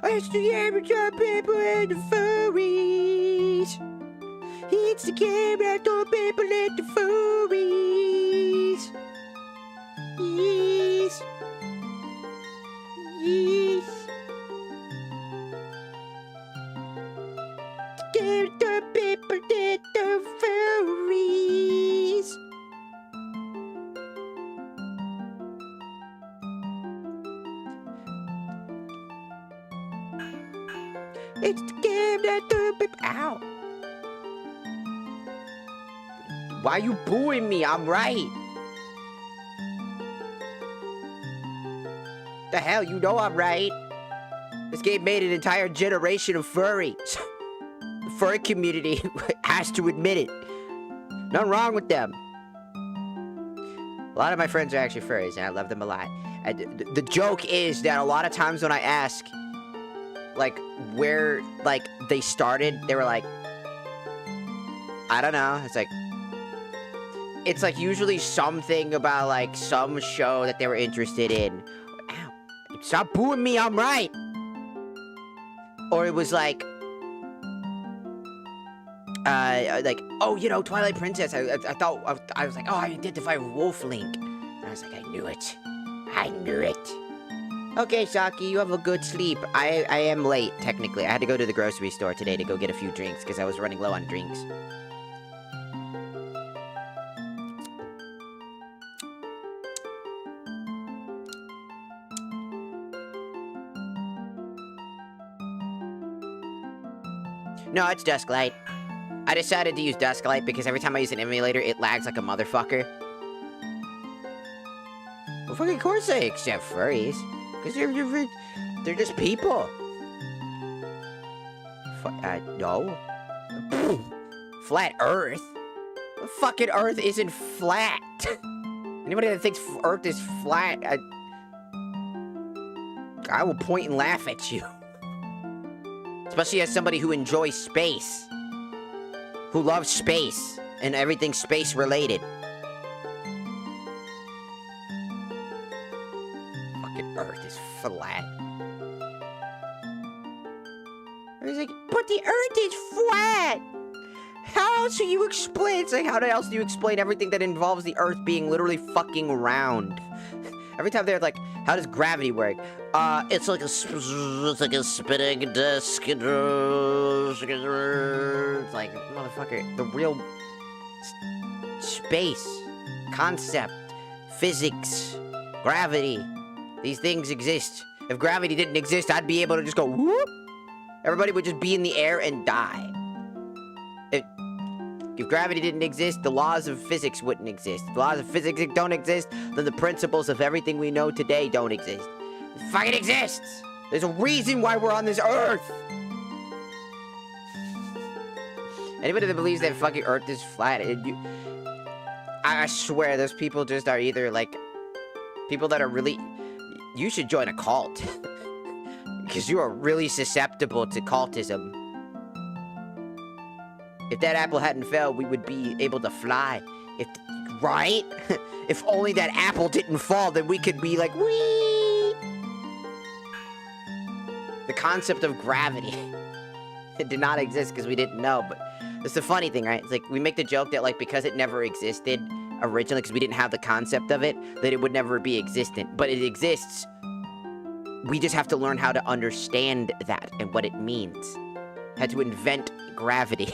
It's the amateur people and the furries. It's the amateur people and the furries. Yes. Yes. The people and the furries. It's the game that the people. Ow. Why you booing me? I'm right. The hell, you know I'm right. This game made an entire generation of furries. The furry community has to admit it. Nothing wrong with them. A lot of my friends are actually furries, and I love them a lot. And the joke is that a lot of times when I ask, like, where, like, they started, they were like, I don't know. It's like usually something about, like, some show that they were interested in. Ow. Stop booing me, I'm right. Or it was like, oh, you know, Twilight Princess. I thought, I was like, oh, I identify with Wolf Link. And I was like, I knew it. I knew it. Okay, Saki, you have a good sleep. I am late, technically. I had to go to the grocery store today to go get a few drinks, because I was running low on drinks. No, it's Dusklight. I decided to use Dusklight because every time I use an emulator, it lags like a motherfucker. Well, fucking course I accept furries. Because they're just people. No. Flat Earth? The fucking Earth isn't flat. Anybody that thinks Earth is flat, I will point and laugh at you. Especially as somebody who enjoys space. Who loves space. And everything space related. Earth is flat. I was like, but the Earth is flat! How else do you explain? It's like, how else do you explain everything that involves the Earth being literally fucking round? Every time they're like, how does gravity work? It's like a spinning disc. It's like, motherfucker, the real space, concept, physics, gravity. These things exist. If gravity didn't exist, I'd be able to just go whoop. Everybody would just be in the air and die. If gravity didn't exist, the laws of physics wouldn't exist. If the laws of physics don't exist, then the principles of everything we know today don't exist. It fucking exists. There's a reason why we're on this Earth. Anybody that believes that fucking Earth is flat, I swear those people just are either like people that are really. You should join a cult. Because you are really susceptible to cultism. If that apple hadn't fell, we would be able to fly. Right? If only that apple didn't fall, then we could be like, whee! The concept of gravity. It did not exist because we didn't know, but that's the funny thing, right? It's like, we make the joke that, like, because it never existed originally, because we didn't have the concept of it, that it would never be existent. But it exists. We just have to learn how to understand that and what it means. Had to invent gravity.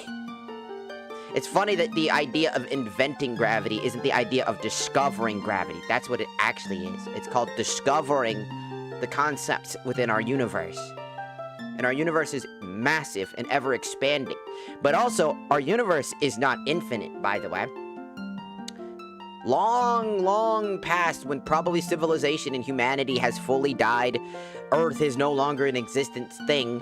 It's funny that the idea of inventing gravity isn't the idea of discovering gravity. That's what it actually is. It's called discovering the concepts within our universe. And our universe is massive and ever expanding. But also, our universe is not infinite, by the way. Long, long past when probably civilization and humanity has fully died, Earth is no longer an existent thing,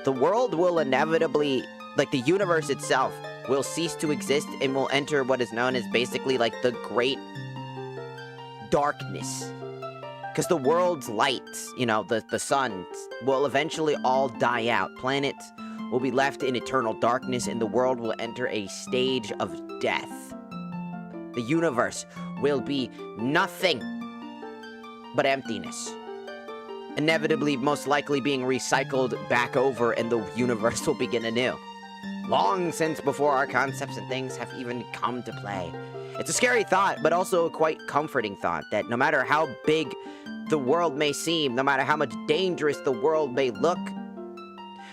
the world will inevitably, like the universe itself, will cease to exist and will enter what is known as basically like the great darkness. Because the world's lights, you know, the sun, will eventually all die out. Planets will be left in eternal darkness and the world will enter a stage of death. The universe will be nothing but emptiness. inevitably most likely being recycled back over and the universe will begin anew. Long since before our concepts and things have even come to play. It's a scary thought, but also a quite comforting thought that no matter how big the world may seem, no matter how much dangerous the world may look,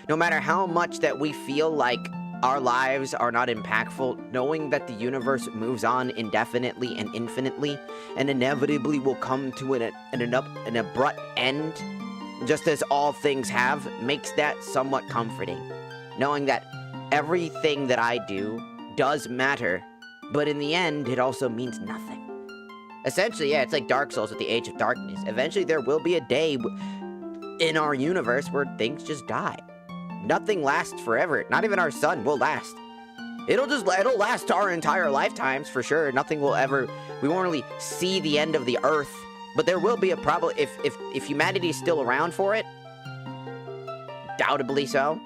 no matter how much that we feel like our lives are not impactful, knowing that the universe moves on indefinitely and infinitely, and inevitably will come to an abrupt end, just as all things have, makes that somewhat comforting. Knowing that everything that I do does matter, but in the end, it also means nothing. Essentially, yeah, it's like Dark Souls with the Age of Darkness. Eventually, there will be a day in our universe where things just die. Nothing lasts forever. Not even our sun will last. It'll last our entire lifetimes, for sure. Nothing will ever... We won't really see the end of the Earth. But there will be a problem... If humanity is still around for it, doubtably so,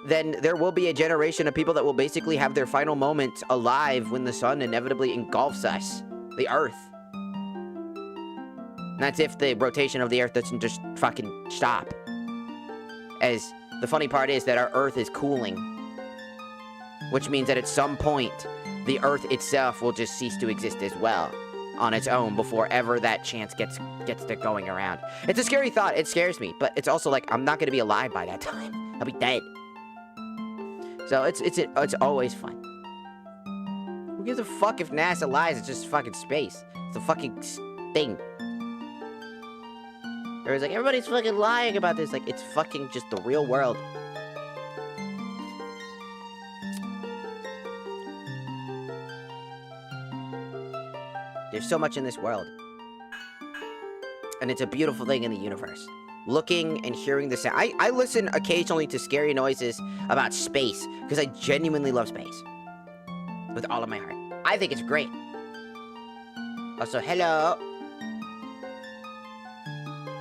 then there will be a generation of people that will basically have their final moments alive when the sun inevitably engulfs us. The Earth. And that's if the rotation of the Earth doesn't just fucking stop. As... The funny part is that our Earth is cooling, which means that at some point, the Earth itself will just cease to exist as well, on its own, before ever that chance gets to going around. It's a scary thought, it scares me, but it's also like, I'm not gonna be alive by that time. I'll be dead. So it's always fun. Who gives a fuck if NASA lies? It's just fucking space. It's a fucking thing. Everybody's like, everybody's fucking lying about this. Like, it's fucking just the real world. There's so much in this world. And it's a beautiful thing in the universe. Looking and hearing the sound. I listen occasionally to scary noises about space, because I genuinely love space. With all of my heart. I think it's great. Also, hello.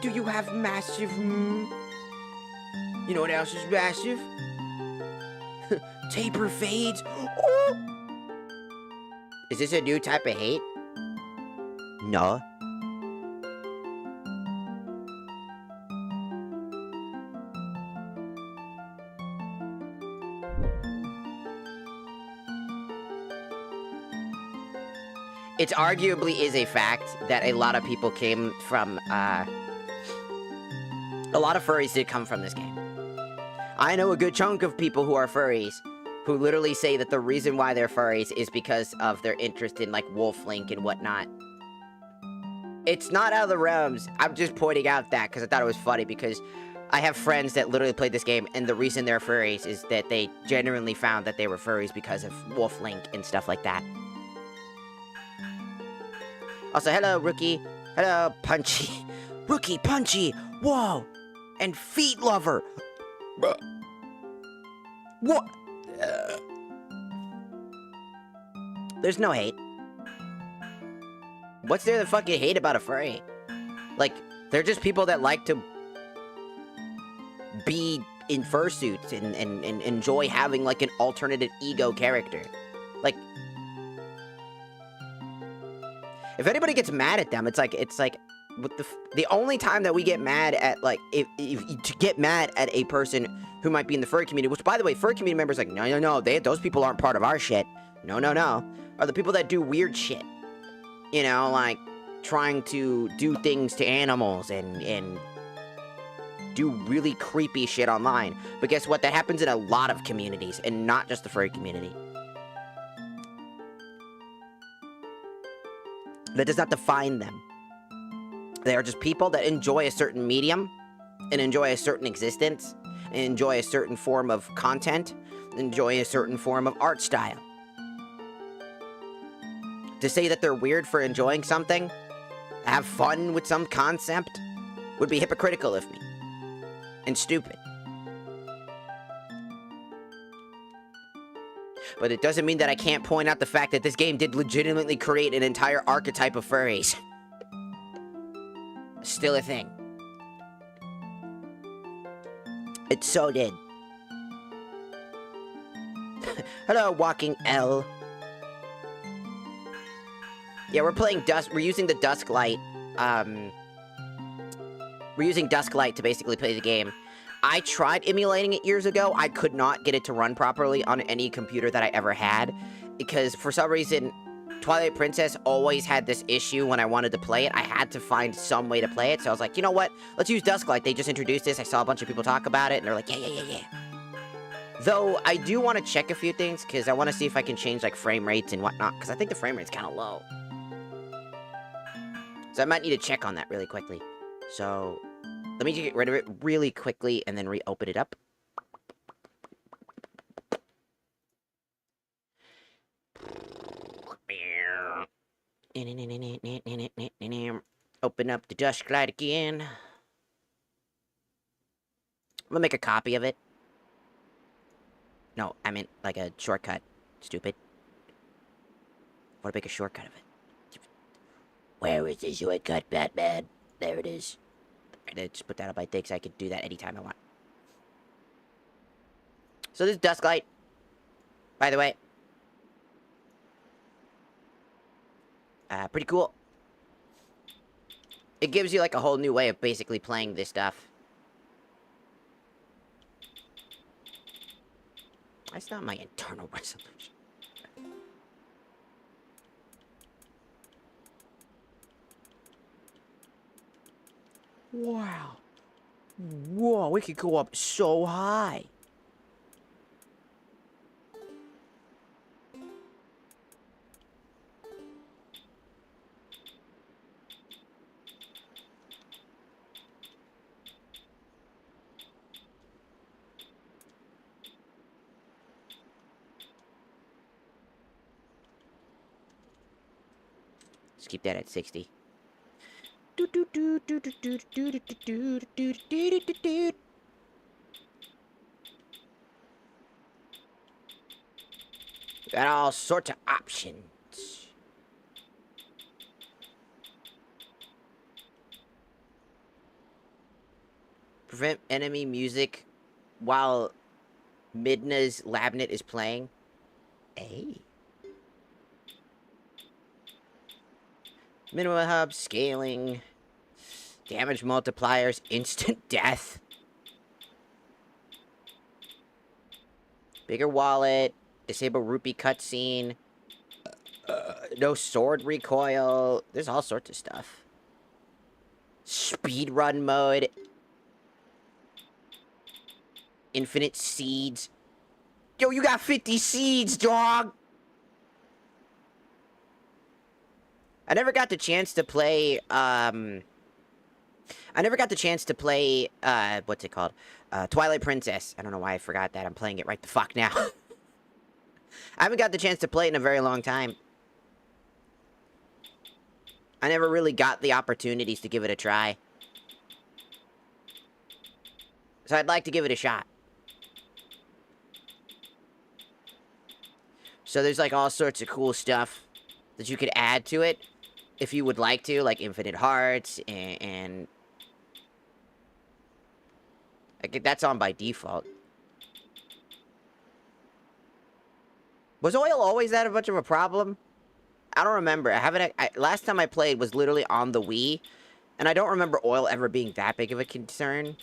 Do you have massive... You know what else is massive? Taper fades. Oh! Is this a new type of hate? No. It arguably is a fact that a lot of people came from, a lot of furries did come from this game. I know a good chunk of people who are furries, who literally say that the reason why they're furries is because of their interest in, like, Wolf Link and whatnot. It's not out of the realms. I'm just pointing out that because I thought it was funny, because I have friends that literally played this game, and the reason they're furries is that they genuinely found that they were furries because of Wolf Link and stuff like that. Also, hello, Rookie. Hello, Punchy. Rookie, Punchy. Whoa. And Feet Lover. What? There's no hate. What's there to fucking hate about a furry? Like, they're just people that like to be in fursuits and enjoy having, like, an alternative ego character. Like, if anybody gets mad at them, it's like, with the only time that we get mad at, like, if to get mad at a person who might be in the furry community, which, by the way, furry community members are like, no, those people aren't part of our shit. No, are the people that do weird shit. You know, like, trying to do things to animals and do really creepy shit online. But guess what? That happens in a lot of communities, and not just the furry community. That does not define them. They are just people that enjoy a certain medium, and enjoy a certain existence, and enjoy a certain form of content, and enjoy a certain form of art style. To say that they're weird for enjoying something, have fun with some concept, would be hypocritical of me. And stupid. But it doesn't mean that I can't point out the fact that this game did legitimately create an entire archetype of furries. Still a thing. It so did. Hello, Walking L. Yeah, we're playing Dusk. We're using the Dusk Light We're using Dusklight to basically play the game. I tried emulating it years ago. I could not get it to run properly on any computer that I ever had, because for some reason, Twilight Princess always had this issue when I wanted to play it. I had to find some way to play it, so I was like, you know what? Let's use Dusklight. They just introduced this. I saw a bunch of people talk about it, and they're like, yeah. Though, I do want to check a few things, because I want to see if I can change, like, frame rates and whatnot, because I think the frame rate's kind of low. So I might need to check on that really quickly. So, let me get rid of it really quickly, and then reopen it up. Open up the Dusklight again. I'm gonna make a copy of it. No, I meant like a shortcut. Stupid. I want to make a shortcut of it. Where is the shortcut, Batman? There it is. I just put that on my thing so I can do that anytime I want. So this is Dusklight, by the way. Pretty cool. It gives you like a whole new way of basically playing this stuff. That's not my internal resolution. Wow. Whoa, we could go up so high. Let's keep that at 60. Got all sorts of options. Prevent enemy music while Midna's Labnet is playing. Hey. Minimum hub, scaling, damage multipliers, instant death. Bigger wallet, disable rupee cutscene, no sword recoil. There's all sorts of stuff. Speedrun mode. Infinite seeds. Yo, you got 50 seeds, dog! I never got the chance to play, what's it called? Twilight Princess. I don't know why I forgot that. I'm playing it right the fuck now. I haven't got the chance to play it in a very long time. I never really got the opportunities to give it a try. So I'd like to give it a shot. So there's like all sorts of cool stuff that you could add to it if you would like to, like infinite hearts and like, that's on by default. Was oil always that much of a problem? I don't remember. Last time I played was literally on the Wii, and I don't remember oil ever being that big of a concern.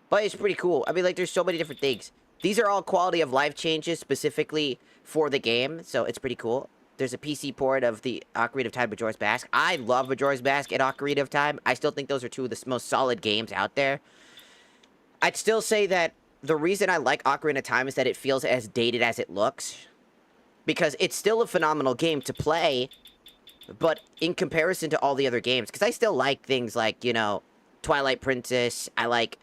But it's pretty cool. I mean, like, there's so many different things. These are all quality of life changes specifically for the game, so it's pretty cool. There's a PC port of the Ocarina of Time Majora's Mask. I love Majora's Mask and Ocarina of Time. I still think those are two of the most solid games out there. I'd still say that the reason I like Ocarina of Time is that it feels as dated as it looks. Because it's still a phenomenal game to play, but in comparison to all the other games, because I still like things like, you know, Twilight Princess. I like...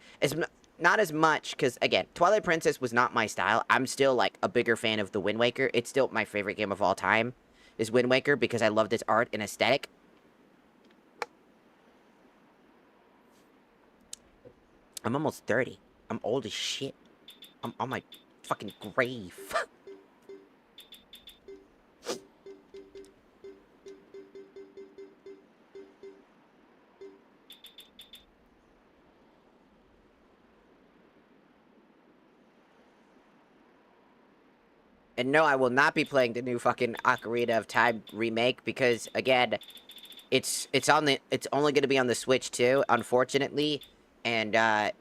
Not as much, because, again, Twilight Princess was not my style. I'm still, like, a bigger fan of the Wind Waker. It's still my favorite game of all time, is Wind Waker, because I love its art and aesthetic. I'm almost 30. I'm old as shit. I'm on my fucking grave. And no, I will not be playing the new fucking Ocarina of Time remake because, again, It's only gonna be on the Switch too, unfortunately. And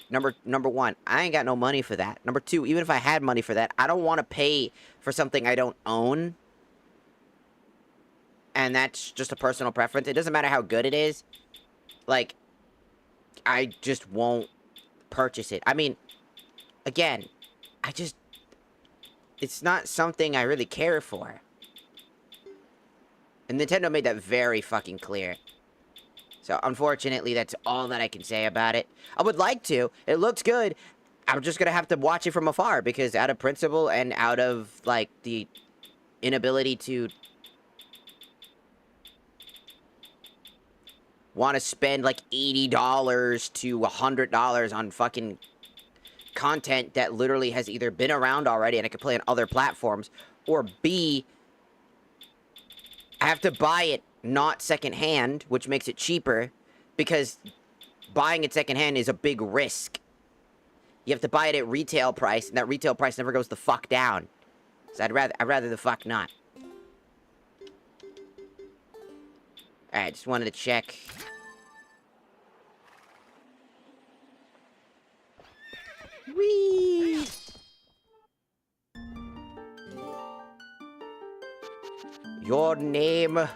number one, I ain't got no money for that. Number two, even if I had money for that, I don't want to pay for something I don't own. And that's just a personal preference. It doesn't matter how good it is. Like, I just won't purchase it. I mean, again, it's not something I really care for. And Nintendo made that very fucking clear. So, unfortunately, that's all that I can say about it. I would like to. It looks good. I'm just gonna have to watch it from afar, because out of principle and out of, like, the inability to want to spend, like, $80 to $100 on fucking content that literally has either been around already and I can play on other platforms, or B, I have to buy it not secondhand, which makes it cheaper, because buying it secondhand is a big risk. You have to buy it at retail price, and that retail price never goes the fuck down. So I'd rather the fuck not. Alright, just wanted to check. Whee! Your name?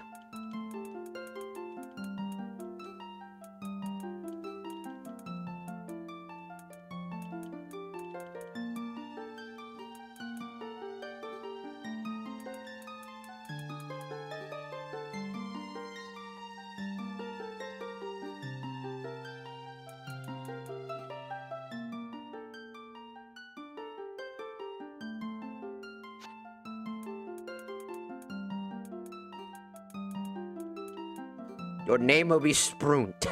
Your name will be Sprunt.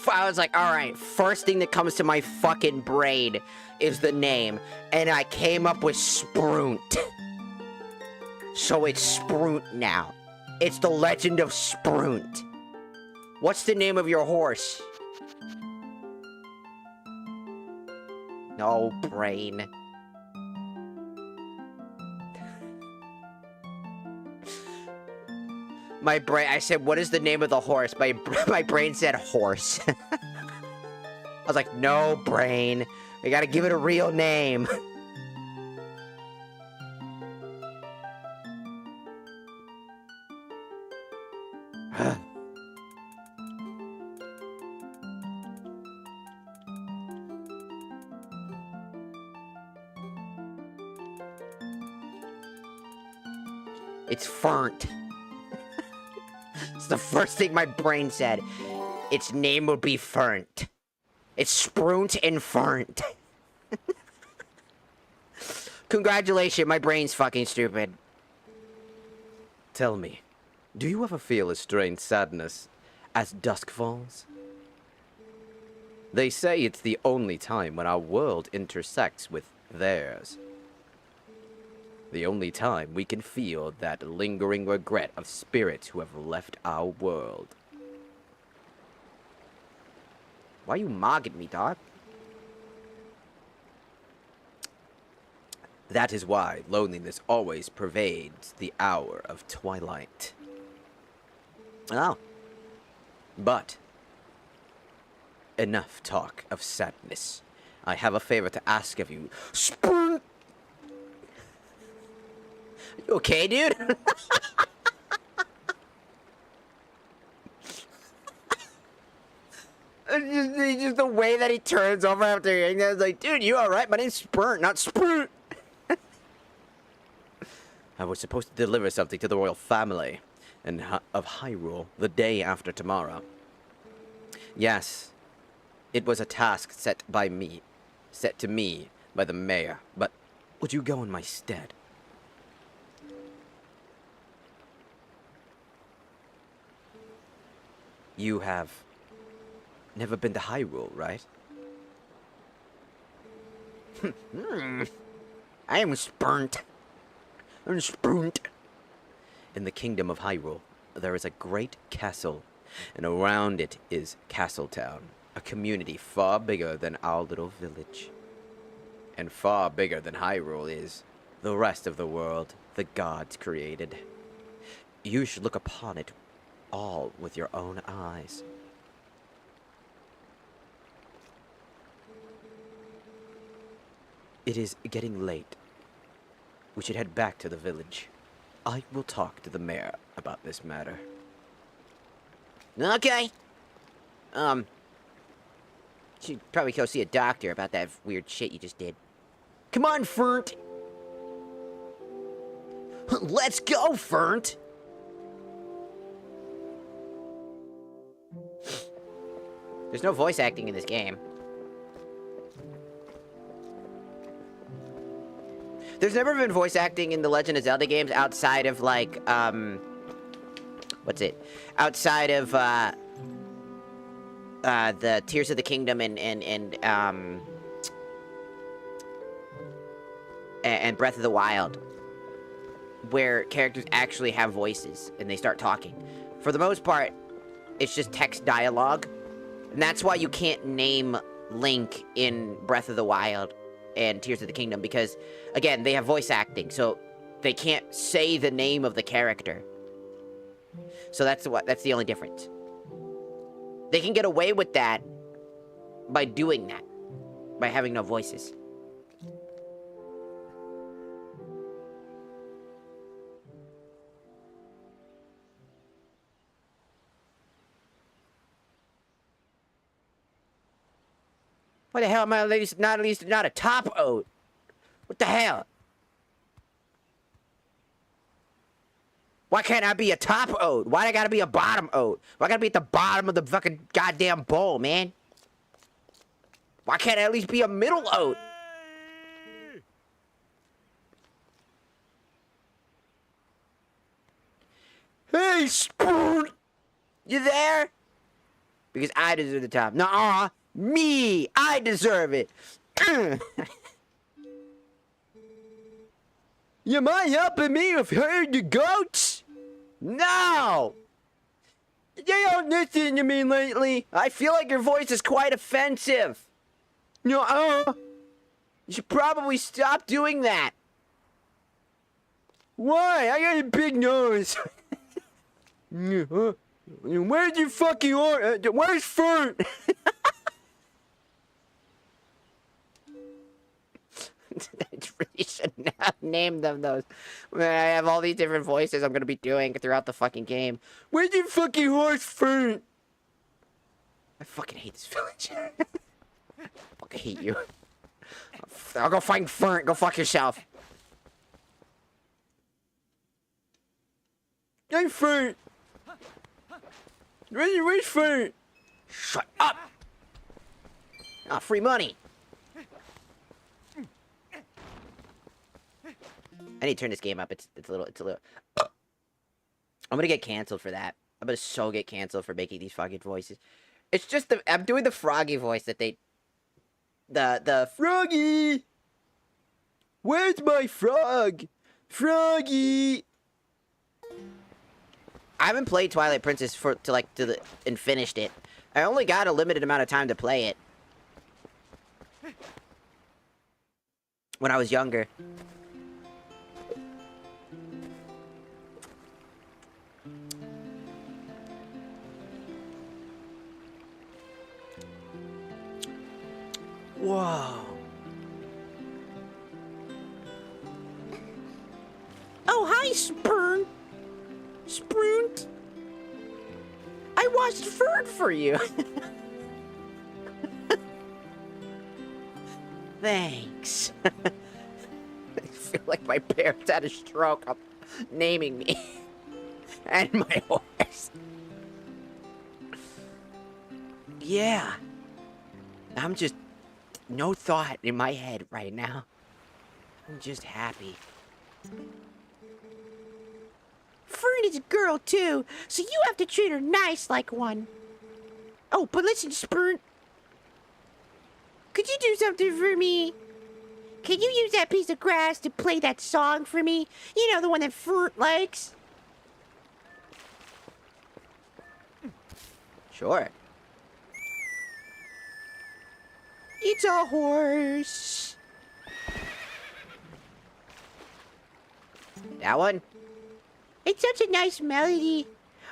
I was like, alright, first thing that comes to my fucking brain is the name. And I came up with Sprunt. So it's Sprunt now. It's the Legend of Sprunt. What's the name of your horse? No brain. My brain, I said, what is the name of the horse? My brain said horse. I was like, no brain. We gotta give it a real name. It's Fernt. It's the first thing my brain said. Its name would be Fernt. It's Sprunt and Fernt. Congratulations, my brain's fucking stupid. Tell me, do you ever feel a strange sadness as dusk falls? They say it's the only time when our world intersects with theirs. The only time we can feel that lingering regret of spirits who have left our world. Why you mogging me, dog? That is why loneliness always pervades the hour of twilight. Oh. But enough talk of sadness. I have a favor to ask of you. Spoon! You okay, dude? just the way that he turns over after hearing that, it's like, dude, you alright? My name's Spurt, not Spurt. I was supposed to deliver something to the royal family of Hyrule the day after tomorrow. Yes, it was a task set to me by the mayor, but would you go in my stead? You have never been to Hyrule, right? I am Spurnt. I'm Sprunt. In the kingdom of Hyrule, there is a great castle, and around it is Castletown, a community far bigger than our little village. And far bigger than Hyrule is the rest of the world the gods created. You should look upon it all with your own eyes. It is getting late. We should head back to the village. I will talk to the mayor about this matter. Okay. Should probably go see a doctor about that weird shit you just did. Come on, Fernt. Let's go, Fernt. There's no voice acting in this game. There's never been voice acting in the Legend of Zelda games outside of, like, what's it? Outside of, the Tears of the Kingdom and Breath of the Wild, where characters actually have voices and they start talking. For the most part, it's just text dialogue, and that's why you can't name Link in Breath of the Wild and Tears of the Kingdom, because, again, they have voice acting, so they can't say the name of the character. So that's the only difference. They can get away with that by doing that, by having no voices. Why the hell am I at least not a top oat? What the hell? Why can't I be a top oat? Why I gotta be a bottom oat? Why I gotta be at the bottom of the fucking goddamn bowl, man? Why can't I at least be a middle oat? Hey, Spoon! You there? Because I deserve the top. Nuh-uh. Me! I deserve it! You mind helping me with herding the goats? No! You don't listen to me lately. I feel like your voice is quite offensive. Nuh-uh. You should probably stop doing that. Why? I got a big nose. Where's your fucking where's Fern? I really should not name them those. Man, I have all these different voices I'm gonna be doing throughout the fucking game. Where's your fucking horse, Fern? I fucking hate this village. I fucking hate you. I'll go find Fern. Go fuck yourself. Hey, Fern. Where's Fern? Shut up. Ah, free money. I need to turn this game up. It's a little. I'm gonna get canceled for that. I'm gonna so get canceled for making these fucking voices. It's just I'm doing the Froggy voice that they. The Froggy. Where's my frog? Froggy. I haven't played Twilight Princess and finished it. I only got a limited amount of time to play it when I was younger. Whoa. Oh, hi, Spurn. Sprunt. I washed Fern for you. Thanks. I feel like my parents had a stroke of naming me. And my horse. Yeah. I'm just... no thought in my head right now. I'm just happy. Fern is a girl, too, so you have to treat her nice like one. Oh, but listen, Spurn. Could you do something for me? Can you use that piece of grass to play that song for me? You know, the one that Fern likes? Sure. It's a horse. That one? It's such a nice melody.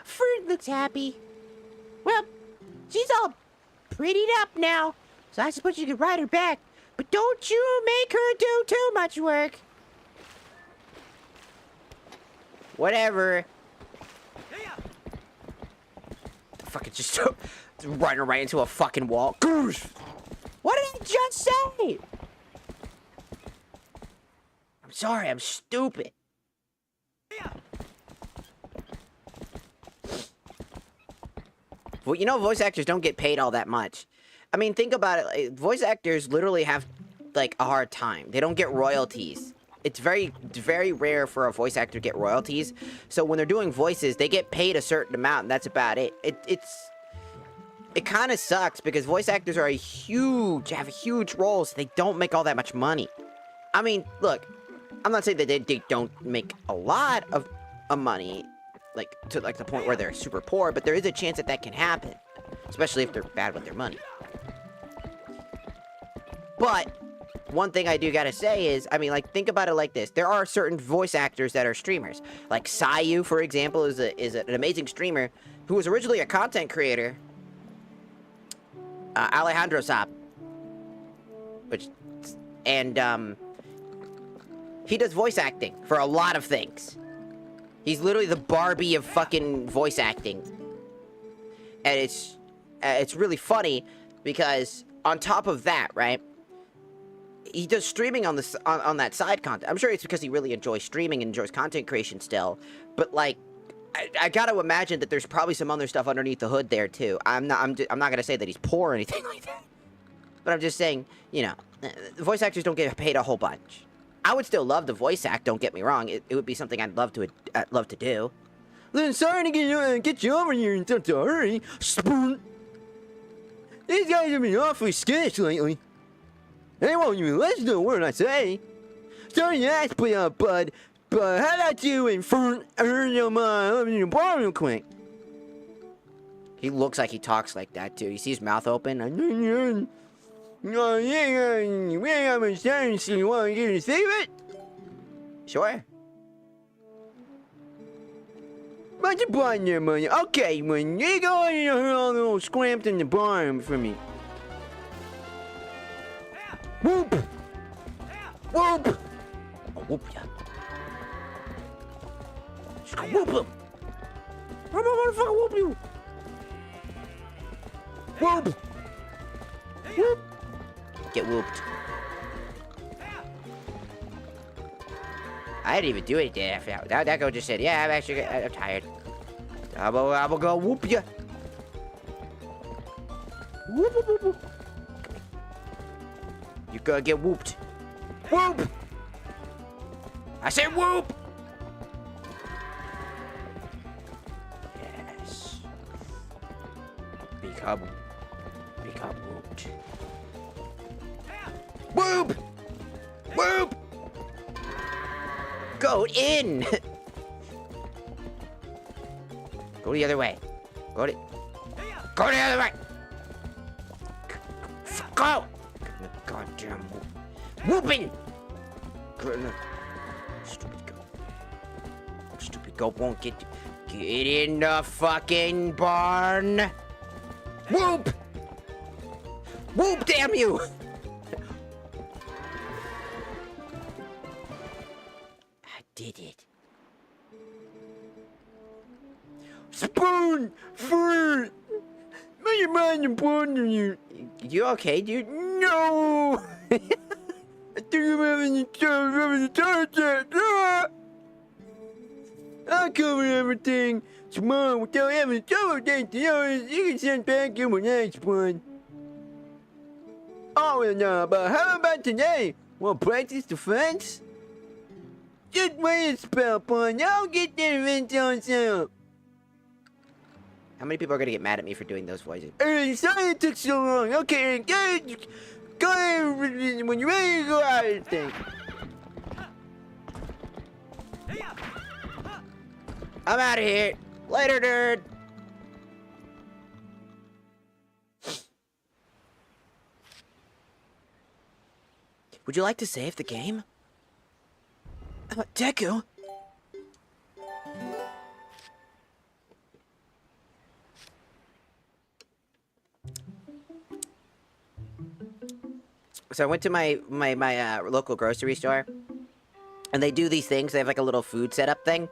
Fruit looks happy. Well, she's all prettied up now, so I suppose you could ride her back. But don't you make her do too much work. Whatever. The fucking just running right into a fucking wall. Goose! What did I just say? I'm sorry, I'm stupid. Well, you know, voice actors don't get paid all that much. I mean, think about it. Like, voice actors literally have, like, a hard time. They don't get royalties. It's very rare for a voice actor to get royalties. So when they're doing voices, they get paid a certain amount, and that's about it. It kind of sucks because voice actors are have huge roles. They don't make all that much money. I mean, look, I'm not saying that they don't make a lot of money, like to like the point where they're super poor, but there is a chance that can happen, especially if they're bad with their money. But one thing I do gotta say is, I mean, like, think about it like this. There are certain voice actors that are streamers. Like YaH, for example, is an amazing streamer who was originally a content creator. Alejandro Saab. He does voice acting for a lot of things. He's literally the Barbie of fucking voice acting. And it's really funny because on top of that, right? He does streaming on that side content. I'm sure it's because he really enjoys streaming and enjoys content creation still. But like, I gotta imagine that there's probably some other stuff underneath the hood there too. I'm not gonna say that he's poor or anything like that. But I'm just saying, you know, voice actors don't get paid a whole bunch. I would still love to voice act. Don't get me wrong. It would be something I'd love to do. Then sorry to get you over here in such a hurry. Spoon. These guys have been awfully skittish lately. They won't even listen to a word I say. Sorry to ask, bud, but how about you and earn your bar real quick? He looks like he talks like that too. You see his mouth open. No, yeah, we ain't got much time, so you want you to save it? Sure. Bunch of blind there, money. Okay, when you go and you hear all the little scramps in the barn for me. Whoop! Whoop! I'll whoop ya. Just go whoop him. I'm gonna motherfucker whoop you. Whoop! Whoop! Get whooped. I didn't even do anything after that. That girl just said, yeah, I'm tired. I'm gonna go whoop ya. Whoop, whoop, whoop, whoop. You're gonna get whooped. Whoop! I said whoop! Yes. Become whooped. Whoop! Whoop! Go in! Go the other way. Go the other way! Go! Goddamn whooping! Stupid goat won't get in the fucking barn! Whoop! Whoop, damn you! I did it. Spoon! Fruit! My mind important you. You okay, dude? No! I think I'm having a torture. I'll cover everything tomorrow without having trouble. You can send back your next one. Oh, no, but how about today? Want to practice defense? Just wait a spell, pun. I'll get the event on sale. How many people are gonna get mad at me for doing those voices? Sorry it took so long. Okay, go ahead when you're ready to go out of the thing. I'm out of here. Later, nerd. Would you like to save the game? Deku? So I went to my local grocery store, and they do these things. They have like a little food setup thing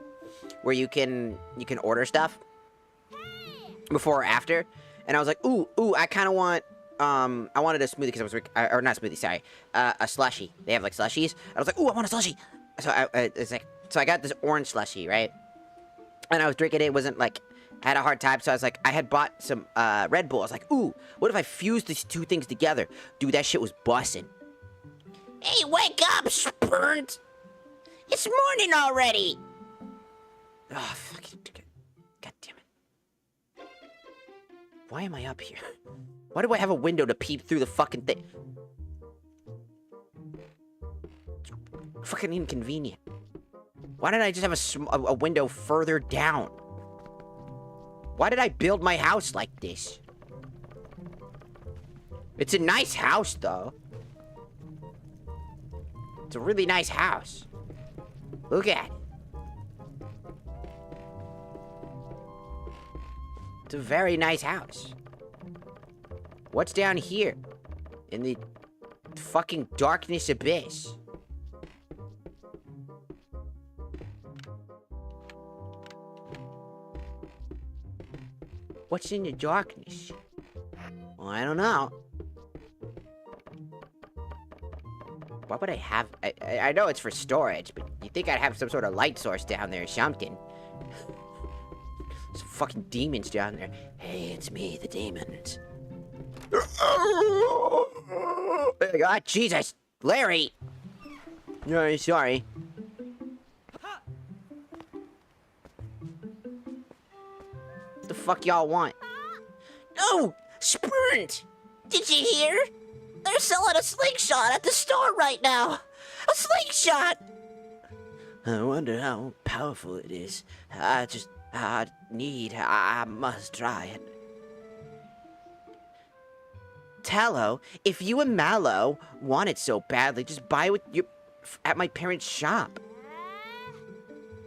where you can order stuff before or after. And I was like, ooh, I kind of want I wanted a smoothie because I was or not smoothie, sorry, a slushy. They have like slushies. I was like, ooh, I want a slushy. So I got this orange slushy, right? And I was drinking it. It wasn't like, I had a hard time, so I was like, I had bought some Red Bull. I was like, ooh, what if I fused these two things together? Dude, that shit was bussin'. Hey, wake up, Spurnt! It's morning already! Oh, fucking, god damn it. Why am I up here? Why do I have a window to peep through the fucking thing? Fucking inconvenient. Why did I just have a window further down? Why did I build my house like this? It's a nice house, though. It's a really nice house. Look at it. It's a very nice house. What's down here? In the fucking darkness abyss? What's in the darkness? Well, I don't know. What would I have? I know it's for storage, but you think I'd have some sort of light source down there or something. Some fucking demons down there. Hey, it's me, the demons. Ah, Jesus! Larry! No, sorry. What the fuck y'all want? No! Sprint! Did you hear? They're selling a slingshot at the store right now! A slingshot! I wonder how powerful it is. I must try it. Tallow, if you and Mallow want it so badly, just buy it at my parents' shop.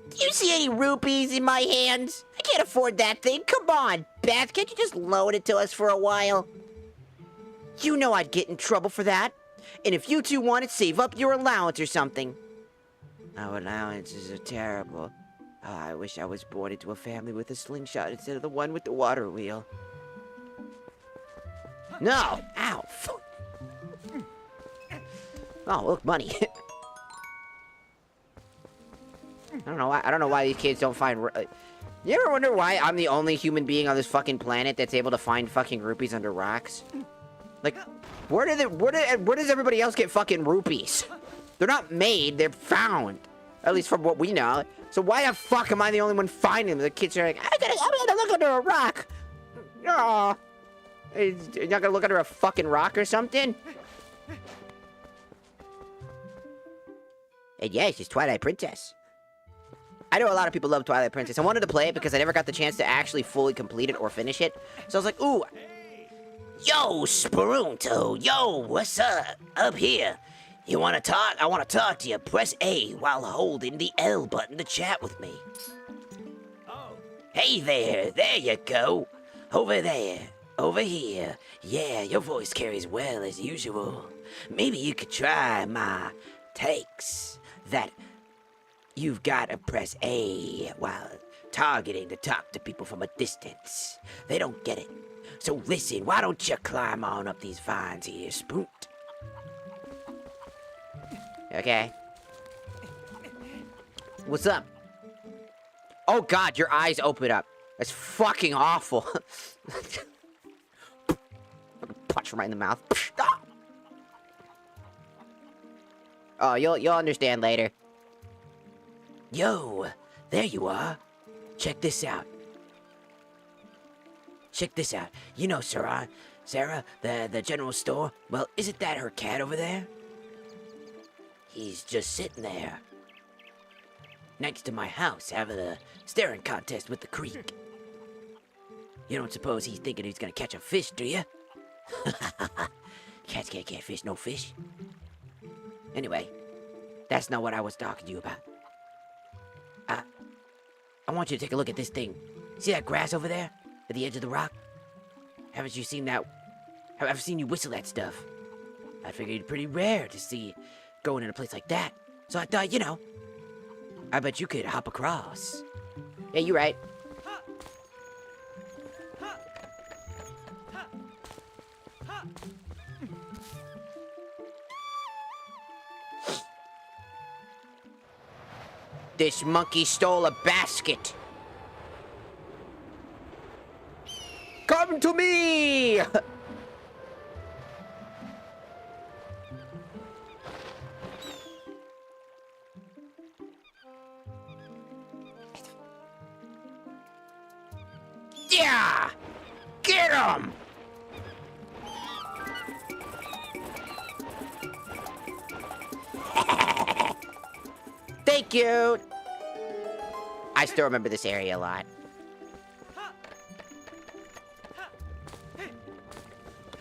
Do you see any rupees in my hands? I can't afford that thing. Come on, Beth, can't you just loan it to us for a while? You know I'd get in trouble for that. And if you two want it, save up your allowance or something. Our allowances are terrible. Oh, I wish I was born into a family with a slingshot instead of the one with the water wheel. No! Ow! Oh, look, money. I don't know why these kids don't find... You ever wonder why I'm the only human being on this fucking planet that's able to find fucking rupees under rocks? Like, where does everybody else get fucking rupees? They're not made, they're found. At least from what we know. So why the fuck am I the only one finding them? The kids are like, I'm gonna look under a rock. Oh. You're not gonna look under a fucking rock or something? And yes, it's Twilight Princess. I know a lot of people love Twilight Princess. I wanted to play it because I never got the chance to actually fully complete it or finish it. So I was like, ooh. Yo, Sprunto. Yo, what's up? Up here. You wanna talk? I wanna talk to you. Press A while holding the L button to chat with me. Oh. Hey there. There you go. Over there. Over here. Yeah, your voice carries well as usual. Maybe you could try my takes. That you've got to press A while targeting to talk to people from a distance. They don't get it. So listen, why don't you climb on up these vines here, Spoot? Okay. What's up? Oh god, your eyes open up. That's fucking awful. Punch right in the mouth. Oh, you'll understand later. Yo, there you are. Check this out. Check this out. You know Sarah, the general store? Well, isn't that her cat over there? He's just sitting there. Next to my house, having a staring contest with the creek. You don't suppose he's thinking he's gonna catch a fish, do you? Cats can't catch fish, no fish. Anyway, that's not what I was talking to you about. I want you to take a look at this thing. See that grass over there? At the edge of the rock? Haven't you seen that? I've seen you whistle that stuff. I figured pretty rare to see going in a place like that. So I thought, you know, I bet you could hop across. Yeah, you're right. This monkey stole a basket. Come to me! Yeah! Get him! Thank you! I still remember this area a lot.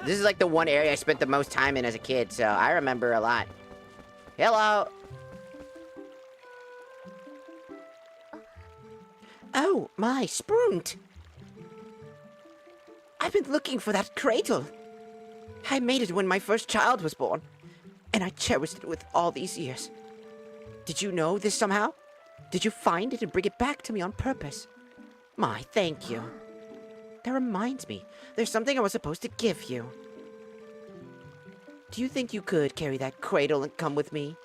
This is like the one area I spent the most time in as a kid, so I remember a lot. Hello! Oh, my Sprunt! I've been looking for that cradle. I made it when my first child was born, and I cherished it with all these years. Did you know this somehow? Did you find it and bring it back to me on purpose? My, thank you. That reminds me, there's something I was supposed to give you. Do you think you could carry that cradle and come with me?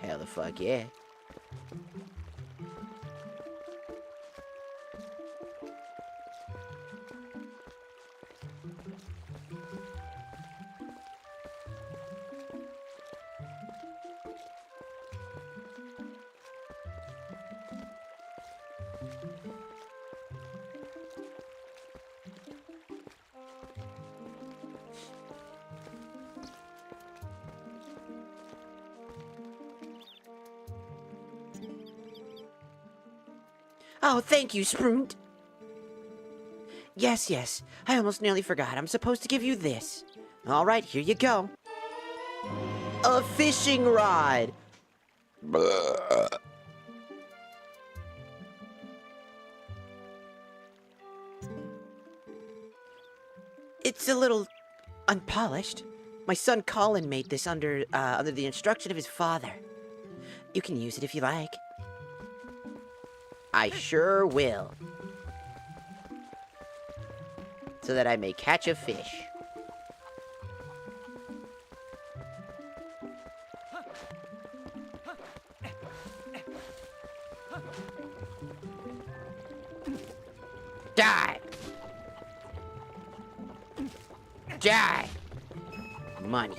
Hell the fuck yeah. Oh, thank you, Sprunt. Yes, yes. I almost nearly forgot. I'm supposed to give you this. All right, here you go. A fishing rod. It's a little unpolished. My son Colin made this under the instruction of his father. You can use it if you like. I sure will. So that I may catch a fish. Die! Die! Money.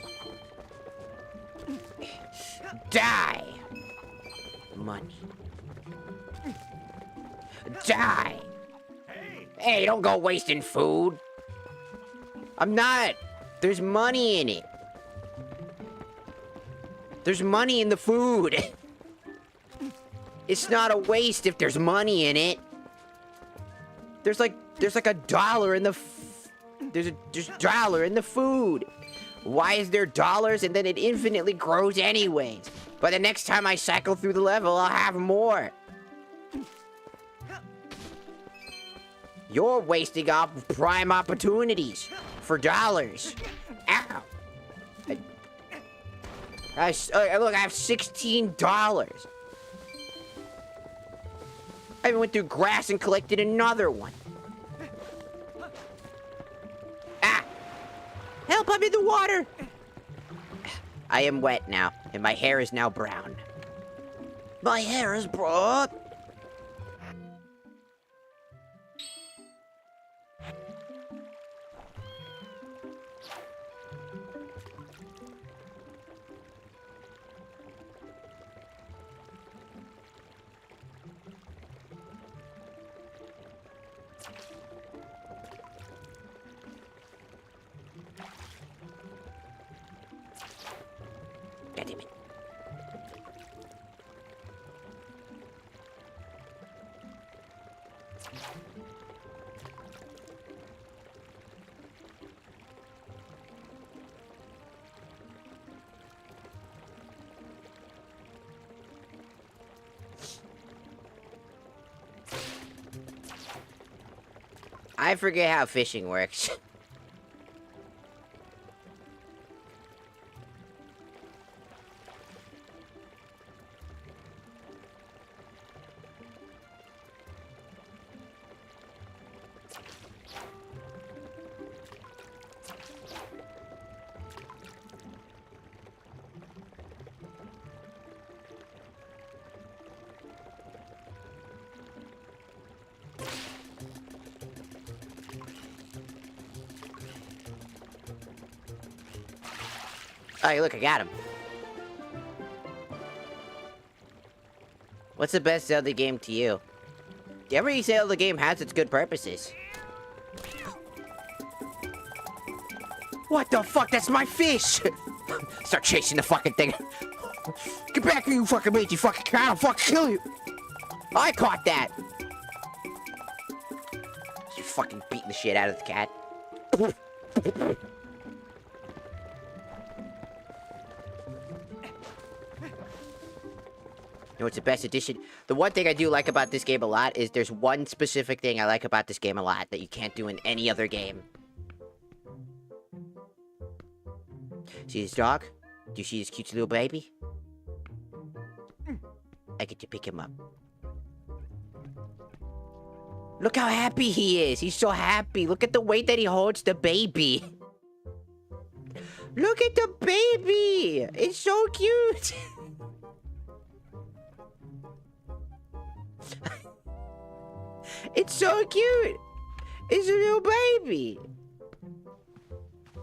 Die! Money. Die! Hey, don't go wasting food. I'm not. There's money in it. There's money in the food. It's not a waste if there's money in it. There's like $1 in the there's $1 in the food. Why is there dollars and then it infinitely grows anyways? But the next time I cycle through the level, I'll have more. You're wasting up prime opportunities for dollars. Ow. Look, I have $16. I even went through grass and collected another one. Ah! Help, I'm in the water! I am wet now, and my hair is now brown. My hair is brown. God damn it. I forget how fishing works. Hey, look, I got him. What's the best Zelda game to you? Every Zelda game has its good purposes. What the fuck? That's my fish! Start chasing the fucking thing. Get back here, you fucking mangy fucking cat! I'll fucking kill you! I caught that! You fucking beating the shit out of the cat. You know what's the best edition? The one thing I do like about this game a lot is there's one specific thing I like about this game a lot that you can't do in any other game. See this dog? Do you see this cute little baby? I get to pick him up. Look how happy he is. He's so happy. Look at the way that he holds the baby. Look at the baby. It's so cute. It's so cute. It's a little baby.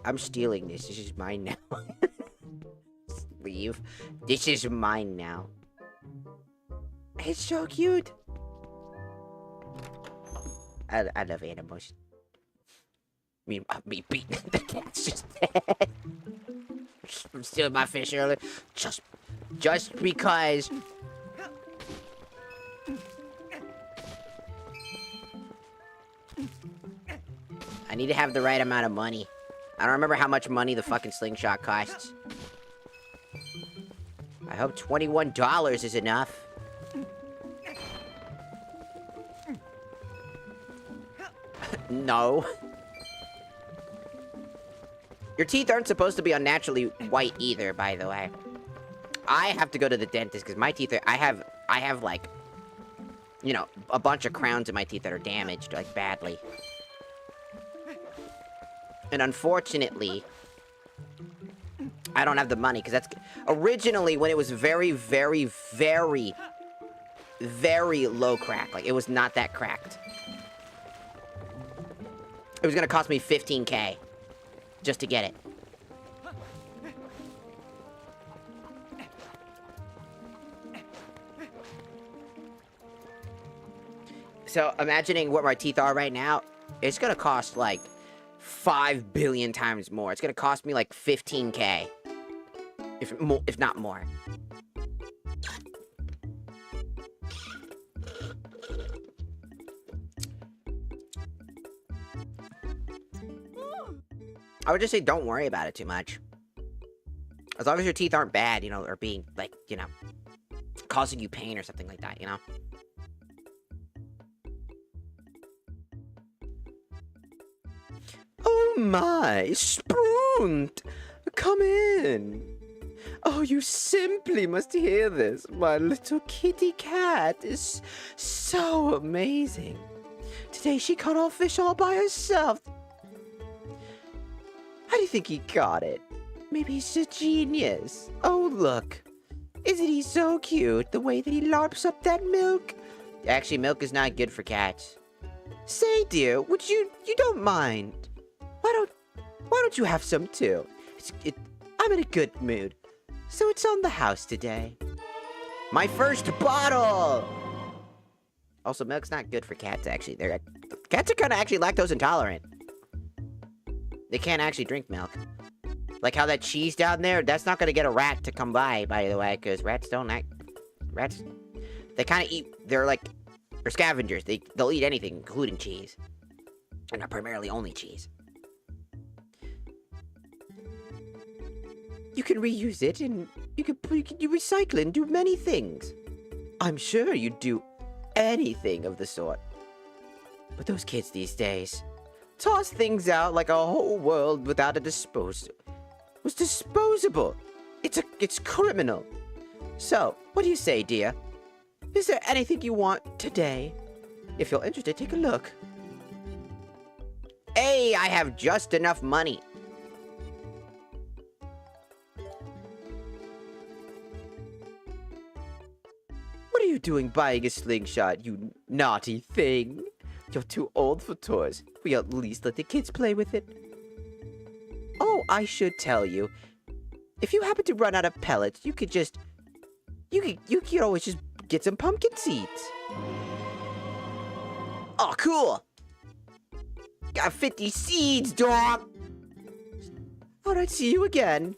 I'm stealing this. This is mine now. Leave. This is mine now. It's so cute. I love animals. Me beating the cat's just dead. I'm stealing my fish earlier. Just because. I need to have the right amount of money. I don't remember how much money the fucking slingshot costs. I hope $21 is enough. No. Your teeth aren't supposed to be unnaturally white either, by the way. I have to go to the dentist because my teeth are... I have like, you know, a bunch of crowns in my teeth that are damaged, like, badly. And unfortunately, I don't have the money, because that's... Originally, when it was very, very, very, very low crack, like, it was not that cracked. It was gonna cost me $15K just to get it. So, imagining what my teeth are right now, it's gonna cost, like, 5 billion times more. It's gonna cost me, like, $15K. If not more. I would just say don't worry about it too much. As long as your teeth aren't bad, you know, or being, like, you know, causing you pain or something like that, you know? Oh my, Sprunt! Come in! Oh, you simply must hear this. My little kitty cat is so amazing. Today she caught our fish all by herself. How do you think he got it? Maybe he's a genius. Oh, look. Isn't he so cute, the way that he larps up that milk? Actually, milk is not good for cats. Say, dear, would you don't mind? Why don't you have some too? I'm in a good mood, so it's on the house today. My first bottle! Also, milk's not good for cats, actually. Cats are kind of actually lactose intolerant. They can't actually drink milk. Like how that cheese down there, that's not gonna get a rat to come by the way, because rats don't act... Rats, they kind of eat... They're scavengers. They'll eat anything, including cheese. And not primarily only cheese. You can reuse it, and you can recycle and do many things. I'm sure you'd do anything of the sort. But those kids these days toss things out like a whole world without a disposal. Was disposable. It's criminal. So, what do you say, dear? Is there anything you want today? If you're interested, take a look. Hey, I have just enough money. What are you doing buying a slingshot, you naughty thing? You're too old for toys. We at least let the kids play with it. Oh, I should tell you. if you happen to run out of pellets, you could just... You could always just get some pumpkin seeds. Oh, cool! Got 50 seeds, dog! Alright, see you again.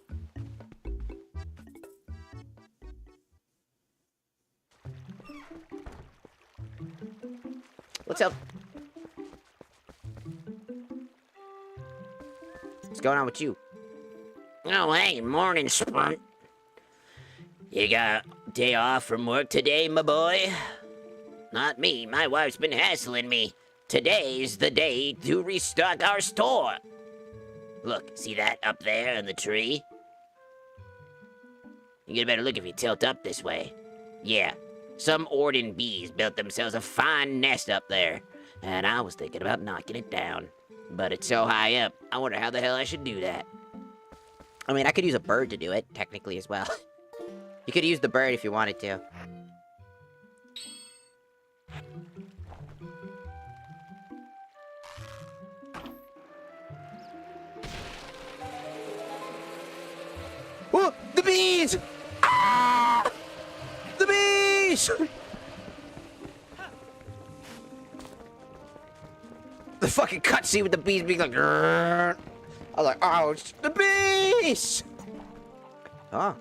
What's up? What's going on with you? Oh, hey, morning, Sprunt. You got a day off from work today, my boy? Not me. My wife's been hassling me. Today's the day to restock our store. Look, see that up there in the tree? You get a better look if you tilt up this way. Yeah, some Orden bees built themselves a fine nest up there, and I was thinking about knocking it down. But it's so high up, I wonder how the hell I should do that. I mean, I could use a bird to do it, technically, as well. You could use the bird if you wanted to. Oh, the bees! Ah! The bees! The fucking cutscene with the bees being like, "Grrr." I was like, oh, it's the bees! Oh.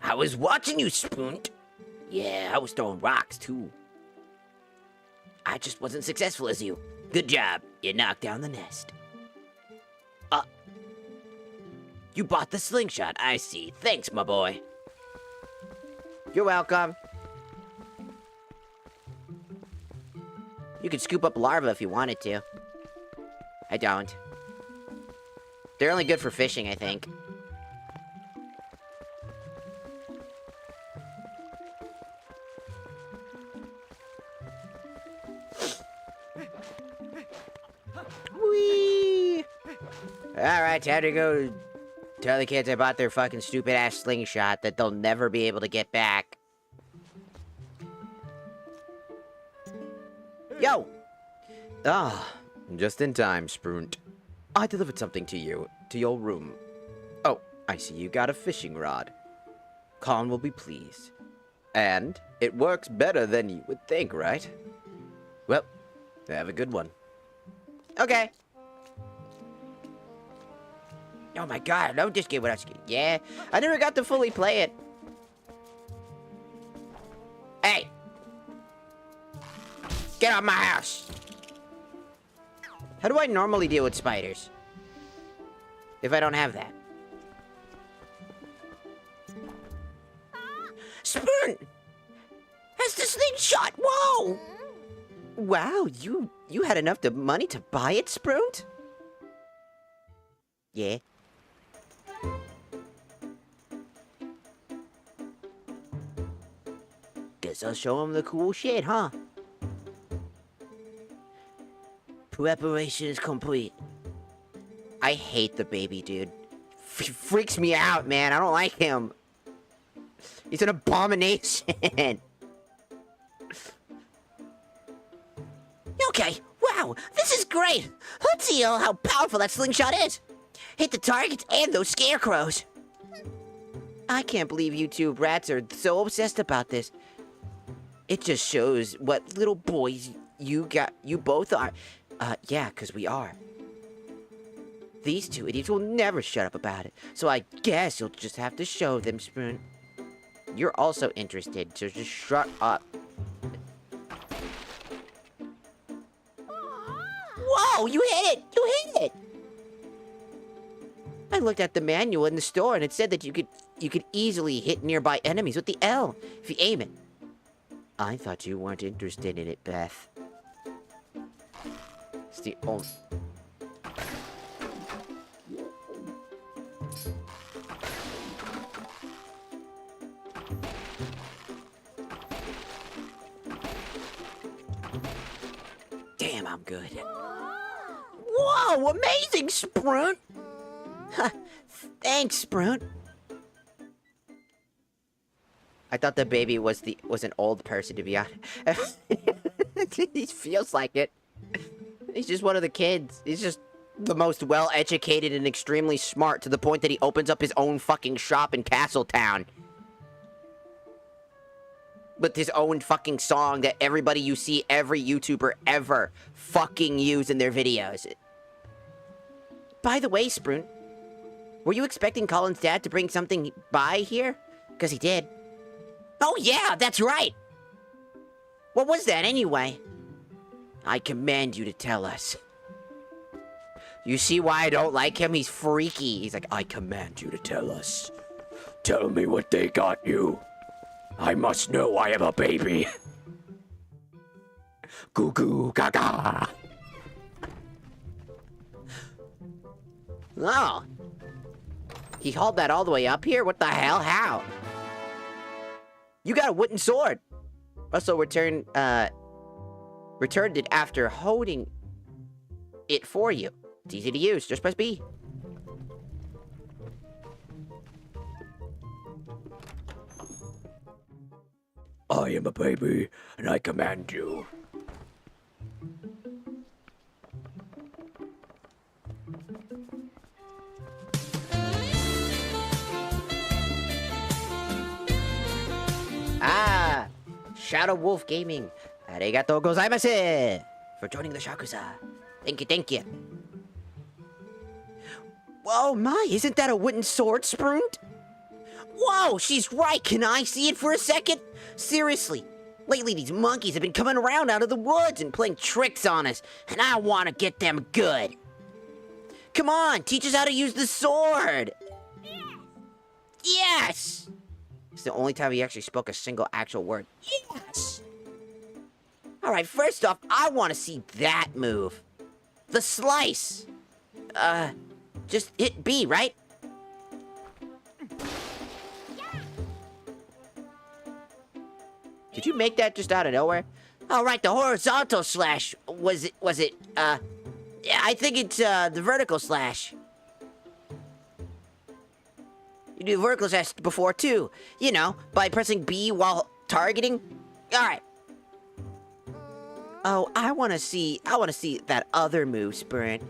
I was watching you, Spoont. Yeah, I was throwing rocks, too. I just wasn't successful as you. Good job. You knocked down the nest. You bought the slingshot, I see. Thanks, my boy. You're welcome. You could scoop up larvae if you wanted to. I don't. They're only good for fishing, I think. Whee! Alright, time to go tell the kids I bought their fucking stupid ass slingshot that they'll never be able to get back. Yo! Ah, just in time, Sprunt. I delivered something to you, to your room. Oh, I see you got a fishing rod. Khan will be pleased. And it works better than you would think, right? Well, have a good one. Okay. Oh my god, I love this game without skin. Yeah, I never got to fully play it. Hey! Get out of my house! How do I normally deal with spiders? If I don't have that. Spoon! That's the slingshot! Whoa! Wow, you had enough money to buy it, Sprunt? Yeah. Guess I'll show him the cool shit, huh? Preparation is complete. I hate the baby, dude. He freaks me out, man. I don't like him. He's an abomination. Okay, wow, this is great. Let's see how powerful that slingshot is. Hit the targets and those scarecrows. I can't believe you two rats are so obsessed about this. It just shows what little boys you both are. Yeah, 'cause we are. These two idiots will never shut up about it, so I guess you'll just have to show them, Spoon. You're also interested, so just shut up. Whoa, you hit it! You hit it! I looked at the manual in the store and it said that you could easily hit nearby enemies with the L if you aim it. I thought you weren't interested in it, Beth. It's the only... Damn, I'm good. Whoa, amazing, Sprunt! Thanks, Sprunt. I thought the baby was an old person, to be honest. He feels like it. He's just one of the kids. He's just the most well-educated and extremely smart to the point that he opens up his own fucking shop in Castletown. With his own fucking song that everybody you see, every YouTuber ever fucking use in their videos. By the way, Sprunt, were you expecting Colin's dad to bring something by here? Because he did. Oh yeah, that's right! What was that anyway? I command you to tell us. You see why I don't like him? He's freaky. He's like, I command you to tell us. Tell me what they got you. I must know I am a baby. Goo goo gaga. Oh. He hauled that all the way up here? What the hell? How? You got a wooden sword. Also returned it after holding it for you. It's easy to use. Just press B. I am a baby, and I command you. Ah! Shadow Wolf Gaming. Arigatou gozaimasu! For joining the Shakusa. Thank you, thank you. Whoa, my, isn't that a wooden sword, Sprunt? Whoa, she's right. Can I see it for a second? Seriously, lately these monkeys have been coming around out of the woods and playing tricks on us, and I want to get them good. Come on, teach us how to use the sword. Yes! It's the only time he actually spoke a single actual word. Yes! Alright, first off, I want to see that move. The slice. Just hit B, right? Did you make that just out of nowhere? All right, the horizontal slash. Was it, yeah, I think it's, the vertical slash. You do the vertical slash before, too. You know, by pressing B while targeting. All right. Oh, I want to see that other move, Sprint.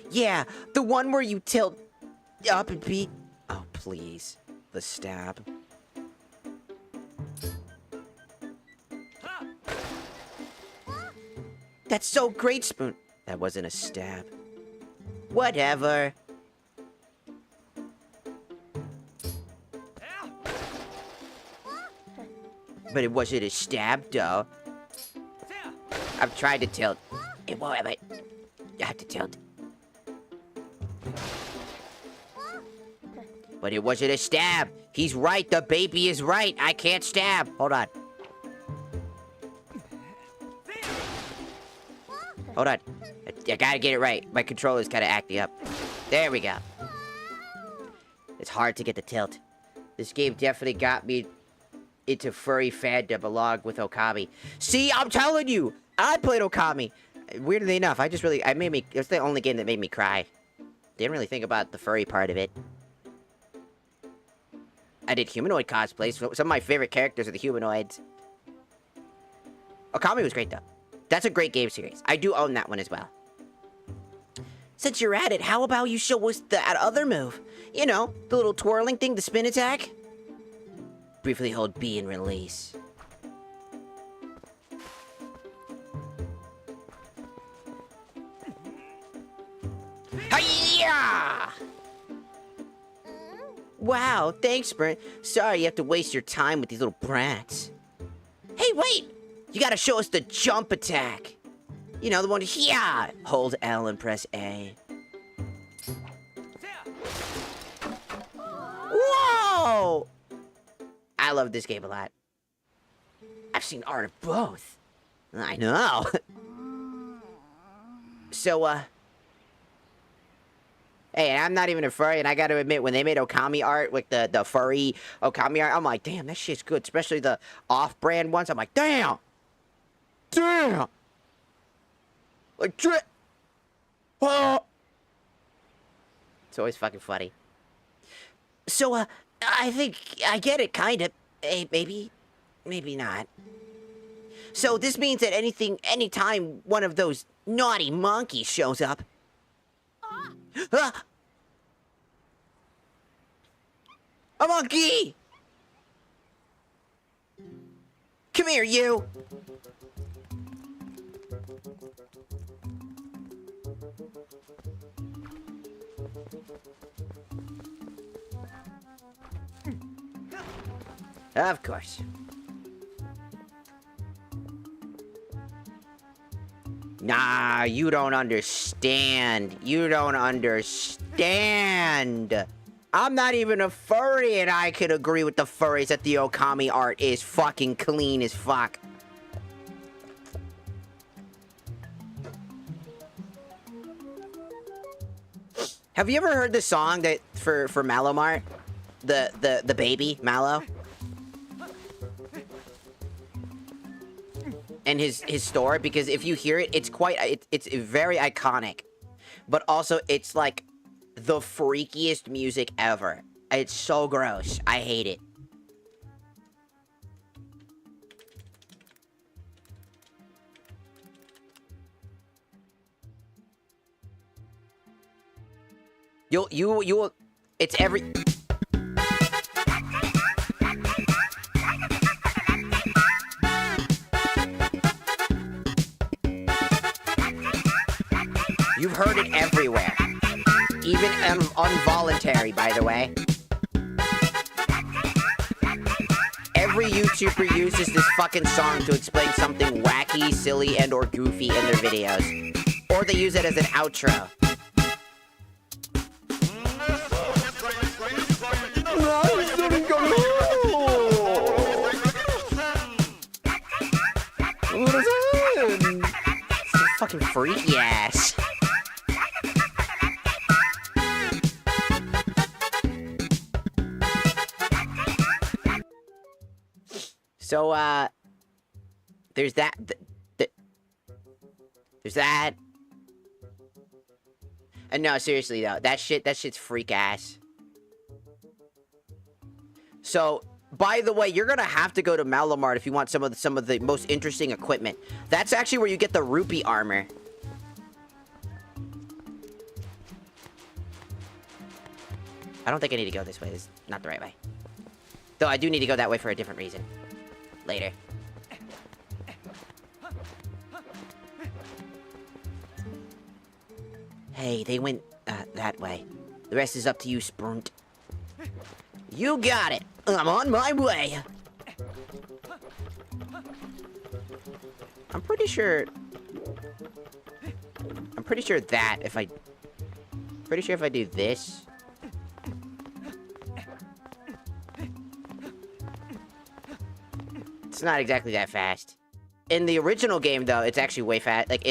Yeah, the one where you tilt up and beat. Oh, please. The stab. That's so great, Spoon. That wasn't a stab. Whatever. But it wasn't a stab, though. I've tried to tilt. It won't, but I have to tilt. But it wasn't a stab. He's right. The baby is right. I can't stab. Hold on. Hold on. I gotta get it right. My controller's kind of acting up. There we go. It's hard to get the tilt. This game definitely got me into furry fandom along with Okami. See, I'm telling you, I played Okami. Weirdly enough, it's the only game that made me cry. Didn't really think about the furry part of it. I did humanoid cosplays. Some of my favorite characters are the humanoids. Okami was great, though. That's a great game series. I do own that one as well. Since you're at it, how about you show us that other move? You know, the little twirling thing, the spin attack? Briefly hold B and release. Hi-ya! Wow, thanks, Sprint. Sorry you have to waste your time with these little brats. Hey, wait! You gotta show us the jump attack. You know, the one here. Hold L and press A. Whoa! I love this game a lot. I've seen art of both. I know. So, hey, I'm not even a furry, and I gotta admit, when they made Okami art, like the furry Okami art, I'm like, damn, that shit's good. Especially the off-brand ones. I'm like, damn! Damn! Like, oh! It's always fucking funny. So, I think I get it, kind of. Maybe. Maybe not. So, this means that anytime one of those naughty monkeys shows up, Ah! A monkey! Come here, you! Of course. Nah, you don't understand. You don't understand. I'm not even a furry, and I could agree with the furries that the Okami art is fucking clean as fuck. Have you ever heard the song that for Malomar? The baby, Mallow? And his story, because if you hear it, it's it's very iconic. But also, it's like the freakiest music ever. It's so gross. I hate it. You'll, it's every... You've heard it everywhere. Even involuntary, by the way. Every YouTuber uses this fucking song to explain something wacky, silly, and or goofy in their videos. Or they use it as an outro. What is that? So fucking freaky ass. So, there's that, there's that. And no, seriously though, that shit's freak ass. So, by the way, you're gonna have to go to Malomart if you want some of the most interesting equipment. That's actually where you get the rupee armor. I don't think I need to go this way. This is not the right way. Though I do need to go that way for a different reason. Later. Hey, they went that way. The rest is up to you, Sprunt. You got it. I'm on my way. I'm pretty sure that if I do this. It's not exactly that fast. In the original game, though, it's actually way fast. Like,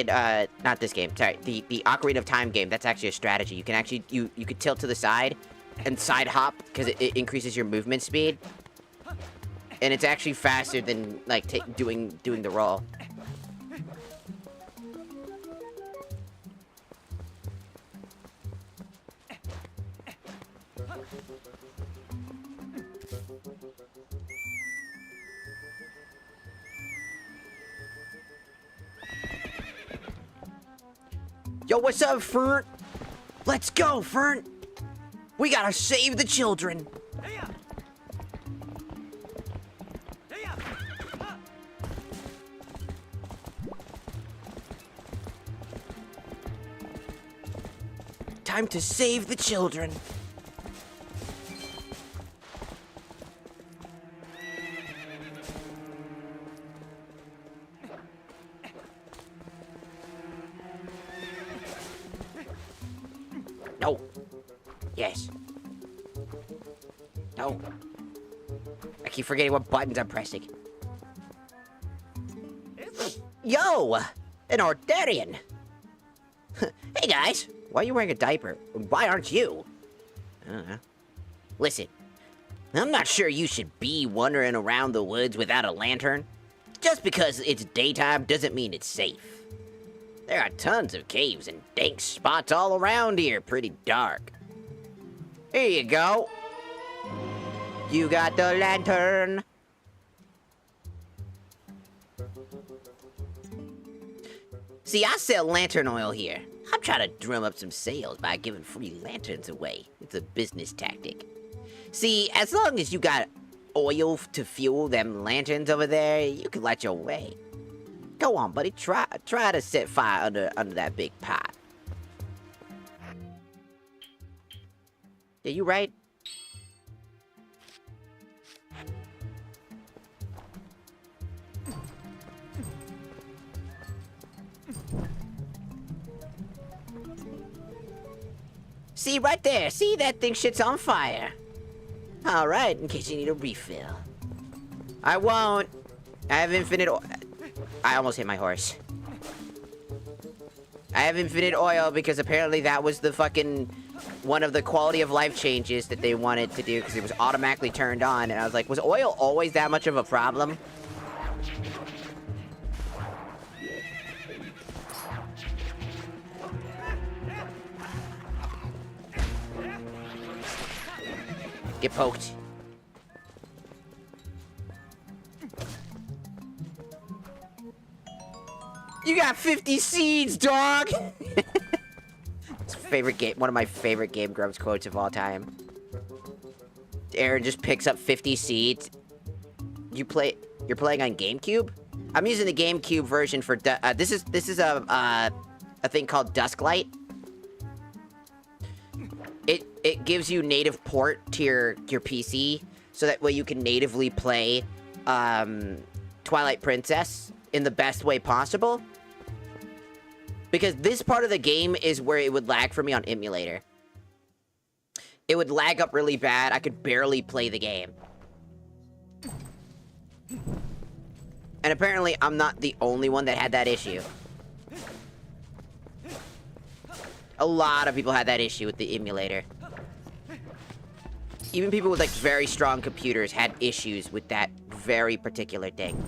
not this game, sorry. The Ocarina of Time game, that's actually a strategy. You can actually, you could tilt to the side and side hop, because it increases your movement speed. And it's actually faster than, like, doing the roll. Yo, what's up, Fern? Let's go, Fern! We gotta save the children! Time to save the children! No. Yes. No. I keep forgetting what buttons I'm pressing. Yo! An Ordarian! Hey guys! Why are you wearing a diaper? Why aren't you? I don't know. Listen. I'm not sure you should be wandering around the woods without a lantern. Just because it's daytime doesn't mean it's safe. There are tons of caves and dank spots all around here, pretty dark. Here you go. You got the lantern. See, I sell lantern oil here. I I'm trying to drum up some sales by giving free lanterns away. It's a business tactic. See, as long as you got oil to fuel them lanterns over there, you can light your way. Go on, buddy. Try to set fire under that big pot. Yeah, you right? See, right there. See, that thing shit's on fire. Alright, in case you need a refill. I won't. I have infinite oil. I almost hit my horse. I have infinite oil because apparently that was the fucking... one of the quality of life changes that they wanted to do because it was automatically turned on. And I was like, was oil always that much of a problem? Get poked. You got 50 seeds, dog! It's favorite game, one of my favorite Game Grumps quotes of all time. Aaron just picks up 50 seeds. You're playing on GameCube? I'm using the GameCube version for, this is a thing called Dusklight. It gives you native port to your PC, so that way you can natively play, Twilight Princess in the best way possible. Because this part of the game is where it would lag for me on emulator. It would lag up really bad. I could barely play the game. And apparently, I'm not the only one that had that issue. A lot of people had that issue with the emulator. Even people with, like, very strong computers had issues with that very particular thing.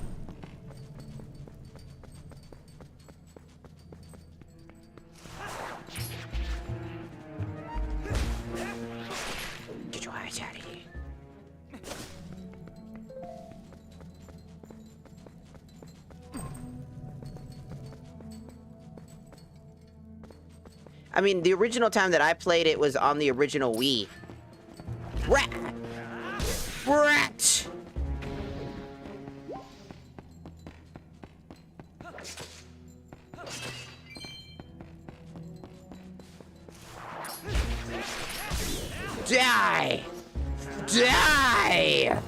Get your ass out of here. I mean, the original time that I played it was on the original Wii. Rat! Rat! Die! Die!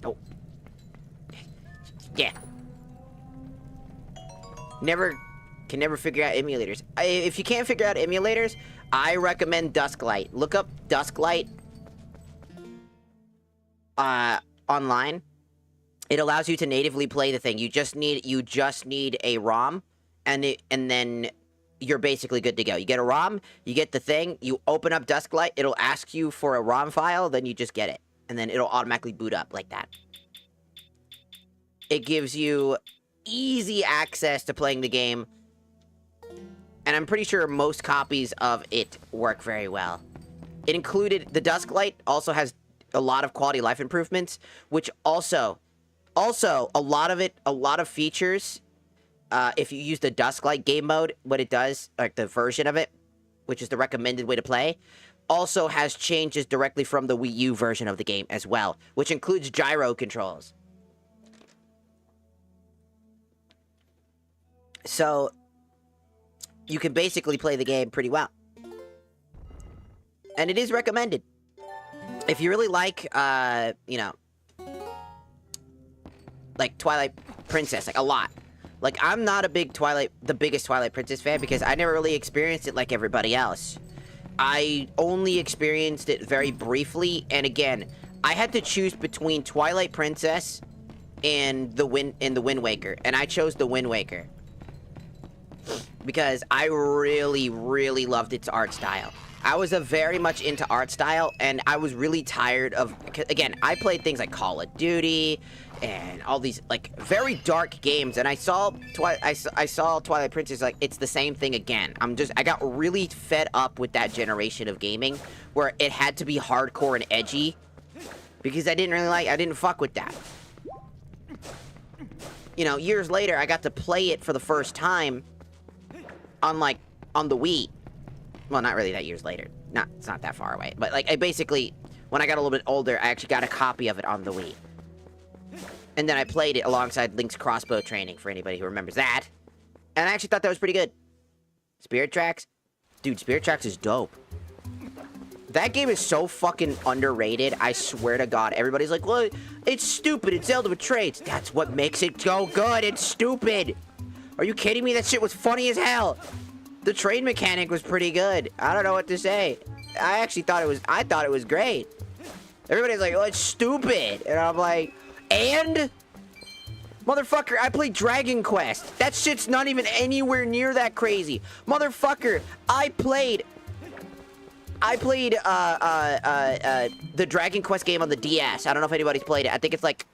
Oh. Yeah. Can never figure out emulators. If you can't figure out emulators, I recommend Dusklight. Look up Dusklight online. It allows you to natively play the thing. You just need a ROM, and then you're basically good to go. You get a ROM, you get the thing, you open up Dusklight, it'll ask you for a ROM file, then you just get it, and then it'll automatically boot up like that. It gives you easy access to playing the game, and I'm pretty sure most copies of it work very well. It included, the Dusklight also has a lot of quality of life improvements, which also, a lot of features, if you use the Dusklight game mode, what it does, like the version of it, which is the recommended way to play, also has changes directly from the Wii U version of the game as well, which includes gyro controls. So, you can basically play the game pretty well. And it is recommended. If you really like, you know, like Twilight Princess, like a lot. Like, I'm not the biggest Twilight Princess fan because I never really experienced it like everybody else. I only experienced it very briefly, and again, I had to choose between Twilight Princess and the Wind Waker, and I chose the Wind Waker. Because I really, really loved its art style. I was very much into art style, and I was really tired of... Again, I played things like Call of Duty, and all these, like, very dark games, and I saw Twilight Princess, like, it's the same thing again. I got really fed up with that generation of gaming, where it had to be hardcore and edgy, because I didn't fuck with that. You know, years later, I got to play it for the first time on, like, on the Wii. Well, not really that years later. It's not that far away. But, like, I basically, when I got a little bit older, I actually got a copy of it on the Wii. And then I played it alongside Link's crossbow training, for anybody who remembers that. And I actually thought that was pretty good. Spirit Tracks? Dude, Spirit Tracks is dope. That game is so fucking underrated, I swear to God. Everybody's like, well, it's stupid, it's Zelda with traits. That's what makes it so good, it's stupid. Are you kidding me? That shit was funny as hell. The trade mechanic was pretty good. I don't know what to say. I thought it was great. Everybody's like, oh, it's stupid. And I'm like, and? Motherfucker, I played Dragon Quest. That shit's not even anywhere near that crazy. Motherfucker, I played the Dragon Quest game on the DS. I don't know if anybody's played it. I think it's like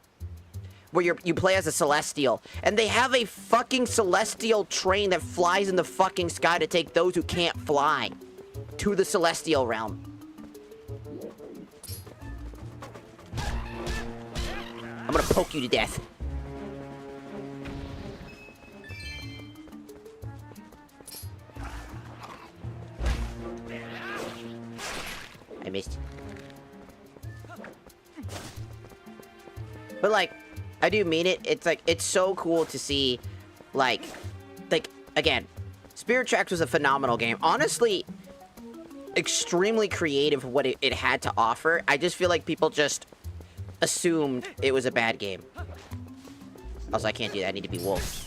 where you play as a Celestial, and they have a fucking Celestial train that flies in the fucking sky to take those who can't fly to the Celestial realm. I'm gonna poke you to death. I missed. But, like, I do mean it. It's, like, it's so cool to see, like, again, Spirit Tracks was a phenomenal game. Honestly, extremely creative for what it had to offer. I just feel like people just assumed it was a bad game. Also, I can't do that. I need to be wolf.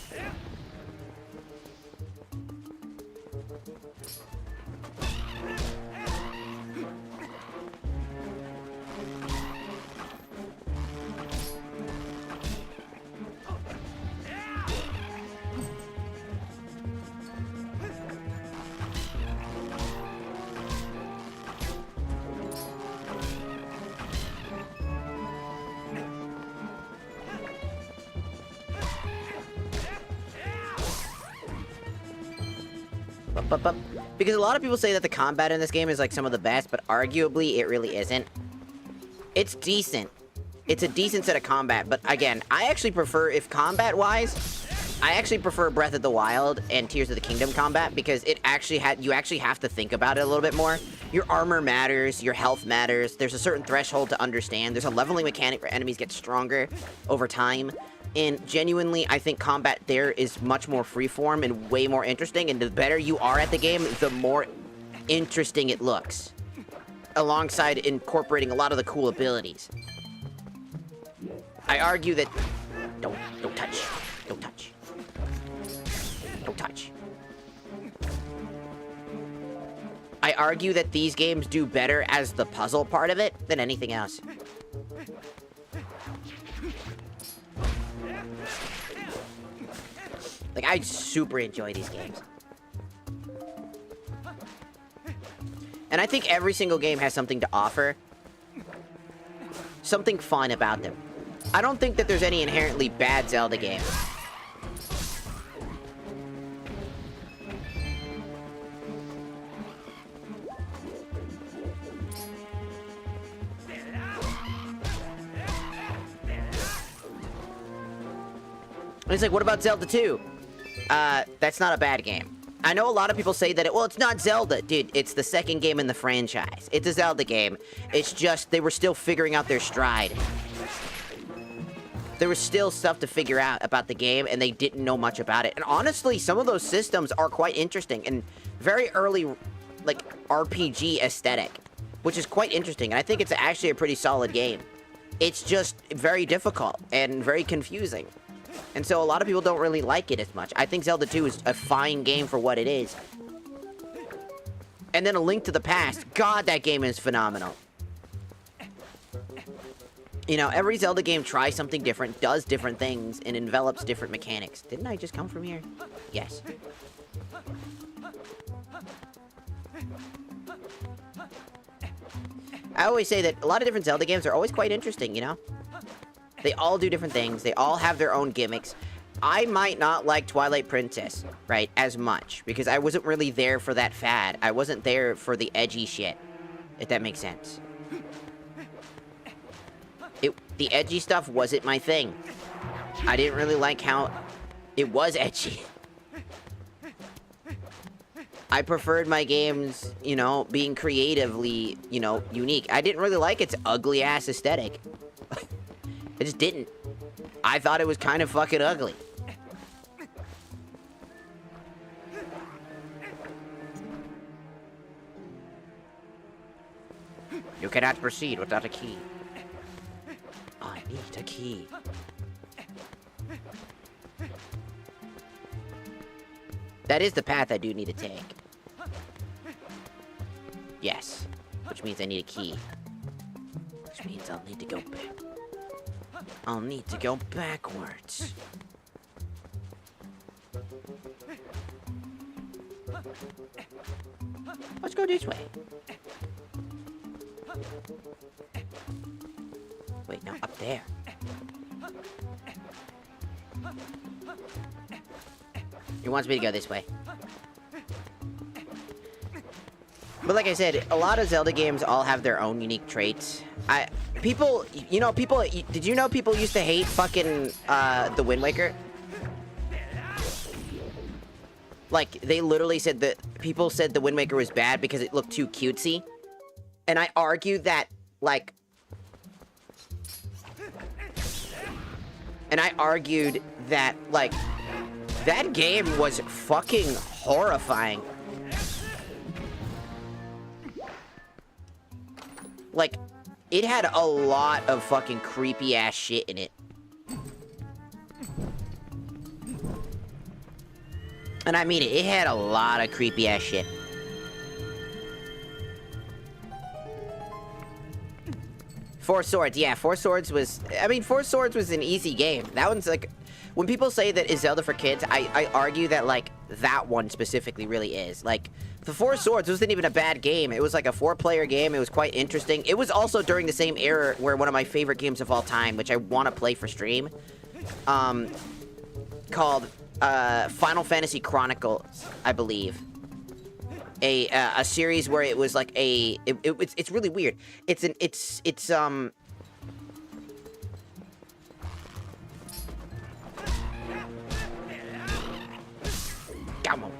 Because a lot of people say that the combat in this game is like some of the best, but arguably it really isn't. It's decent. It's a decent set of combat, but again, I actually prefer, if combat-wise, I actually prefer Breath of the Wild and Tears of the Kingdom combat, because it actually you actually have to think about it a little bit more. Your armor matters, your health matters, there's a certain threshold to understand, there's a leveling mechanic where enemies get stronger over time. And genuinely, I think combat there is much more freeform and way more interesting, and the better you are at the game, the more interesting it looks. Alongside incorporating a lot of the cool abilities. I argue that... Don't touch. Don't touch. Don't touch. I argue that these games do better as the puzzle part of it than anything else. Like, I super enjoy these games. And I think every single game has something to offer. Something fun about them. I don't think that there's any inherently bad Zelda game. And it's like, what about Zelda 2? That's not a bad game. I know a lot of people say that, well, it's not Zelda. Dude, it's the second game in the franchise. It's a Zelda game. It's just, they were still figuring out their stride. There was still stuff to figure out about the game, and they didn't know much about it. And honestly, some of those systems are quite interesting, and very early, like, RPG aesthetic, which is quite interesting. And I think it's actually a pretty solid game. It's just very difficult and very confusing. And so a lot of people don't really like it as much. I think Zelda 2 is a fine game for what it is. And then A Link to the Past. God, that game is phenomenal. You know, every Zelda game tries something different, does different things, and envelops different mechanics. Didn't I just come from here? Yes. I always say that a lot of different Zelda games are always quite interesting, you know? They all do different things. They all have their own gimmicks. I might not like Twilight Princess, right, as much, because I wasn't really there for that fad. I wasn't there for the edgy shit, if that makes sense. The edgy stuff wasn't my thing. I didn't really like how it was edgy. I preferred my games, you know, being creatively, you know, unique. I didn't really like its ugly-ass aesthetic. I just didn't. I thought it was kind of fucking ugly. You cannot proceed without a key. I need a key. That is the path I do need to take. Yes. Which means I need a key. Which means I'll need to go back. I'll need to go backwards. Let's go this way. Wait, no, up there. He wants me to go this way. But like I said, a lot of Zelda games all have their own unique traits. People, did you know people used to hate fucking, the Wind Waker? Like, they literally said that, people said the Wind Waker was bad because it looked too cutesy. And I argued that, like... And I argued that, like, that game was fucking horrifying. Like, it had a lot of fucking creepy-ass shit in it. And I mean it, it had a lot of creepy-ass shit. Four Swords, yeah, Four Swords was... I mean, Four Swords was an easy game. That one's like... When people say that is Zelda for kids, I argue that, like, that one specifically really is. Like, the Four Swords wasn't even a bad game. It was like a 4-player game. It was quite interesting. It was also during the same era where one of my favorite games of all time, which I want to play for stream, called Final Fantasy Chronicles, I believe. A series where it was like it's really weird. Come on.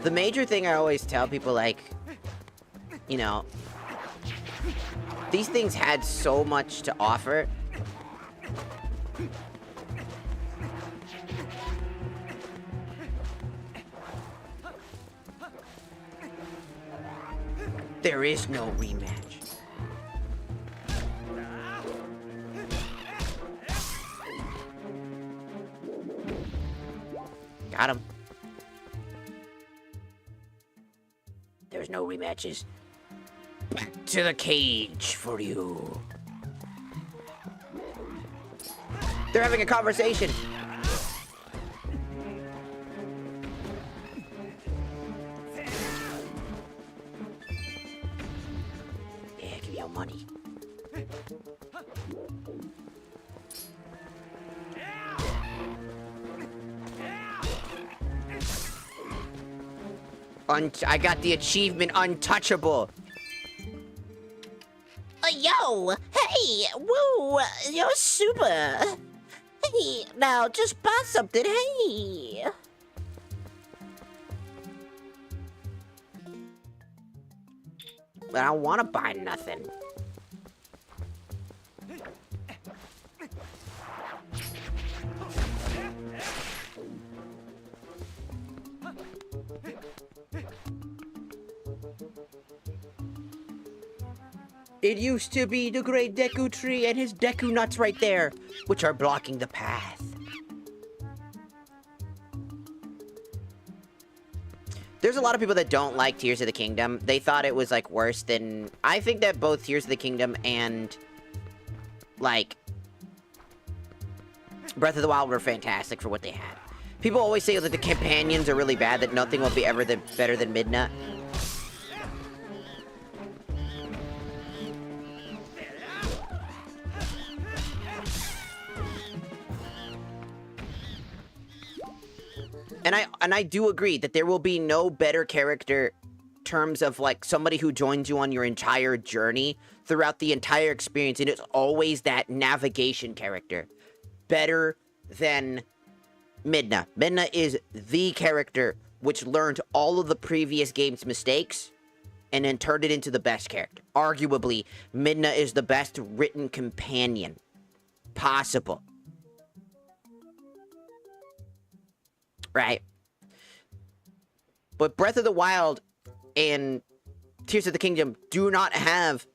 The major thing I always tell people, like, you know, these things had so much to offer. There is no rematch. Got him. There's no rematches. Back to the cage for you. They're having a conversation. Yeah, give me your money. I got the achievement Untouchable. Yo! Hey! Woo! You're super! Hey, now just buy something, hey! But I don't want to buy nothing. It used to be the great Deku tree and his Deku nuts right there, which are blocking the path. There's a lot of people that don't like Tears of the Kingdom. They thought it was, like, worse than... I think that both Tears of the Kingdom and, like, Breath of the Wild were fantastic for what they had. People always say that the companions are really bad, that nothing will be ever better than Midna. And I do agree that there will be no better character terms of like somebody who joins you on your entire journey throughout the entire experience, and it's always that navigation character. Better than Midna. Midna is the character which learned all of the previous game's mistakes and then turned it into the best character. Arguably, Midna is the best written companion possible. Right? But Breath of the Wild and Tears of the Kingdom do not have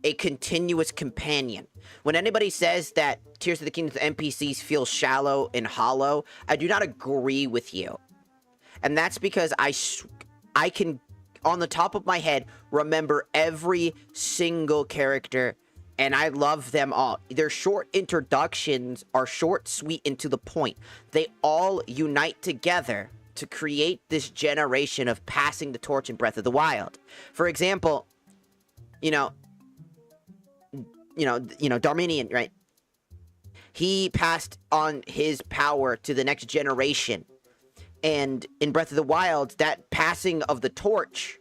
a continuous companion. When anybody says that Tears of the Kingdom's NPCs feel shallow and hollow, I do not agree with you. And that's because I can, on the top of my head, remember every single character, and I love them all. Their short introductions are short, sweet, and to the point. They all unite together to create this generation of passing the torch in Breath of the Wild. For example, Darmanian, right? He passed on his power to the next generation. And in Breath of the Wild, that passing of the torch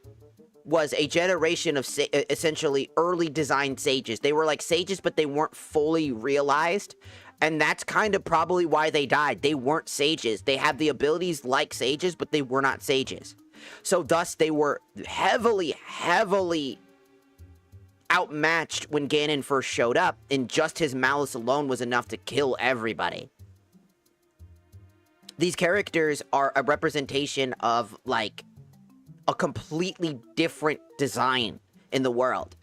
was a generation of essentially early designed sages. They were like sages, but they weren't fully realized. And that's kind of probably why they died. They weren't sages. They had the abilities like sages, but they were not sages. So thus, they were heavily outmatched when Ganon first showed up, and just his malice alone was enough to kill everybody. These characters are a representation of, like, a completely different design in the world.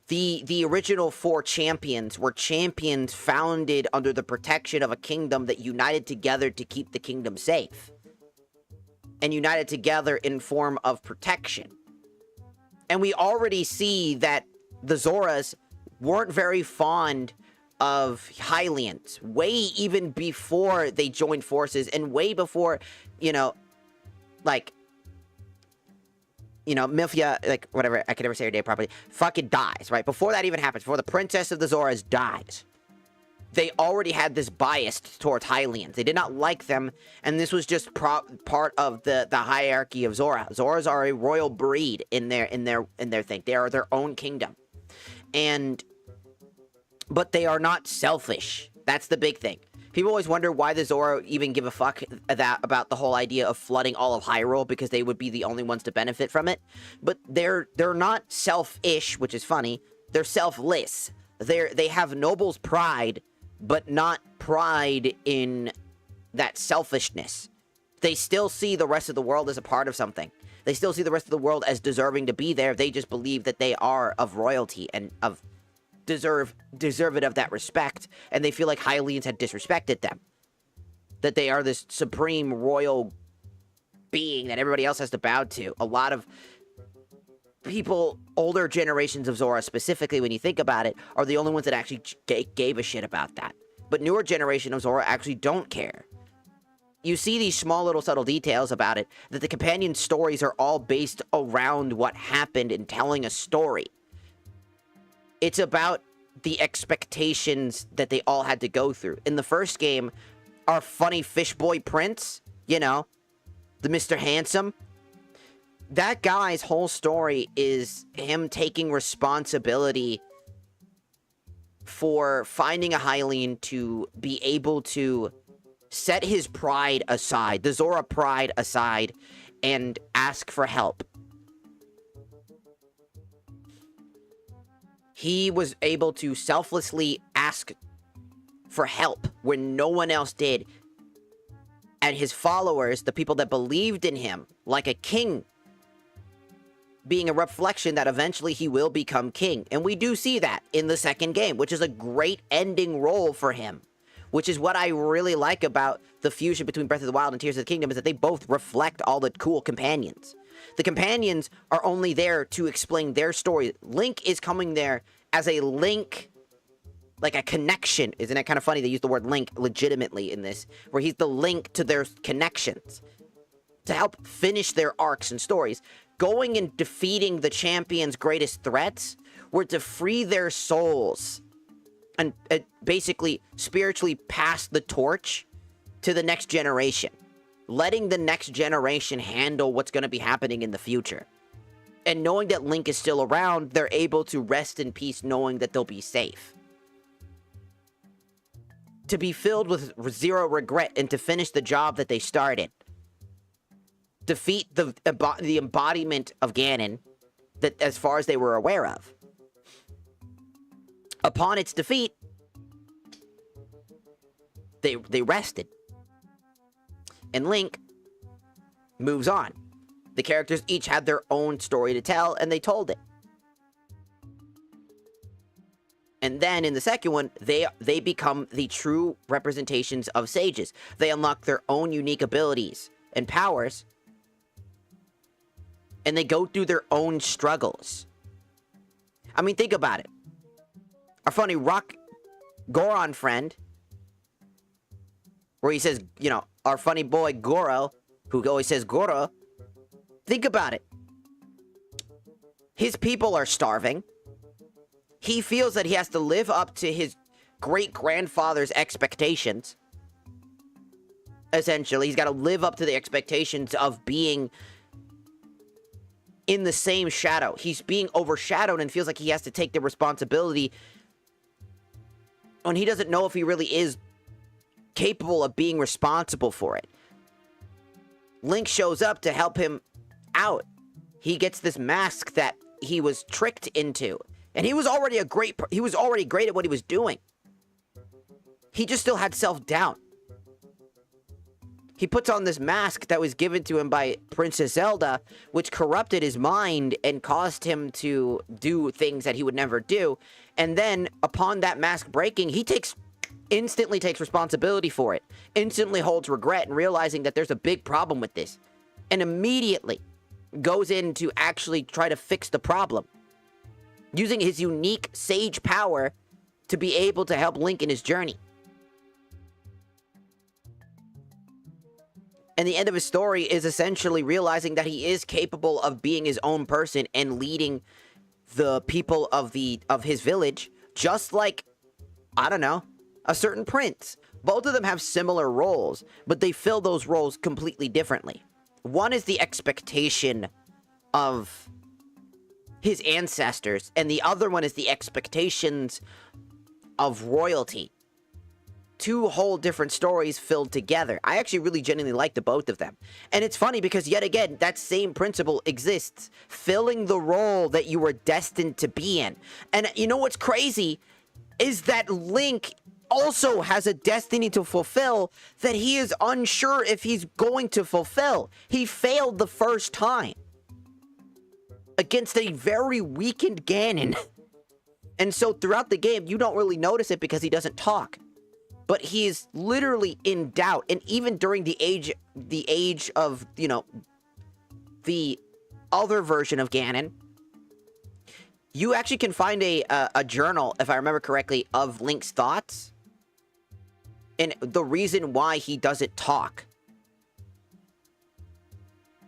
The original 4 champions were champions founded under the protection of a kingdom that united together to keep the kingdom safe. And united together in form of protection. And we already see that the Zoras weren't very fond of Hylians, way even before they joined forces, and way before, Milfia, like, whatever, I can never say her name properly, fucking dies, right? Before that even happens, before the Princess of the Zoras dies, they already had this bias towards Hylians. They did not like them, and this was just part of the hierarchy of Zora. Zoras are a royal breed in their thing. They are their own kingdom. But they are not selfish. That's the big thing. People always wonder why the Zora even give a fuck about the whole idea of flooding all of Hyrule, because they would be the only ones to benefit from it. But they're not selfish, which is funny. They're selfless. They have noble's pride, but not pride in that selfishness. They still see the rest of the world as a part of something. They still see the rest of the world as deserving to be there. They just believe that they are of royalty and of deserve it of that respect, and they feel like Hylians had disrespected them. That they are this supreme royal being that everybody else has to bow to. A lot of people, older generations of Zora specifically, when you think about it, are the only ones that actually gave a shit about that. But newer generation of Zora actually don't care. You see these small little subtle details about it, that the companion stories are all based around what happened in telling a story. It's about the expectations that they all had to go through. In the first game, our funny fish boy prince, the Mr. Handsome, that guy's whole story is him taking responsibility for finding a Hylian to be able to set his pride aside, the Zora pride aside, and ask for help. He was able to selflessly ask for help when no one else did. And his followers, the people that believed in him, like a king, being a reflection that eventually he will become king. And we do see that in the second game, which is a great ending role for him. Which is what I really like about the fusion between Breath of the Wild and Tears of the Kingdom, is that they both reflect all the cool companions. The companions are only there to explain their story. Link is coming there as a link, like a connection. Isn't it kind of funny they use the word link legitimately in this, where he's the link to their connections to help finish their arcs and stories. Going and defeating the champion's greatest threats were to free their souls and basically spiritually pass the torch to the next generation. letting the next generation handle what's going to be happening in the future. And knowing that Link is still around, they're able to rest in peace knowing that they'll be safe. To be filled with zero regret and to finish the job that they started. Defeat the embodiment of Ganon, that as far as they were aware of. Upon its defeat, they rested. And Link moves on. The characters each had their own story to tell, and they told it. And then in the second one, they become the true representations of sages. They unlock their own unique abilities and powers, and they go through their own struggles. I mean, think about it. Our funny Rock Goron friend, where he says, you know, our funny boy Goro, who always says Goro, think about it. His people are starving. He feels that he has to live up to his great-grandfather's expectations. Essentially, he's got to live up to the expectations of being in the same shadow. He's being overshadowed and feels like he has to take the responsibility when he doesn't know if he really is capable of being responsible for it. Link shows up to help him out. He gets this mask that he was tricked into. And he was already great at what he was doing. He just still had self-doubt. He puts on this mask that was given to him by Princess Zelda, which corrupted his mind and caused him to do things that he would never do. And then, upon that mask breaking, he instantly takes responsibility for it. Instantly holds regret and realizing that there's a big problem with this. And immediately goes in to actually try to fix the problem. Using his unique sage power to be able to help Link in his journey. And the end of his story is essentially realizing that he is capable of being his own person and leading the people of his village, just like, I don't know, a certain prince. Both of them have similar roles, but they fill those roles completely differently. One is the expectation of his ancestors, and the other one is the expectations of royalty. Two whole different stories filled together. I actually really genuinely like the both of them. And it's funny because, yet again, that same principle exists. Filling the role that you were destined to be in. And you know what's crazy? Is that Link also has a destiny to fulfill that he is unsure if he's going to fulfill. He failed the first time. Against a very weakened Ganon. And so throughout the game, you don't really notice it because he doesn't talk. But he is literally in doubt. And even during the age of, you know, the other version of Ganon, you actually can find a journal, if I remember correctly, of Link's thoughts. And the reason why he doesn't talk.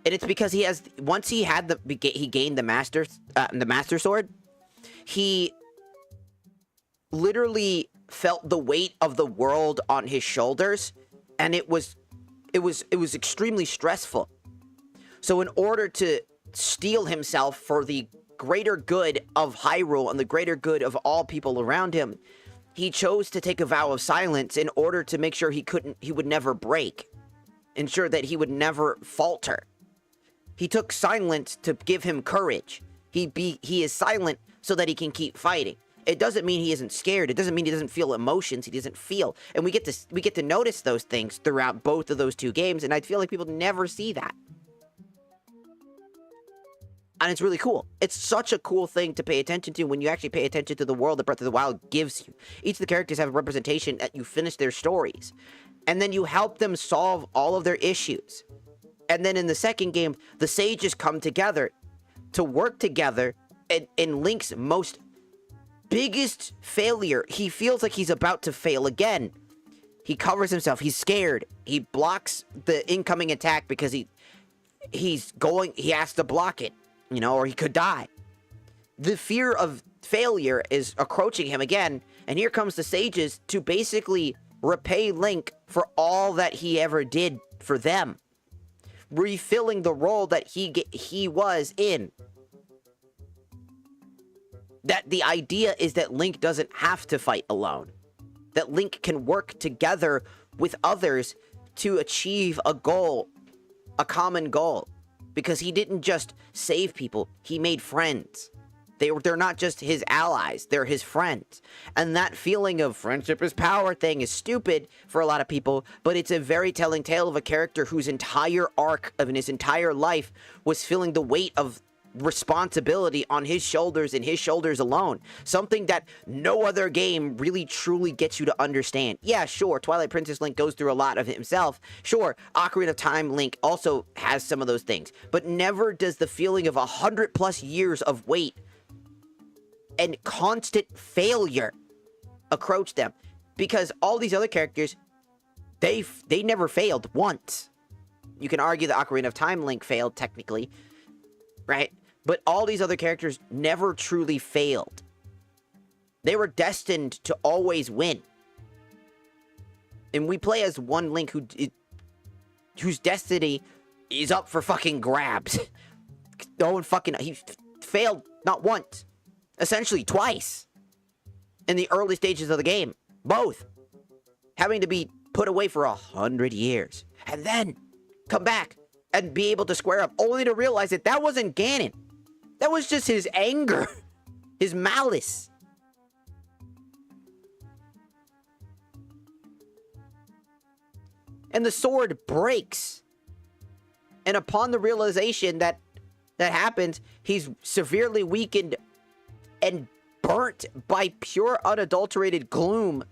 And it's because he has, once he had he gained the Master Sword, he literally felt the weight of the world on his shoulders, and it was extremely stressful. So in order to steel himself for the greater good of Hyrule and the greater good of all people around him, he chose to take a vow of silence in order to make sure he would never break, ensure that he would never falter. He took silence to give him courage. He is silent so that he can keep fighting. It doesn't mean he isn't scared. It doesn't mean he doesn't feel emotions. He doesn't feel. And we get to notice those things throughout both of those two games, and I feel like people never see that. And it's really cool. It's such a cool thing to pay attention to when you actually pay attention to the world that Breath of the Wild gives you. Each of the characters have a representation that you finish their stories. And then you help them solve all of their issues. And then in the second game, the sages come together to work together. And in Link's biggest failure, he feels like he's about to fail again. He covers himself. He's scared. He blocks the incoming attack because he has to block it, you know, or he could die. The fear of failure is approaching him again, and here comes the sages to basically repay Link for all that he ever did for them. refilling the role that he was in. That the idea is that Link doesn't have to fight alone. That Link can work together with others to achieve a goal, a common goal. Because he didn't just save people, he made friends. They're not just his allies, they're his friends. And that feeling of friendship is power thing is stupid for a lot of people, but it's a very telling tale of a character whose entire arc of his entire life was feeling the weight of responsibility on his shoulders and his shoulders alone. Something that no other game really truly gets you to understand. Yeah, sure, Twilight Princess Link goes through a lot of himself. Sure, Ocarina of Time Link also has some of those things. But never does the feeling of 100+ years of weight and constant failure approach them. Because all these other characters, they never failed once. You can argue the Ocarina of Time Link failed technically, right? But all these other characters never truly failed. They were destined to always win. And we play as one Link whose destiny is up for fucking grabs. No one fucking... He failed not once. Essentially twice. In the early stages of the game. Both. Having to be put away for 100 years. And then come back and be able to square up, only to realize that that wasn't Ganon. That was just his anger. His malice. And the sword breaks. And upon the realization that happens, he's severely weakened and burnt by pure unadulterated gloom.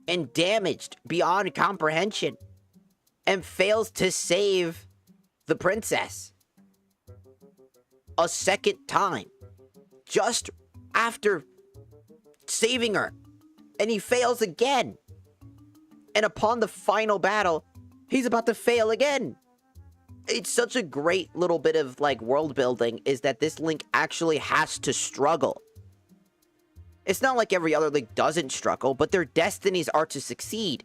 And damaged beyond comprehension. And fails to save the princess a second time. Just after saving her. And he fails again. And upon the final battle, he's about to fail again. It's such a great little bit of, like, world building, is that this Link actually has to struggle. It's not like every other Link doesn't struggle, but their destinies are to succeed.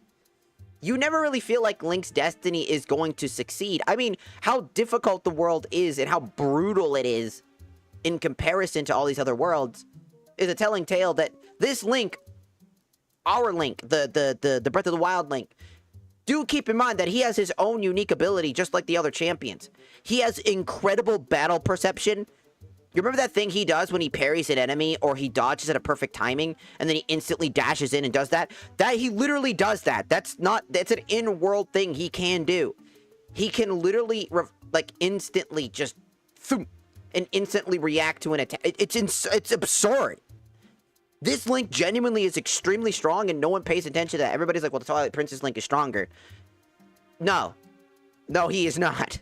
You never really feel like Link's destiny is going to succeed. I mean, how difficult the world is and how brutal it is in comparison to all these other worlds is a telling tale that this Link, our Link, the Breath of the Wild Link, do keep in mind that he has his own unique ability just like the other champions. He has incredible battle perception. You remember that thing he does when he parries an enemy or he dodges at a perfect timing and then he instantly dashes in and does that? He literally does that. That's an in-world thing he can do. He can literally, instantly just, and instantly react to an attack. It's absurd. This Link genuinely is extremely strong and no one pays attention to that. Everybody's like, well, the Twilight Princess Link is stronger. No. No, he is not.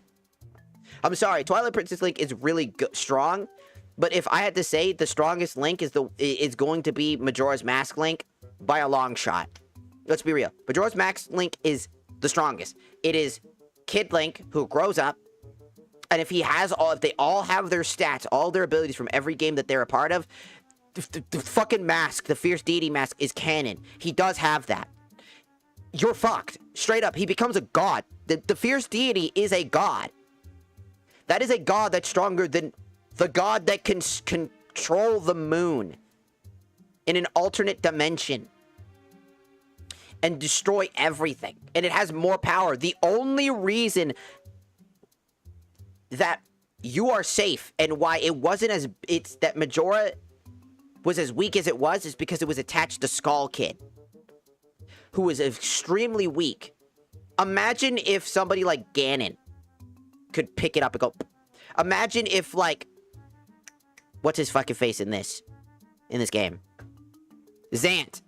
I'm sorry, Twilight Princess Link is really strong, but if I had to say the strongest Link is going to be Majora's Mask Link by a long shot. Let's be real. Majora's Mask Link is the strongest. It is Kid Link who grows up, and if they all have their stats, all their abilities from every game that they're a part of, the fucking mask, the Fierce Deity mask is canon. He does have that. You're fucked. Straight up, he becomes a god. The Fierce Deity is a god. That is a god that's stronger than the god that can control the moon in an alternate dimension and destroy everything. And it has more power. The only reason that you are safe and why it wasn't that Majora was as weak as it was is because it was attached to Skull Kid, who was extremely weak. Imagine if somebody like Ganon could pick it up and go. Imagine if, like, what's his fucking face in this game? Zant.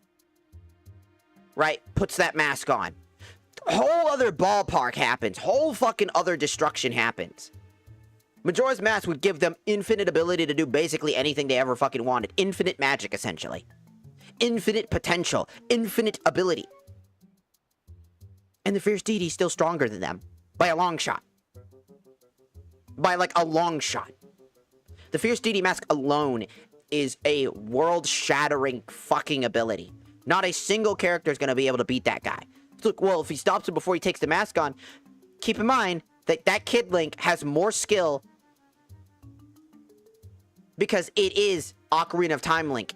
Right? Puts that mask on. Whole other ballpark happens. Whole fucking other destruction happens. Majora's Mask would give them infinite ability to do basically anything they ever fucking wanted. Infinite magic, essentially. Infinite potential. Infinite ability. And the Fierce Deity is still stronger than them. By a long shot. By, like, a long shot. The Fierce Deity Mask alone is a world-shattering fucking ability. Not a single character is going to be able to beat that guy. Look, well, if he stops him before he takes the mask on, keep in mind that that Kid Link has more skill because it is Ocarina of Time Link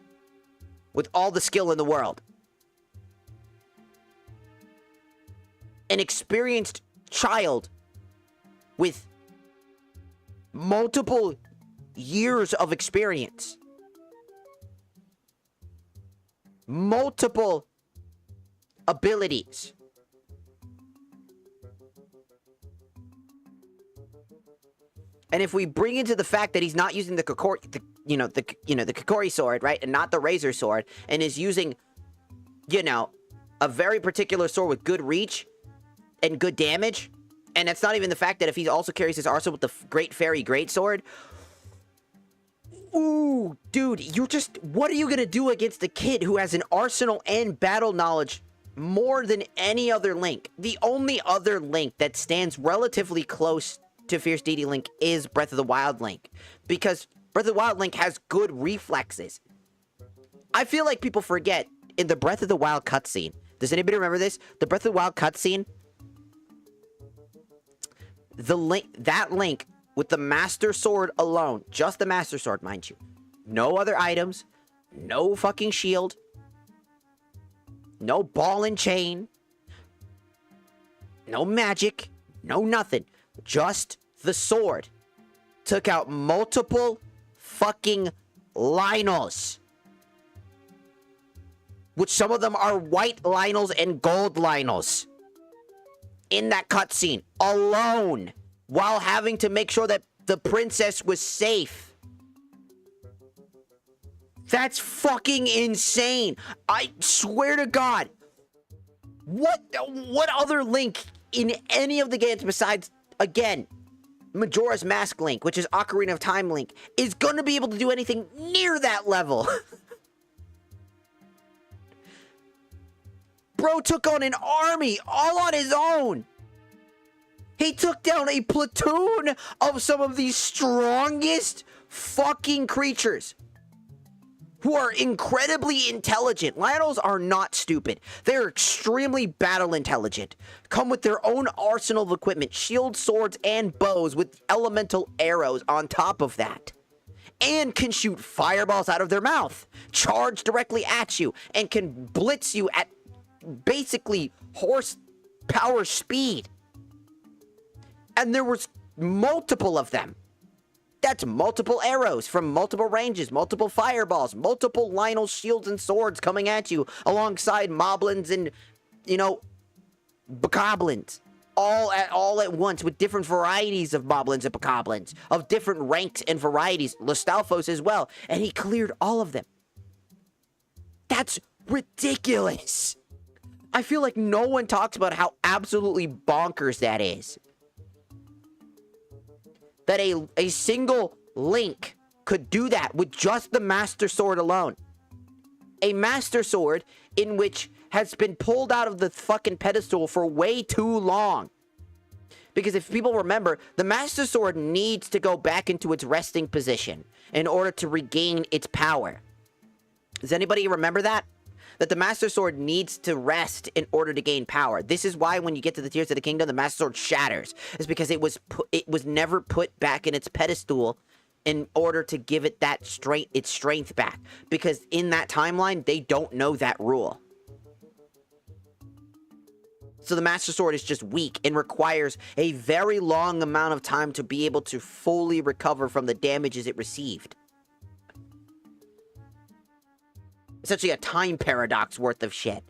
with all the skill in the world. An experienced child with multiple years of experience. Multiple abilities. And if we bring into the fact that he's not using the Kokori sword, right, and not the Razor sword, and is using, a very particular sword with good reach and good damage, and that's not even the fact that if he also carries his arsenal with the Great Fairy Greatsword. Ooh, dude, what are you gonna do against a kid who has an arsenal and battle knowledge more than any other Link? The only other Link that stands relatively close to Fierce Deity Link is Breath of the Wild Link, because Breath of the Wild Link has good reflexes. I feel like people forget in the Breath of the Wild cutscene. Does anybody remember this? The Breath of the Wild cutscene. That Link with the Master Sword alone, just the Master Sword, mind you, no other items, no fucking shield, no ball and chain, no magic, no nothing. Just the sword took out multiple fucking Lynels. Which some of them are white Lynels and gold Lynels. In that cutscene, alone, while having to make sure that the princess was safe. That's fucking insane. I swear to God. What other Link in any of the games besides, again, Majora's Mask Link, which is Ocarina of Time Link, is going to be able to do anything near that level? Bro took on an army all on his own. He took down a platoon of some of the strongest fucking creatures who are incredibly intelligent. Lynels are not stupid. They're extremely battle intelligent. Come with their own arsenal of equipment, shields, swords, and bows with elemental arrows on top of that. And can shoot fireballs out of their mouth, charge directly at you, and can blitz you at basically horsepower speed. And there was multiple of them. That's multiple arrows from multiple ranges, multiple fireballs, multiple Lynel shields and swords coming at you alongside moblins and, bokoblins. All at once with different varieties of moblins and bokoblins, of different ranks and varieties, Lystalfos as well. And he cleared all of them. That's ridiculous. I feel like no one talks about how absolutely bonkers that is. That a single Link could do that with just the Master Sword alone. A Master Sword in which has been pulled out of the fucking pedestal for way too long. Because if people remember, the Master Sword needs to go back into its resting position in order to regain its power. Does anybody remember that? That the Master Sword needs to rest in order to gain power. This is why when you get to the Tears of the Kingdom, the Master Sword shatters. It's because it was never put back in its pedestal in order to give it its strength back. Because in that timeline, they don't know that rule. So the Master Sword is just weak and requires a very long amount of time to be able to fully recover from the damages it received. Essentially a time paradox worth of shit.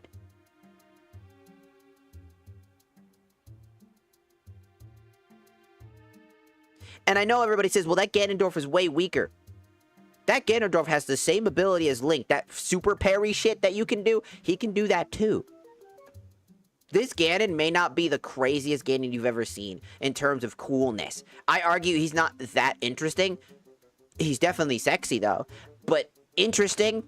And I know everybody says, well, that Ganondorf is way weaker. That Ganondorf has the same ability as Link. That super parry shit that you can do, he can do that too. This Ganon may not be the craziest Ganon you've ever seen in terms of coolness. I argue he's not that interesting. He's definitely sexy though. But interesting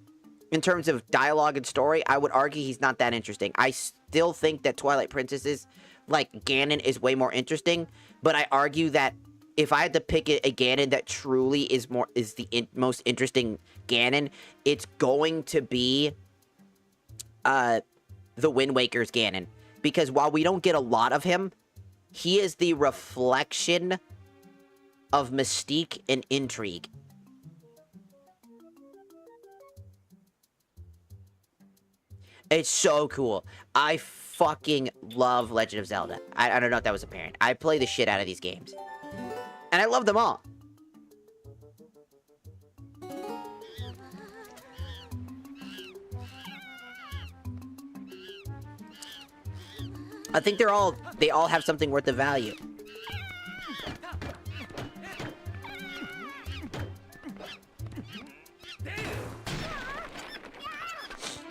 in terms of dialogue and story, I would argue he's not that interesting. I still think that Twilight Princess's, like, Ganon is way more interesting. But I argue that if I had to pick a Ganon that truly is the most interesting Ganon, it's going to be the Wind Waker's Ganon. because while we don't get a lot of him, he is the reflection of mystique and intrigue. It's so cool. I fucking love Legend of Zelda. I don't know if that was apparent. I play the shit out of these games. And I love them all. I think they all have something worth of value.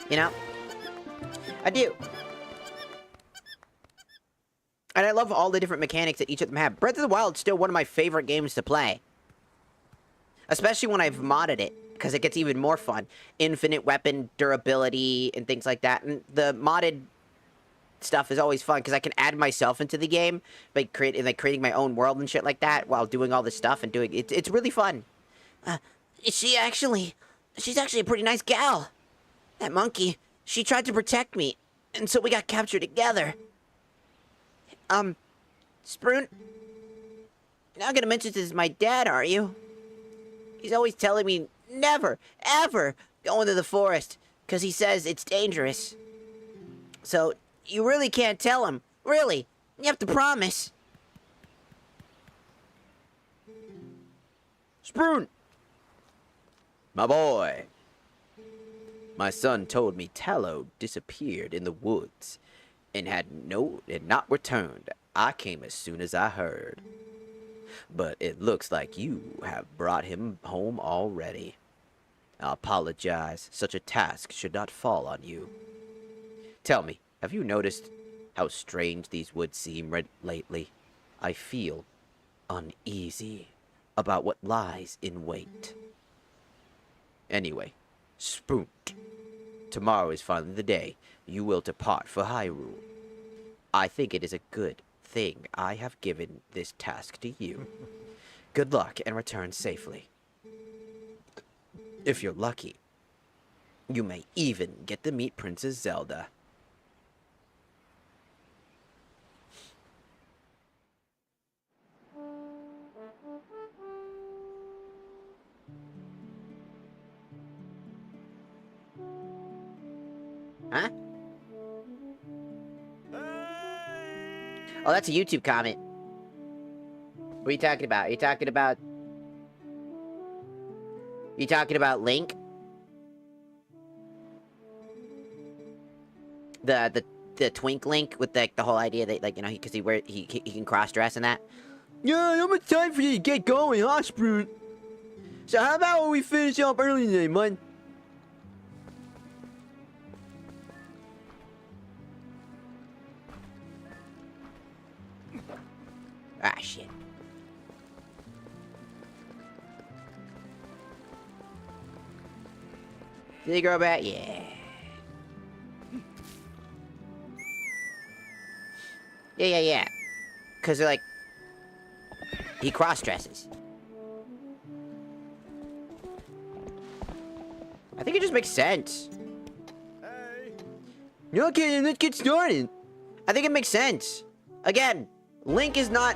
You know? I do. And I love all the different mechanics that each of them have. Breath of the Wild is still one of my favorite games to play. Especially when I've modded it, because it gets even more fun. Infinite weapon durability and things like that. And the modded stuff is always fun, because I can add myself into the game by creating my own world and shit like that while doing all this stuff and doing it. It's really fun. She's actually a pretty nice gal. That monkey, she tried to protect me, and so we got captured together. Sprunt, you're not gonna mention this to my dad, are you? He's always telling me never, ever go into the forest, because he says it's dangerous. So, you really can't tell him. Really. You have to promise. Sprunt! My boy. My son told me Tallow disappeared in the woods and had not returned. I came as soon as I heard. But it looks like you have brought him home already. I apologize. Such a task should not fall on you. Tell me, have you noticed how strange these woods seem lately? I feel uneasy about what lies in wait. Anyway, Spoont, tomorrow is finally the day you will depart for Hyrule. I think it is a good thing I have given this task to you. Good luck and return safely. If you're lucky, you may even get to meet Princess Zelda. Huh? Oh, that's a YouTube comment. What are you talking about? Are you talking about... You talking about Link? The twink Link with the whole idea that, like, you know, because he can cross dress and that. Yeah, how much time for you to get going, huh, Spoont? So how about we finish up early today, man? Ah, shit. Did he grow back? Yeah. Yeah. Because they're like... He cross-dresses. I think it just makes sense. Hey. Okay, let's get started. I think it makes sense. Again, Link is not...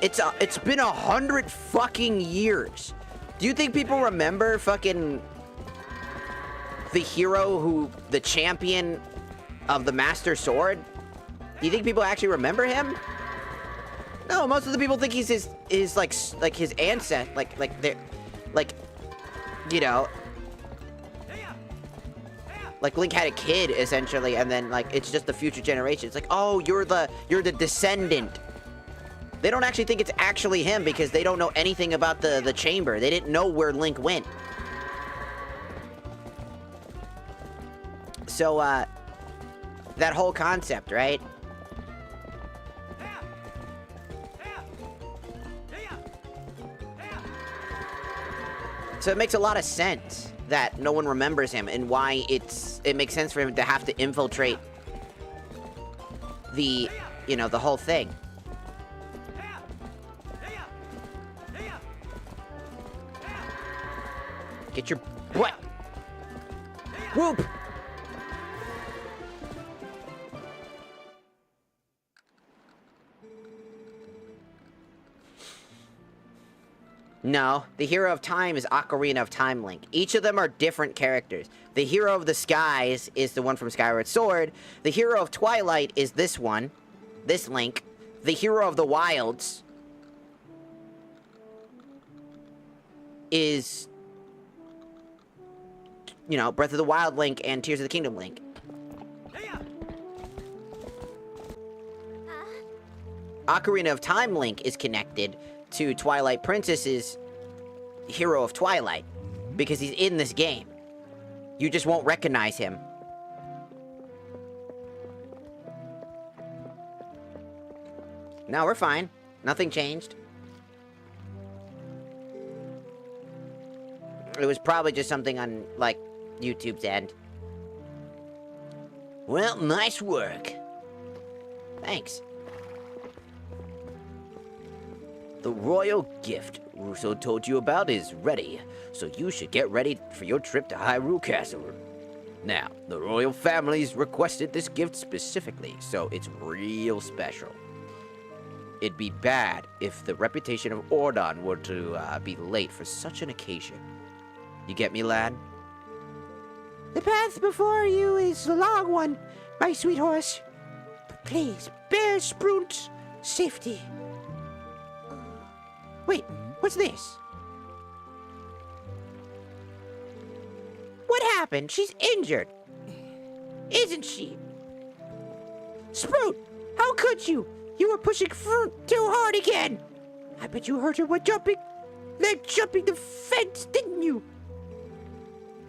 It's been 100 fucking years. Do you think people remember fucking... the hero who... the champion of the Master Sword? Do you think people actually remember him? No, most of the people think he's his like his ancestor, like, you know, like Link had a kid essentially, and then like it's just the future generation. It's like, oh, you're the descendant. They don't actually think it's actually him because they don't know anything about the chamber. They didn't know where Link went. So that whole concept, right? So it makes a lot of sense that no one remembers him and why it makes sense for him to have to infiltrate the, you know, the whole thing. Get your what? Whoop! No, the hero of time is Ocarina of Time Link. Each of them are different characters. The hero of the skies is the one from Skyward Sword. The hero of Twilight is this one, this Link. The hero of the wilds is, you know, Breath of the Wild Link and Tears of the Kingdom Link. Ocarina of Time Link is connected to Twilight Princess's hero of Twilight, because he's in this game. You just won't recognize him. No, we're fine. Nothing changed. It was probably just something on, like, YouTube's end. Well, nice work. Thanks. The royal gift Russo told you about is ready, so you should get ready for your trip to Hyrule Castle. Now, the royal family's requested this gift specifically, so it's real special. It'd be bad if the reputation of Ordon were to be late for such an occasion. You get me, lad? The path before you is a long one, my sweet horse. But please, bear Sprunt's safety. Wait, what's this? What happened? She's injured. Isn't she? Sprunt, how could you? You were pushing fruit too hard again. I bet you hurt her while jumping the fence, didn't you?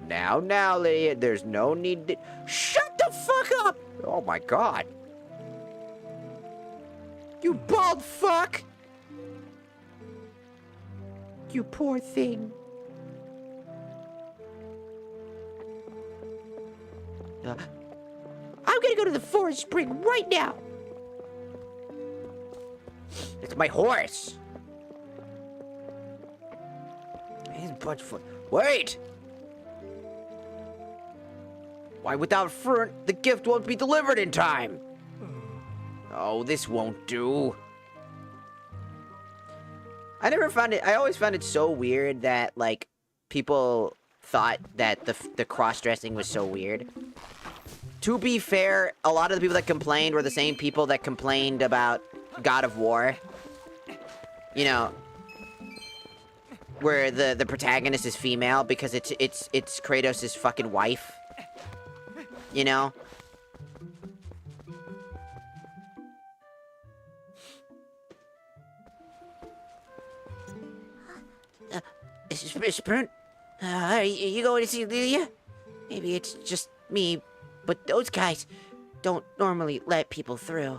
Now, Lydia, there's no need to... Shut the fuck up! Oh my god. You bald fuck! You poor thing. I'm gonna go to the forest spring right now. It's my horse. He's Budgefoot. Wait! Why, without Fern, the gift won't be delivered in time. Oh, this won't do. I always found it so weird that, like, people thought that the cross-dressing was so weird. To be fair, a lot of the people that complained were the same people that complained about God of War. You know, where the protagonist is female because it's Kratos' fucking wife. You know? Sprint, are you going to see Lilia? Maybe it's just me, but those guys don't normally let people through.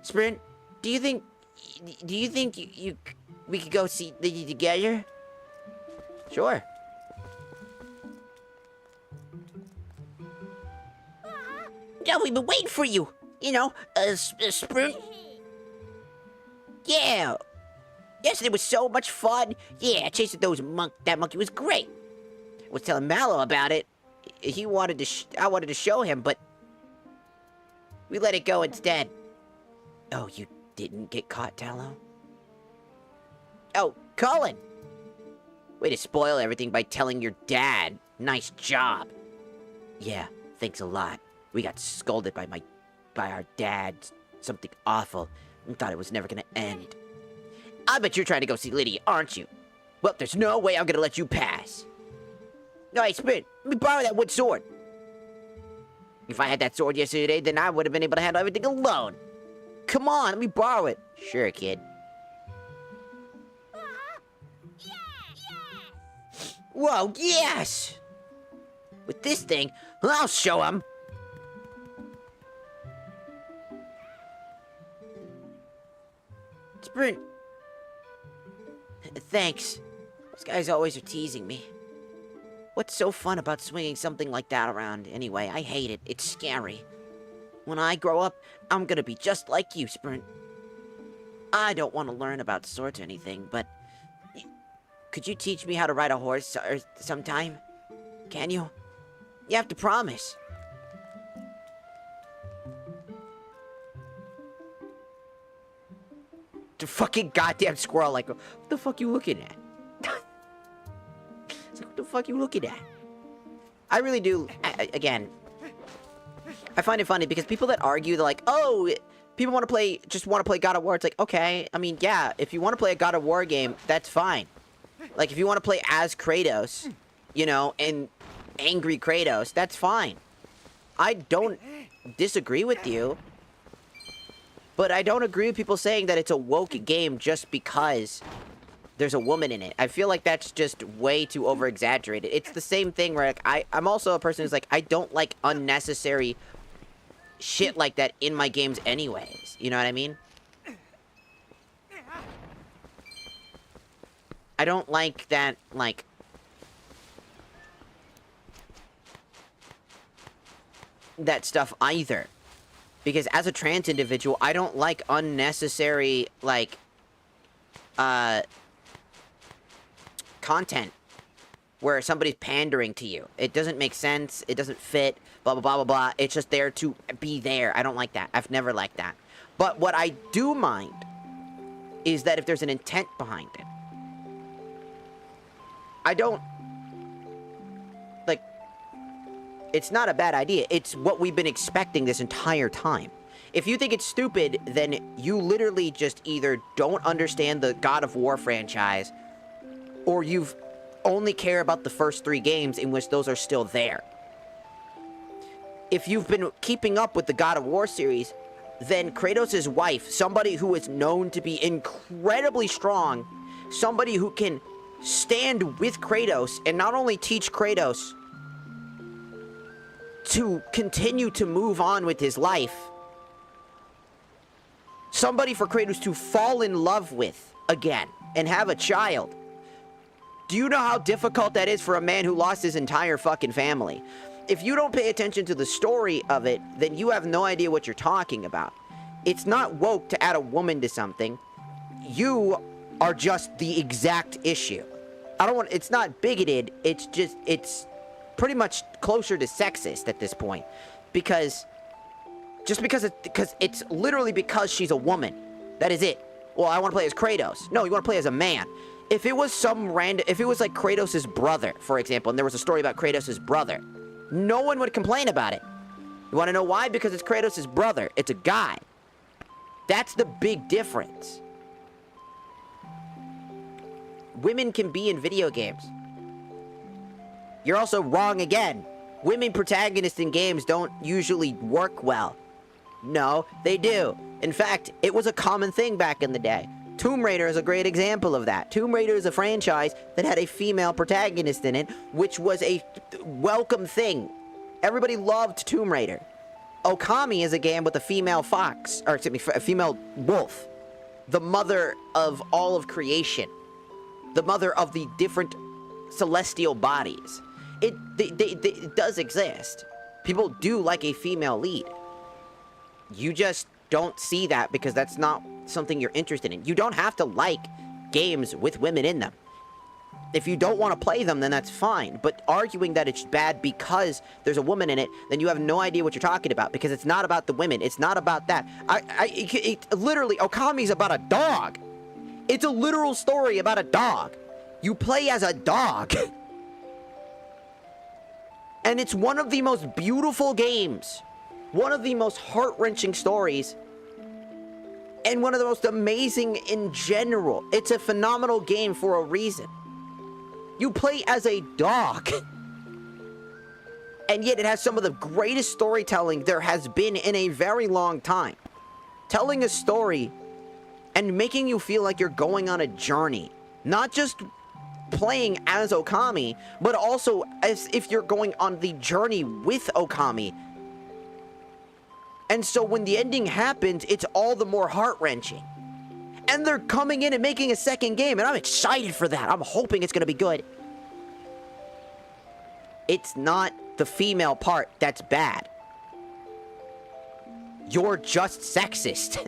Sprint, do you think we could go see Lilia together? Sure. No, we've been waiting for you. You know, Sprint. Yeah. Yesterday was so much fun. Yeah, chasing that monkey was great. I was telling Mallow about it. I wanted to show him, but we let it go instead. Oh, you didn't get caught, Tallow? Oh, Colin. Way to spoil everything by telling your dad. Nice job. Yeah, thanks a lot. We got scolded by our dad. Something awful. And thought it was never gonna end. I bet you're trying to go see Lydia, aren't you? Well, there's no way I'm gonna let you pass. No, hey, Sprint, let me borrow that wood sword. If I had that sword yesterday, then I would have been able to handle everything alone. Come on, let me borrow it. Sure, kid. Whoa, yes! With this thing, I'll show him. Sprint. Thanks. Those guys always are teasing me. What's so fun about swinging something like that around anyway? I hate it. It's scary. When I grow up, I'm gonna be just like you, Sprint. I don't want to learn about swords or anything, but... Could you teach me how to ride a horse sometime? Can you? You have to promise. fucking goddamn squirrel, like, what the fuck you looking at? It's like, what the fuck you looking at? I really do, again, I find it funny because people that argue, they're like, oh, people just want to play God of War. It's like, okay, I mean, yeah, if you want to play a God of War game, that's fine. Like, if you want to play as Kratos, you know, and angry Kratos, that's fine. I don't disagree with you, but I don't agree with people saying that it's a woke game just because there's a woman in it. I feel like that's just way too over-exaggerated. It's the same thing where, like, I'm also a person who's like, I don't like unnecessary shit like that in my games anyways. You know what I mean? I don't like that, like, that stuff either. Because as a trans individual, I don't like unnecessary, like, content where somebody's pandering to you. It doesn't make sense. It doesn't fit. Blah, blah, blah, blah, blah. It's just there to be there. I don't like that. I've never liked that. But what I do mind is that if there's an intent behind it. I don't... Like, it's not a bad idea. It's what we've been expecting this entire time. If you think it's stupid, then you literally just either don't understand the God of War franchise, or you've only care about the first 3 games in which those are still there. If you've been keeping up with the God of War series, then Kratos' wife, somebody who is known to be incredibly strong, somebody who can stand with Kratos and not only teach Kratos to continue to move on with his life, somebody for Kratos to fall in love with again and have a child. Do you know how difficult that is for a man who lost his entire fucking family? If you don't pay attention to the story of it, then you have no idea what you're talking about. It's not woke to add a woman to something. You are just the exact issue. It's not bigoted, it's pretty much closer to sexist at this point. Because it's literally because she's a woman. That is it. Well, I want to play as Kratos. No, you want to play as a man. If it was if it was like Kratos' brother, for example, and there was a story about Kratos' brother, no one would complain about it. You want to know why? Because it's Kratos' brother. It's a guy. That's the big difference. Women can be in video games. You're also wrong again. Women protagonists in games don't usually work well. No, they do. In fact, it was a common thing back in the day. Tomb Raider is a great example of that. Tomb Raider is a franchise that had a female protagonist in it, which was a welcome thing. Everybody loved Tomb Raider. Okami is a game with a female fox, or excuse me, a female wolf. The mother of all of creation. The mother of the different celestial bodies. It does exist. People do like a female lead. You just don't see that because that's not something you're interested in. You don't have to like games with women in them. If you don't want to play them, then that's fine. But arguing that it's bad because there's a woman in it, then you have no idea what you're talking about. Because it's not about the women. It's not about that. Literally, Okami's about a dog. It's a literal story about a dog. You play as a dog. And it's one of the most beautiful games. One of the most heart-wrenching stories. And one of the most amazing in general. It's a phenomenal game for a reason. You play as a dog. And yet it has some of the greatest storytelling there has been in a very long time. Telling a story and making you feel like you're going on a journey. Not just playing as Okami, but also as if you're going on the journey with Okami. And so when the ending happens, it's all the more heart-wrenching. And they're coming in and making a second game, and I'm excited for that. I'm hoping it's going to be good. It's not the female part that's bad. You're just sexist.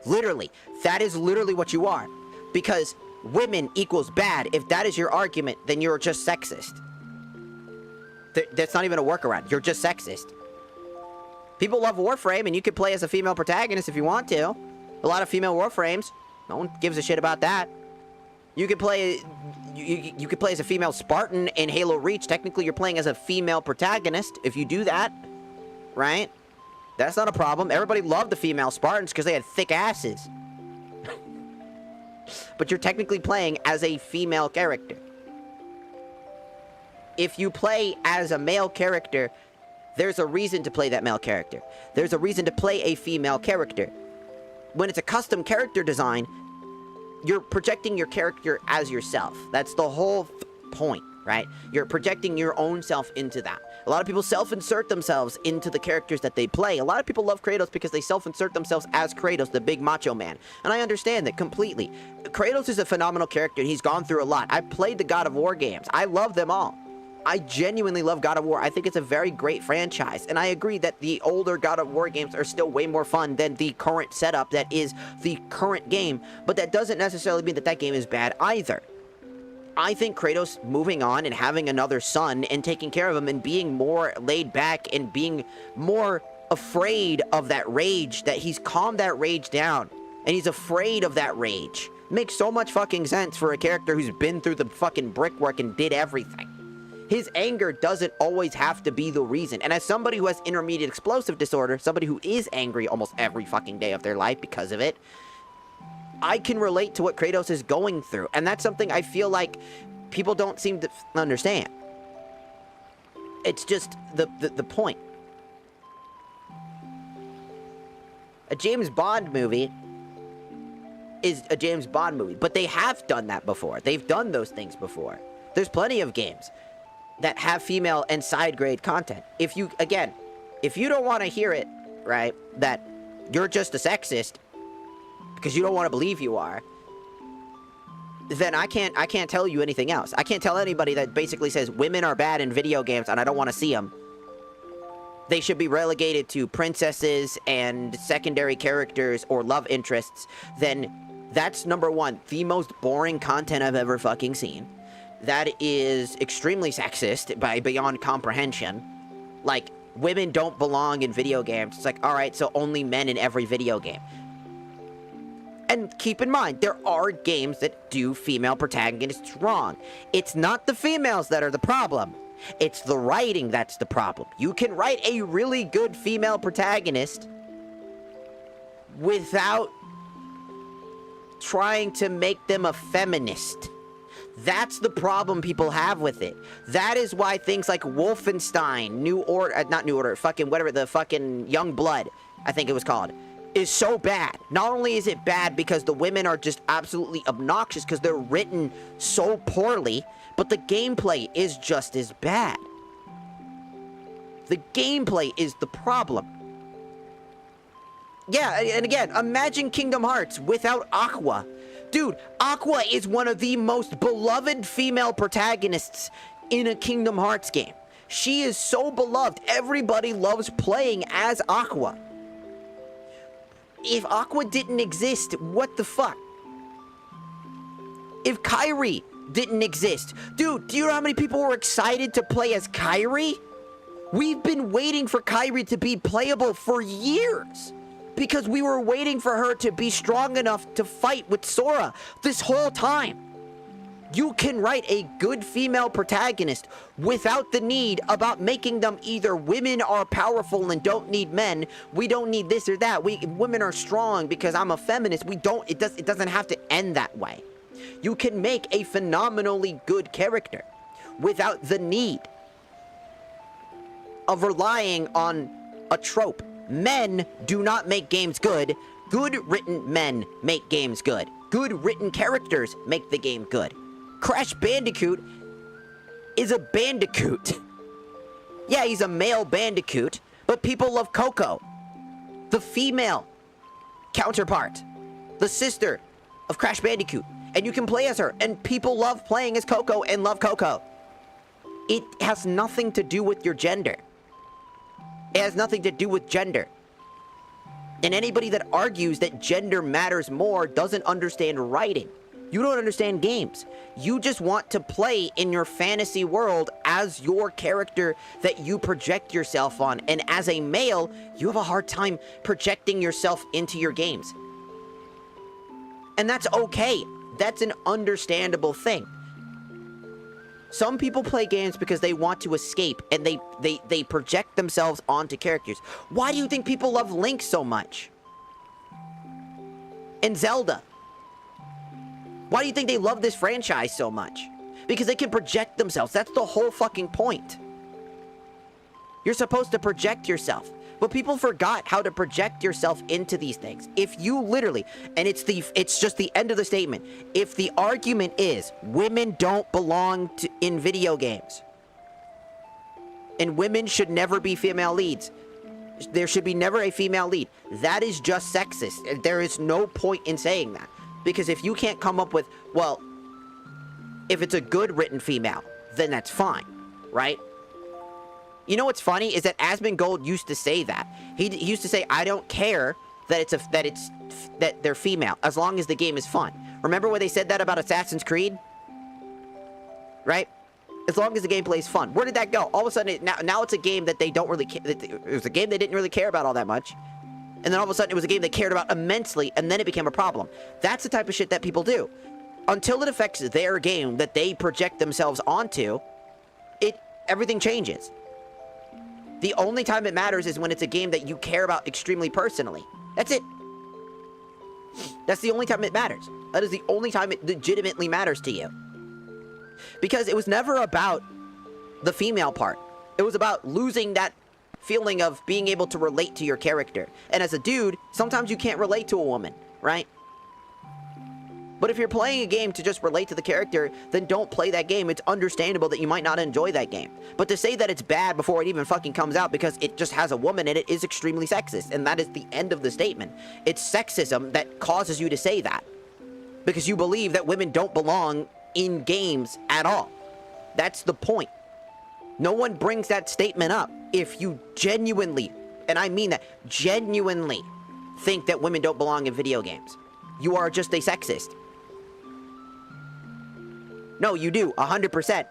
Literally. That is literally what you are. Because women equals bad. If that is your argument, then you're just sexist. That's not even a workaround. You're just sexist. People love Warframe, and you could play as a female protagonist if you want to. A lot of female Warframes. No one gives a shit about that. You could play, you could play as a female Spartan in Halo Reach. Technically, you're playing as a female protagonist if you do that, right? That's not a problem. Everybody loved the female Spartans because they had thick asses. But you're technically playing as a female character. If you play as a male character, there's a reason to play that male character. There's a reason to play a female character. When it's a custom character design, you're projecting your character as yourself. That's the whole point, right? You're projecting your own self into that. A lot of people self-insert themselves into the characters that they play. A lot of people love Kratos because they self-insert themselves as Kratos, the big macho man. And I understand that completely. Kratos is a phenomenal character. He's gone through a lot. I played the God of War games. I love them all. I genuinely love God of War. I think it's a very great franchise. And I agree that the older God of War games are still way more fun than the current setup that is the current game. But that doesn't necessarily mean that that game is bad either. I think Kratos moving on and having another son and taking care of him and being more laid back and being more afraid of that rage, that he's calmed that rage down and he's afraid of that rage, makes so much fucking sense for a character who's been through the fucking brickwork and did everything. His anger doesn't always have to be the reason. And as somebody who has intermediate explosive disorder, somebody who is angry almost every fucking day of their life because of it, I can relate to what Kratos is going through. And that's something I feel like people don't seem to understand. It's just the point. A James Bond movie is a James Bond movie. But they have done that before. They've done those things before. There's plenty of games that have female and side grade content. If you don't want to hear it, right, that you're just a sexist because you don't want to believe you are, then I can't tell you anything else. I can't tell anybody that basically says women are bad in video games and I don't want to see them. They should be relegated to princesses and secondary characters or love interests. Then that's number one, the most boring content I've ever fucking seen. That is extremely sexist by beyond comprehension. Like, women don't belong in video games. It's like, alright, so only men in every video game. And keep in mind, there are games that do female protagonists wrong. It's not the females that are the problem. It's the writing that's the problem. You can write a really good female protagonist without trying to make them a feminist. That's the problem people have with it. That is why things like Wolfenstein, not New Order, fucking whatever, the fucking Young Blood, I think it was called, is so bad. Not only is it bad because the women are just absolutely obnoxious because they're written so poorly, but the gameplay is just as bad. The gameplay is the problem. Yeah, and again, imagine Kingdom Hearts without Aqua. Dude, Aqua is one of the most beloved female protagonists in a Kingdom Hearts game. She is so beloved. Everybody loves playing as Aqua. If Aqua didn't exist, what the fuck? If Kairi didn't exist, dude, do you know how many people were excited to play as Kairi? We've been waiting for Kairi to be playable for years. Because we were waiting for her to be strong enough to fight with Sora this whole time. You can write a good female protagonist without the need about making them either women are powerful and don't need men. We don't need this or that. Women are strong because I'm a feminist. It doesn't have to end that way. You can make a phenomenally good character without the need of relying on a trope. Men do not make games good. Good written men make games good. Good written characters make the game good. Crash Bandicoot is a bandicoot. Yeah, he's a male bandicoot, but people love Coco, the female counterpart, the sister of Crash Bandicoot. And you can play as her, and people love playing as Coco and love Coco. It has nothing to do with your gender. It has nothing to do with gender. And anybody that argues that gender matters more doesn't understand writing. You don't understand games. You just want to play in your fantasy world as your character that you project yourself on. And as a male, you have a hard time projecting yourself into your games. And that's okay. That's an understandable thing. Some people play games because they want to escape, and they project themselves onto characters. Why do you think people love Link so much? And Zelda? Why do you think they love this franchise so much? Because they can project themselves. That's the whole fucking point. You're supposed to project yourself. But people forgot how to project yourself into these things. If you literally, and it's just the end of the statement. If the argument is women don't belong in video games, and women should never be female leads, there should be never a female lead, that is just sexist. There is no point in saying that. Because if you can't come up with, well, if it's a good written female, then that's fine, right? You know what's funny is that Asmongold used to say that. He used to say, I don't care that they're female, as long as the game is fun. Remember when they said that about Assassin's Creed? Right? As long as the gameplay is fun. Where did that go? All of a sudden, now it's a game that they don't really care. It was a game they didn't really care about all that much. And then all of a sudden, it was a game they cared about immensely, and then it became a problem. That's the type of shit that people do. Until it affects their game that they project themselves onto, everything changes. The only time it matters is when it's a game that you care about extremely personally. That's it. That's the only time it matters. That is the only time it legitimately matters to you. Because it was never about the female part. It was about losing that feeling of being able to relate to your character. And as a dude, sometimes you can't relate to a woman, right? But if you're playing a game to just relate to the character, then don't play that game. It's understandable that you might not enjoy that game. But to say that it's bad before it even fucking comes out because it just has a woman in it is extremely sexist. And that is the end of the statement. It's sexism that causes you to say that. Because you believe that women don't belong in games at all. That's the point. No one brings that statement up if you genuinely, and I mean that, genuinely think that women don't belong in video games. You are just a sexist. No, you do, 100%.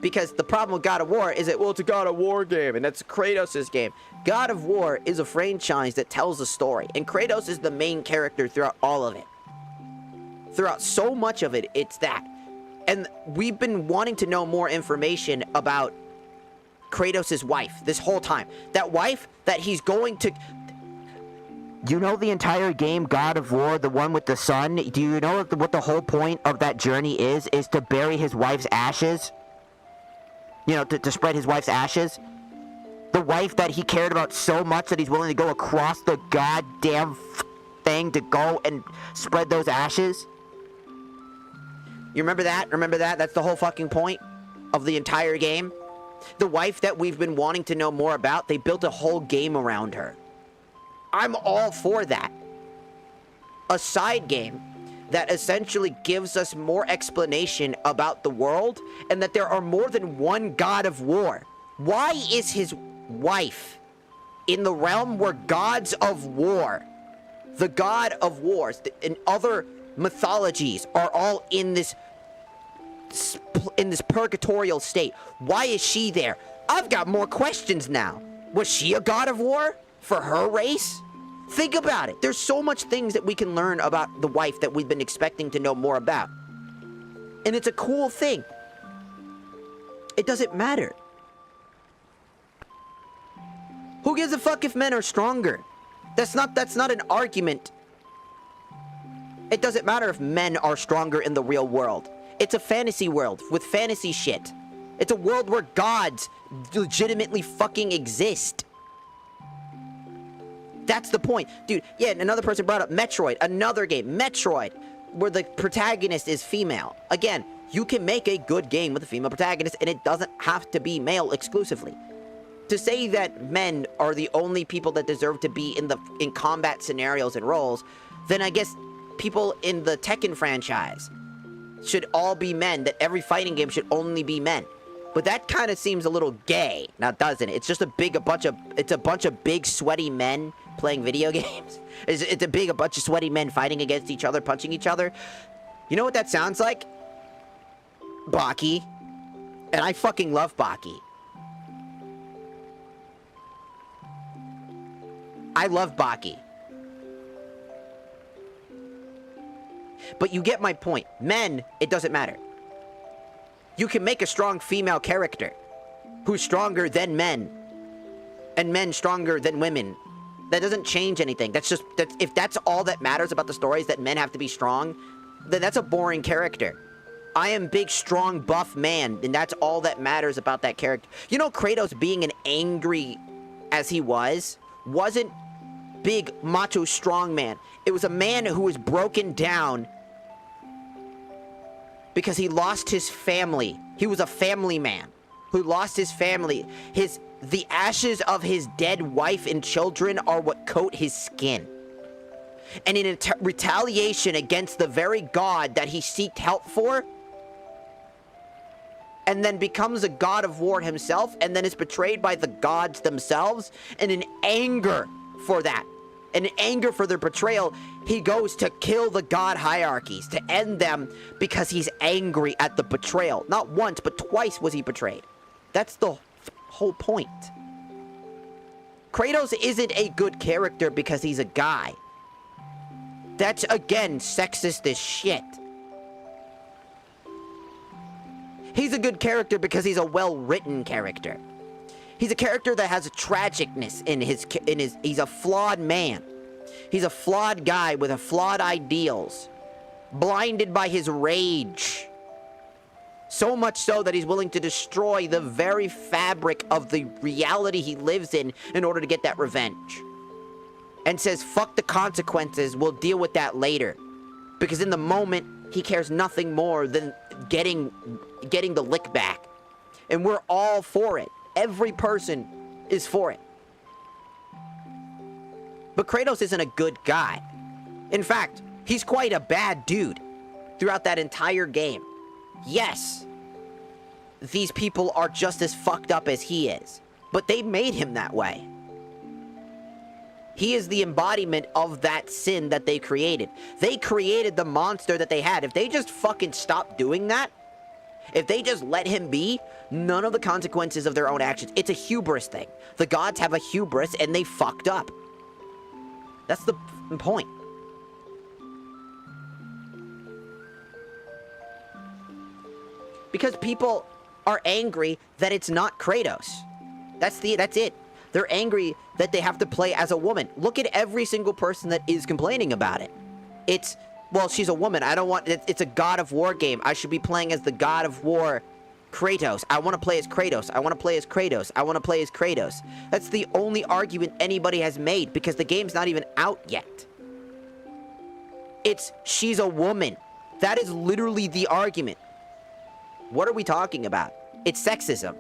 Because the problem with God of War is that, well, it's a God of War game, and that's Kratos' game. God of War is a franchise that tells a story, and Kratos is the main character throughout all of it. Throughout so much of it, it's that. And we've been wanting to know more information about Kratos' wife this whole time. That wife that he's going to... You know the entire game, God of War, the one with the sun? Do you know what the whole point of that journey is? Is to bury his wife's ashes? You know, to spread his wife's ashes? The wife that he cared about so much that he's willing to go across the goddamn thing to go and spread those ashes? You remember that? Remember that? That's the whole fucking point of the entire game? The wife that we've been wanting to know more about, they built a whole game around her. I'm all for that. A side game that essentially gives us more explanation about the world and that there are more than one God of War. Why is his wife in the realm where gods of war, the god of wars, and other mythologies are all in this purgatorial state? Why is she there? I've got more questions now. Was she a god of war for her race? Think about it. There's so much things that we can learn about the wife that we've been expecting to know more about. And it's a cool thing. It doesn't matter. Who gives a fuck if men are stronger? That's not an argument. It doesn't matter if men are stronger in the real world. It's a fantasy world with fantasy shit. It's a world where gods legitimately fucking exist. That's the point. Dude, yeah, another person brought up Metroid, another game, Metroid, where the protagonist is female. Again, you can make a good game with a female protagonist, and it doesn't have to be male exclusively. To say that men are the only people that deserve to be in combat scenarios and roles, then I guess people in the Tekken franchise should all be men, that every fighting game should only be men. But that kind of seems a little gay, now doesn't it? It's just a bunch of big sweaty men playing video games. It's a bunch of sweaty men fighting against each other, punching each other. You know what that sounds like? Baki. And I fucking love Baki. I love Baki. But you get my point. Men, it doesn't matter. You can make a strong female character who's stronger than men, and men stronger than women. That doesn't change anything. If that's all that matters about the story is that men have to be strong, then that's a boring character. I am big, strong, buff man, and that's all that matters about that character. You know, Kratos being an angry as he wasn't big, macho, strong man. It was a man who was broken down because he lost his family. He was a family man who lost his family. The ashes of his dead wife and children are what coat his skin. And in retaliation against the very god that he sought help for, and then becomes a god of war himself, and then is betrayed by the gods themselves, and in anger for that, and in anger for their betrayal, he goes to kill the god hierarchies, to end them because he's angry at the betrayal. Not once, but twice was he betrayed. That's the whole point. Kratos isn't a good character because he's a guy. That's, again, sexist as shit. He's a good character because he's a well-written character. He's a character that has a tragicness in his, he's a flawed man. He's a flawed guy with flawed ideals, blinded by his rage. So much so that he's willing to destroy the very fabric of the reality he lives in order to get that revenge. And says, fuck the consequences, we'll deal with that later. Because in the moment, he cares nothing more than getting the lick back. And we're all for it. Every person is for it. But Kratos isn't a good guy. In fact, he's quite a bad dude throughout that entire game. Yes, these people are just as fucked up as he is, but they made him that way. He is the embodiment of that sin that they created. They created the monster that they had. If they just fucking stopped doing that, if they just let him be, none of the consequences of their own actions. It's a hubris thing. The gods have a hubris and they fucked up. That's the point. Because people are angry that it's not Kratos. That's it. They're angry that they have to play as a woman. Look at every single person that is complaining about it. It's, well, she's a woman. It's a God of War game. I should be playing as the God of War Kratos. I want to play as Kratos. I want to play as Kratos. I want to play as Kratos. That's the only argument anybody has made because the game's not even out yet. It's, she's a woman. That is literally the argument. What are we talking about? It's sexism.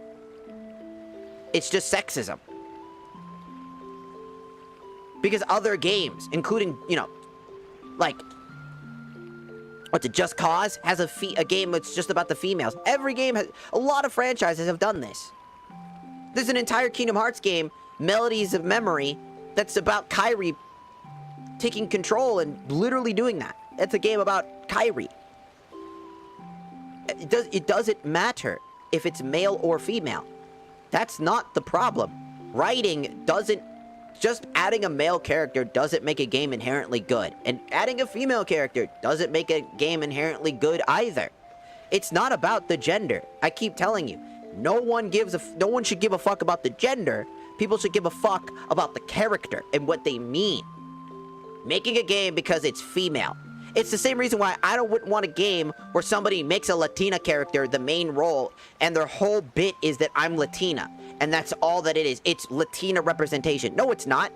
It's just sexism. Because other games, including, you know, like, what's it, Just Cause has a game that's just about the females. Every game has, a lot of franchises have done this. There's an entire Kingdom Hearts game, Melodies of Memory, that's about Kairi taking control and literally doing that. That's a game about Kairi. It doesn't matter if it's male or female. That's not the problem. Writing doesn't... Just adding a male character doesn't make a game inherently good. And adding a female character doesn't make a game inherently good either. It's not about the gender. I keep telling you. No one should give a fuck about the gender. People should give a fuck about the character and what they mean. Making a game because it's female. It's the same reason why I wouldn't want a game where somebody makes a Latina character the main role and their whole bit is that I'm Latina. And that's all that it is. It's Latina representation. No, it's not.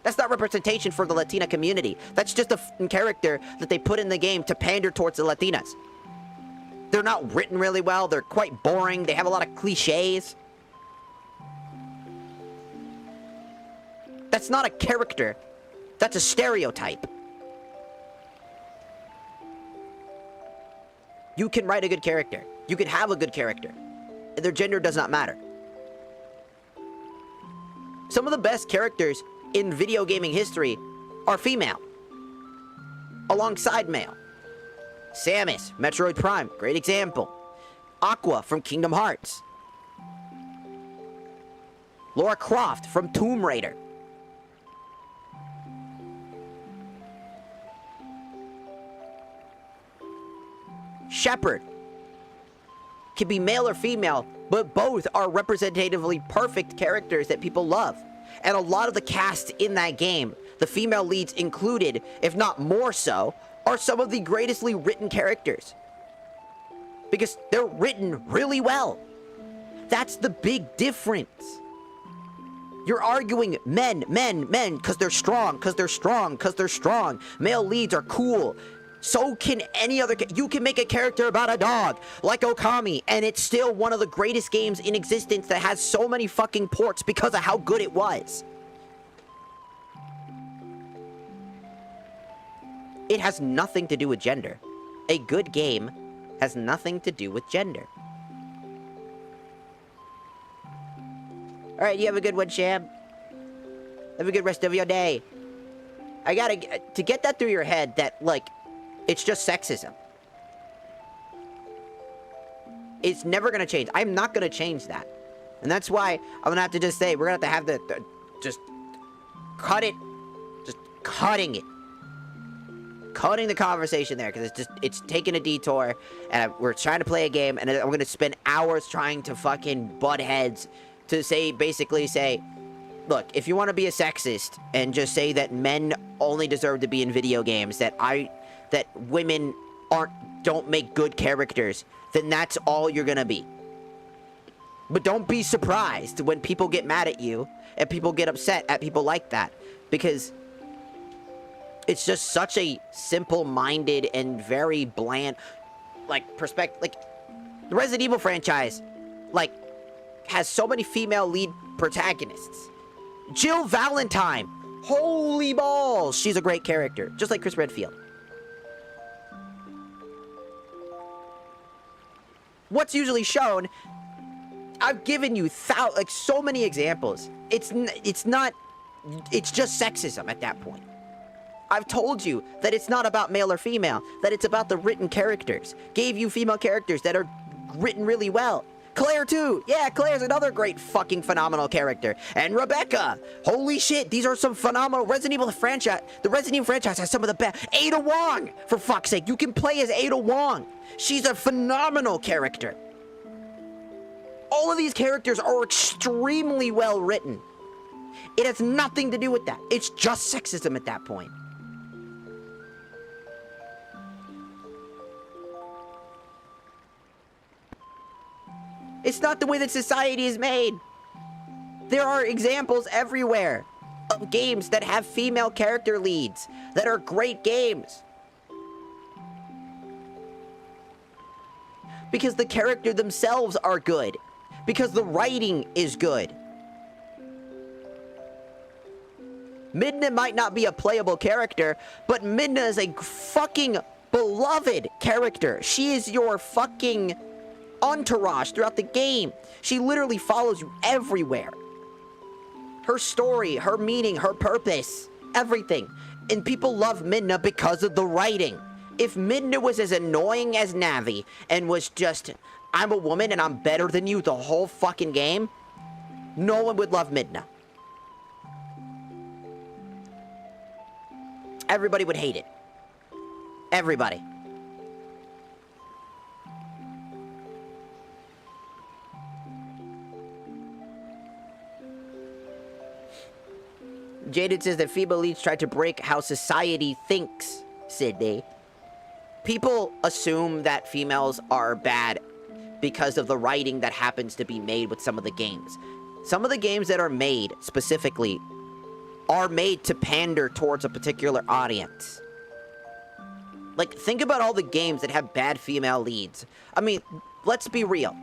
That's not representation for the Latina community. That's just a character that they put in the game to pander towards the Latinas. They're not written really well. They're quite boring. They have a lot of cliches. That's not a character. That's a stereotype. You can write a good character. You can have a good character. Their gender does not matter. Some of the best characters in video gaming history are female, alongside male. Samus, Metroid Prime, great example. Aqua from Kingdom Hearts. Lara Croft from Tomb Raider. Shepherd. Can be male or female, but both are representatively perfect characters that people love. And a lot of the cast in that game, the female leads included, if not more so, are some of the greatestly written characters. Because they're written really well. That's the big difference. You're arguing men, because they're strong, because they're strong, because they're strong. Male leads are cool. So can any other... You can make a character about a dog, like Okami, and it's still one of the greatest games in existence that has so many fucking ports because of how good it was. It has nothing to do with gender. A good game has nothing to do with gender. Alright, you have a good one, Sham. Have a good rest of your day. I gotta... To get that through your head that, like, it's just sexism. It's never gonna change. I'm not gonna change that. And that's why I'm gonna have to just say, we're gonna have to have the just cut it. Just cutting it. Cutting the conversation there, because it's taking a detour, and we're trying to play a game, and I'm gonna spend hours trying to fucking butt heads to basically say, look, if you want to be a sexist and just say that men only deserve to be in video games, that women don't make good characters, then that's all you're gonna be. But don't be surprised when people get mad at you and people get upset at people like that, because it's just such a simple-minded and very bland, like, perspective. Like, the Resident Evil franchise, like, has so many female lead protagonists. Jill Valentine. Holy balls. She's a great character. Just like Chris Redfield. What's usually shown, I've given you so many examples. It's just sexism at that point. I've told you that it's not about male or female, that it's about the written characters. Gave you female characters that are written really well. Claire too. Yeah, Claire's another great fucking phenomenal character. And Rebecca. Holy shit, these are some phenomenal Resident Evil franchise. The Resident Evil franchise has some of the best. Ada Wong, for fuck's sake. You can play as Ada Wong. She's a phenomenal character. All of these characters are extremely well written. It has nothing to do with that. It's just sexism at that point. It's not the way that society is made. There are examples everywhere of games that have female character leads that are great games. Because the character themselves are good. Because the writing is good. Midna might not be a playable character, but Midna is a fucking beloved character. She is your fucking entourage throughout the game. She literally follows you everywhere. Her story, her meaning, her purpose, everything. And people love Midna because of the writing. If Midna was as annoying as Navi and was just, I'm a woman and I'm better than you the whole fucking game, no one would love Midna. Everybody would hate it. Everybody. Jaded says that female leads tried to break how society thinks, Sydney. People assume that females are bad because of the writing that happens to be made with some of the games. Some of the games that are made, specifically, are made to pander towards a particular audience. Like, think about all the games that have bad female leads. I mean, let's be real.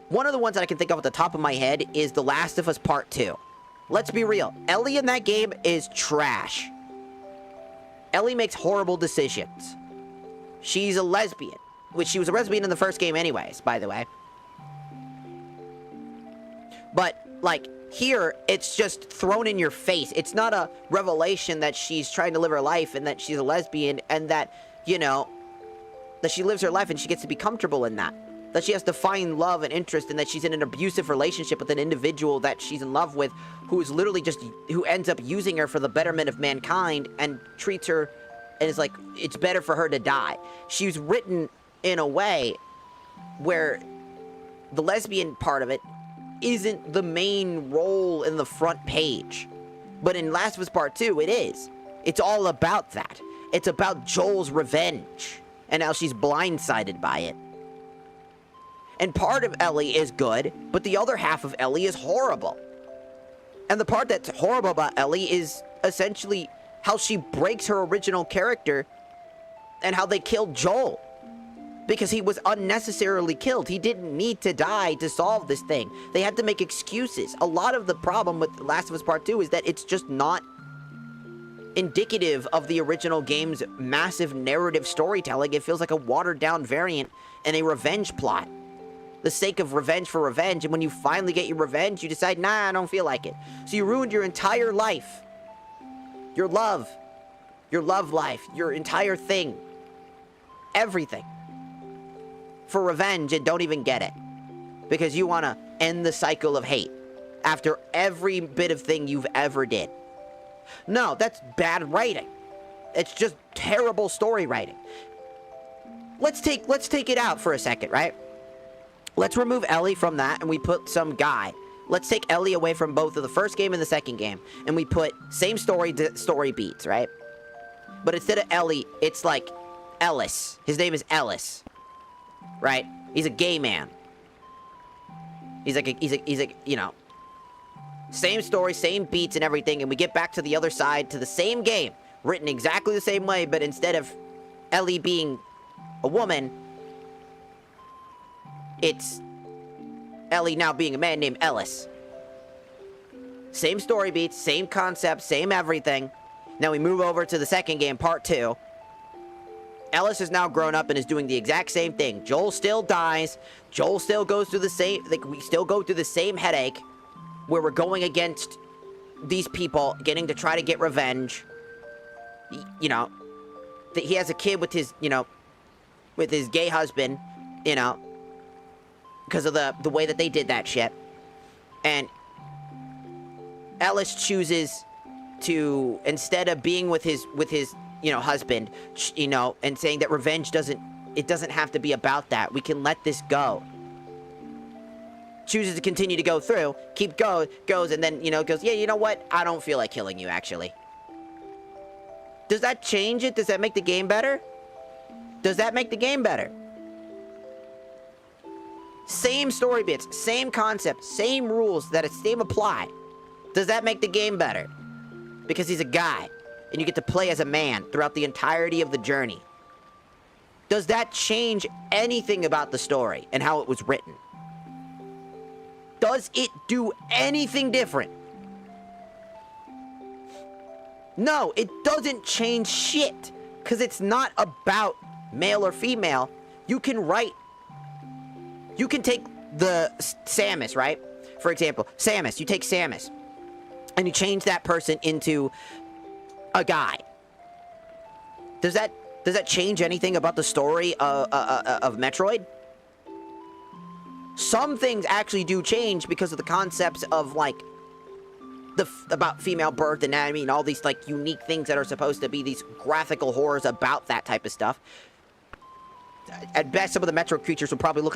One of the ones that I can think of at the top of my head is The Last of Us Part 2. Let's be real. Ellie in that game is trash. Ellie makes horrible decisions. She's a lesbian. Which she was a lesbian in the first game anyways, by the way. But, like, here, it's just thrown in your face. It's not a revelation that she's trying to live her life and that she's a lesbian and that, you know, that she lives her life and she gets to be comfortable in that. That she has to find love and interest and that she's in an abusive relationship with an individual that she's in love with who is literally just, who ends up using her for the betterment of mankind and treats her and is like, it's better for her to die. She's written in a way where the lesbian part of it isn't the main role in the front page. But in Last of Us Part 2, it is. It's all about that. It's about Joel's revenge and how she's blindsided by it. And part of Ellie is good, but the other half of Ellie is horrible. And the part that's horrible about Ellie is essentially how she breaks her original character and how they killed Joel. Because he was unnecessarily killed. He didn't need to die to solve this thing. They had to make excuses. A lot of the problem with Last of Us Part 2 is that it's just not indicative of the original game's massive narrative storytelling. It feels like a watered-down variant and a revenge plot. The sake of revenge for revenge, and when you finally get your revenge, you decide, nah, I don't feel like it. So you ruined your entire life. Your love life, your entire thing. Everything. For revenge and don't even get it. Because you want to end the cycle of hate after every bit of thing you've ever did. No, that's bad writing. It's just terrible story writing. Let's take it out for a second, right? Let's remove Ellie from that and we put some guy. Let's take Ellie away from both of the first game and the second game. And we put same story beats, right? But instead of Ellie, it's like Ellis. His name is Ellis. Right? He's a gay man. He's like, you know, same story, same beats and everything, and we get back to the other side, to the same game, written exactly the same way, but instead of Ellie being a woman, it's Ellie now being a man named Ellis. Same story beats, same concept, same everything. Now we move over to the second game, part 2. Ellis is now grown up and is doing the exact same thing. Joel still dies. Joel still goes through the same, like, we still go through the same headache where we're going against these people, getting to try to get revenge. You know, he has a kid with his, you know, with his gay husband, you know, because of the way that they did that shit. And Ellis chooses to, instead of being with his you know, husband, you know, and saying that revenge doesn't have to be about that. We can let this go. Chooses to continue to go through, goes, and then, you know, goes, yeah, you know what? I don't feel like killing you, actually. Does that change it? Does that make the game better? Does that make the game better? Same story bits, same concept, same rules, same apply. Does that make the game better? Because he's a guy. And you get to play as a man throughout the entirety of the journey. Does that change anything about the story and how it was written? Does it do anything different? No, it doesn't change shit. Because it's not about male or female. You can take the Samus, right? For example, Samus, you take Samus. And you change that person into a guy. Does that change anything about the story of Metroid? Some things actually do change because of the concepts of, like, about female birth anatomy and all these, like, unique things that are supposed to be these graphical horrors about that type of stuff. At best, some of the Metroid creatures would probably look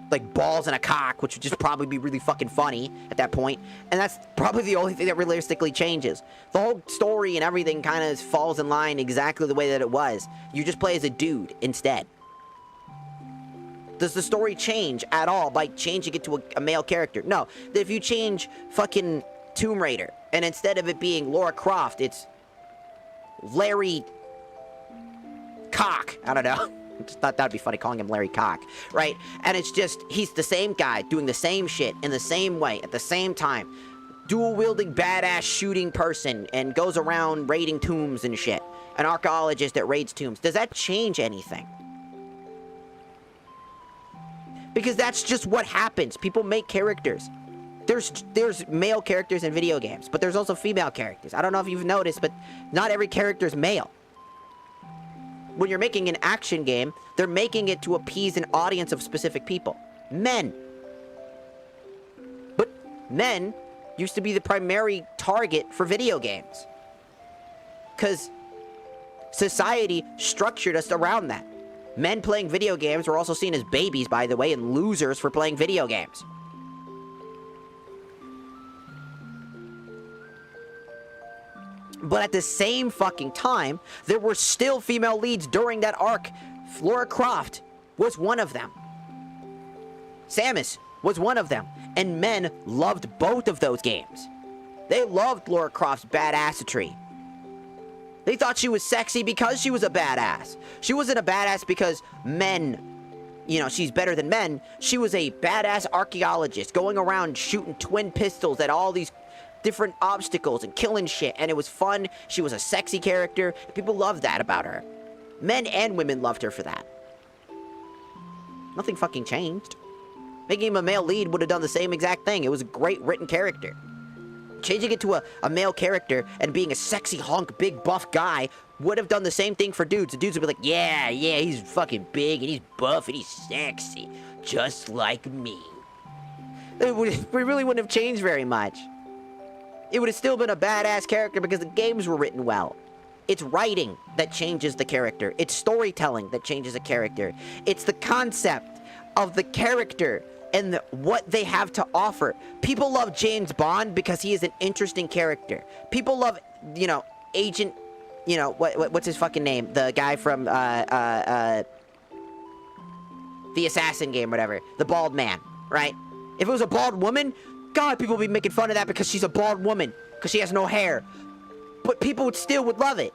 like balls and a cock, which would just probably be really fucking funny at that point. And that's probably the only thing that realistically changes. The whole story and everything kind of falls in line exactly the way that it was. You just play as a dude instead. Does the story change at all by changing it to a male character? No. If you change fucking Tomb Raider, and instead of it being Lara Croft, it's Larry Cock. I don't know. I just thought that'd be funny, calling him Larry Cock, right? And it's just, he's the same guy, doing the same shit, in the same way, at the same time. Dual-wielding, badass shooting person, and goes around raiding tombs and shit. An archaeologist that raids tombs. Does that change anything? Because that's just what happens. People make characters. There's male characters in video games, but there's also female characters. I don't know if you've noticed, but not every character is male. When you're making an action game, they're making it to appease an audience of specific people. Men. But men used to be the primary target for video games. Because society structured us around that. Men playing video games were also seen as babies, by the way, and losers for playing video games. But at the same fucking time, there were still female leads during that arc. Lara Croft was one of them. Samus was one of them. And men loved both of those games. They loved Lara Croft's badassatry. They thought she was sexy because she was a badass. She wasn't a badass because men, you know, she's better than men. She was a badass archaeologist going around shooting twin pistols at all these different obstacles and killing shit. And it was fun. She was a sexy character. People loved that about her. Men and women loved her for that. Nothing fucking changed. Making him a male lead would have done the same exact thing. It was a great written character. Changing it to a male character and being a sexy hunk, big buff guy would have done the same thing for dudes. The dudes would be like, yeah, he's fucking big and he's buff and he's sexy, just like me. It really wouldn't have changed very much. It would have still been a badass character because the games were written well. It's writing that changes the character. It's storytelling that changes a character. It's the concept of the character and what they have to offer. People love James Bond because he is an interesting character. People love, you know, Agent, you know, what's his fucking name? The guy from, the Assassin game, whatever. The bald man, right? If it was a bald woman, God, people would be making fun of that because she's a bald woman. Because she has no hair. But people would love it.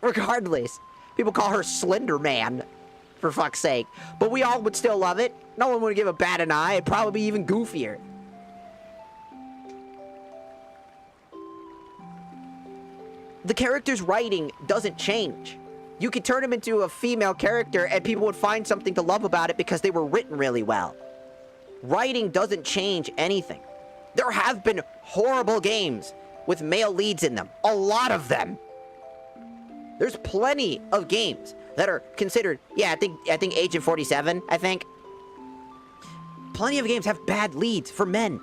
Regardless. People call her Slender Man. For fuck's sake. But we all would still love it. No one would give a bat an eye. It'd probably be even goofier. The character's writing doesn't change. You could turn him into a female character and people would find something to love about it because they were written really well. Writing doesn't change anything. There have been horrible games with male leads in them. A lot of them. There's plenty of games that are considered, yeah, I think Agent 47, I think. Plenty of games have bad leads for men.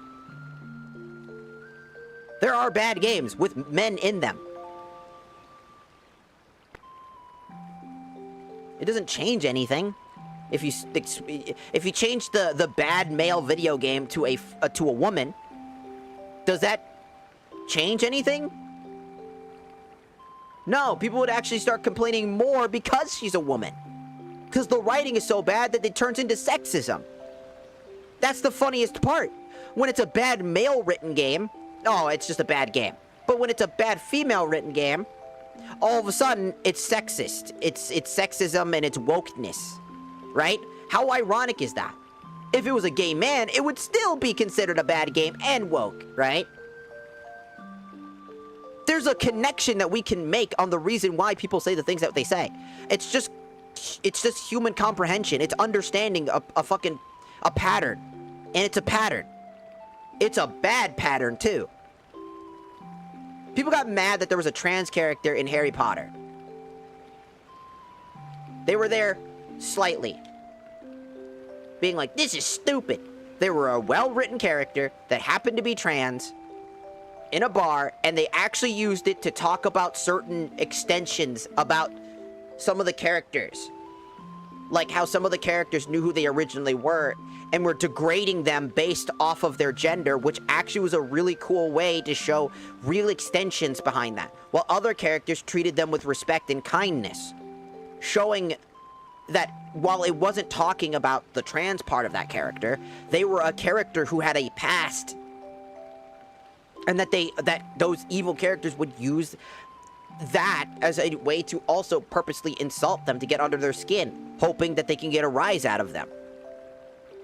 There are bad games with men in them. It doesn't change anything. If you change the bad male video game to a woman, does that change anything? No, people would actually start complaining more because she's a woman. Because the writing is so bad that it turns into sexism. That's the funniest part. When it's a bad male written game, oh, it's just a bad game. But when it's a bad female written game, all of a sudden, it's sexist. It's sexism and it's wokeness. Right? How ironic is that? If it was a gay man, it would still be considered a bad game and woke, right? There's a connection that we can make on the reason why people say the things that they say. It's just human comprehension. It's understanding a pattern. And it's a pattern. It's a bad pattern, too. People got mad that there was a trans character in Harry Potter. They were there slightly. Being like, this is stupid. They were a well-written character that happened to be trans in a bar, and they actually used it to talk about certain extensions about some of the characters. Like how some of the characters knew who they originally were and were degrading them based off of their gender, which actually was a really cool way to show real extensions behind that. While other characters treated them with respect and kindness. Showing that while it wasn't talking about the trans part of that character, they were a character who had a past. And that those evil characters would use that as a way to also purposely insult them to get under their skin, hoping that they can get a rise out of them.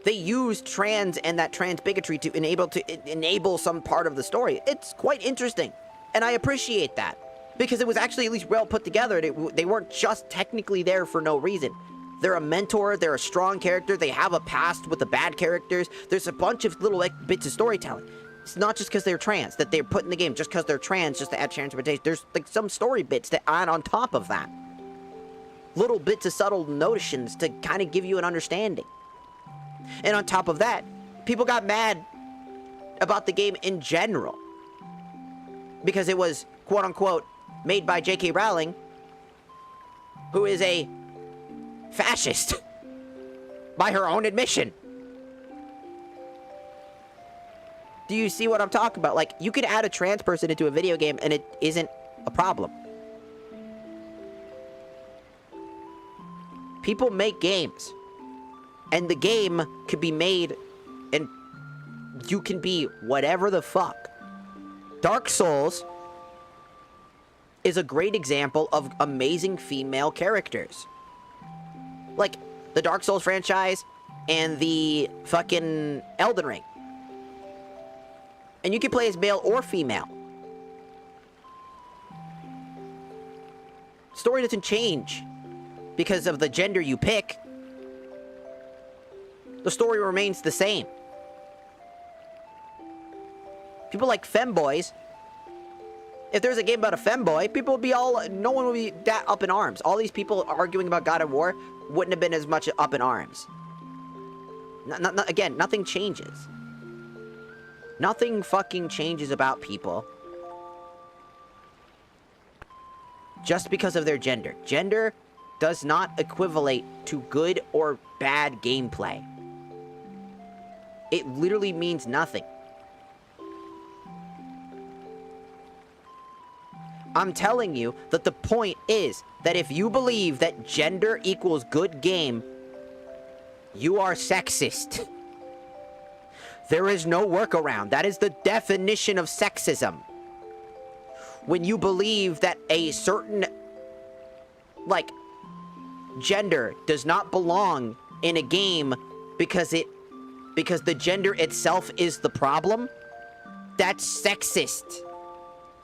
They used trans and that trans bigotry to enable some part of the story. It's quite interesting, and I appreciate that, because it was actually at least well put together. They weren't just technically there for no reason. They're a mentor, they're a strong character, they have a past with the bad characters. There's a bunch of little bits of storytelling. It's not just because they're trans that they're put in the game, just because they're trans, just to add transportation. There's like some story bits that add on top of that. Little bits of subtle notions to kind of give you an understanding. And on top of that, people got mad about the game in general. Because it was, quote-unquote, made by J.K. Rowling, who is a fascist. By her own admission. Do you see what I'm talking about? Like, you could add a trans person into a video game and it isn't a problem. People make games. And the game could be made and you can be whatever the fuck. Dark Souls is a great example of amazing female characters. Like, the Dark Souls franchise and the fucking Elden Ring. And you can play as male or female. Story doesn't change because of the gender you pick. The story remains the same. People like femboys. If there's a game about a femboy, people would be no one would be that up in arms. All these people arguing about God of War wouldn't have been as much up in arms. Again, nothing changes. Nothing fucking changes about people just because of their gender. Gender does not equivalate to good or bad gameplay. It literally means nothing. I'm telling you that the point is that if you believe that gender equals good game, you are sexist. There is no workaround. That is the definition of sexism. When you believe that a certain, like, gender does not belong in a game because the gender itself is the problem, that's sexist.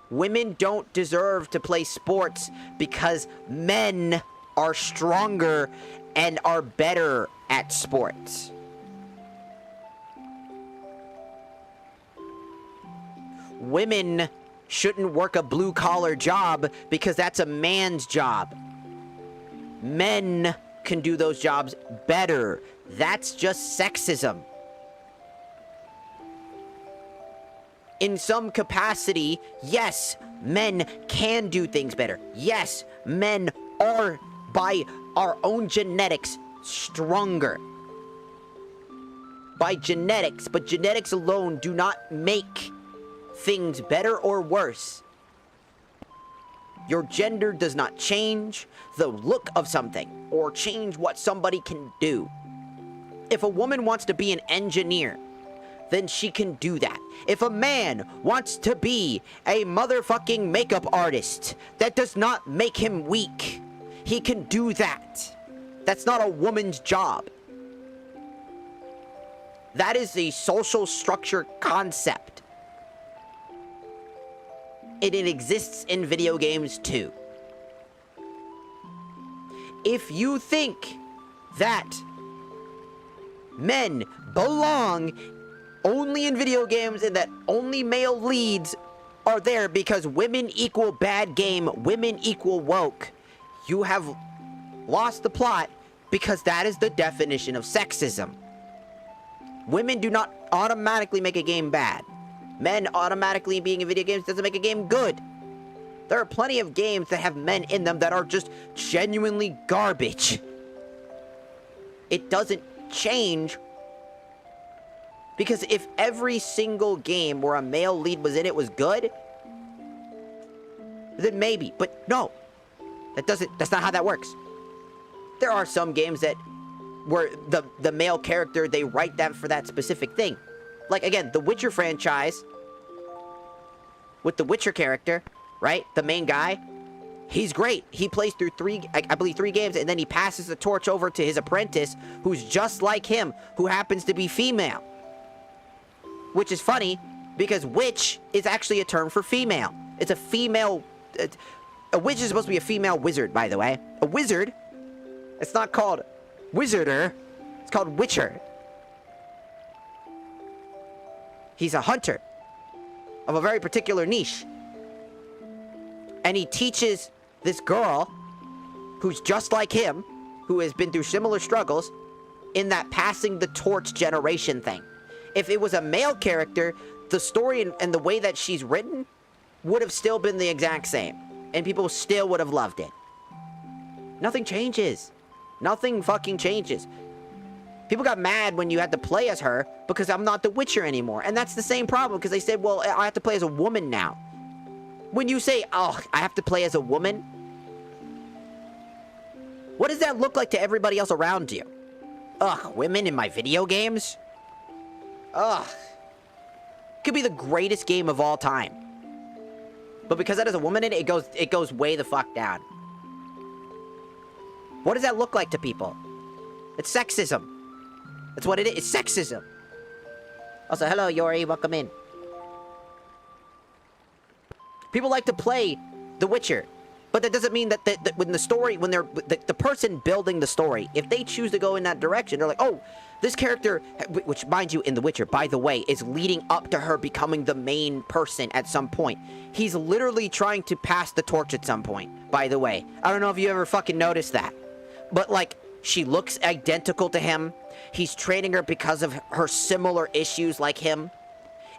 Women don't deserve to play sports because men are stronger and are better at sports. Women shouldn't work a blue-collar job because that's a man's job. Men can do those jobs better. That's just sexism. In some capacity, yes, men can do things better. Yes, men are, by our own genetics, stronger. By genetics, but genetics alone do not make things better or worse. Your gender does not change the look of something or change what somebody can do. If a woman wants to be an engineer, then she can do that. If a man wants to be a motherfucking makeup artist, that does not make him weak. He can do that. That's not a woman's job. That is a social structure concept. And it exists in video games too. If you think that men belong only in video games and that only male leads are there because women equal bad game, women equal woke, you have lost the plot because that is the definition of sexism. Women do not automatically make a game bad. Men automatically being in video games doesn't make a game good. There are plenty of games that have men in them that are just genuinely garbage. It doesn't change. Because if every single game where a male lead was in it was good, then maybe. But no, that's not how that works. There are some games that where the male character, they write them for that specific thing. Like, again, the Witcher franchise, with the Witcher character, right? The main guy, he's great. He plays through I believe three games, and then he passes the torch over to his apprentice, who's just like him, who happens to be female. Which is funny, because witch is actually a term for female. It's a female... a witch is supposed to be a female wizard, by the way. A wizard, it's not called wizarder, it's called witcher. He's a hunter of a very particular niche. And he teaches this girl, who's just like him, who has been through similar struggles, in that passing the torch generation thing. If it was a male character, the story and the way that she's written would have still been the exact same. And people still would have loved it. Nothing changes. Nothing fucking changes. People got mad when you had to play as her because I'm not the Witcher anymore. And that's the same problem because they said, well, I have to play as a woman now. When you say, oh, I have to play as a woman, what does that look like to everybody else around you? Ugh, women in my video games? Ugh. Could be the greatest game of all time. But because that is a woman in it, it goes way the fuck down. What does that look like to people? It's sexism. That's what it is. It's sexism. Also, hello, Yori. Welcome in. People like to play The Witcher. But that doesn't mean that when the story, when they're the person building the story, if they choose to go in that direction, they're like, oh, this character, which mind you, in The Witcher, by the way, is leading up to her becoming the main person at some point. He's literally trying to pass the torch at some point, by the way. I don't know if you ever fucking noticed that. But, like, she looks identical to him. He's training her because of her similar issues like him.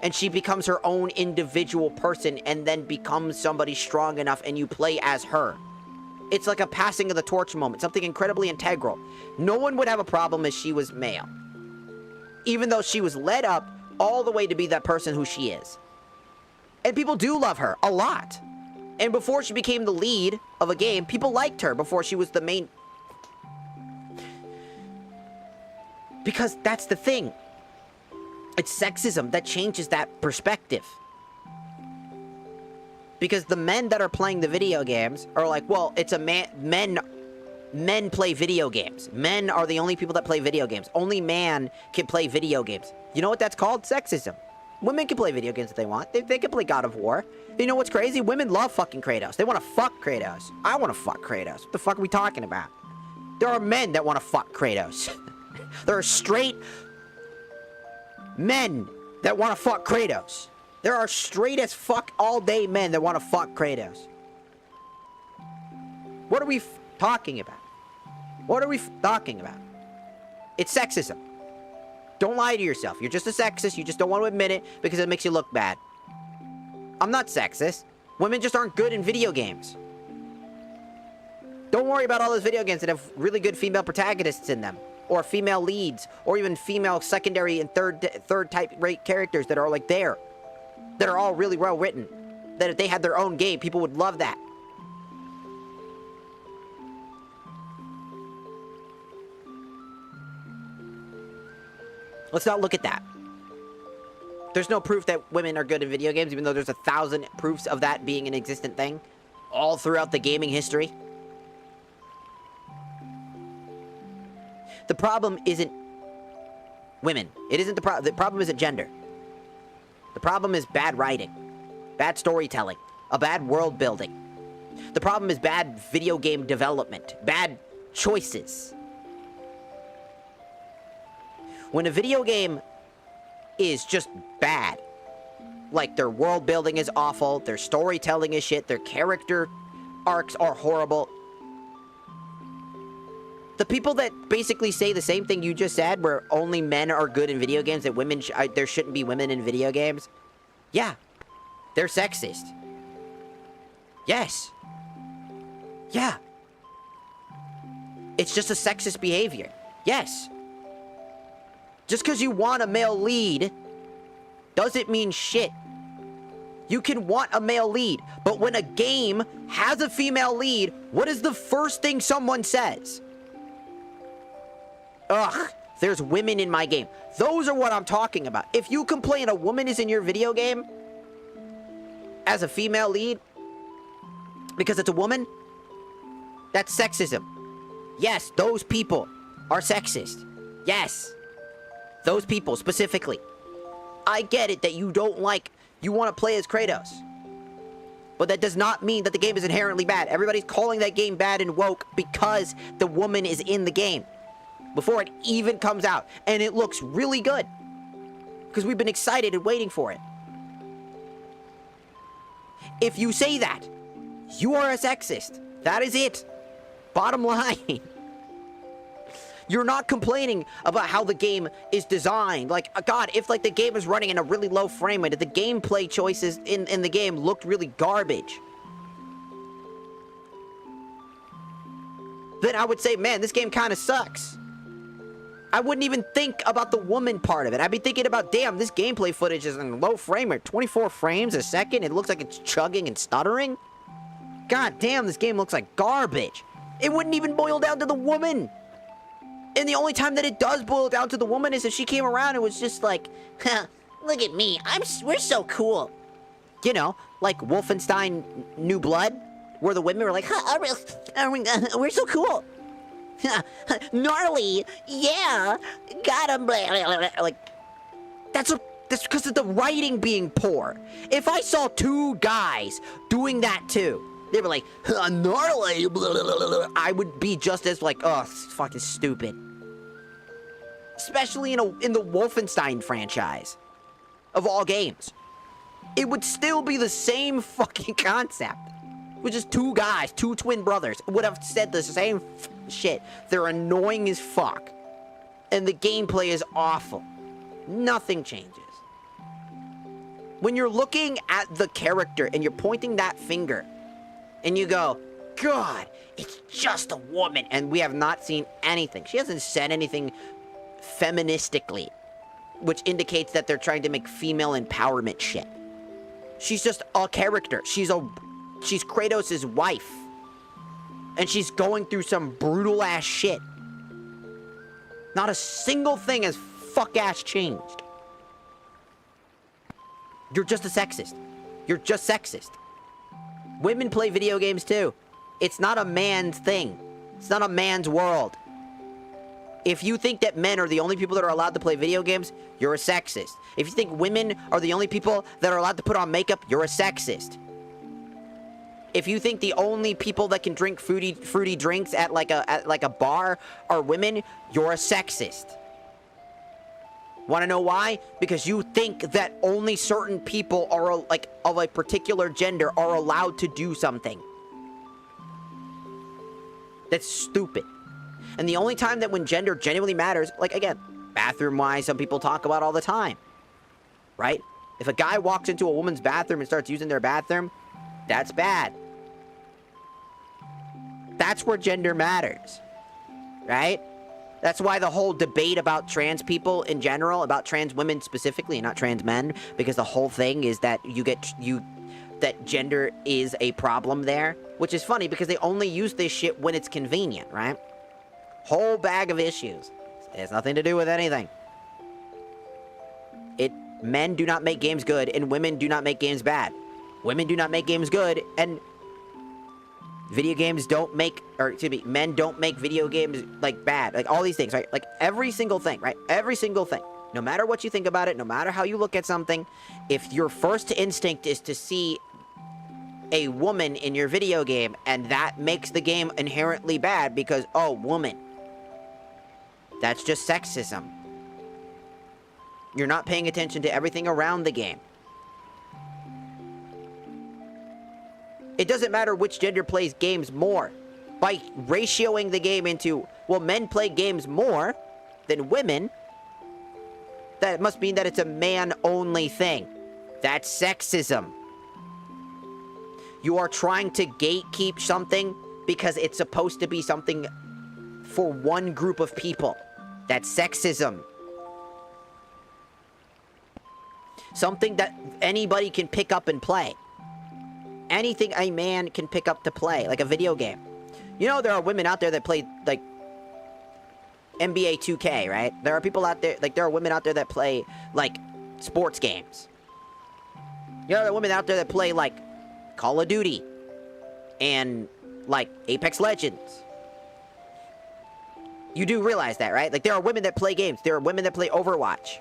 And she becomes her own individual person and then becomes somebody strong enough and you play as her. It's like a passing of the torch moment, something incredibly integral. No one would have a problem if she was male. Even though she was led up all the way to be that person who she is. And people do love her a lot. And before she became the lead of a game, people liked her before she was the main. Because that's the thing. It's sexism that changes that perspective. Because the men that are playing the video games are like, well, it's a men play video games. Men are the only people that play video games. Only man can play video games. You know what that's called? Sexism. Women can play video games if they want. They can play God of War. You know what's crazy? Women love fucking Kratos. They want to fuck Kratos. I want to fuck Kratos. What the fuck are we talking about? There are men that want to fuck Kratos. There are straight men that want to fuck Kratos. There are straight as fuck all day men that want to fuck Kratos. What are we talking about? What are we talking about? It's sexism. Don't lie to yourself. You're just a sexist. You just don't want to admit it because it makes you look bad. I'm not sexist. Women just aren't good in video games. Don't worry about all those video games that have really good female protagonists in them. Or female leads. Or even female secondary and third type rate characters that are like there. That are all really well written. That if they had their own game, people would love that. Let's not look at that. There's no proof that women are good in video games, even though there's 1,000 proofs of that being an existent thing. All throughout the gaming history. The problem isn't women. It isn't the problem. The problem isn't gender. The problem is bad writing. Bad storytelling. A bad world building. The problem is bad video game development. Bad choices. When a video game is just bad, like their world building is awful, their storytelling is shit, their character arcs are horrible, the people that basically say the same thing you just said, where only men are good in video games, that women there shouldn't be women in video games, yeah, they're sexist. Yes. Yeah. It's just a sexist behavior. Yes. Just because you want a male lead doesn't mean shit. You can want a male lead, but when a game has a female lead, what is the first thing someone says? Ugh, there's women in my game. Those are what I'm talking about. If you complain a woman is in your video game as a female lead because it's a woman, that's sexism. Yes, those people are sexist. Yes. Those people, specifically. I get it that you don't like, you want to play as Kratos. But that does not mean that the game is inherently bad. Everybody's calling that game bad and woke because the woman is in the game. Before it even comes out. And it looks really good. Because we've been excited and waiting for it. If you say that, you are a sexist. That is it. Bottom line. You're not complaining about how the game is designed. Like, God, if like the game is running in a really low frame rate, if the gameplay choices in the game looked really garbage. then I would say, man, this game kind of sucks. I wouldn't even think about the woman part of it. I'd be thinking about, damn, this gameplay footage is in low frame rate, 24 frames a second. It looks like it's chugging and stuttering. God damn, this game looks like garbage. It wouldn't even boil down to the woman. And the only time that it does boil down to the woman is if she came around and was just like, Huh, look at me. We're so cool. you know, like Wolfenstein New Blood, where the women were like, huh, We're so cool. Gnarly. Yeah. Got him. like, that's because of the writing being poor. If I saw two guys doing that too, they were like, gnarly, I would be just as like, oh, it's fucking stupid. Especially in the Wolfenstein franchise, of all games. It would still be the same fucking concept. Which is two guys, two twin brothers, would have said the same shit. They're annoying as fuck. And the gameplay is awful. Nothing changes. When you're looking at the character and you're pointing that finger, and you go, God, it's just a woman. And we have not seen anything. She hasn't said anything feministically, which indicates that they're trying to make female empowerment shit. She's just a character. She's Kratos' wife. And she's going through some brutal ass shit. Not a single thing has fuck ass changed. You're just a sexist. You're just sexist. Women play video games too. It's not a man's thing. It's not a man's world. If you think that men are the only people that are allowed to play video games, you're a sexist. If you think women are the only people that are allowed to put on makeup, you're a sexist. If you think the only people that can drink fruity drinks at like a bar are women, you're a sexist. Want to know why? Because you think that only certain people are like of a particular gender are allowed to do something. That's stupid. And the only time that when gender genuinely matters, like again, bathroom-wise, some people talk about all the time, right? If a guy walks into a woman's bathroom and starts using their bathroom, that's bad. That's where gender matters, right? That's why the whole debate about trans people in general, about trans women specifically, and not trans men, because the whole thing is that that gender is a problem there, which is funny because they only use this shit when it's convenient, right? Whole bag of issues. It has nothing to do with anything. Men do not make games good, and women do not make games bad. Women do not make games good, and video games don't make, or excuse me, men don't make video games, like, bad. Like, all these things, right? Like, every single thing, right? Every single thing. No matter what you think about it, no matter how you look at something, if your first instinct is to see a woman in your video game, and that makes the game inherently bad because, oh, woman. That's just sexism. You're not paying attention to everything around the game. It doesn't matter which gender plays games more. By ratioing the game into, well, men play games more than women, that must mean that it's a man-only thing. That's sexism. You are trying to gatekeep something because it's supposed to be something for one group of people. That's sexism. Something that anybody can pick up and play. Anything a man can pick up to play, like a video game. You know, there are women out there that play, like, NBA 2K, right? There are people out there, like, there are women out there that play, like, sports games. You know, there are women out there that play, like, Call of Duty. And, like, Apex Legends. You do realize that, right? Like, there are women that play games. There are women that play Overwatch.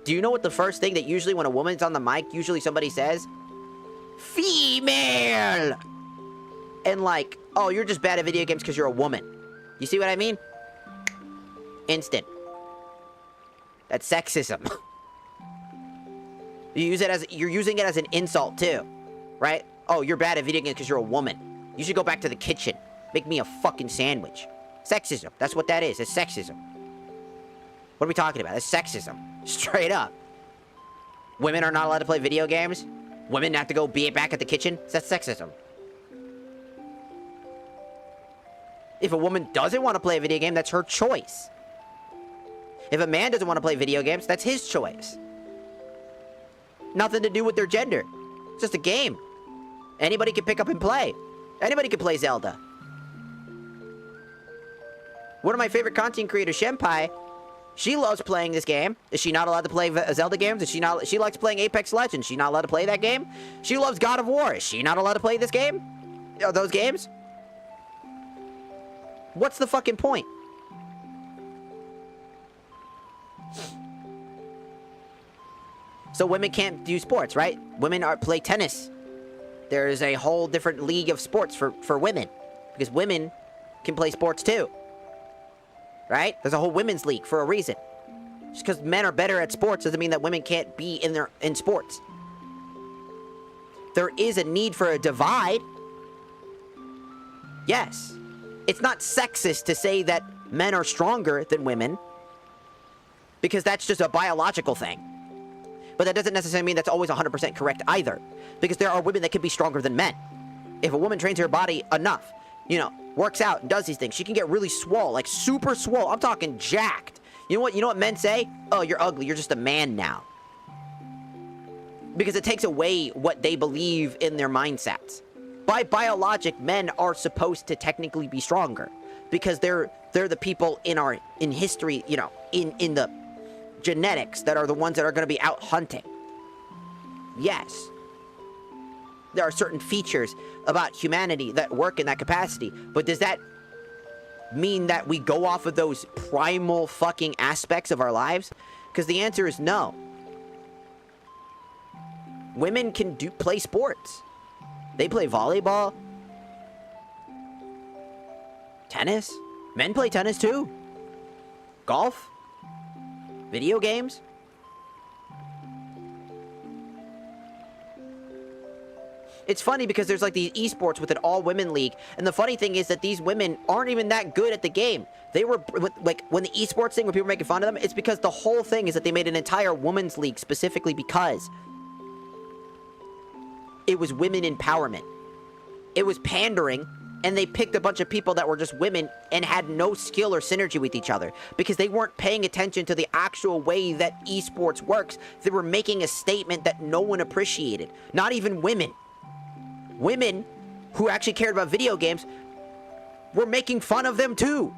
Do you know what the first thing that usually when a woman's on the mic, usually somebody says? Female! And like, oh, you're just bad at video games because you're a woman. You see what I mean? Instant. That's sexism. You're using it as an insult too, right? Oh, you're bad at video games because you're a woman. You should go back to the kitchen. Make me a fucking sandwich. Sexism. That's what that is. It's sexism. What are we talking about? It's sexism. Straight up. Women are not allowed to play video games? Women have to go be back at the kitchen? That's sexism. If a woman doesn't want to play a video game, that's her choice. If a man doesn't want to play video games, that's his choice. Nothing to do with their gender. It's just a game. Anybody can pick up and play. Anybody can play Zelda. One of my favorite content creators, Shenpai, she loves playing this game. Is she not allowed to play Zelda games? She likes playing Apex Legends. Is she not allowed to play that game? She loves God of War. Is she not allowed to play this game? Those games? What's the fucking point? So women can't do sports, right? Women play tennis. There is a whole different league of sports for women. Because women can play sports too. Right? There's a whole women's league for a reason. Just because men are better at sports doesn't mean that women can't be in sports. There is a need for a divide. Yes. It's not sexist to say that men are stronger than women. Because that's just a biological thing. But that doesn't necessarily mean that's always 100% correct either. Because there are women that can be stronger than men. If a woman trains her body enough, you know, works out and does these things, she can get really swole, like super swole. I'm talking jacked. You know what men say? Oh, you're ugly, you're just a man now. Because it takes away what they believe in their mindsets. By biologic, men are supposed to technically be stronger. Because they're the people in history, you know, in the genetics that are the ones that are going to be out hunting. Yes. There are certain features about humanity that work in that capacity. But does that mean that we go off of those primal fucking aspects of our lives? Because the answer is no. Women can play sports. They play volleyball. Tennis. Men play tennis too. Golf. Video games. It's funny because there's like these esports with an all-women league, and the funny thing is that these women aren't even that good at the game. They were, like, when the esports thing, when people were making fun of them, it's because the whole thing is that they made an entire women's league specifically because it was women empowerment. It was pandering, and they picked a bunch of people that were just women and had no skill or synergy with each other because they weren't paying attention to the actual way that esports works. They were making a statement that no one appreciated, not even women. Women who actually cared about video games were making fun of them too.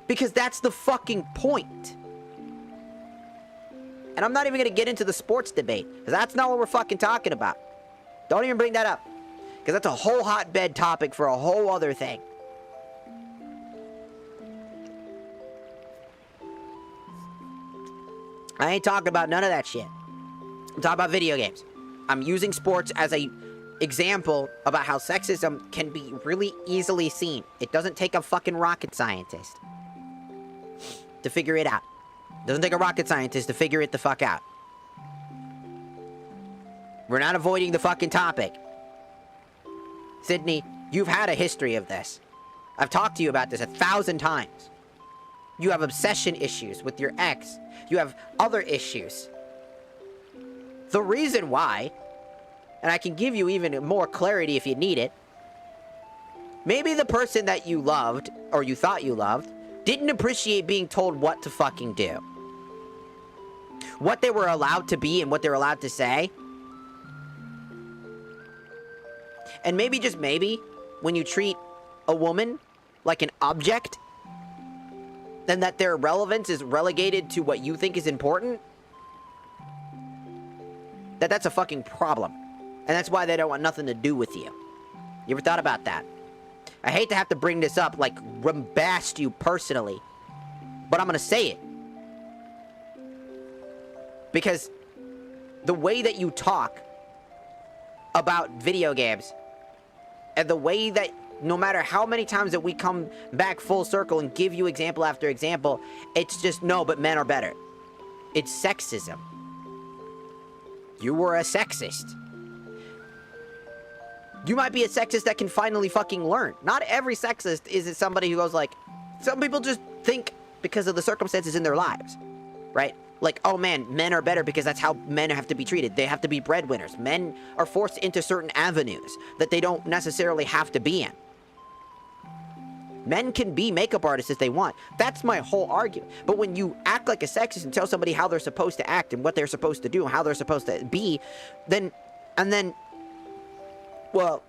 Because that's the fucking point. And I'm not even going to get into the sports debate, because that's not what we're fucking talking about. Don't even bring that up. Because that's a whole hotbed topic for a whole other thing. I ain't talking about none of that shit. I'm talking about video games. I'm using sports as a example about how sexism can be really easily seen. It doesn't take a fucking rocket scientist to figure it out. It doesn't take a rocket scientist to figure it the fuck out. We're not avoiding the fucking topic. Sydney, you've had a history of this. I've talked to you about this 1,000 times. You have obsession issues with your ex. You have other issues. The reason why, and I can give you even more clarity if you need it, maybe the person that you loved, or you thought you loved, didn't appreciate being told what to fucking do. What they were allowed to be and what they were allowed to say. And maybe, just maybe, when you treat a woman like an object, then that their relevance is relegated to what you think is important, that's a fucking problem. And that's why they don't want nothing to do with you. You ever thought about that? I hate to have to bring this up, like, bombast you personally, but I'm gonna say it. Because the way that you talk about video games, and the way that no matter how many times that we come back full circle and give you example after example, it's just, no, but men are better. It's sexism. You were a sexist. You might be a sexist that can finally fucking learn. Not every sexist is somebody who goes like, some people just think because of the circumstances in their lives, right? Like, oh man, men are better because that's how men have to be treated. They have to be breadwinners. Men are forced into certain avenues that they don't necessarily have to be in. Men can be makeup artists if they want. That's my whole argument. But when you act like a sexist and tell somebody how they're supposed to act and what they're supposed to do and how they're supposed to be, then, well,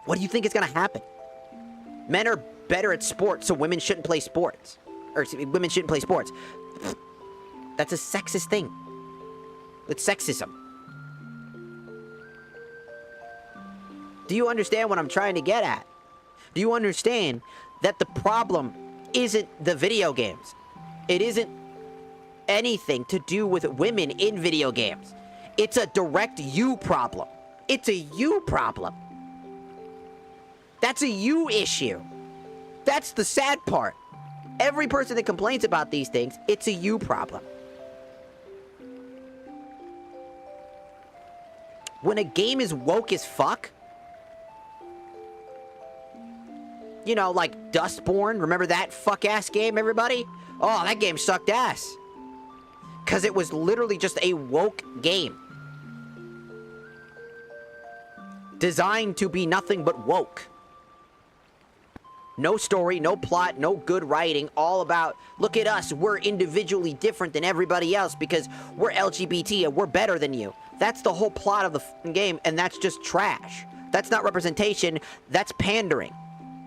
what do you think is going to happen? Men are better at sports, so women shouldn't play sports. Or excuse me, women shouldn't play sports. That's a sexist thing. It's sexism. Do you understand what I'm trying to get at? Do you understand that the problem isn't the video games? It isn't anything to do with women in video games. It's a direct you problem. It's a you problem. That's a you issue. That's the sad part. Every person that complains about these things, it's a you problem. When a game is woke as fuck, you know, like Dustborn, remember that fuck-ass game, everybody? Oh, that game sucked ass. Because it was literally just a woke game. Designed to be nothing but woke. No story, no plot, no good writing, all about, look at us, we're individually different than everybody else because we're LGBT and we're better than you. That's the whole plot of the game, and that's just trash. That's not representation, that's pandering.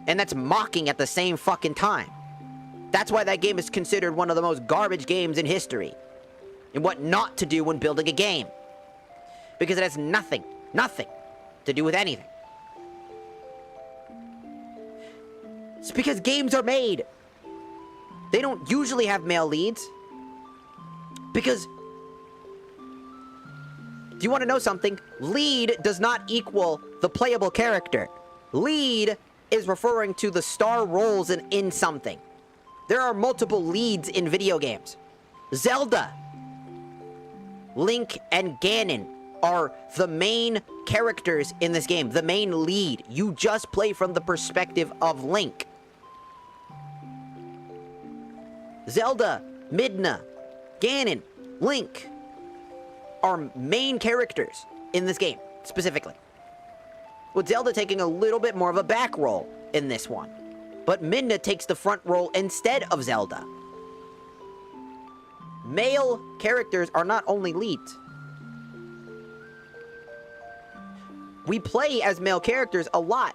And that's mocking at the same fucking time. That's why that game is considered one of the most garbage games in history. And what not to do when building a game. Because it has nothing to do with anything. It's because games are made. They don't usually have male leads. Because, do you want to know something? Lead does not equal the playable character. Lead is referring to the star roles in something. There are multiple leads in video games. Zelda, Link, and Ganon are the main characters in this game, the main lead. You just play from the perspective of Link. Zelda, Midna, Ganon, Link are main characters in this game, specifically. With Zelda taking a little bit more of a back role in this one. But Midna takes the front role instead of Zelda. Male characters are not only leads. We play as male characters a lot.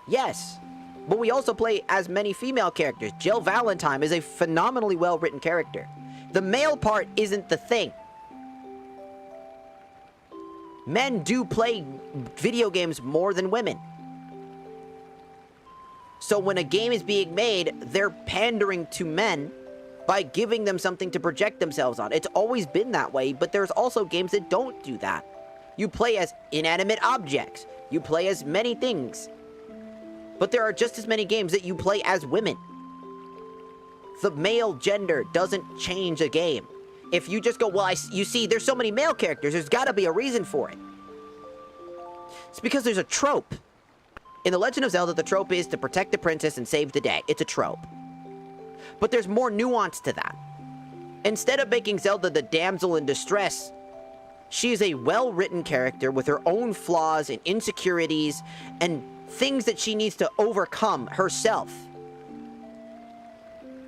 Yes. But we also play as many female characters. Jill Valentine is a phenomenally well-written character. The male part isn't the thing. Men do play video games more than women. So when a game is being made, they're pandering to men by giving them something to project themselves on. It's always been that way, but there's also games that don't do that. You play as inanimate objects. You play as many things. But there are just as many games that you play as women. The male gender doesn't change a game. If you just go, well, you see, there's so many male characters, there's gotta be a reason for it. It's because there's a trope. In The Legend of Zelda, the trope is to protect the princess and save the day. It's a trope. But there's more nuance to that. Instead of making Zelda the damsel in distress, she is a well-written character with her own flaws and insecurities and things that she needs to overcome herself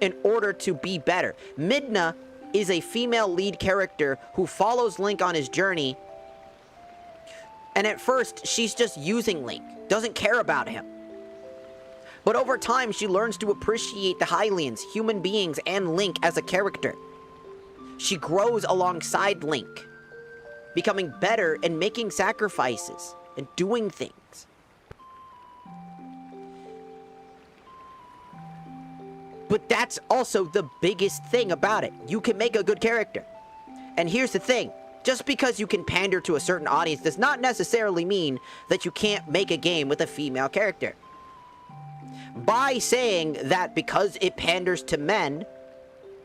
in order to be better. Midna is a female lead character who follows Link on his journey, and at first she's just using Link, doesn't care about him. But over time she learns to appreciate the Hylians, human beings, and Link as a character. She grows alongside Link, becoming better and making sacrifices and doing things. But that's also the biggest thing about it. You can make a good character. And here's the thing. Just because you can pander to a certain audience does not necessarily mean that you can't make a game with a female character. By saying that because it panders to men,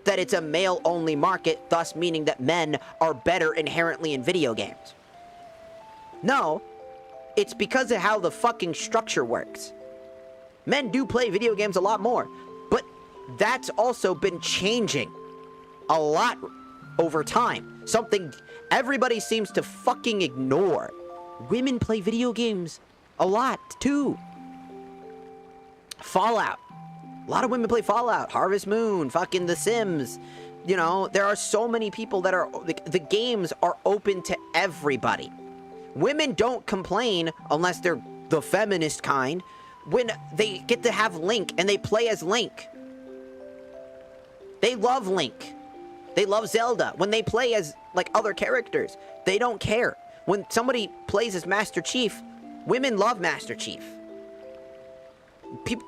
that it's a male-only market, thus meaning that men are better inherently in video games. No, it's because of how the fucking structure works. Men do play video games a lot more, but that's also been changing a lot over time. Something everybody seems to fucking ignore. Women play video games a lot, too. Fallout. A lot of women play Fallout, Harvest Moon, fucking The Sims. You know, there are so many people that are... The games are open to everybody. Women don't complain unless they're the feminist kind when they get to have Link and they play as Link. They love Link. They love Zelda. When they play as, like, other characters, they don't care. When somebody plays as Master Chief, women love Master Chief.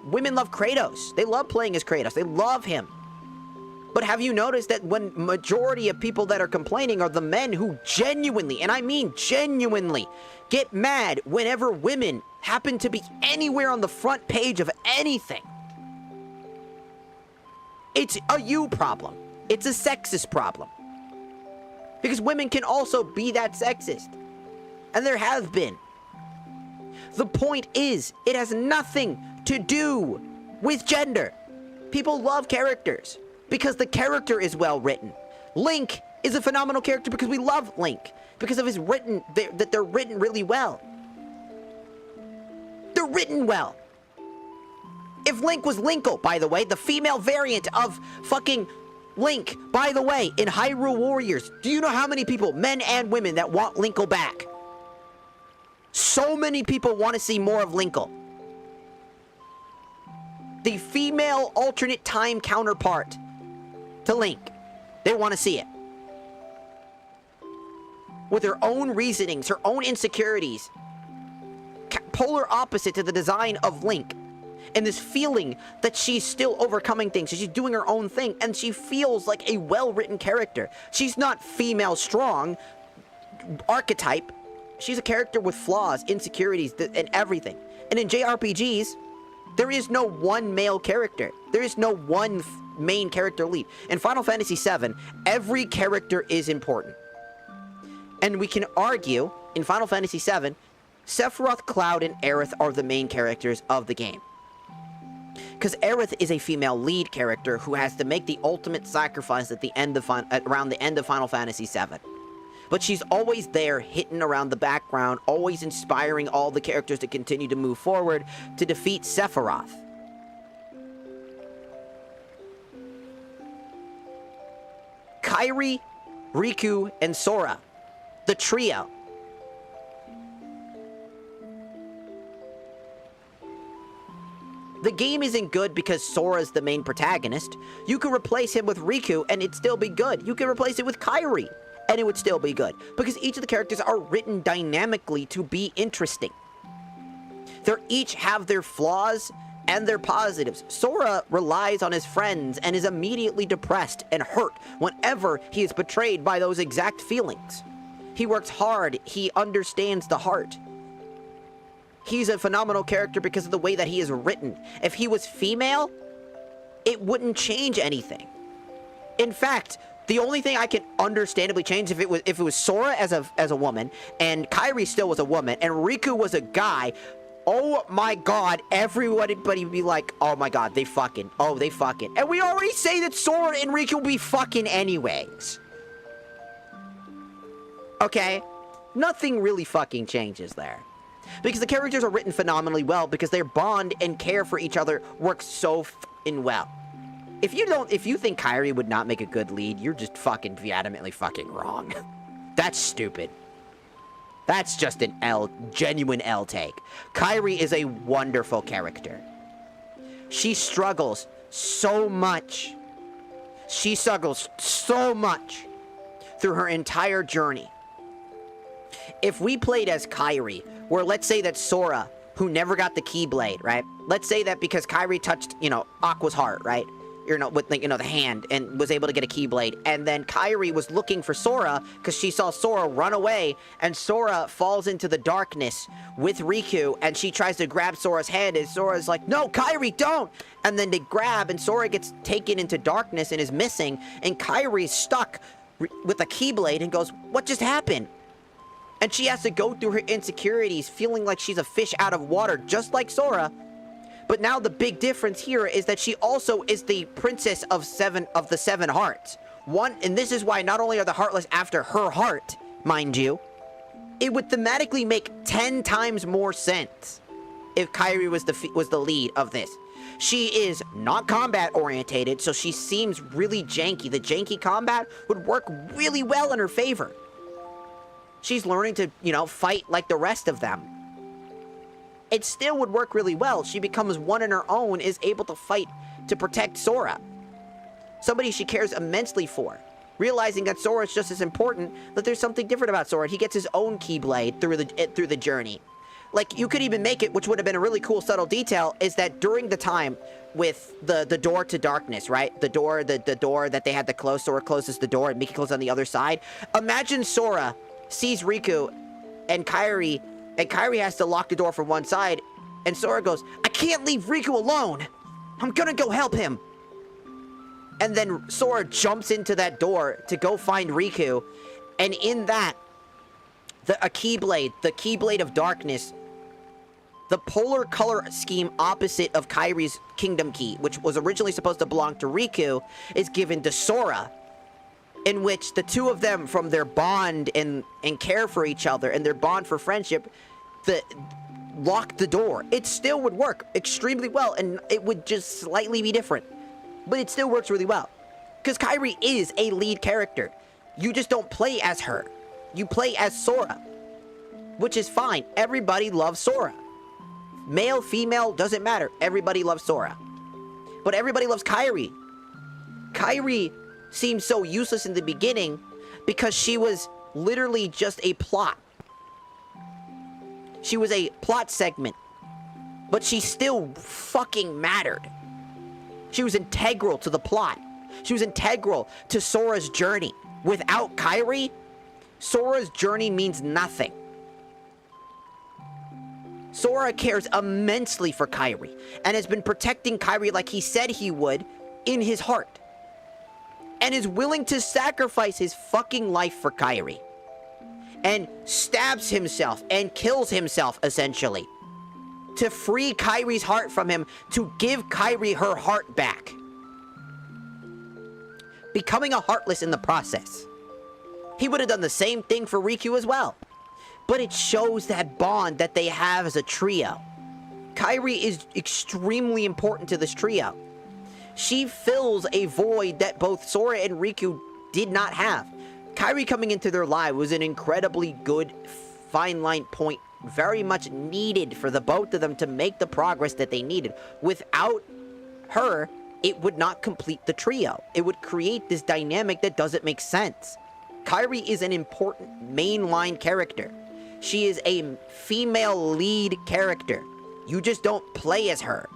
Women love Kratos. They love playing as Kratos. They love him. But have you noticed that when majority of people that are complaining are the men who genuinely, and I mean genuinely, get mad whenever women happen to be anywhere on the front page of anything? It's a you problem. It's a sexist problem. Because women can also be that sexist. And there have been. The point is, it has nothing to do with gender. People love characters because the character is well written. Link is a phenomenal character because we love Link. Because of his written, that they're written really well. They're written well. If Link was Linkle, by the way, the female variant of fucking Link, by the way, in Hyrule Warriors, do you know how many people, men and women, that want Linkle back? So many people want to see more of Linkle. The female alternate time counterpart to Link. They want to see it. With her own reasonings, her own insecurities. Polar opposite to the design of Link. And this feeling that she's still overcoming things. She's doing her own thing. And she feels like a well-written character. She's not female strong archetype. She's a character with flaws, insecurities, and everything. And in JRPGs, there is no one male character. There is no one main character lead. In Final Fantasy VII, every character is important. And we can argue, in Final Fantasy VII, Sephiroth, Cloud, and Aerith are the main characters of the game. Because Aerith is a female lead character who has to make the ultimate sacrifice at the end of around the end of Final Fantasy VII. But she's always there, hitting around the background, always inspiring all the characters to continue to move forward to defeat Sephiroth. Kairi, Riku, and Sora. The trio. The game isn't good because Sora's the main protagonist. You could replace him with Riku and it'd still be good. You could replace it with Kairi and it would still be good. Because each of the characters are written dynamically to be interesting. They each have their flaws and their positives. Sora relies on his friends and is immediately depressed and hurt whenever he is betrayed by those exact feelings. He works hard. He understands the heart. He's a phenomenal character because of the way that he is written. If he was female, it wouldn't change anything. In fact, the only thing I can understandably change if it was Sora as a woman, and Kairi still was a woman, and Riku was a guy. Oh my god, everybody would be like, oh my god, they fucking. Oh, they fucking. And we already say that Sora and Riku will be fucking anyways. Okay? Nothing really fucking changes there. Because the characters are written phenomenally well because their bond and care for each other works so fucking well. If you think Kairi would not make a good lead, you're just fucking vehemently fucking wrong. That's stupid. That's just an genuine L take. Kairi is a wonderful character. She struggles so much. She struggles so much through her entire journey. If we played as Kairi, where let's say that Sora, who never got the Keyblade, right? Let's say that because Kairi touched, Aqua's heart, right? With the hand, and was able to get a Keyblade. And then Kairi was looking for Sora because she saw Sora run away, and Sora falls into the darkness with Riku, and she tries to grab Sora's hand, and Sora's like, no, Kairi, don't! And then they grab, and Sora gets taken into darkness and is missing, and Kairi's stuck with a Keyblade and goes, what just happened? And she has to go through her insecurities, feeling like she's a fish out of water, just like Sora. But now the big difference here is that she also is the princess of the seven hearts, One, and this is why not only are the Heartless after her heart, mind you, it would thematically make 10 times more sense if Kairi was the lead of this. She is not combat orientated, so she seems really janky. The janky combat would work really well in her favor. She's learning to, you know, fight like the rest of them. It still would work really well. She becomes one in her own, is able to fight to protect Sora. Somebody she cares immensely for. Realizing that Sora is just as important, that there's something different about Sora. He gets his own Keyblade through the journey. Like, you could even make it, which would have been a really cool subtle detail, is that during the time with the door to darkness, right? The door that they had to close, Sora closes the door and Mickey closes on the other side. Imagine Sora sees Riku and Kairi has to lock the door from one side, and Sora goes, I can't leave Riku alone! I'm gonna go help him! And then Sora jumps into that door to go find Riku, and in that, the Keyblade of Darkness, the polar color scheme opposite of Kairi's Kingdom Key, which was originally supposed to belong to Riku, is given to Sora, in which the two of them, from their bond and care for each other and their bond for friendship, lock the door. It still would work extremely well, and it would just slightly be different. But it still works really well. Because Kairi is a lead character. You just don't play as her. You play as Sora. Which is fine. Everybody loves Sora. Male, female, doesn't matter. Everybody loves Sora. But everybody loves Kairi. Kairi seemed so useless in the beginning because she was literally just a plot. She was a plot segment. But she still fucking mattered. She was integral to the plot. She was integral to Sora's journey. Without Kairi, Sora's journey means nothing. Sora cares immensely for Kairi, and has been protecting Kairi like he said he would in his heart. And is willing to sacrifice his fucking life for Kairi. And stabs himself and kills himself, essentially. To free Kairi's heart from him, to give Kairi her heart back. Becoming a Heartless in the process. He would have done the same thing for Riku as well. But it shows that bond that they have as a trio. Kairi is extremely important to this trio. She fills a void that both Sora and Riku did not have. Kairi coming into their life was an incredibly good fine line point, very much needed for the both of them to make the progress that they needed. Without her, it would not complete the trio. It would create this dynamic that doesn't make sense. Kairi is an important mainline character. She is a female lead character. You just don't play as her.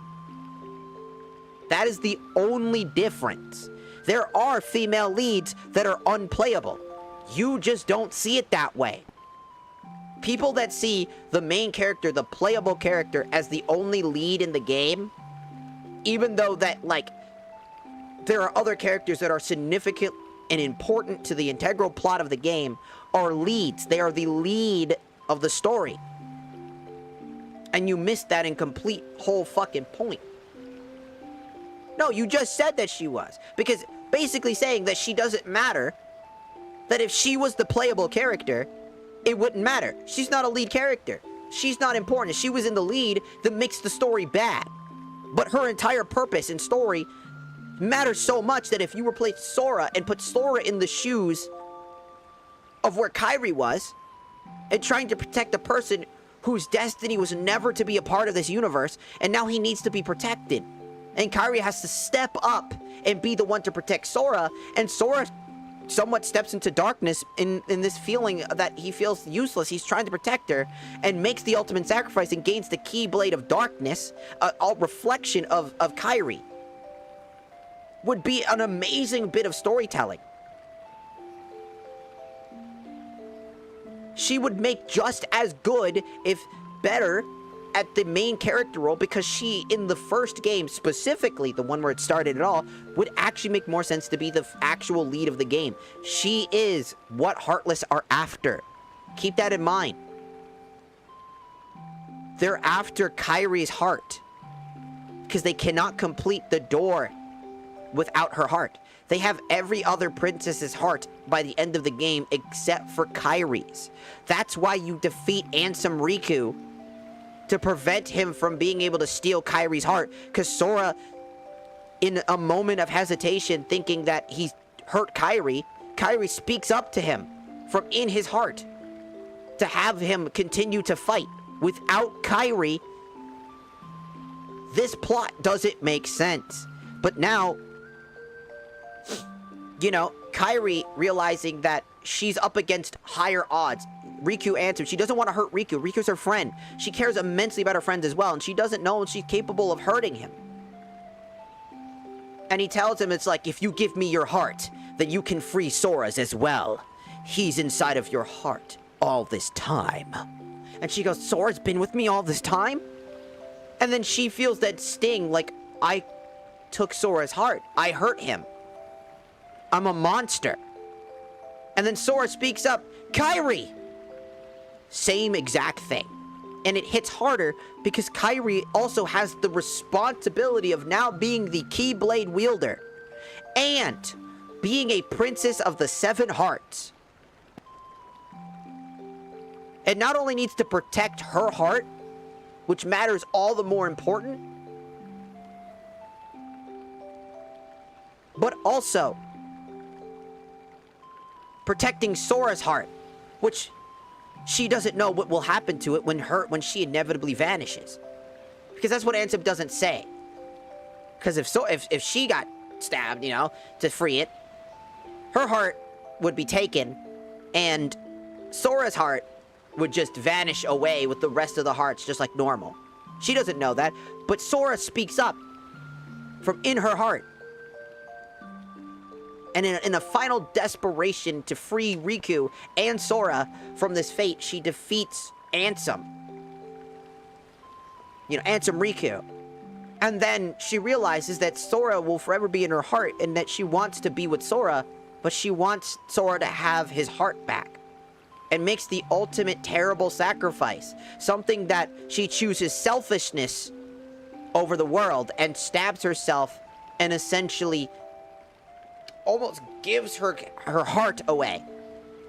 That is the only difference. There are female leads that are unplayable. You just don't see it that way. People that see the main character, the playable character, as the only lead in the game, even though that, like, there are other characters that are significant and important to the integral plot of the game, are leads. They are the lead of the story. And you missed that incomplete whole fucking point. No, you just said that she was. Because basically saying that she doesn't matter, that if she was the playable character, it wouldn't matter. She's not a lead character. She's not important. If she was in the lead, that makes the story bad. But her entire purpose and story matters so much that if you replace Sora and put Sora in the shoes of where Kairi was, and trying to protect a person whose destiny was never to be a part of this universe, and now he needs to be protected. And Kairi has to step up and be the one to protect Sora, and Sora somewhat steps into darkness in this feeling that he feels useless. He's trying to protect her, and makes the ultimate sacrifice and gains the Keyblade of Darkness, a reflection of Kairi. Would be an amazing bit of storytelling. She would make just as good, if better, at the main character role, because she, in the first game, specifically, the one where it started at all, would actually make more sense to be the actual lead of the game. She is what Heartless are after. Keep that in mind. They're after Kairi's heart, because they cannot complete the door without her heart. They have every other princess's heart by the end of the game except for Kairi's. That's why you defeat Ansem Riku, to prevent him from being able to steal Kairi's heart. Because Sora, in a moment of hesitation, thinking that he's hurt Kairi, Kairi speaks up to him from in his heart to have him continue to fight. Without Kairi, this plot doesn't make sense. But now, you know, Kairi realizing that she's up against higher odds. Riku answered. She doesn't want to hurt Riku. Riku's her friend. She cares immensely about her friends as well, and she doesn't know she's capable of hurting him. And he tells him, it's like, if you give me your heart, then you can free Sora's as well. He's inside of your heart all this time. And she goes, Sora's been with me all this time? And then she feels that sting, like, I took Sora's heart. I hurt him. I'm a monster. And then Sora speaks up, Kairi! Same exact thing. And it hits harder because Kairi also has the responsibility of now being the Keyblade wielder and being a princess of the Seven Hearts. And not only needs to protect her heart, which matters all the more important, but also protecting Sora's heart, which she doesn't know what will happen to it when she inevitably vanishes. Because that's what Ansem doesn't say. Because if she got stabbed, you know, to free it, her heart would be taken, and Sora's heart would just vanish away with the rest of the hearts just like normal. She doesn't know that, but Sora speaks up from in her heart. And in a final desperation to free Riku and Sora from this fate, she defeats Ansem. You know, Ansem Riku. And then she realizes that Sora will forever be in her heart and that she wants to be with Sora, but she wants Sora to have his heart back. And makes the ultimate terrible sacrifice. Something that she chooses selfishness over the world and stabs herself and essentially almost gives her heart away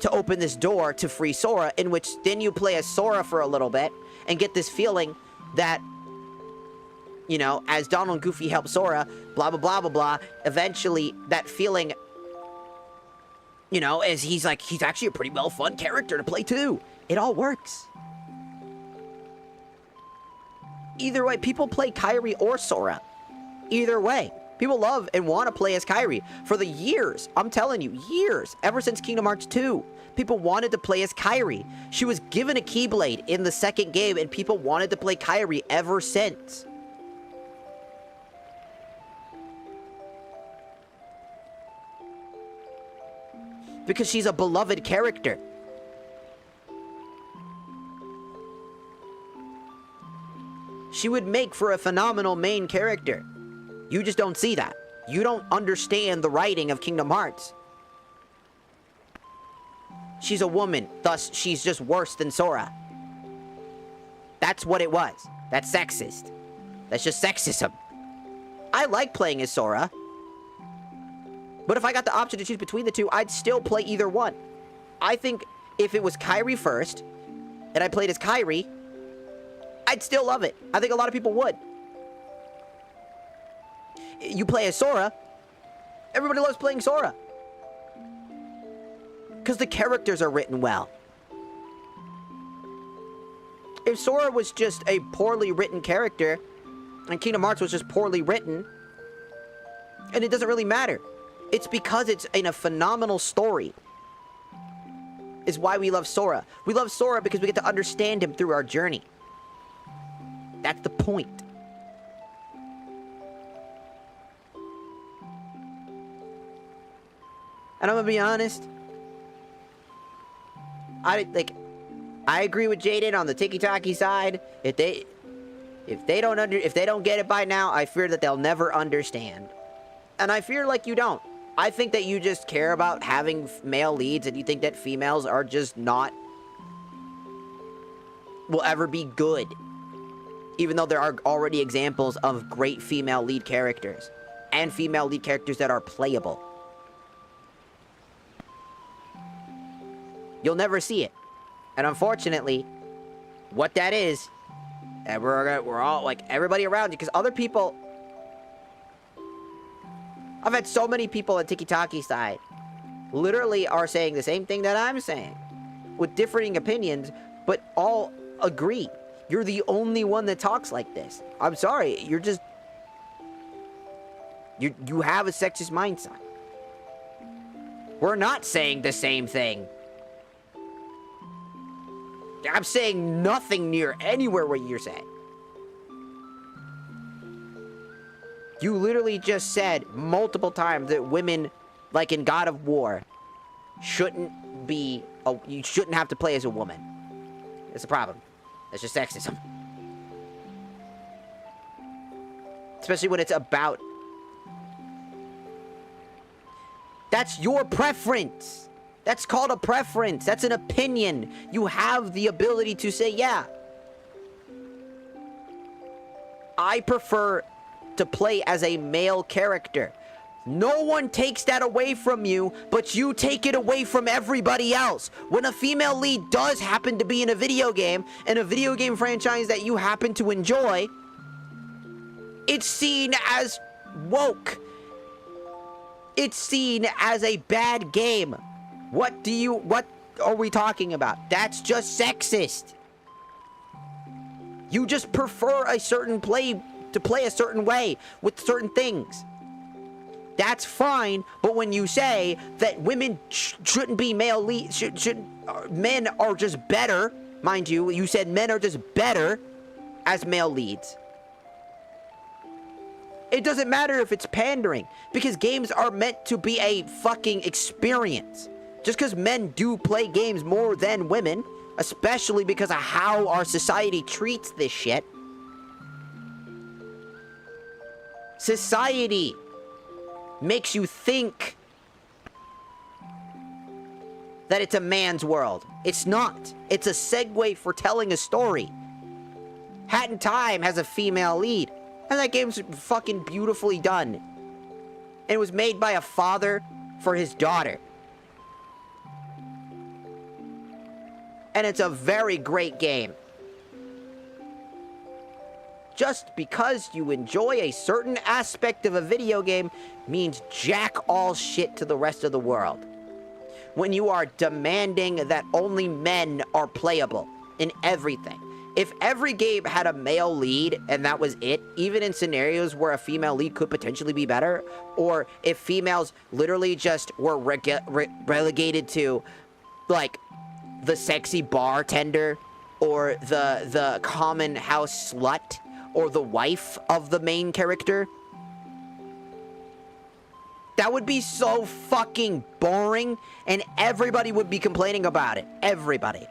to open this door to free Sora, in which then you play as Sora for a little bit and get this feeling that, you know, as Donald and Goofy help Sora, blah, blah, blah, blah, blah, eventually that feeling, you know, as he's actually a pretty well fun character to play too. It all works. Either way, people play Kairi or Sora. Either way. People love and want to play as Kairi. For the years, I'm telling you, years, ever since Kingdom Hearts 2, people wanted to play as Kairi. She was given a Keyblade in the second game, and people wanted to play Kairi ever since. Because she's a beloved character. She would make for a phenomenal main character. You just don't see that. You don't understand the writing of Kingdom Hearts. She's a woman, thus she's just worse than Sora. That's what it was. That's sexist. That's just sexism. I like playing as Sora. But if I got the option to choose between the two, I'd still play either one. I think if it was Kairi first, and I played as Kairi, I'd still love it. I think a lot of people would. You play as Sora, everybody loves playing Sora. Because the characters are written well. If Sora was just a poorly written character, and Kingdom Hearts was just poorly written, and it doesn't really matter. It's because it's in a phenomenal story. Is why we love Sora. We love Sora because we get to understand him through our journey. That's the point. And I'm gonna be honest. I agree with Jaden on the tiki-taki side. If they don't get it by now, I fear that they'll never understand. And I fear like you don't. I think that you just care about having male leads, and you think that females are just not will ever be good. Even though there are already examples of great female lead characters and female lead characters that are playable. You'll never see it. And unfortunately, what that is, and we're all, like, everybody around you, because other people... I've had so many people on Tiki-Taki's side literally are saying the same thing that I'm saying, with differing opinions, but all agree. You're the only one that talks like this. I'm sorry, you're just... You have a sexist mindset. We're not saying the same thing. I'm saying nothing near anywhere what you're saying. You literally just said multiple times that women, like in God of War, shouldn't be... you shouldn't have to play as a woman. It's a problem. It's just sexism. Especially when it's about... That's your preference. That's called a preference. That's an opinion. You have the ability to say, yeah, I prefer to play as a male character. No one takes that away from you, but you take it away from everybody else. When a female lead does happen to be in a video game, and a video game franchise that you happen to enjoy, it's seen as woke. It's seen as a bad game. What are we talking about? That's just sexist. You just prefer a certain play to play a certain way with certain things. That's fine, but when you say that women shouldn't be male leads, men are just better, mind you, you said men are just better as male leads. It doesn't matter if it's pandering, because games are meant to be a fucking experience. Just because men do play games more than women, especially because of how our society treats this shit. Society makes you think that it's a man's world. It's not. It's a segue for telling a story. Hat in Time has a female lead, and that game's fucking beautifully done. And it was made by a father for his daughter. And it's a very great game. Just because you enjoy a certain aspect of a video game means jack all shit to the rest of the world. When you are demanding that only men are playable in everything. If every game had a male lead and that was it, even in scenarios where a female lead could potentially be better, or if females literally just were relegated to, like, the sexy bartender, or the common house slut, or the wife of the main character, that would be so fucking boring, and everybody would be complaining about it. Everybody.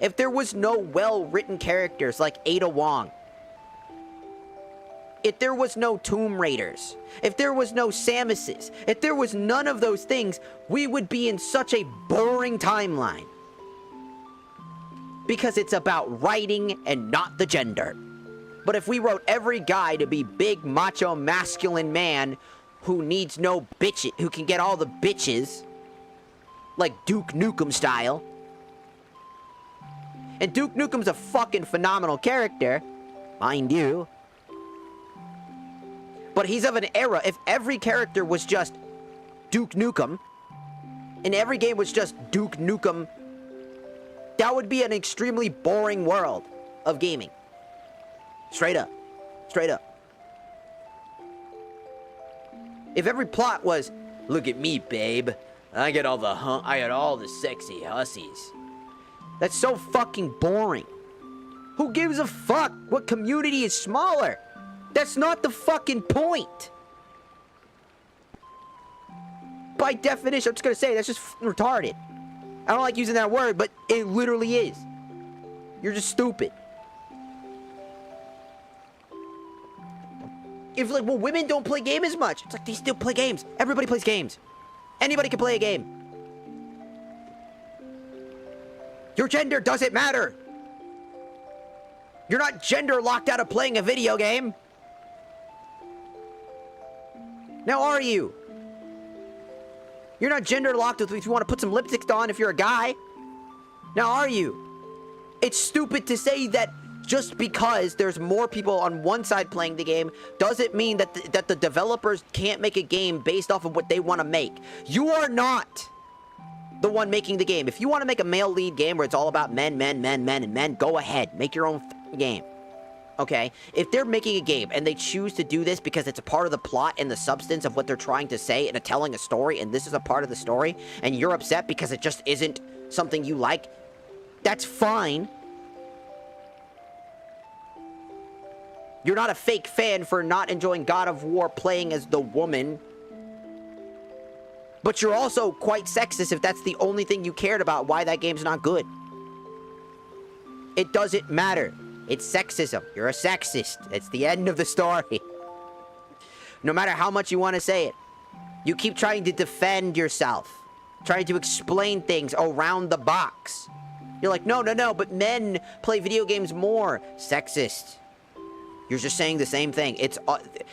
If there was no well-written characters like Ada Wong, if there was no Tomb Raiders, if there was no Samuses, if there was none of those things, we would be in such a boring timeline. Because it's about writing and not the gender. But if we wrote every guy to be big, macho, masculine man who needs no bitches, who can get all the bitches, like Duke Nukem style. And Duke Nukem's a fucking phenomenal character, mind you. But he's of an era, if every character was just Duke Nukem, and every game was just Duke Nukem, that would be an extremely boring world of gaming. Straight up. Straight up. If every plot was, look at me, babe. I got all the sexy hussies. That's so fucking boring. Who gives a fuck what community is smaller? That's not the fucking point. By definition, I'm just gonna say, that's just retarded. I don't like using that word, but it literally is. You're just stupid. If, like, well, women don't play game as much. It's like, they still play games. Everybody plays games. Anybody can play a game. Your gender doesn't matter. You're not gender locked out of playing a video game. Now, are you? You're not gender locked if you want to put some lipstick on if you're a guy. Now, are you? It's stupid to say that just because there's more people on one side playing the game doesn't mean that the developers can't make a game based off of what they want to make. You are not the one making the game. If you want to make a male lead game where it's all about men, and men, go ahead. Make your own game. Okay? If they're making a game and they choose to do this because it's a part of the plot and the substance of what they're trying to say and telling a story, and this is a part of the story, and you're upset because it just isn't something you like, that's fine. You're not a fake fan for not enjoying God of War playing as the woman. But you're also quite sexist if that's the only thing you cared about why that game's not good. It doesn't matter. It's sexism. You're a sexist. It's the end of the story. No matter how much you want to say it. You keep trying to defend yourself. Trying to explain things around the box. You're like, no, but men play video games more. Sexist. You're just saying the same thing. It's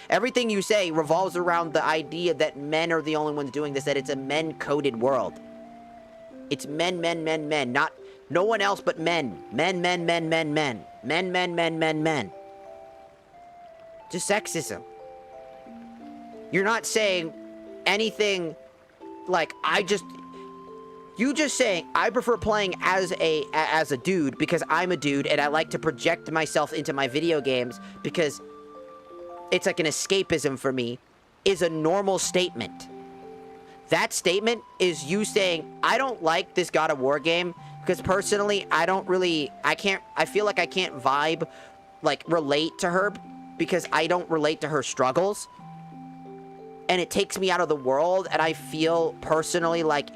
everything you say revolves around the idea that men are the only ones doing this, that it's a men-coded world. It's men, not no one else but men. Men. Just sexism. You're not saying anything like, you just saying, I prefer playing as a dude because I'm a dude and I like to project myself into my video games because it's like an escapism for me, is a normal statement. That statement is you saying, I don't like this God of War game because personally, I feel like I can't vibe, like relate to her because I don't relate to her struggles. And it takes me out of the world and I feel personally like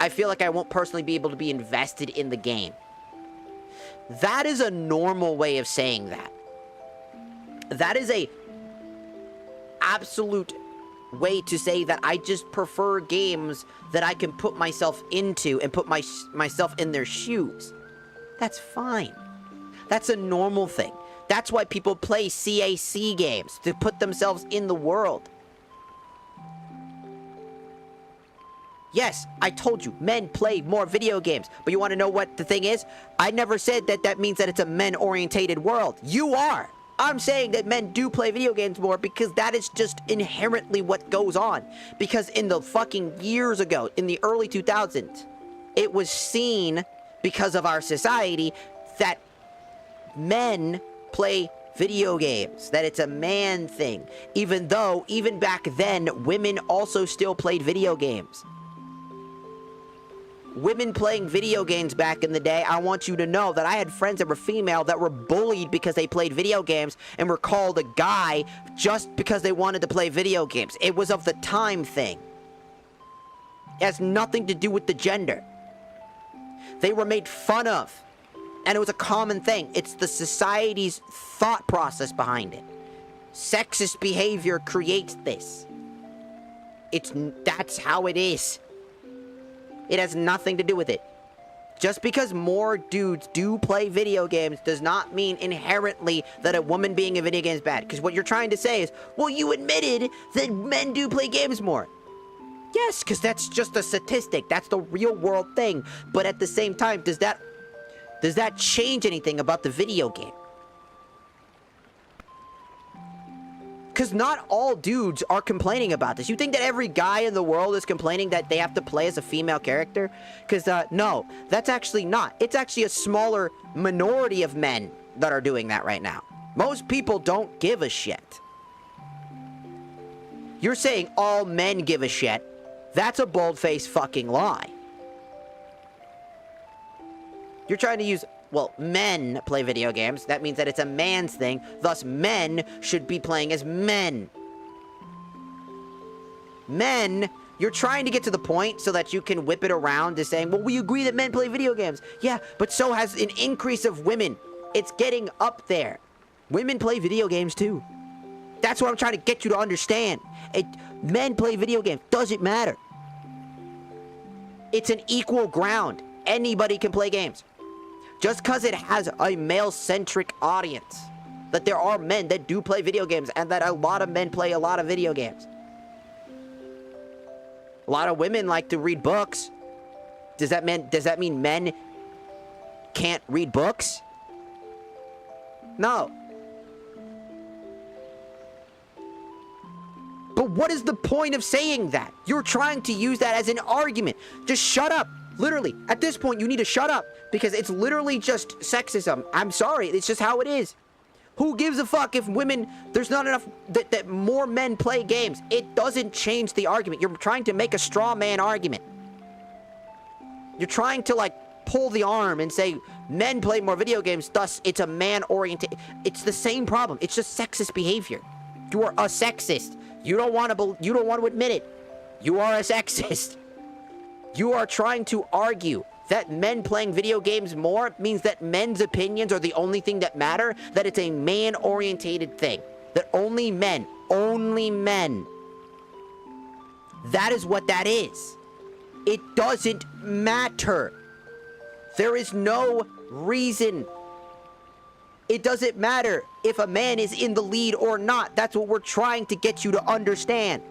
I feel like I won't personally be able to be invested in the game. That is a normal way of saying that. That is a absolute way to say that I just prefer games that I can put myself into and put myself in their shoes. That's fine. That's a normal thing. That's why people play CAC games, to put themselves in the world. Yes, I told you, men play more video games. But you want to know what the thing is? I never said that means that it's a men-orientated world. You are. I'm saying that men do play video games more because that is just inherently what goes on. Because in the fucking years ago, in the early 2000s, it was seen because of our society that men play video games, that it's a man thing. Even though, even back then, women also still played video games. Women playing video games back in the day, I want you to know that I had friends that were female that were bullied because they played video games and were called a guy just because they wanted to play video games. It was of the time thing. It has nothing to do with the gender. They were made fun of. And it was a common thing. It's the society's thought process behind it. Sexist behavior creates this. That's how it is. It has nothing to do with it. Just because more dudes do play video games does not mean inherently that a woman being a video game is bad. Because what you're trying to say is, well, you admitted that men do play games more. Yes, because that's just a statistic. That's the real world thing. But at the same time, does that change anything about the video game? Because not all dudes are complaining about this. You think that every guy in the world is complaining that they have to play as a female character? Because, no, that's actually not. It's actually a smaller minority of men that are doing that right now. Most people don't give a shit. You're saying all men give a shit. That's a bold-faced fucking lie. You're trying to use, well, men play video games. That means that it's a man's thing. Thus, men should be playing as men. Men, you're trying to get to the point so that you can whip it around to saying, well, we agree that men play video games. Yeah, but so has an increase of women. It's getting up there. Women play video games too. That's what I'm trying to get you to understand. Men play video games. Doesn't matter. It's an equal ground. Anybody can play games. Just because it has a male-centric audience. That there are men that do play video games and that a lot of men play a lot of video games. lot of women like to read books. Does that mean men can't read books? No. But what is the point of saying that? You're trying to use that as an argument. Just shut up. Literally, at this point, you need to shut up because it's literally just sexism. I'm sorry, it's just how it is. Who gives a fuck if women, there's not enough, that more men play games? It doesn't change the argument. You're trying to make a straw man argument. You're trying to, like, pull the arm and say men play more video games, thus it's a man-oriented. It's the same problem. It's just sexist behavior. You are a sexist. You don't want to admit it. You are a sexist. You are trying to argue that men playing video games more means that men's opinions are the only thing that matter, that it's a man-orientated thing. That only men, that is what that is. It doesn't matter. There is no reason. It doesn't matter if a man is in the lead or not. That's what we're trying to get you to understand.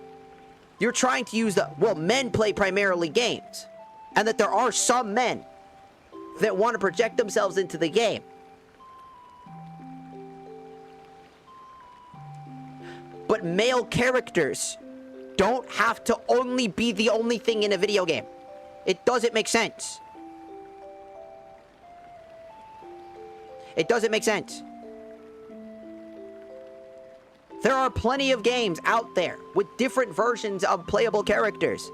You're trying to use well, men play primarily games. And that there are some men that want to project themselves into the game. But male characters don't have to only be the only thing in a video game. It doesn't make sense. It doesn't make sense. There are plenty of games out there with different versions of playable characters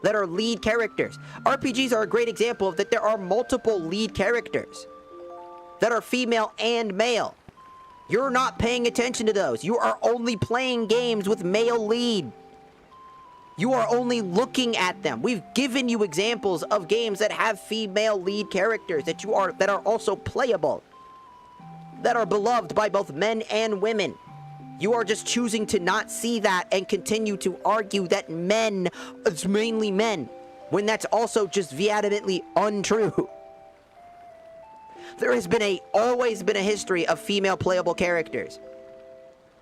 that are lead characters. RPGs are a great example of that. There are multiple lead characters that are female and male. You're not paying attention to those. You are only playing games with male lead. You are only looking at them. We've given you examples of games that have female lead characters that are also playable, that are beloved by both men and women. You are just choosing to not see that and continue to argue that it's mainly men, when that's also just vehemently untrue. There has always been a history of female playable characters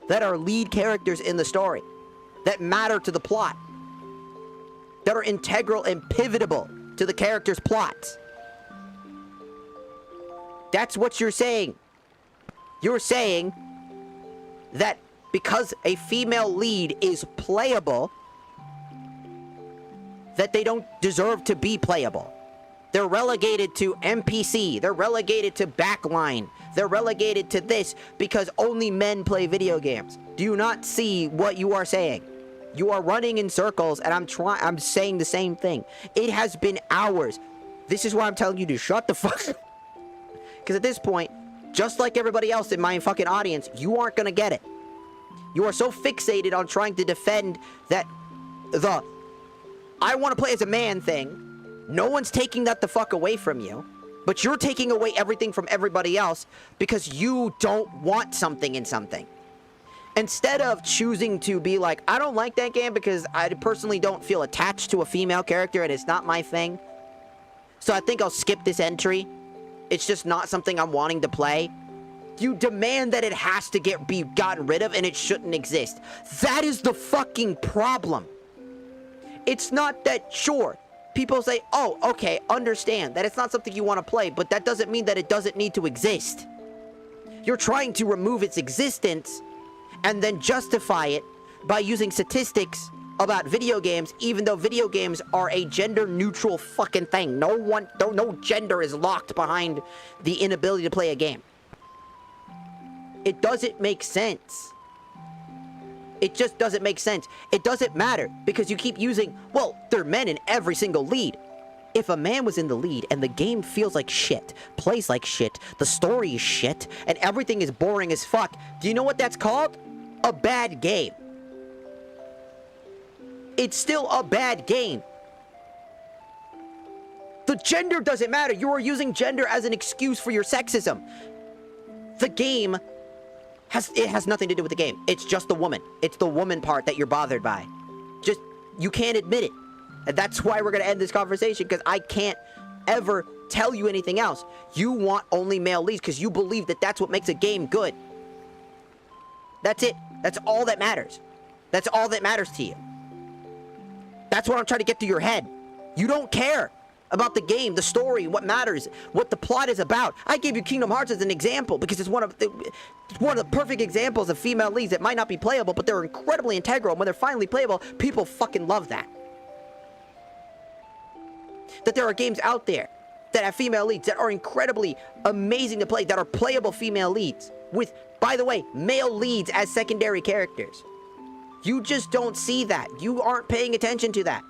that are lead characters in the story, that matter to the plot, that are integral and pivotal to the character's plots. That's what you're saying. You're saying that because a female lead is playable, that they don't deserve to be playable. They're relegated to NPC. They're relegated to backline. They're relegated to this because only men play video games. Do you not see what you are saying? You are running in circles, and I'm saying the same thing. It has been hours. This is why I'm telling you to shut the fuck up. Because at this point, just like everybody else in my fucking audience, you aren't gonna get it. You are so fixated on trying to defend that I want to play as a man thing. No one's taking that the fuck away from you, but you're taking away everything from everybody else because you don't want something in something. Instead of choosing to be like, I don't like that game because I personally don't feel attached to a female character and it's not my thing, so I think I'll skip this entry. It's just not something I'm wanting to play. You demand that it has to be gotten rid of and it shouldn't exist. That is the fucking problem. It's not that, sure, people say, oh, okay, understand that it's not something you want to play, but that doesn't mean that it doesn't need to exist. You're trying to remove its existence and then justify it by using statistics about video games, even though video games are a gender-neutral fucking thing. No gender is locked behind the inability to play a game. It doesn't make sense. It just doesn't make sense. It doesn't matter because you keep using, well, there are men in every single lead. If a man was in the lead and the game feels like shit, plays like shit, the story is shit, and everything is boring as fuck, do you know what that's called? A bad game. It's still a bad game. The gender doesn't matter. You are using gender as an excuse for your sexism. The game has nothing to do with the game. It's just the woman. It's the woman part that you're bothered by. Just, you can't admit it. And that's why we're going to end this conversation, because I can't ever tell you anything else. You want only male leads because you believe that that's what makes a game good. That's it. That's all that matters. That's all that matters to you. That's what I'm trying to get to your head. You don't care about the game, the story, what matters, what the plot is about. I gave you Kingdom Hearts as an example because it's one of the perfect examples of female leads that might not be playable, but they're incredibly integral. And when they're finally playable, people fucking love that. That there are games out there that have female leads that are incredibly amazing to play, that are playable female leads with, by the way, male leads as secondary characters. You just don't see that. You aren't paying attention to that.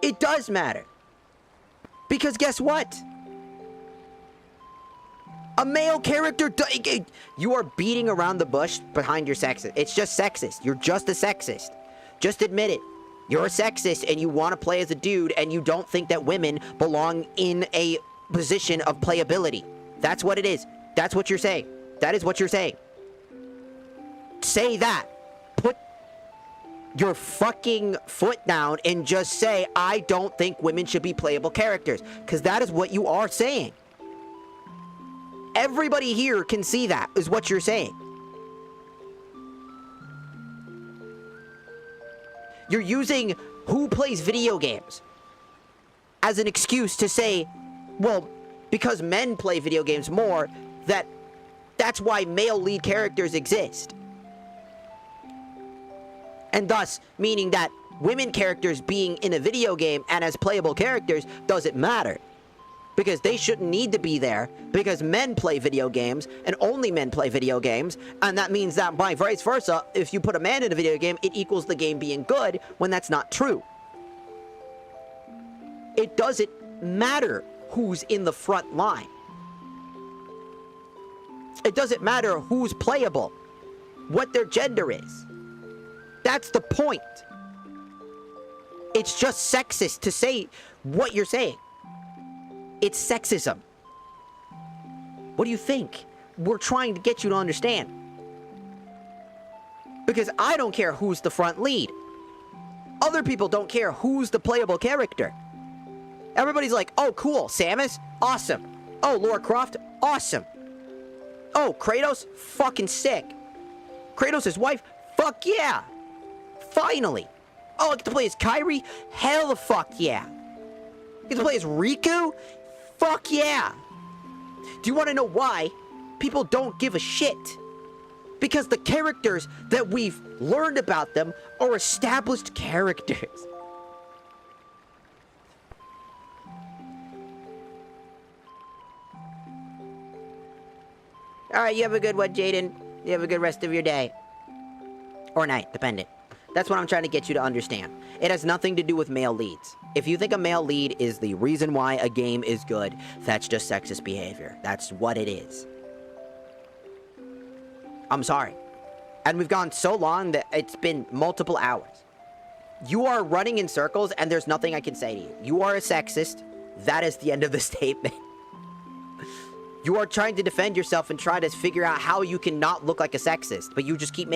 It does matter. Because guess what? A male character, you are beating around the bush behind your sexist. It's just sexist. You're just a sexist. Just admit it. You're a sexist and you want to play as a dude and you don't think that women belong in a position of playability. That's what it is. That's what you're saying. That is what you're saying. Say that. Put your fucking foot down and just say, I don't think women should be playable characters. Because that is what you are saying. Everybody here can see that, is what you're saying. You're using who plays video games as an excuse to say, well, because men play video games more, that's why male lead characters exist. And thus, meaning that women characters being in a video game and as playable characters doesn't matter. Because they shouldn't need to be there, because men play video games, and only men play video games, and that means that by vice versa, if you put a man in a video game, it equals the game being good, when that's not true. It doesn't matter who's in the front line. It doesn't matter who's playable, what their gender is. That's the point. It's just sexist to say what you're saying. It's sexism. What do you think? We're trying to get you to understand. Because I don't care who's the front lead. Other people don't care who's the playable character. Everybody's like, oh, cool, Samus? Awesome. Oh, Lara Croft? Awesome. Oh, Kratos? Fucking sick. Kratos' wife? Fuck yeah. Finally. Oh, I get to play as Kairi? Hell the fuck yeah. I get to play as Riku? Fuck yeah! Do you want to know why people don't give a shit? Because the characters that we've learned about them are established characters. Alright, you have a good one, Jaden. You have a good rest of your day. Or night, dependent. That's what I'm trying to get you to understand. It has nothing to do with male leads. If you think a male lead is the reason why a game is good, that's just sexist behavior. That's what it is. I'm sorry. And we've gone so long that it's been multiple hours. You are running in circles and there's nothing I can say to you. You are a sexist. That is the end of the statement. You are trying to defend yourself and try to figure out how you can not look like a sexist. But you just keep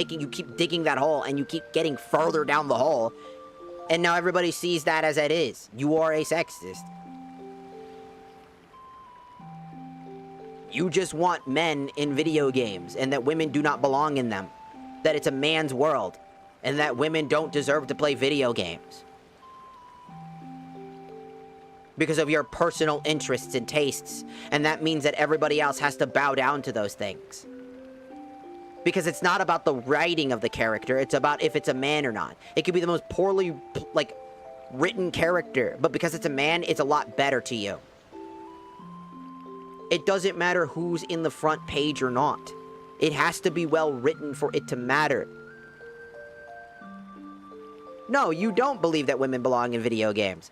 digging that hole and you keep getting further down the hole. And now everybody sees that as it is. You are a sexist. You just want men in video games and that women do not belong in them. That it's a man's world. And that women don't deserve to play video games. Because of your personal interests and tastes. And that means that everybody else has to bow down to those things. Because it's not about the writing of the character, it's about if it's a man or not. It could be the most poorly, written character, but because it's a man, it's a lot better to you. It doesn't matter who's in the front page or not. It has to be well written for it to matter. No, you don't believe that women belong in video games.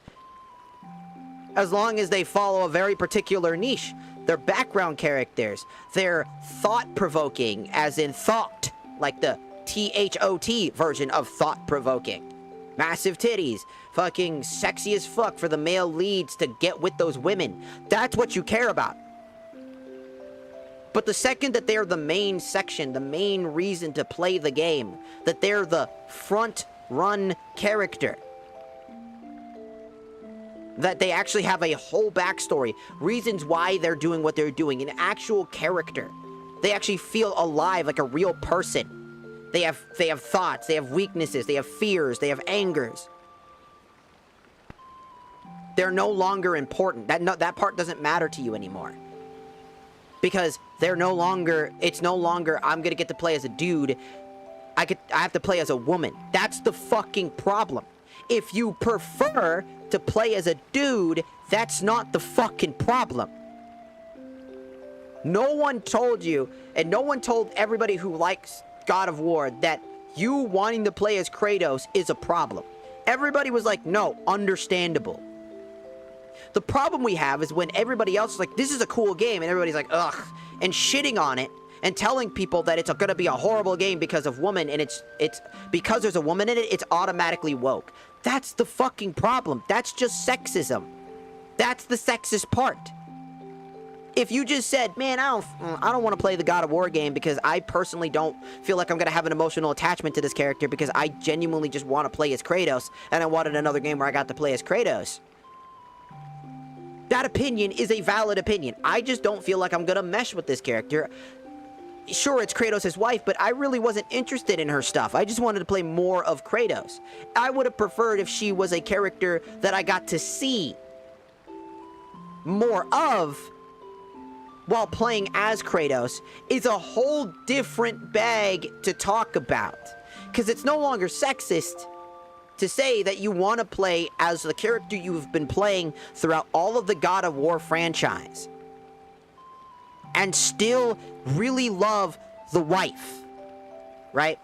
As long as they follow a very particular niche. They're background characters. They're thought-provoking, as in thought. Like the T-H-O-T version of thought-provoking. Massive titties. Fucking sexy as fuck for the male leads to get with those women. That's what you care about. But the second that they're the main section, the main reason to play the game, that they're the front-run character, that they actually have a whole backstory, reasons why they're doing what they're doing, an actual character. They actually feel alive like a real person. They have thoughts, they have weaknesses, they have fears, they have angers. They're no longer important. That part doesn't matter to you anymore. Because it's no longer, I'm gonna get to play as a dude. I have to play as a woman. That's the fucking problem. If you prefer to play as a dude, that's not the fucking problem. No one told you, and no one told everybody who likes God of War that you wanting to play as Kratos is a problem. Everybody was like, no, understandable. The problem we have is when everybody else is like, this is a cool game, and everybody's like, ugh, and shitting on it, and telling people that it's gonna be a horrible game because of woman, and it's because there's a woman in it, it's automatically woke. That's the fucking problem. That's just sexism. That's the sexist part. If you just said, man, I don't want to play the God of War game because I personally don't feel like I'm going to have an emotional attachment to this character because I genuinely just want to play as Kratos and I wanted another game where I got to play as Kratos. That opinion is a valid opinion. I just don't feel like I'm going to mesh with this character. Sure, it's Kratos' wife, but I really wasn't interested in her stuff. I just wanted to play more of Kratos. I would have preferred if she was a character that I got to see more of while playing as Kratos is a whole different bag to talk about. Because it's no longer sexist to say that you want to play as the character you've been playing throughout all of the God of War franchise. And still really love the wife. Right?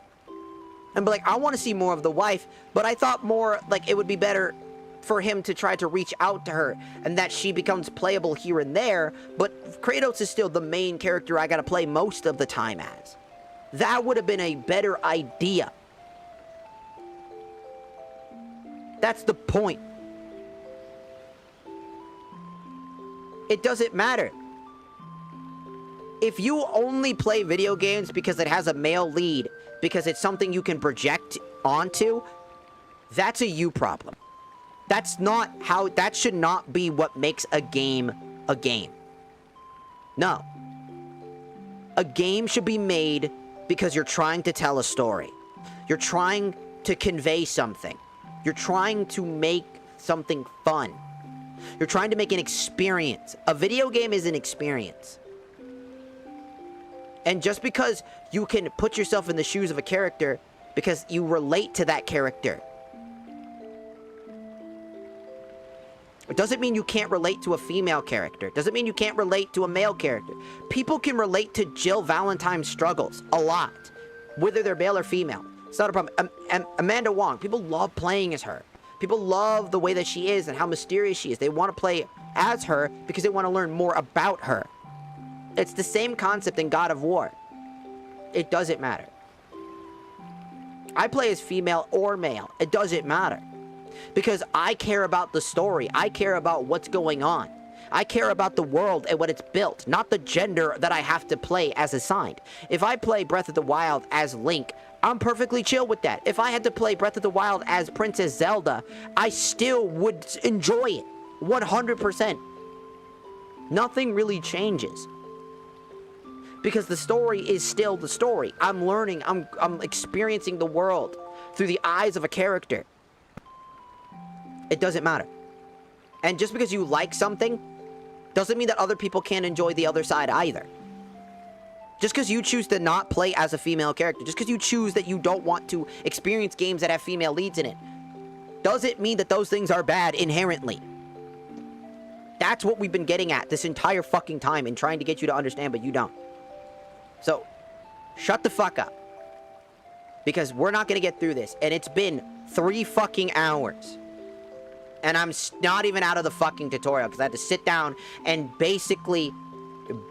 And be like, I want to see more of the wife, but I thought more like it would be better for him to try to reach out to her and that she becomes playable here and there, but Kratos is still the main character I gotta play most of the time as. That would have been a better idea. That's the point. It doesn't matter. If you only play video games because it has a male lead, because it's something you can project onto, that's a you problem. That's not how, that should not be what makes a game a game. No. A game should be made because you're trying to tell a story. You're trying to convey something. You're trying to make something fun. You're trying to make an experience. A video game is an experience. And just because you can put yourself in the shoes of a character because you relate to that character, it doesn't mean you can't relate to a female character. It doesn't mean you can't relate to a male character. People can relate to Jill Valentine's struggles a lot, whether they're male or female. It's not a problem. Amanda Wong, people love playing as her. People love the way that she is and how mysterious she is. They want to play as her because they want to learn more about her. It's the same concept in God of War. It doesn't matter. I play as female or male. It doesn't matter. Because I care about the story. I care about what's going on. I care about the world and what it's built, not the gender that I have to play as assigned. If I play Breath of the Wild as Link, I'm perfectly chill with that. If I had to play Breath of the Wild as Princess Zelda, I still would enjoy it. 100%. Nothing really changes. Because the story is still the story. I'm learning, I'm experiencing the world through the eyes of a character. It doesn't matter. And just because you like something doesn't mean that other people can't enjoy the other side either. Just because you choose to not play as a female character, just because you choose that you don't want to experience games that have female leads in it, doesn't mean that those things are bad inherently. That's what we've been getting at this entire fucking time and trying to get you to understand, but you don't. So, shut the fuck up. Because we're not gonna get through this. And it's been 3 fucking hours. And I'm not even out of the fucking tutorial because I had to sit down and basically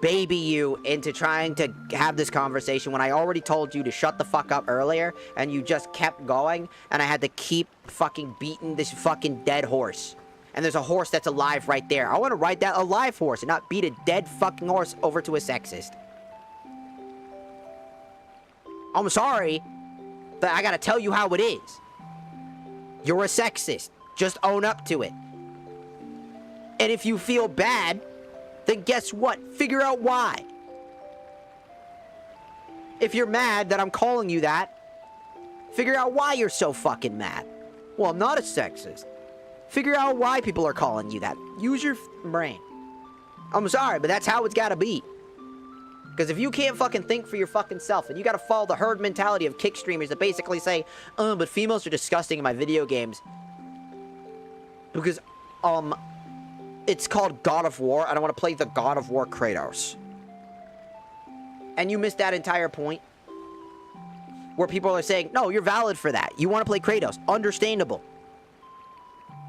baby you into trying to have this conversation when I already told you to shut the fuck up earlier and you just kept going and I had to keep fucking beating this fucking dead horse. And there's a horse that's alive right there. I want to ride that alive horse and not beat a dead fucking horse over to a sexist. I'm sorry, but I gotta tell you how it is. You're a sexist. Just own up to it. And if you feel bad, then guess what? Figure out why. If you're mad that I'm calling you that, Figure out why you're so fucking mad. Well, I'm not a sexist. Figure out why people are calling you that. Use your brain. I'm sorry, but that's how it's gotta be. Because if you can't fucking think for your fucking self, and you gotta follow the herd mentality of kick streamers that basically say, oh, but females are disgusting in my video games. Because, it's called God of War. I don't want to play the God of War Kratos. And you missed that entire point. Where people are saying, no, you're valid for that. You want to play Kratos. Understandable.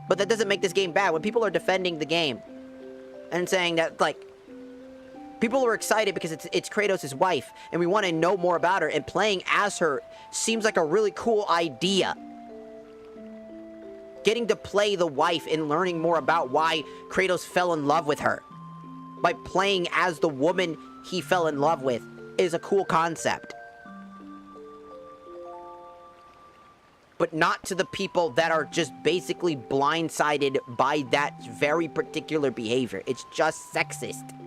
But that doesn't make this game bad. When people are defending the game and saying that, like, people are excited because it's Kratos' wife and we want to know more about her, and playing as her seems like a really cool idea. Getting to play the wife and learning more about why Kratos fell in love with her by playing as the woman he fell in love with is a cool concept. But not to the people that are just basically blindsided by that very particular behavior. It's just sexist.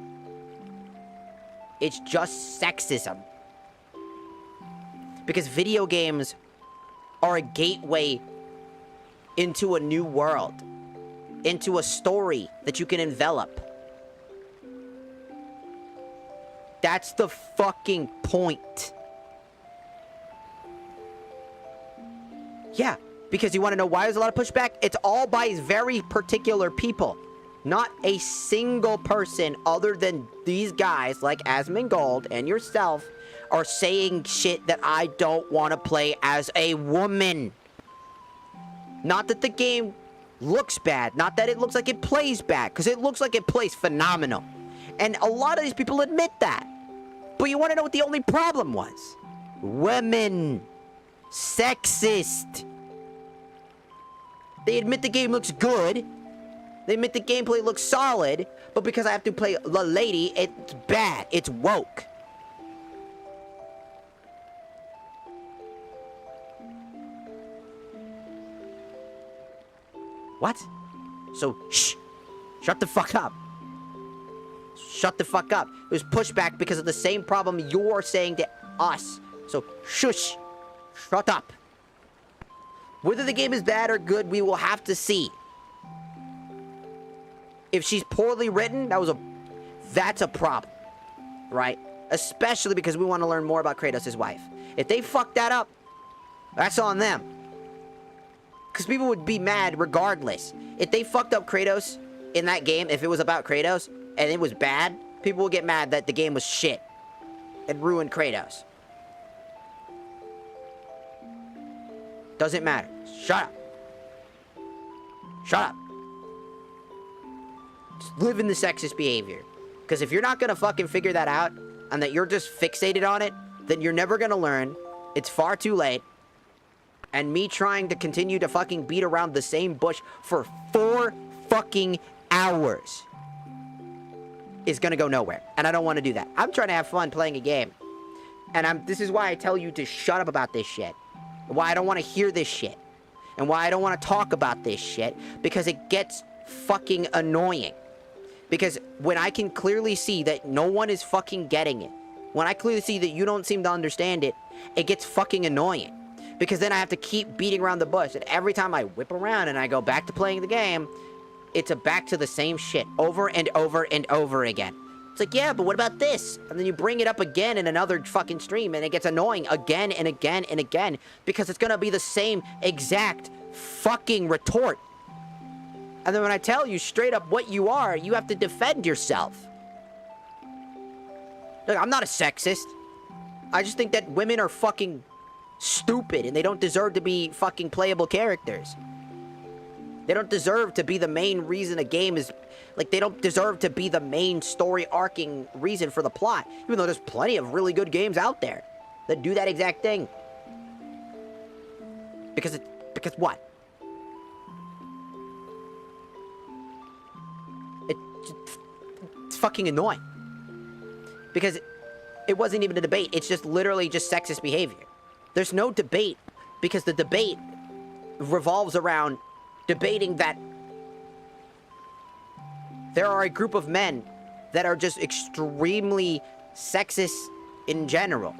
It's just sexism. Because video games are a gateway into a new world. Into a story that you can envelop. That's the fucking point. Yeah, because you want to know why there's a lot of pushback? It's all by very particular people. Not a single person other than these guys like Asmongold and yourself are saying shit that I don't want to play as a woman. Not that the game looks bad. Not that it looks like it plays bad. Because it looks like it plays phenomenal. And a lot of these people admit that. But you want to know what the only problem was? Women. Sexist. They admit the game looks good. They admit the gameplay looks solid. But because I have to play the lady, it's bad. It's woke. What? So, shh. Shut the fuck up. Shut the fuck up. It was pushback because of the same problem you're saying to us. So, shush. Shut up. Whether the game is bad or good, we will have to see. If she's poorly written, that's a problem. Right? Especially because we want to learn more about Kratos' wife. If they fuck that up, that's on them. Because people would be mad regardless. If they fucked up Kratos in that game, if it was about Kratos, and it was bad, people would get mad that the game was shit. And ruined Kratos. Doesn't matter. Shut up. Shut up. Just live in the sexist behavior. Because if you're not going to fucking figure that out, and that you're just fixated on it, then you're never going to learn. It's far too late. And me trying to continue to fucking beat around the same bush for 4 fucking hours is gonna go nowhere. And I don't want to do that. I'm trying to have fun playing a game. And this is why I tell you to shut up about this shit. Why I don't want to hear this shit. And why I don't want to talk about this shit. Because it gets fucking annoying. Because when I can clearly see that no one is fucking getting it. When I clearly see that you don't seem to understand it, it gets fucking annoying. Because then I have to keep beating around the bush. And every time I whip around and I go back to playing the game, it's back to the same shit over and over and over again. It's like, yeah, but what about this? And then you bring it up again in another fucking stream and it gets annoying again and again and again. Because it's gonna be the same exact fucking retort. And then when I tell you straight up what you are, you have to defend yourself. Look, I'm not a sexist. I just think that women are fucking stupid and they don't deserve to be fucking playable characters. They don't deserve to be the main reason a game is... Like, they don't deserve to be the main story arcing reason for the plot. Even though there's plenty of really good games out there that do that exact thing. Because what? It's fucking annoying. Because it wasn't even a debate. It's just literally just sexist behavior. There's no debate, because the debate revolves around debating that there are a group of men that are just extremely sexist in general.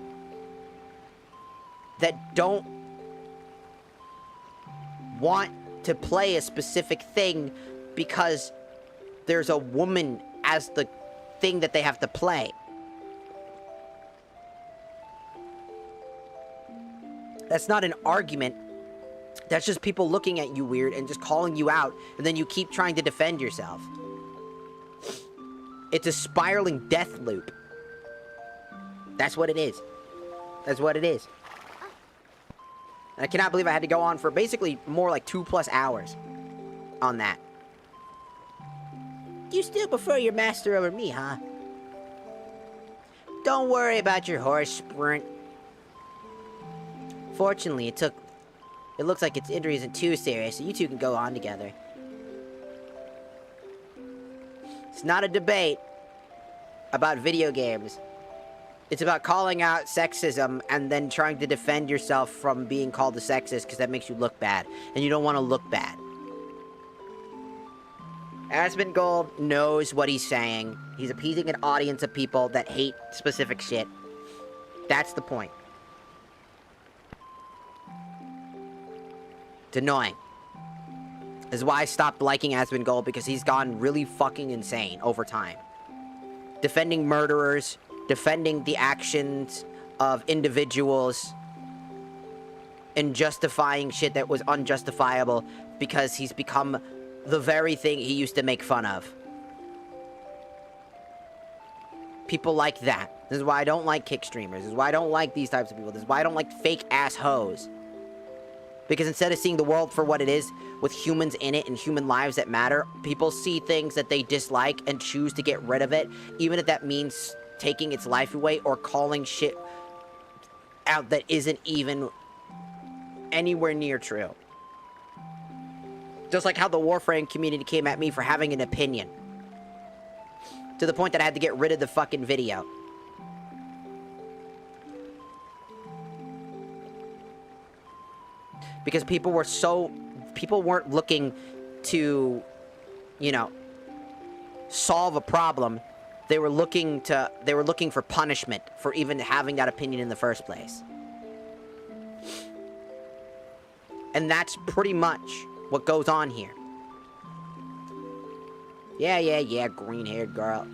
That don't want to play a specific thing because there's a woman as the thing that they have to play. That's not an argument. That's just people looking at you weird and just calling you out, and then you keep trying to defend yourself. It's a spiraling death loop. That's what it is. That's what it is. And I cannot believe I had to go on for basically more like 2+ hours on that. You still prefer your master over me, huh? Don't worry about your horse, Sprint. Fortunately, it looks like its injury isn't too serious, so you two can go on together. It's not a debate about video games. It's about calling out sexism and then trying to defend yourself from being called a sexist because that makes you look bad. And you don't want to look bad. Asmongold knows what he's saying. He's appeasing an audience of people that hate specific shit. That's the point. It's annoying. This is why I stopped liking Asmongold, because he's gone really fucking insane over time. Defending murderers, defending the actions of individuals, and justifying shit that was unjustifiable because he's become the very thing he used to make fun of. People like that. This is why I don't like kick streamers. This is why I don't like these types of people. This is why I don't like fake ass hoes. Because instead of seeing the world for what it is, with humans in it and human lives that matter, people see things that they dislike and choose to get rid of it, even if that means taking its life away or calling shit out that isn't even anywhere near true. Just like how the Warframe community came at me for having an opinion. To the point that I had to get rid of the fucking video. Because people weren't looking to, you know, solve a problem. They were looking for punishment for even having that opinion in the first place. And that's pretty much what goes on here. Yeah, green-haired girl.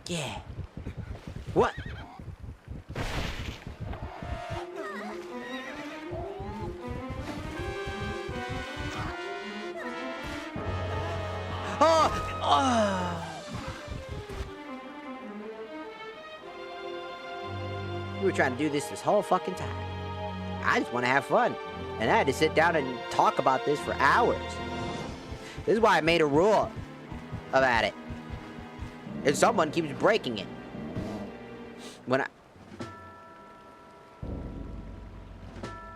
Yeah. What? Oh! We were trying to do this whole fucking time. I just want to have fun. And I had to sit down and talk about this for hours. This is why I made a rule about it. And someone keeps breaking it.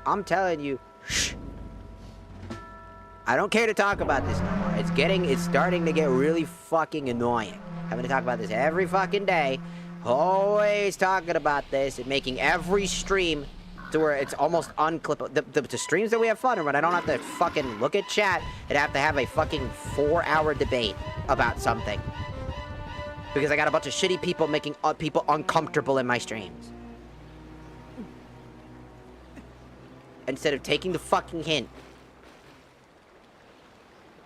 I'm telling you, shh. I don't care to talk about this no more. It's starting to get really fucking annoying. Having to talk about this every fucking day. Always talking about this and making every stream to where it's almost unclippable. The streams that we have fun in, when I don't have to fucking look at chat and have to have a fucking 4-hour debate about something. Because I got a bunch of shitty people making people uncomfortable in my streams. Instead of taking the fucking hint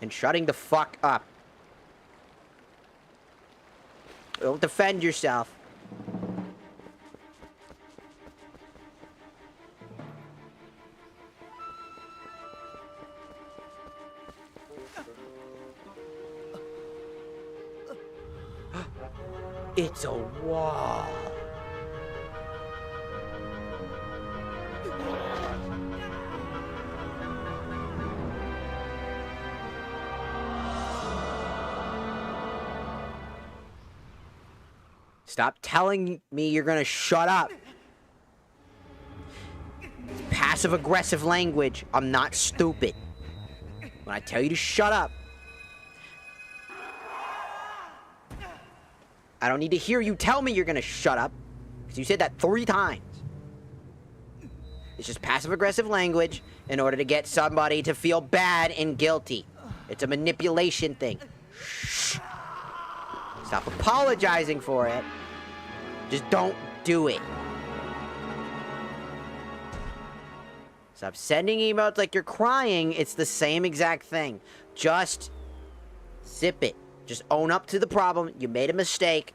and shutting the fuck up. Don't defend yourself. It's a wall. Stop telling me you're gonna shut up. It's passive-aggressive language. I'm not stupid. When I tell you to shut up, I don't need to hear you tell me you're gonna shut up, because you said that 3 times. It's just passive-aggressive language in order to get somebody to feel bad and guilty. It's a manipulation thing. Shh. Stop apologizing for it. Just don't do it. Stop sending emotes like you're crying. It's the same exact thing. Just zip it. Just own up to the problem. You made a mistake.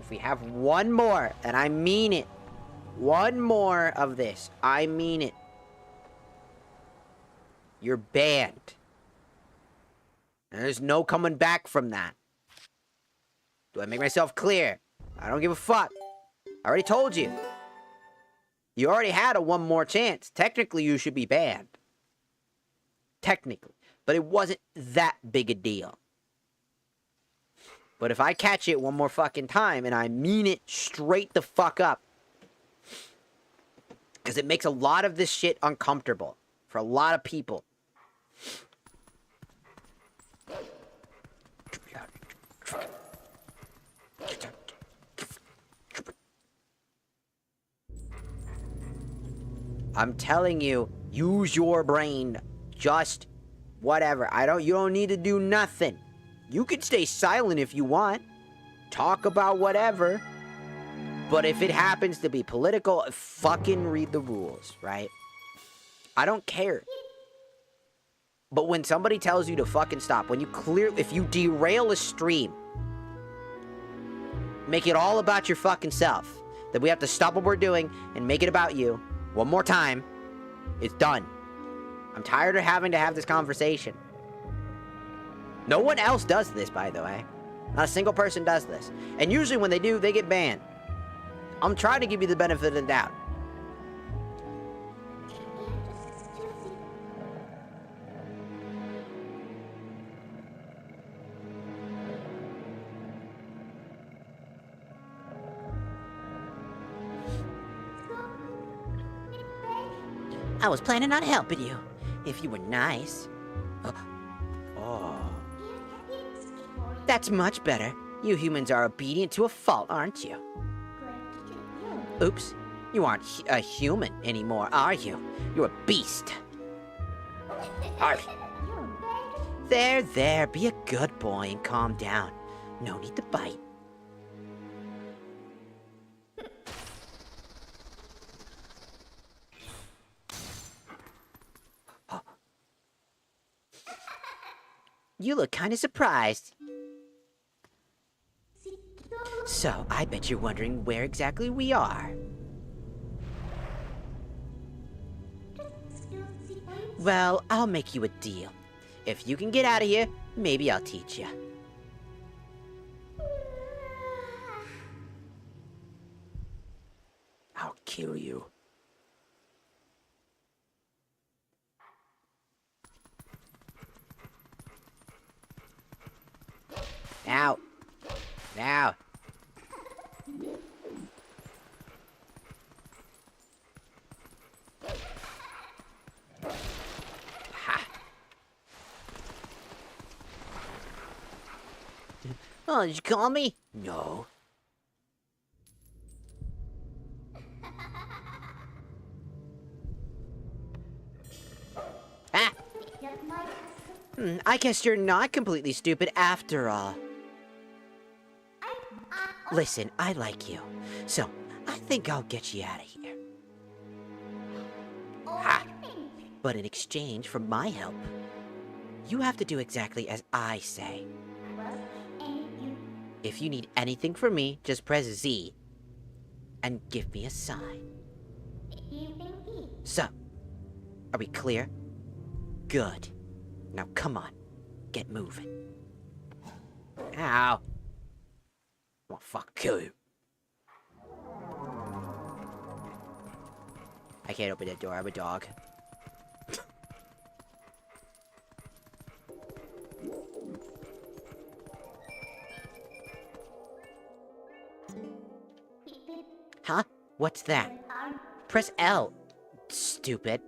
If we have one more, and I mean it, one more of this, I mean it, you're banned. And there's no coming back from that. Do I make myself clear? I don't give a fuck. I already told you. You already had a one more chance. Technically, you should be banned. Technically. But it wasn't that big a deal. But if I catch it one more fucking time, and I mean it straight the fuck up, because it makes a lot of this shit uncomfortable for a lot of people. I'm telling you, use your brain. Just whatever. You don't need to do nothing. You can stay silent if you want. Talk about whatever. But if it happens to be political, fucking read the rules, right? I don't care. But when somebody tells you to fucking stop, if you derail a stream, make it all about your fucking self, that we have to stop what we're doing and make it about you, one more time, it's done. I'm tired of having to have this conversation. No one else does this, by the way. Not a single person does this. And usually when they do, they get banned. I'm trying to give you the benefit of the doubt. I was planning on helping you, if you were nice. Oh. That's much better. You humans are obedient to a fault, aren't you? Oops. You aren't a human anymore, are you? You're a beast. There. Be a good boy and calm down. No need to bite. You look kind of surprised. So, I bet you're wondering where exactly we are. Well, I'll make you a deal. If you can get out of here, maybe I'll teach you. I'll kill you. Now. Now. Ha. Oh, did you call me? No. Ah. I guess you're not completely stupid after all. Listen, I like you, so I think I'll get you out of here. Ha! But in exchange for my help, you have to do exactly as I say. If you need anything from me, just press Z and give me a sign. So, are we clear? Good. Now come on, get moving. Ow. I'll fuck kill you. I can't open that door, I'm a dog. Huh? What's that? Press L, stupid.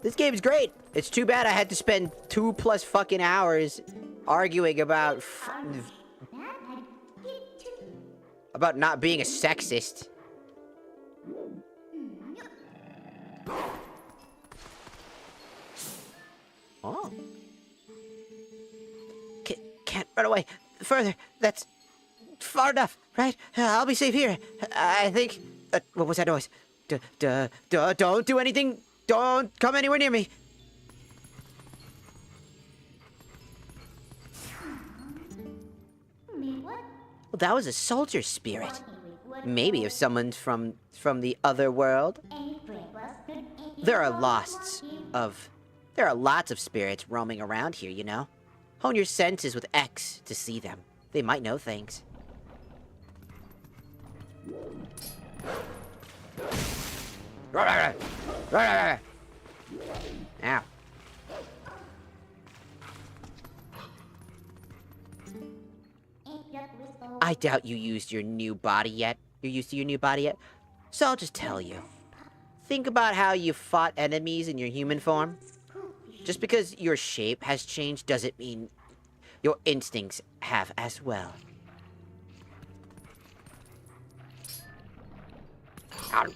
This game's great. It's too bad I had to spend 2+ fucking hours arguing about not being a sexist. Oh. Can't run away further. That's far enough, right? I'll be safe here. I think. What was that noise? Don't do anything. Don't come anywhere near me. Well, that was a soldier spirit. Maybe if someone's from the other world. There are lots of spirits roaming around here, you know? Hone your senses with X to see them. They might know things. Ow. I doubt you used your new body yet. You're used to your new body yet? So I'll just tell you. Think about how you fought enemies in your human form. Just because your shape has changed doesn't mean your instincts have as well. Go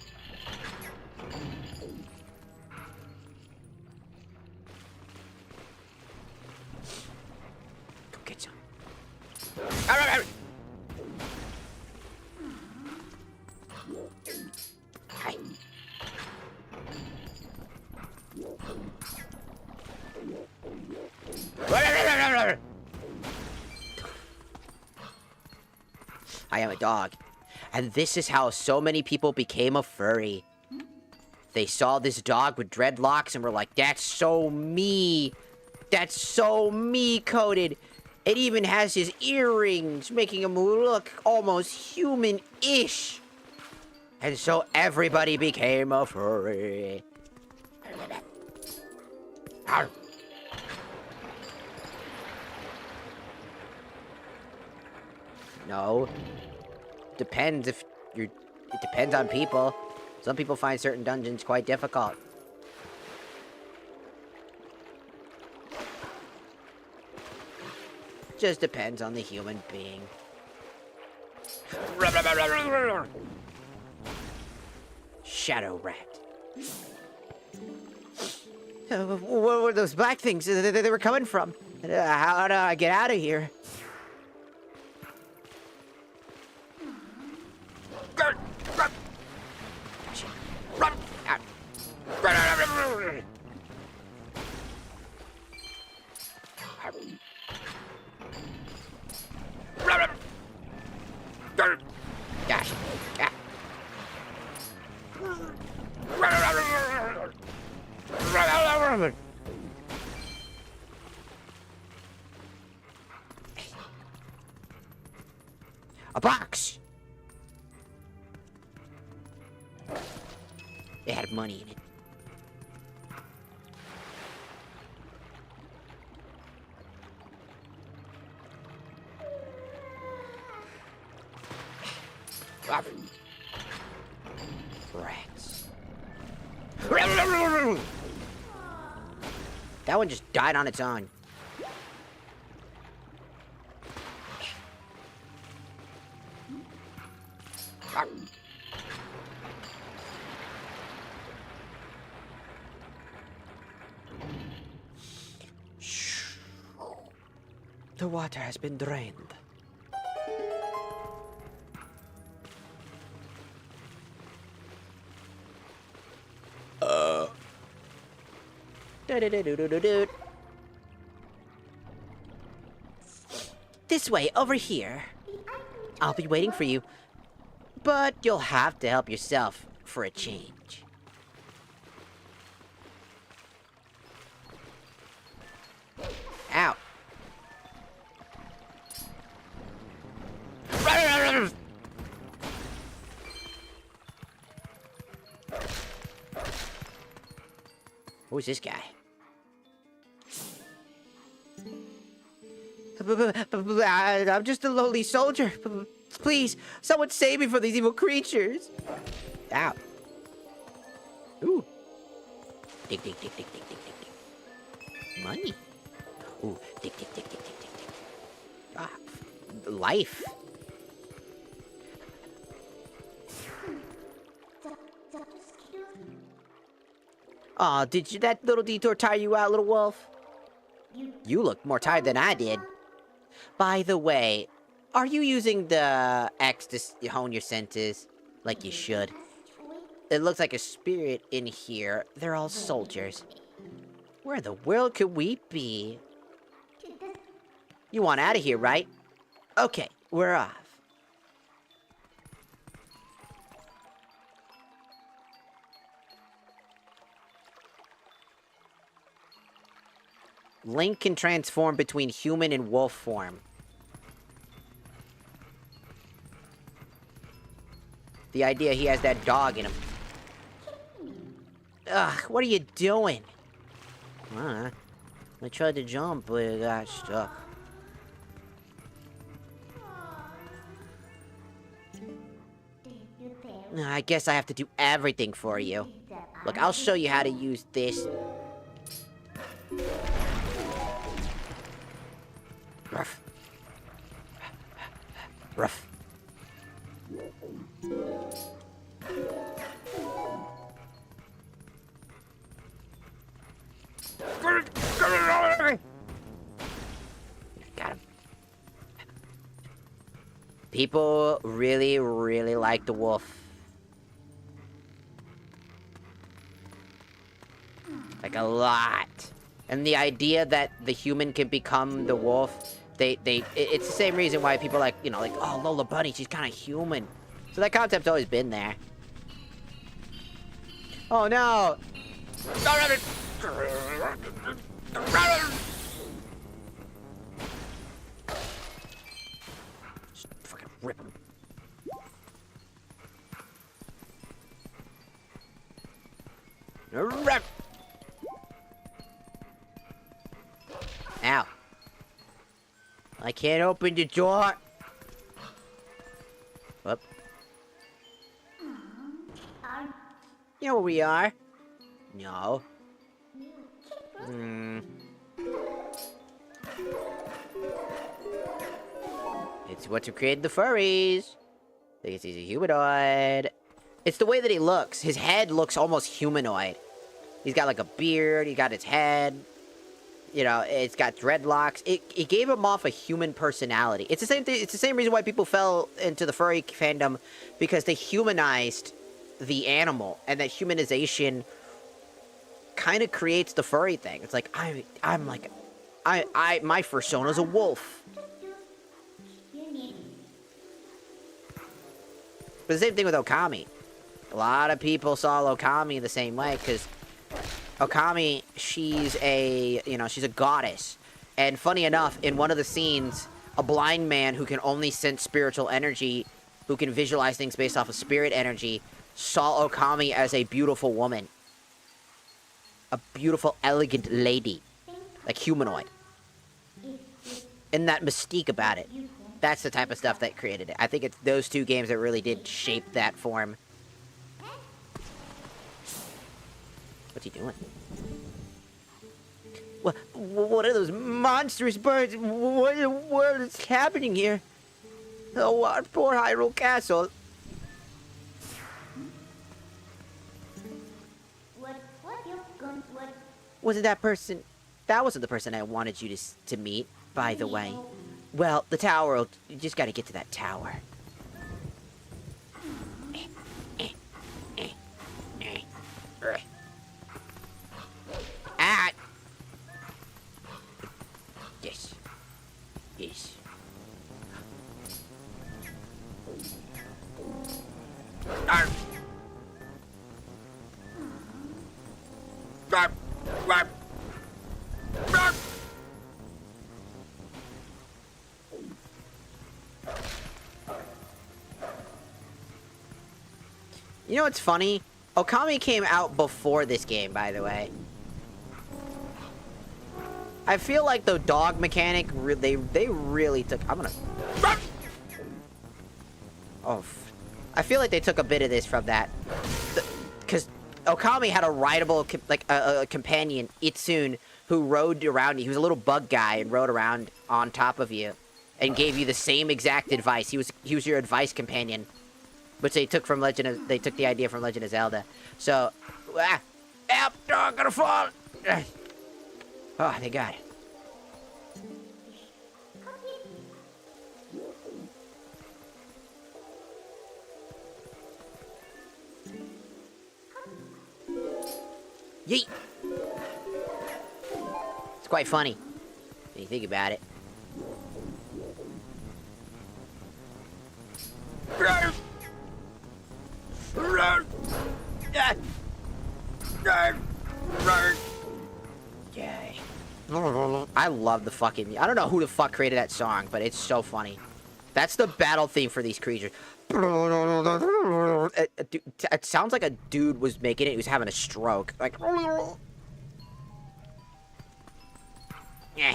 get some. Hi. I am a dog. And this is how so many people became a furry. They saw this dog with dreadlocks and were like, that's so me. That's so me-coded. It even has his earrings, making him look almost human-ish. And so everybody became a furry. No. Depends if you're... It depends on people. Some people find certain dungeons quite difficult. Just depends on the human being. Shadow rat. What were those black things they were coming from? How do I get out of here? Gosh. A box. It had money in it. Rats. That one just died on its own. The water has been drained. Do-do-do-do-do-do. This way, over here. I'll be waiting for you. But you'll have to help yourself for a change. Ow. Who's this guy? I'm just a lowly soldier. Please, someone save me from these evil creatures. Ow. Ooh. Dig, dig, dig, dig, dig, dig, dig, dig. Money. Ooh. Dig, dig, dig, dig, dig, dig, dig. Ah. Life. Aw, did that little detour tire you out, little wolf? You look more tired than I did. By the way, are you using the X to hone your senses? Like you should. It looks like a spirit in here. They're all soldiers. Where in the world could we be? You want out of here, right? Okay, we're off. Link can transform between human and wolf form. The idea he has that dog in him. Ugh, what are you doing? I tried to jump, but I got stuck. I guess I have to do everything for you. Look, I'll show you how to use this. Ruff. Ruff. Got him. People really, really like the wolf. Like a lot. And the idea that the human can become the wolf, it's the same reason why people like, you know, like, oh, Lola Bunny, she's kind of human. So that concept's always been there. Oh no! Just fucking rip him. Rip! Ow. I can't open the door. Whoop. You know where we are? No. It's what created the furries. I guess he's a humanoid. It's the way that he looks. His head looks almost humanoid. He's got like a beard. He got his head. You know, it's got dreadlocks. It gave him off a human personality. It's the same thing. It's the same reason why people fell into the furry fandom, because they humanized the animal, and that humanization kind of creates the furry thing. It's like I'm like my persona's a wolf. But the same thing with Okami. A lot of people saw Okami the same way, because Okami, she's a goddess. And funny enough, in one of the scenes, a blind man who can only sense spiritual energy, who can visualize things based off of spirit energy, saw Okami as a beautiful woman. A beautiful, elegant lady. Like humanoid. And that mystique about it. That's the type of stuff that created it. I think it's those two games that really did shape that form. What's he doing? What are those monstrous birds? What is happening here? Oh, our poor Hyrule Castle. Wasn't that person... That wasn't the person I wanted you to meet, by the way. Well, the tower, you just gotta get to that tower. Ah! Yes. Yes. Arf! Arf! Arf! Arf! You know what's funny? Okami came out before this game, by the way. I feel like the dog mechanic, they really took... I'm gonna... Oh. I feel like they took a bit of this from that. Because Okami had a rideable, like, a companion, Itsune, who rode around you. He was a little bug guy and rode around on top of you. And gave you the same exact advice. He was your advice companion. Which they took from they took the idea from Legend of Zelda. So, help, dog, gonna fall. Oh, they got it. Yeet! It's quite funny when you think about it. Yay. I love the fucking... I don't know who the fuck created that song, but it's so funny. That's the battle theme for these creatures. It sounds like a dude was making it. He was having a stroke. Like... Yeah.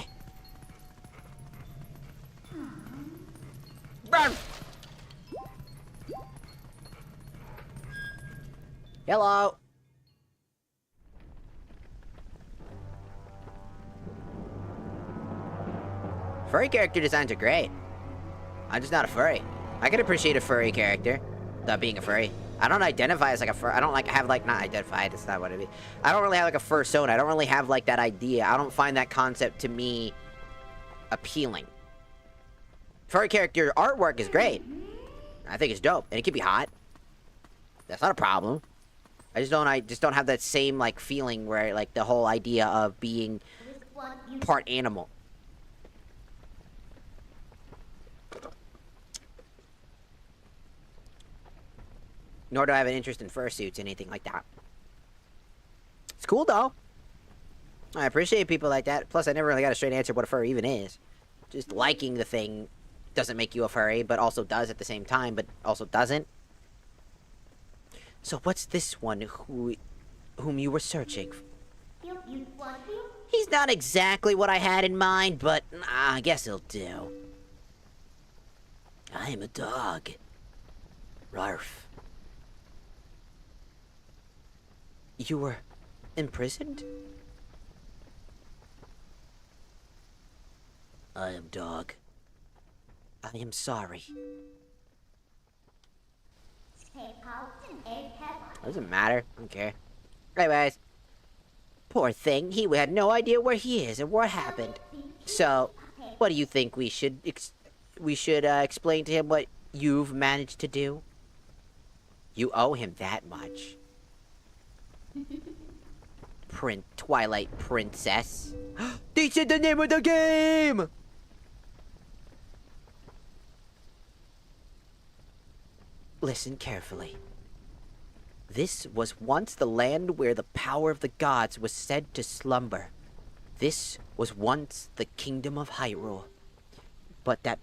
Hello. Furry character designs are great. I'm just not a furry. I can appreciate a furry character without being a furry. I don't identify as like a fur. I don't like have like not identify. That's not what I mean. I don't really have like a fursona. I don't really have like that idea. I don't find that concept to me appealing. Furry character artwork is great. I think it's dope, and it can be hot. That's not a problem. I just don't have that same like feeling where like the whole idea of being part animal. Nor do I have an interest in fursuits, anything like that. It's cool though. I appreciate people like that. Plus, I never really got a straight answer what a furry even is. Just liking the thing doesn't make you a furry, but also does at the same time, but also doesn't. So what's this one whom you were searching? He's not exactly what I had in mind, but I guess he'll do. I am a dog. Rarf. You were imprisoned? I am dog. I am sorry. Doesn't matter. I don't care. Anyways. Poor thing. He had no idea where he is and what happened. So, what do you think we should explain to him what you've managed to do? You owe him that much. Twilight Princess. They said the name of the game! Listen carefully. This was once the land where the power of the gods was said to slumber. This was once the kingdom of Hyrule. But that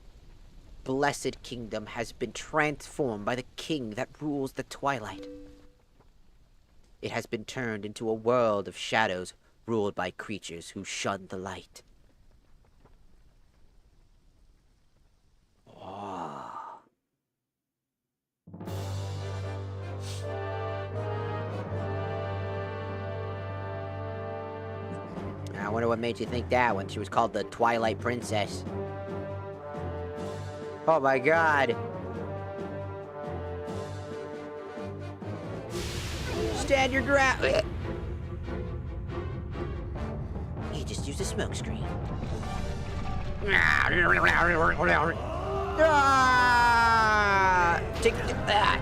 blessed kingdom has been transformed by the king that rules the twilight. It has been turned into a world of shadows ruled by creatures who shun the light. Oh. I wonder what made you think that when she was called the Twilight Princess. Oh my god. Stand your ground. He just used a smoke screen. Take that.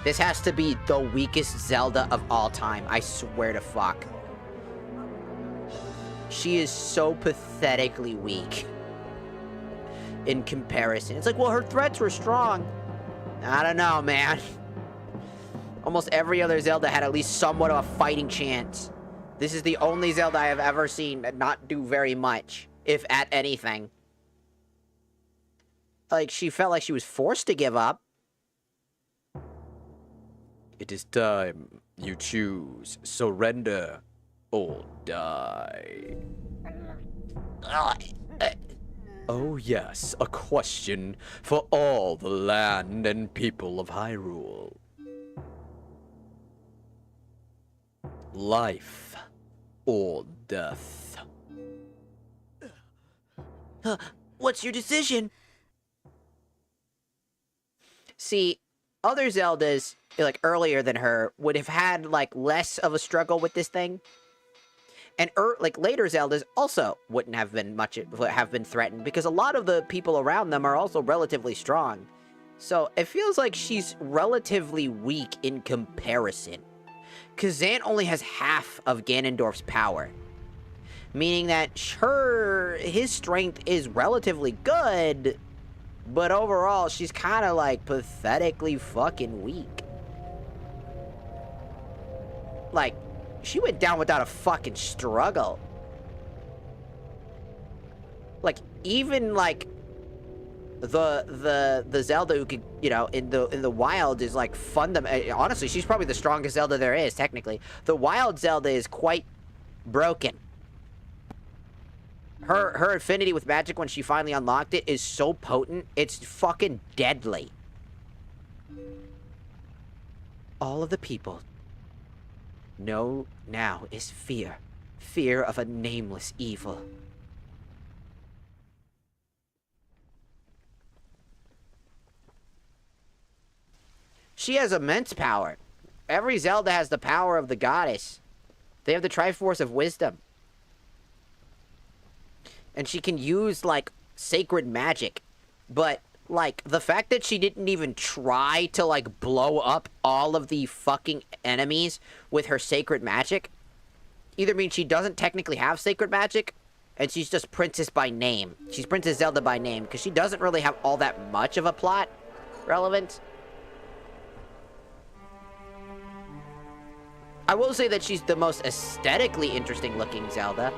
This has to be the weakest Zelda of all time. I swear to fuck. She is so pathetically weak. In comparison. It's like, well, her threats were strong. I don't know, man. Almost every other Zelda had at least somewhat of a fighting chance. This is the only Zelda I have ever seen not do very much, if at anything. Like, she felt like she was forced to give up. It is time you choose. Surrender or die. Oh yes, a question for all the land and people of Hyrule. Life or death? What's your decision? See, other Zeldas, like earlier than her, would have had like less of a struggle with this thing. And like later Zeldas also wouldn't have been threatened because a lot of the people around them are also relatively strong. So, it feels like she's relatively weak in comparison. Kazan only has half of Ganondorf's power. Meaning that his strength is relatively good, but overall, she's kind of like pathetically fucking weak. Like, she went down without a fucking struggle. Like, even like the Zelda who could, you know, in the wild is like honestly, she's probably the strongest Zelda there is, technically. The wild Zelda is quite broken. Her affinity with magic when she finally unlocked it is so potent, it's fucking deadly. All of the people know now is fear. Fear of a nameless evil. She has immense power. Every Zelda has the power of the goddess. They have the Triforce of Wisdom. And she can use, like, sacred magic. But, like, the fact that she didn't even try to, like, blow up all of the fucking enemies with her sacred magic either means she doesn't technically have sacred magic, and she's just Princess by name. She's Princess Zelda by name, because she doesn't really have all that much of a plot relevance. I will say that she's the most aesthetically interesting looking Zelda,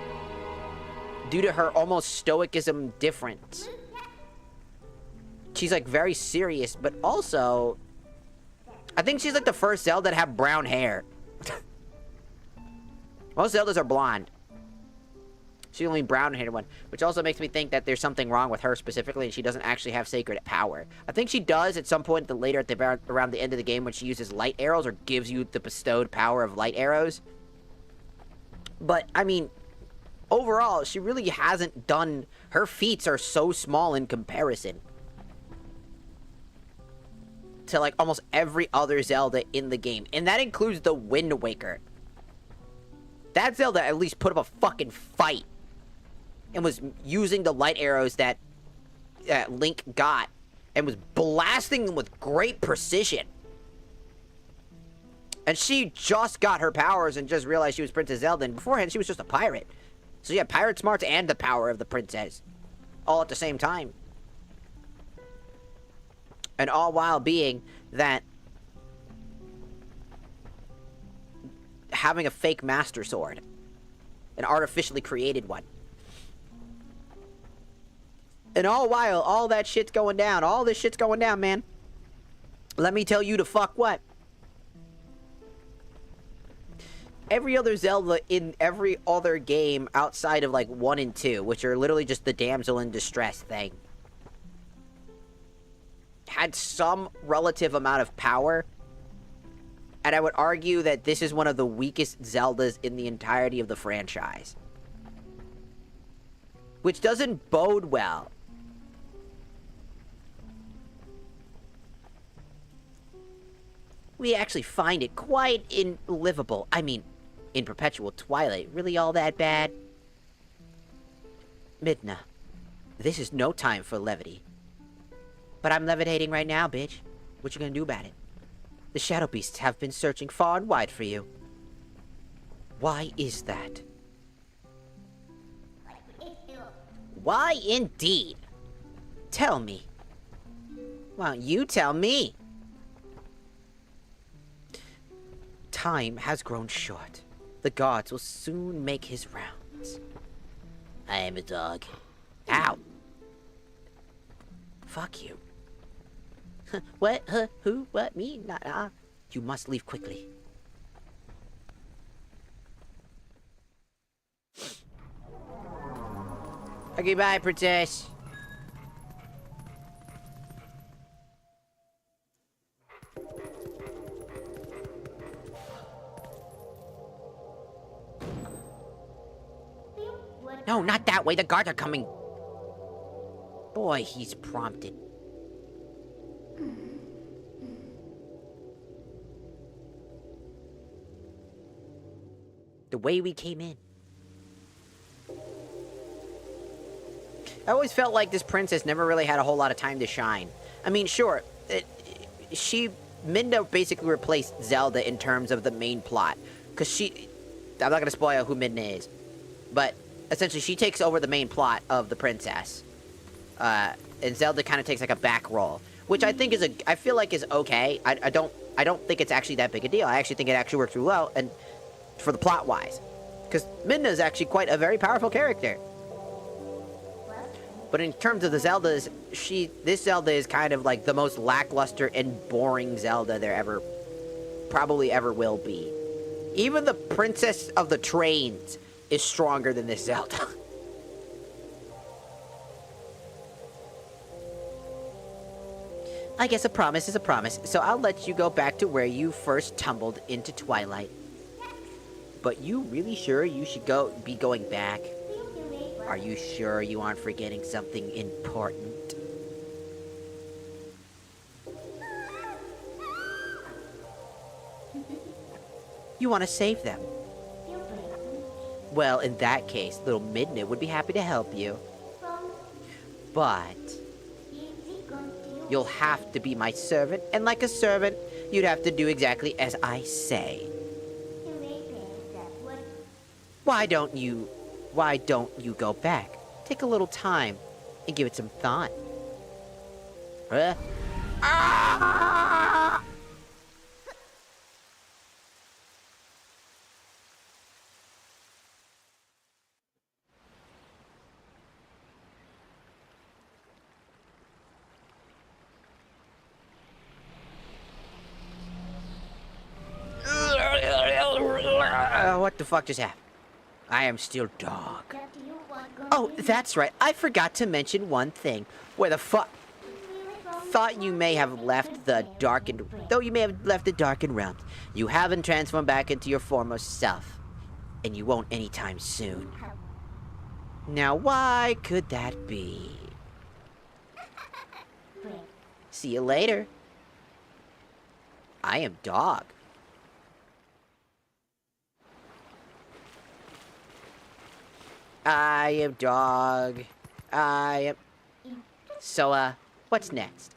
due to her almost stoicism difference. She's like very serious, but also, I think she's like the first Zelda to have brown hair. Most Zeldas are blonde. She's the only brown-haired one, which also makes me think that there's something wrong with her specifically, and she doesn't actually have sacred power. I think she does at some point around the end of the game when she uses light arrows or gives you the bestowed power of light arrows. But, I mean, overall, she really hasn't done... Her feats are so small in comparison to, like, almost every other Zelda in the game. And that includes the Wind Waker. That Zelda at least put up a fucking fight and was using the light arrows that Link got and was blasting them with great precision. And she just got her powers and just realized she was Princess Zelda, and beforehand she was just a pirate. So yeah, pirate smarts and the power of the princess all at the same time. And all while being that having a fake Master Sword. An artificially created one. And all while all that shit's going down, all this shit's going down, man. Let me tell you to fuck what? Every other Zelda in every other game outside of like 1 and 2, which are literally just the damsel in distress thing, had some relative amount of power. And I would argue that this is one of the weakest Zeldas in the entirety of the franchise. Which doesn't bode well. We actually find it quite unlivable. I mean, in Perpetual Twilight, really all that bad? Midna, this is no time for levity. But I'm levitating right now, bitch. What you gonna do about it? The Shadow Beasts have been searching far and wide for you. Why is that? Why indeed? Tell me. Why don't you tell me? Time has grown short. The gods will soon make his rounds. I am a dog. Ow. Fuck you. What? Who? What? Me? Not, You must leave quickly. Okay, bye, princess. No, not that way. The guards are coming. Boy, he's prompted. The way we came in. I always felt like this princess never really had a whole lot of time to shine. I mean, sure, Midna basically replaced Zelda in terms of the main plot. Because I'm not going to spoil who Midna is. But essentially, she takes over the main plot of the princess. And Zelda kind of takes like a back role. Which I think I feel like is okay. I don't think it's actually that big a deal. I actually think it actually works really well, and for the plot-wise. Because Midna is actually quite a very powerful character. But in terms of the Zeldas, this Zelda is kind of like the most lackluster and boring Zelda there probably ever will be. Even the Princess of the Trains is stronger than this Zelda. I guess a promise is a promise, so I'll let you go back to where you first tumbled into Twilight. But you really sure you should be going back? Are you sure you aren't forgetting something important? You want to save them? Well, in that case, little Midna would be happy to help you. But you'll have to be my servant, and like a servant, you'd have to do exactly as I say. Why don't you go back? Take a little time and give it some thought. Ah! What the fuck just happened? I am still dog. Oh, that's right. I forgot to mention one thing. Where the fuck? Thought you may have left the darkened... Though you may have left the darkened realms, you haven't transformed back into your former self. And you won't anytime soon. Now, why could that be? See you later. I am dog. I am dog. I am... So, what's next?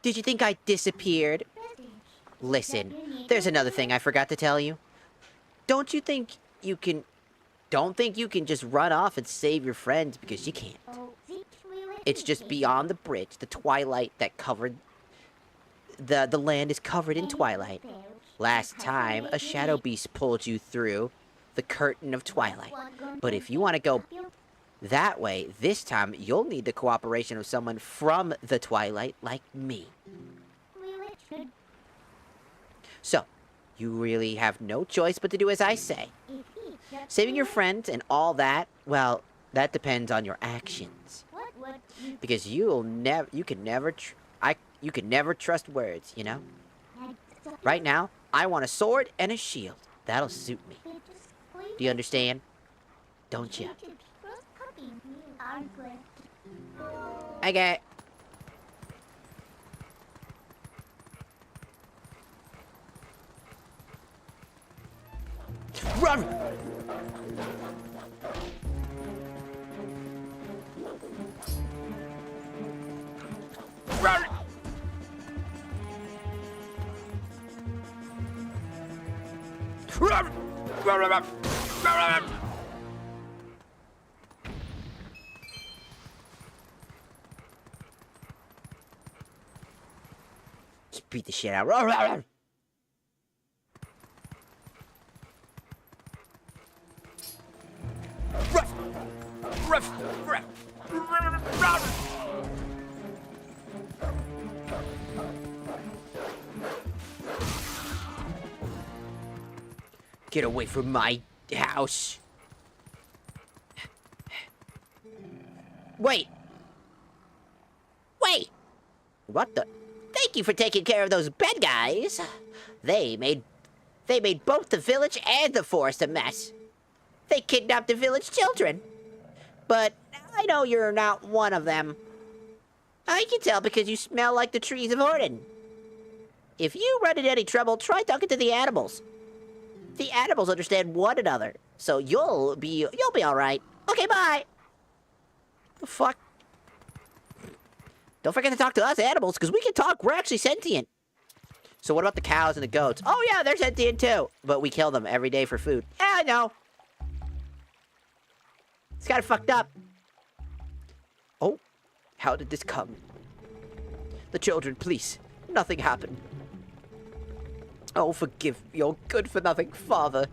Did you think I disappeared? Listen, there's another thing I forgot to tell you. Don't think you can just run off and save your friends, because you can't. It's just beyond the bridge, the twilight that covered... The land is covered in twilight. Last time, a shadow beast pulled you through the curtain of twilight. But if you want to go that way, this time you'll need the cooperation of someone from the twilight like me. So, you really have no choice but to do as I say. Saving your friends and all that, well, that depends on your actions. Because you can never trust words, you know? Right now, I want a sword and a shield. That'll suit me. Do you understand? Don't you? Okay. Run! Run! Run! Run! Run! Run! Just beat the shit out. Run! Run! Ruff! Ruff! Ruff! Ruff! Get away from my house. Wait. Wait. What the? Thank you for taking care of those bad guys. They made both the village and the forest a mess. They kidnapped the village children. But I know you're not one of them. I can tell because you smell like the trees of Orden. If you run into any trouble, try talking to the animals. The animals understand one another, so you'll be all right. Okay, bye. The fuck? Don't forget to talk to us animals, because we can talk. We're actually sentient. So what about the cows and the goats? Oh yeah, they're sentient too. But we kill them every day for food. Yeah, I know. It's kind of fucked up. Oh, how did this come? The children, please. Nothing happened. Oh, forgive your good-for-nothing father.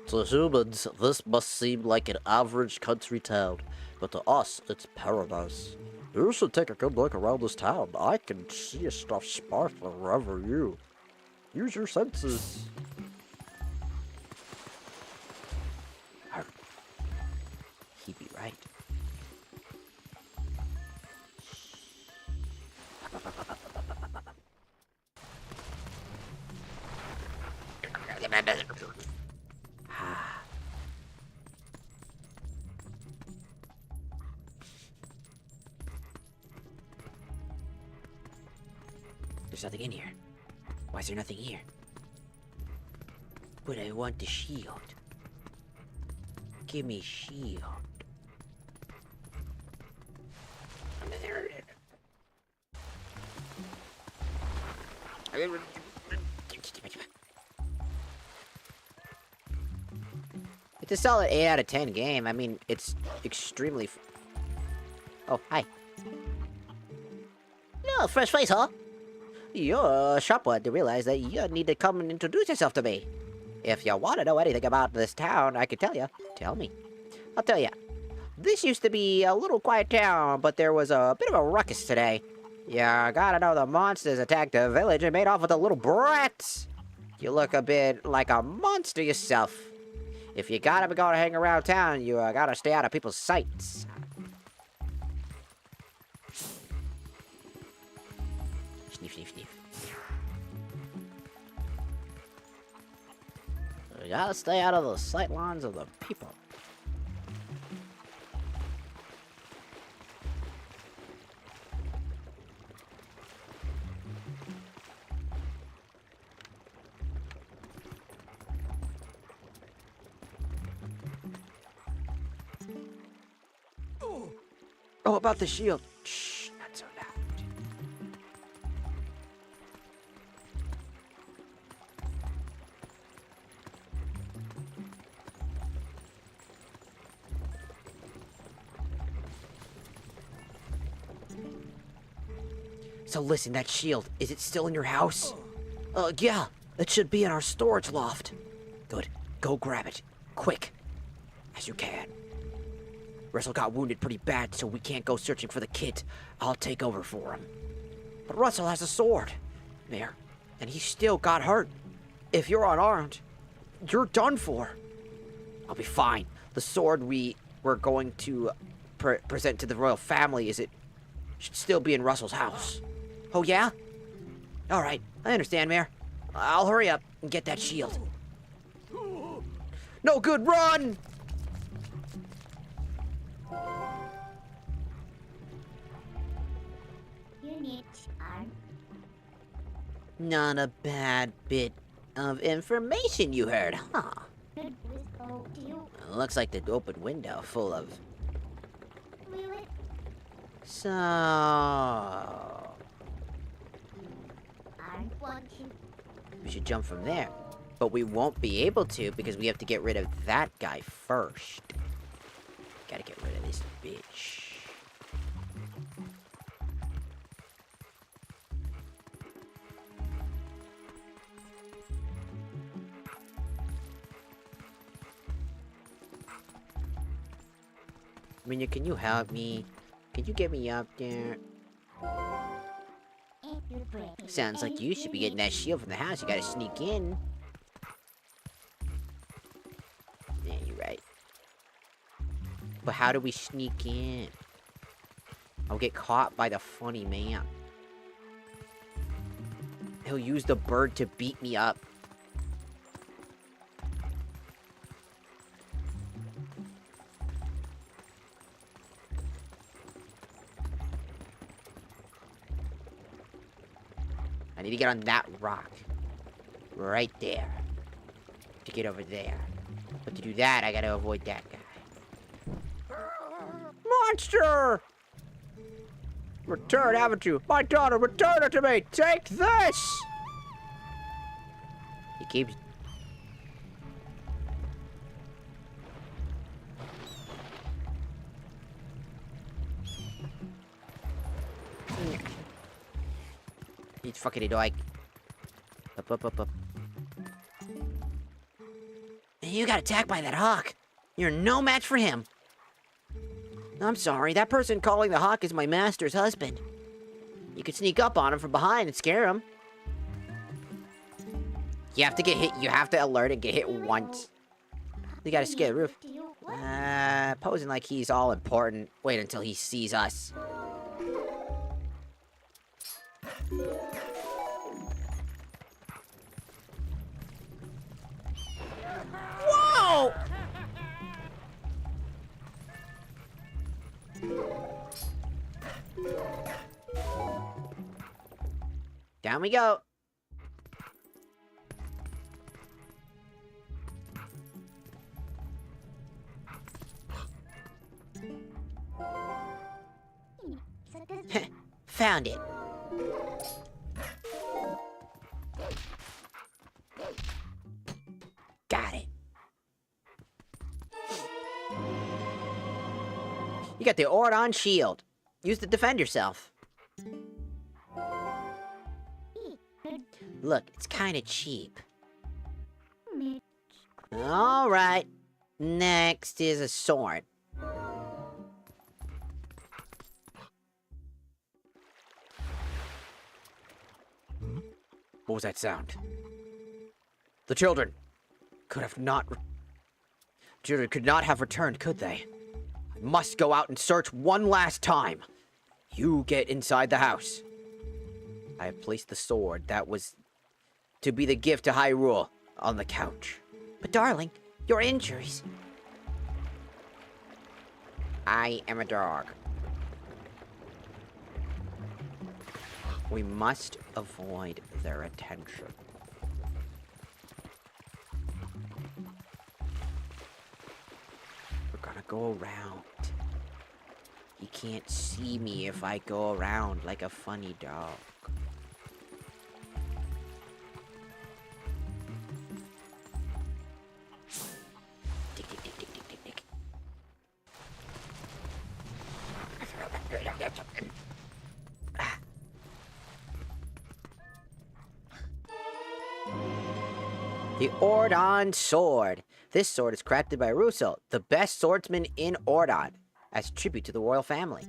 To humans, this must seem like an average country town, but to us, it's paradise. You should take a good look around this town. I can see stuff sparkling wherever you. Use your senses. He'd be right. There's nothing in here. Why is there nothing here? But I want the shield. Give me shield. It's a solid 8 out of 10 game. I mean, it's extremely... Oh, hi. No, fresh face, huh? You're a sharp one to realize that you need to come and introduce yourself to me. If you want to know anything about this town, I can tell you. Tell me. I'll tell you. This used to be a little quiet town, but there was a bit of a ruckus today. You gotta know the monsters attacked the village and made off with the little brats. You look a bit like a monster yourself. If you gotta be going to hang around town, you gotta stay out of people's sights. Sniff, sniff, sniff. You gotta stay out of the sight lines of the people. Oh, about the shield. Shh, not so loud. So listen, that shield, is it still in your house? Yeah, it should be in our storage loft. Good, go grab it, quick, as you can. Russell got wounded pretty bad, so we can't go searching for the kid. I'll take over for him. But Russell has a sword, Mayor, and he still got hurt. If you're unarmed, you're done for. I'll be fine. The sword we were going to present to the royal family should still be in Russell's house. Oh, yeah? All right, I understand, Mayor. I'll hurry up and get that shield. No good, run! Not a bad bit of information you heard, huh? Looks like the open window full of... So... We should jump from there. But we won't be able to because we have to get rid of that guy first. Gotta get rid of this bitch. Minya, can you help me? Can you get me up there? Sounds like you should be getting that shield from the house. You gotta sneak in. Yeah, you're right. But how do we sneak in? I'll get caught by the funny man. He'll use the bird to beat me up. I need to get on that rock. Right there. To get over there. But to do that, I gotta avoid that guy. Monster! Return, haven't you? My daughter, return it to me! Take this! He keeps... He's fucking like... Up. You got attacked by that hawk. You're no match for him. I'm sorry, that person calling the hawk is my master's husband. You could sneak up on him from behind and scare him. You have to get hit, you have to alert and get hit once. You gotta scare the roof. Posing like he's all important. Wait until he sees us. Whoa! Down we go. Found it. Got it. You got the Ordon shield. Use it to defend yourself. Look, it's kind of cheap. All right. Next is a sword. What was that sound? The children could have not... Children could not have returned, could they? I must go out and search one last time. You get inside the house. I have placed the sword that was to be the gift to Hyrule on the couch. But darling, your injuries. I am a dog. We must avoid their attention. We're gonna go around. You can't see me if I go around like a funny dog. Tick, tick, tick, tick, tick, tick, tick. The Ordon Sword. This sword is crafted by Russo, the best swordsman in Ordon, as tribute to the royal family.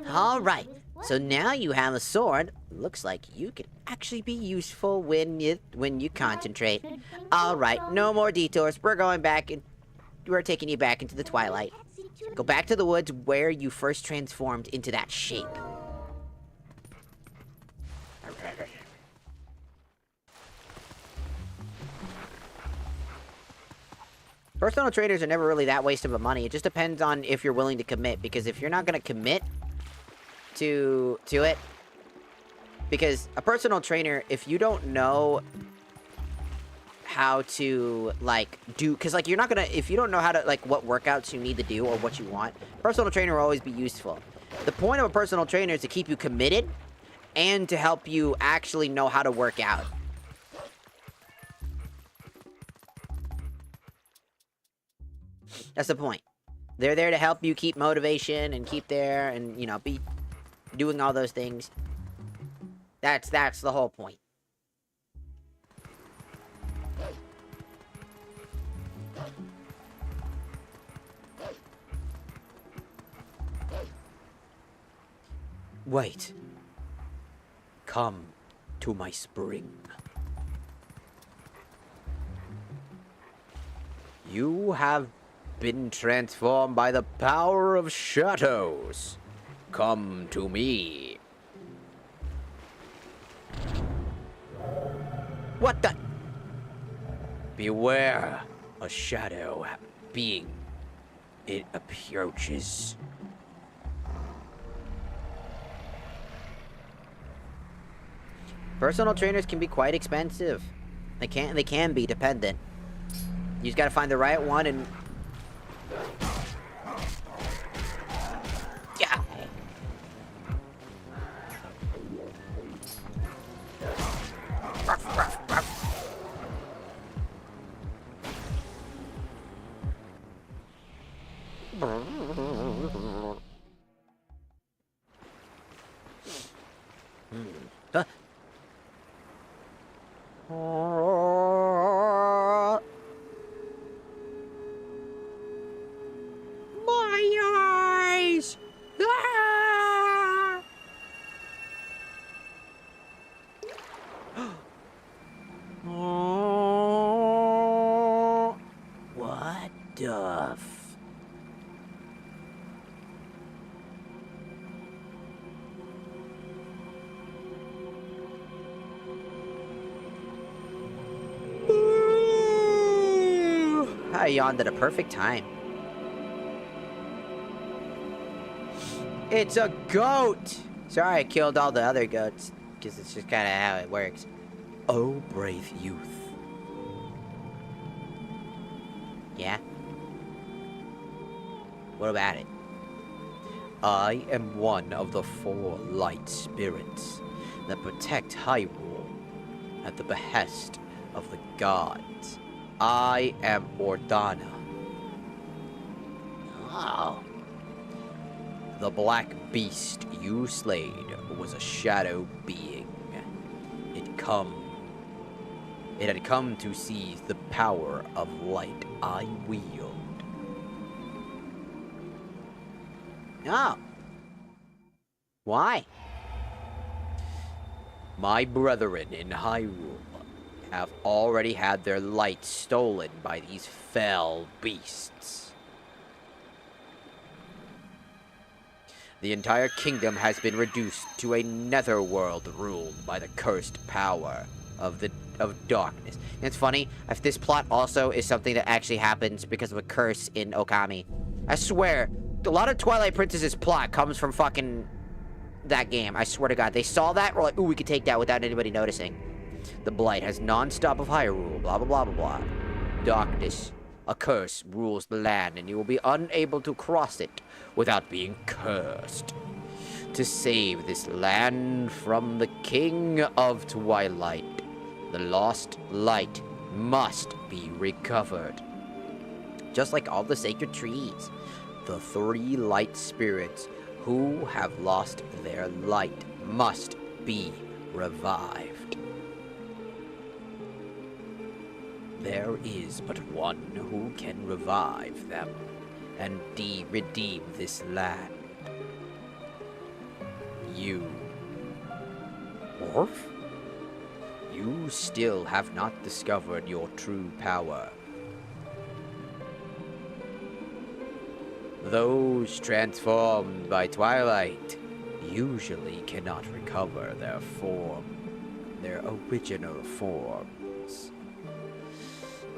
All right, so now you have a sword. Looks like you could actually be useful when you concentrate. All right, no more detours. We're going back and we're taking you back into the twilight. Go back to the woods where you first transformed into that shape. Personal trainers are never really that waste of money. It just depends on if you're willing to commit. Because if you're not going to commit to it, because a personal trainer, if you don't know how to, like, do... Because, like, you're not going to... If you don't know how to, like, what workouts you need to do or what you want, personal trainer will always be useful. The point of a personal trainer is to keep you committed and to help you actually know how to work out. That's the point. They're there to help you keep motivation and keep there and, you know, be doing all those things. That's the whole point. Wait. Come to my spring. You have been transformed by the power of shadows. Come to me. What the? Beware a shadow being. It approaches. Personal trainers can be quite expensive. They can be dependent. You just gotta find the right one and... Yeah. Ruff, ruff, ruff. Huh? My eyes! Ah! Oh, what the f... I yawned at a perfect time. It's a goat! Sorry I killed all the other goats, because it's just kind of how it works. O brave youth, Yeah? What about it? I am one of the 4 light spirits that protect Hyrule at the behest of the gods. I am Ordana. Oh. The black beast you slayed was a shadow being. It had come to seize the power of light I wield. Oh. Why? My brethren in Hyrule have already had their light stolen by these fell beasts. The entire kingdom has been reduced to a netherworld ruled by the cursed power of darkness. And it's funny, if this plot also is something that actually happens because of a curse in Okami. I swear, a lot of Twilight Princess's plot comes from fucking that game. I swear to God. They saw that, we're like, ooh, we could take that without anybody noticing. The blight has non-stop of Hyrule, blah blah blah blah blah. Darkness, a curse, rules the land, and you will be unable to cross it without being cursed. To save this land from the King of Twilight, the lost light must be recovered. Just like all the sacred trees. The 3 light spirits who have lost their light must be revived. There is but one who can revive them and redeem this land. You. Orf? You still have not discovered your true power. Those transformed by Twilight usually cannot recover their original forms.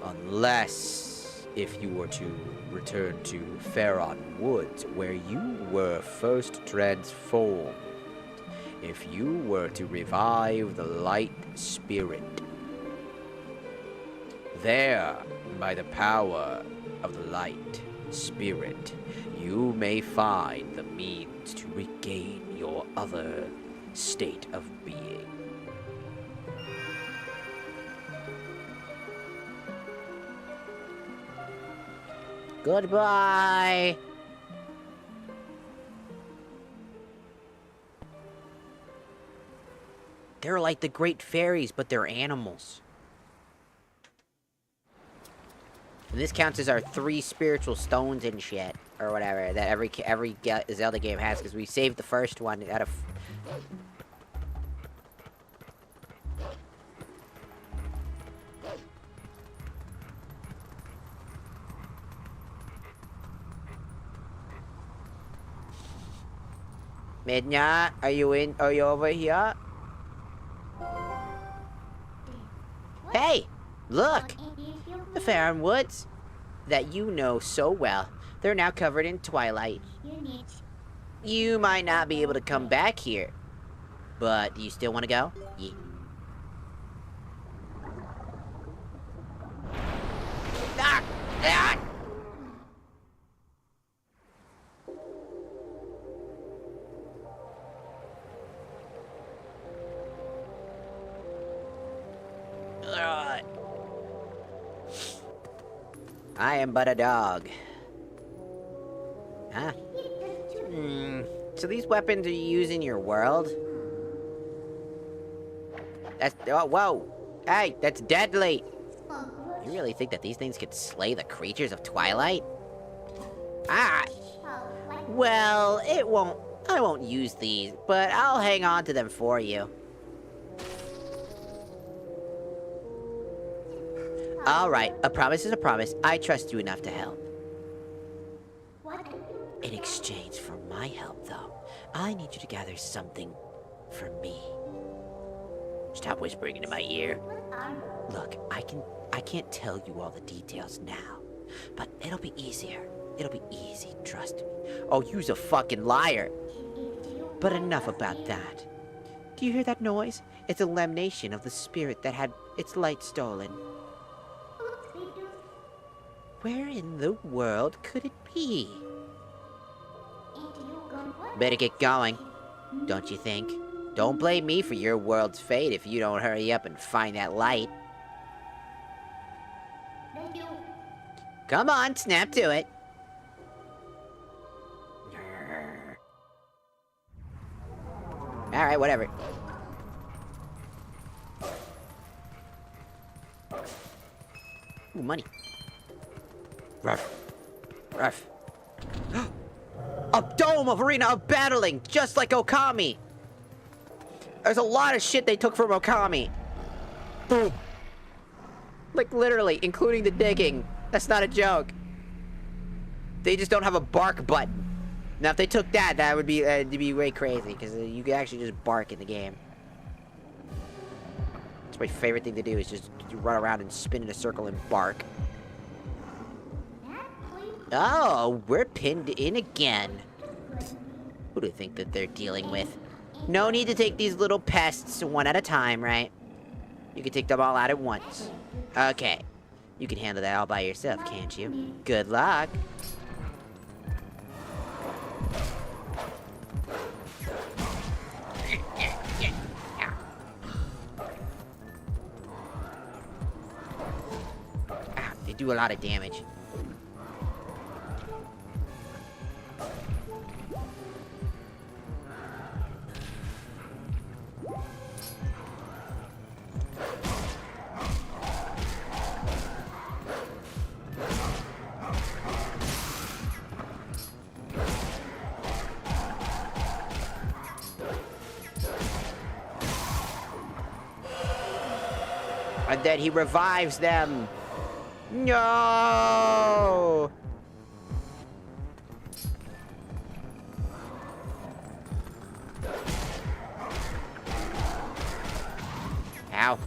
Unless if you were to return to Faron Woods, where you were first transformed. If you were to revive the light spirit, there, by the power of the light spirit, you may find the means to regain your other state of being. Goodbye. They're like the great fairies, but they're animals. And this counts as our 3 spiritual stones and shit, or whatever, that every Zelda game has, because we saved the first one out of... Midna, are you over here? Hey, look! The Faron Woods that you know so well. They're now covered in twilight. You might not be able to come back here, but do you still want to go? Yeah. Ah! I am but a dog. Huh? So these weapons are you use in your world? That's... Oh, whoa! Hey, that's deadly! You really think that these things could slay the creatures of Twilight? Ah! Well, it won't... I won't use these, but I'll hang on to them for you. Alright, a promise is a promise. I trust you enough to help. In exchange for my help, though, I need you to gather something for me. Stop whispering into my ear. Look, I can't tell you all the details now, but it'll be easier. It'll be easy, trust me. Oh, you's a fucking liar. But enough about that. Do you hear that noise? It's a lamnation of the spirit that had its light stolen. Where in the world could it be? Better get going, don't you think? Don't blame me for your world's fate if you don't hurry up and find that light. Come on, snap to it. Alright, whatever. Ooh, money. Ruff. Ruff. A dome of arena of battling, just like Okami. There's a lot of shit they took from Okami. Boom. Like literally, including the digging. That's not a joke. They just don't have a bark button. Now, if they took that, that would be it'd be way crazy because you could actually just bark in the game. It's my favorite thing to do is just run around and spin in a circle and bark. Oh, we're pinned in again. Who do you think that they're dealing with? No need to take these little pests one at a time, right? You can take them all out at once. Okay. You can handle that all by yourself, can't you? Good luck. Ah, they do a lot of damage. And then he revives them. No! Ow.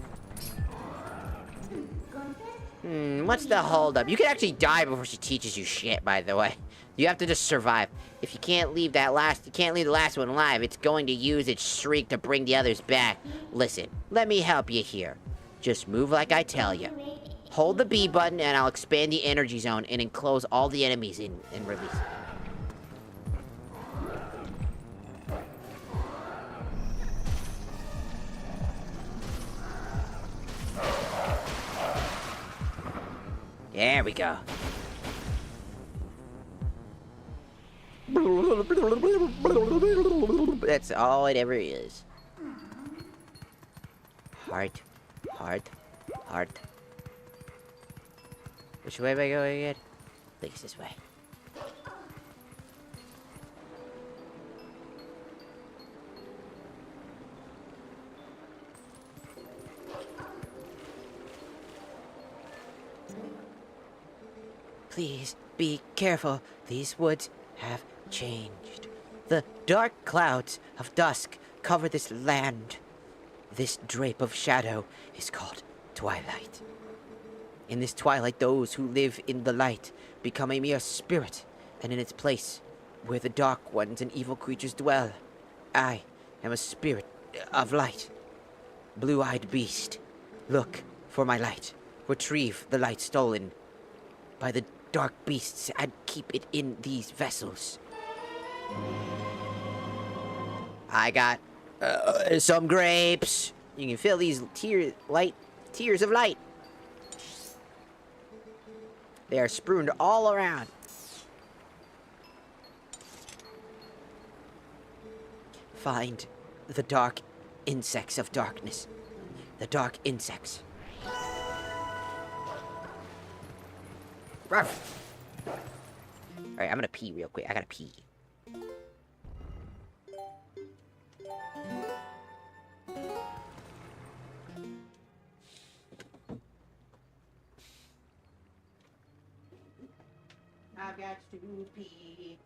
What's the holdup? You can actually die before she teaches you shit, by the way. You have to just survive. If you can't leave the last one alive, it's going to use its shriek to bring the others back. Listen, let me help you here. Just move like I tell you. Hold the B button and I'll expand the energy zone and enclose all the enemies and release. There we go. That's all it ever is. Heart. Heart. Heart. Which way am I going again? I think it's this way. Please be careful. These woods have changed. The dark clouds of dusk cover this land. This drape of shadow is called twilight. In this twilight, those who live in the light become a mere spirit, and in its place, where the dark ones and evil creatures dwell, I am a spirit of light. Blue-eyed beast, look for my light. Retrieve the light stolen. by the dark beasts and keep it in these vessels. I got some grapes. You can feel these tears of light. They are strewn all around. Find the dark insects of darkness. The dark insects. Ruff. Alright, I'm gonna pee real quick. I gotta pee. I've got to pee.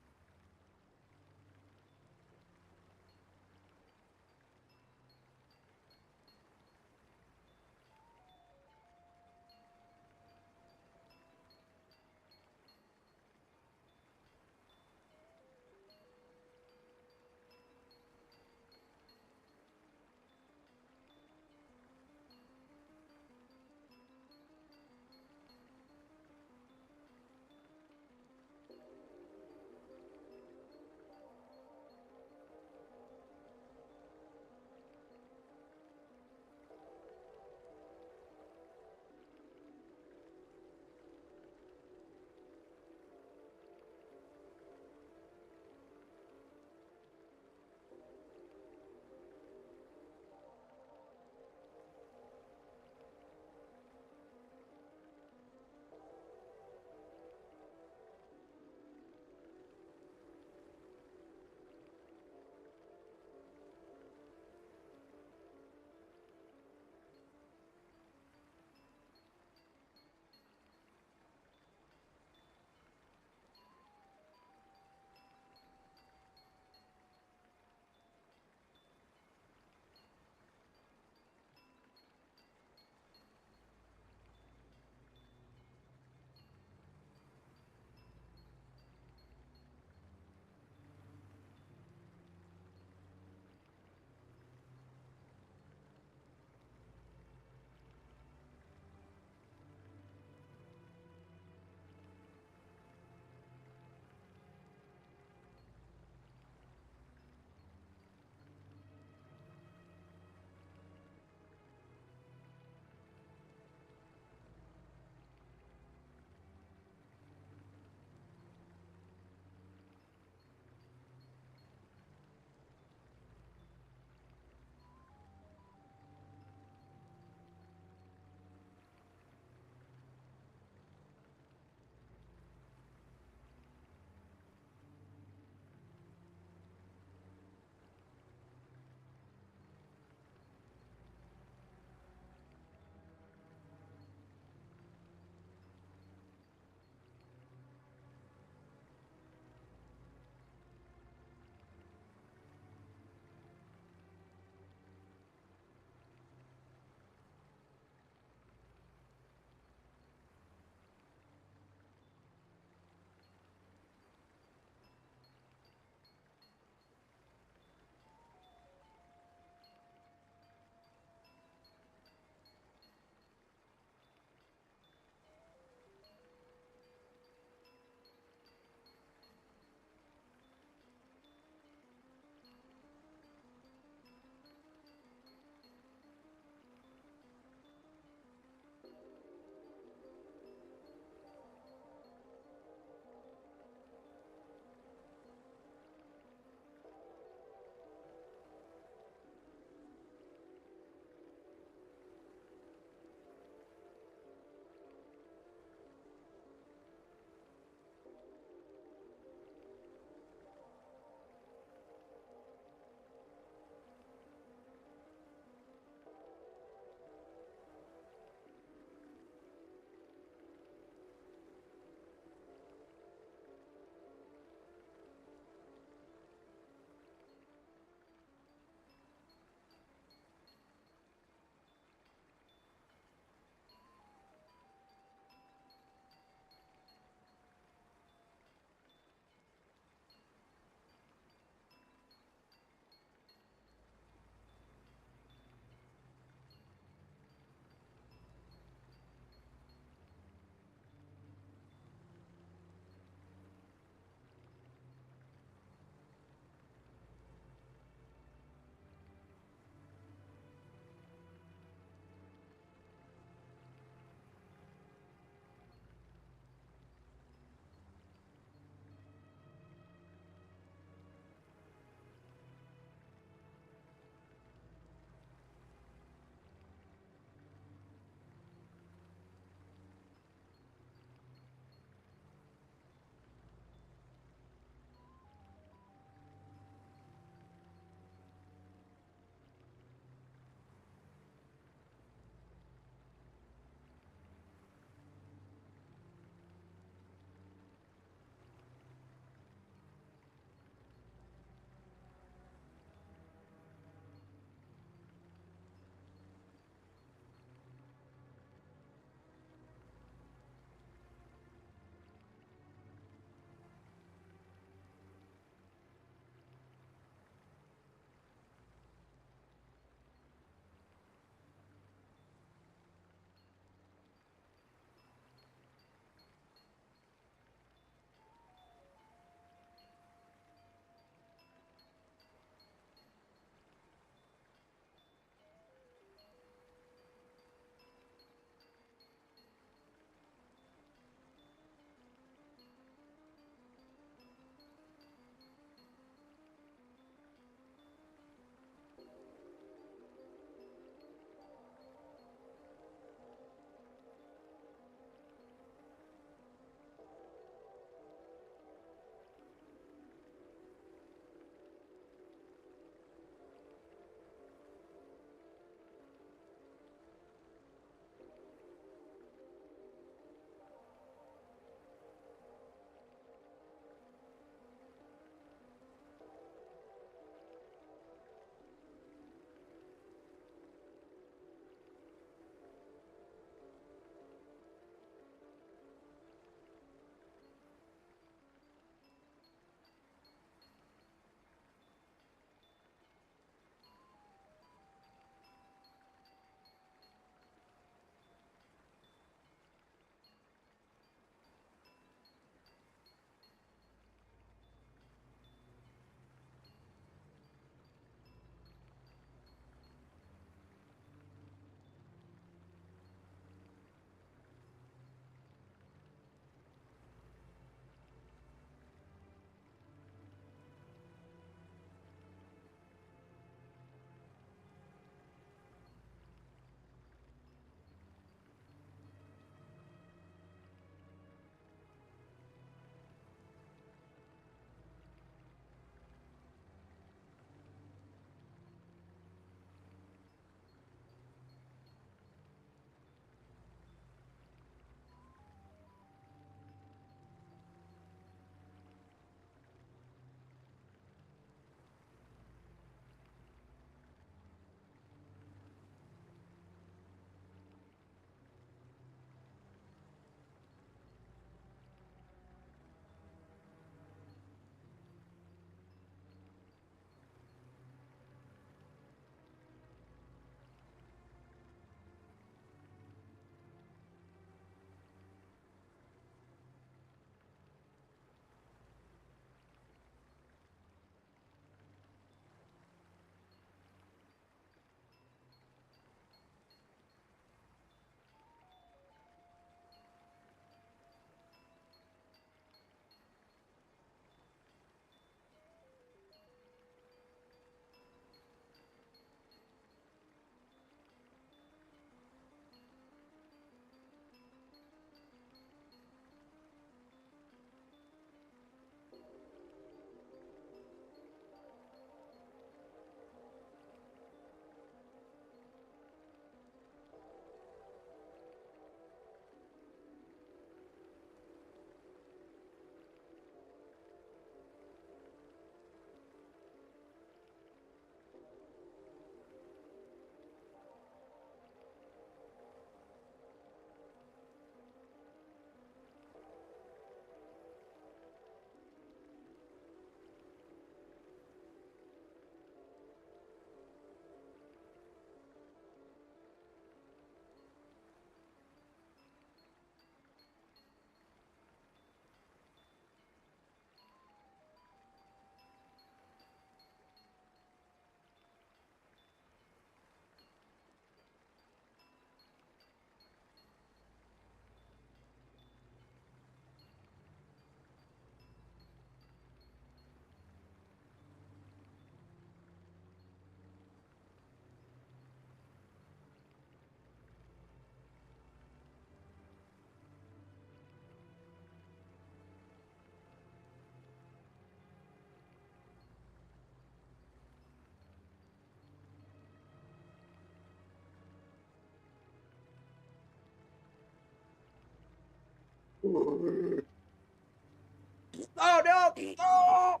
Oh no! Oh!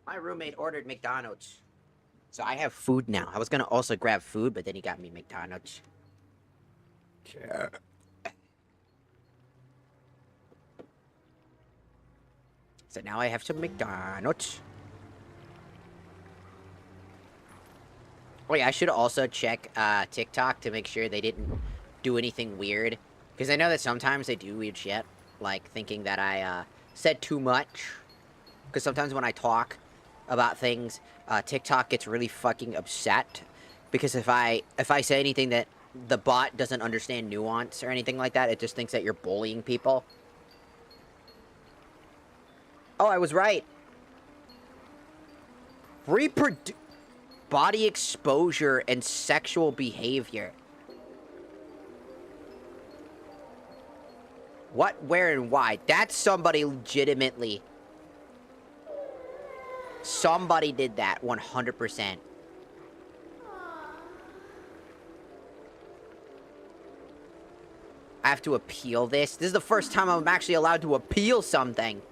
My roommate ordered McDonald's. So I have food now. I was gonna also grab food, but then he got me McDonald's. So now I have some McDonald's. Oh yeah, I should also check TikTok to make sure they didn't do anything weird. Because I know that sometimes they do weird shit. Like thinking that I said too much. Because sometimes when I talk about things, TikTok gets really fucking upset. Because if I say anything that the bot doesn't understand nuance or anything like that, it just thinks that you're bullying people. Oh, I was right. Body exposure and sexual behavior. What, where, and why? That's somebody legitimately. Somebody did that 100%. I have to appeal this. This is the first time I'm actually allowed to appeal something.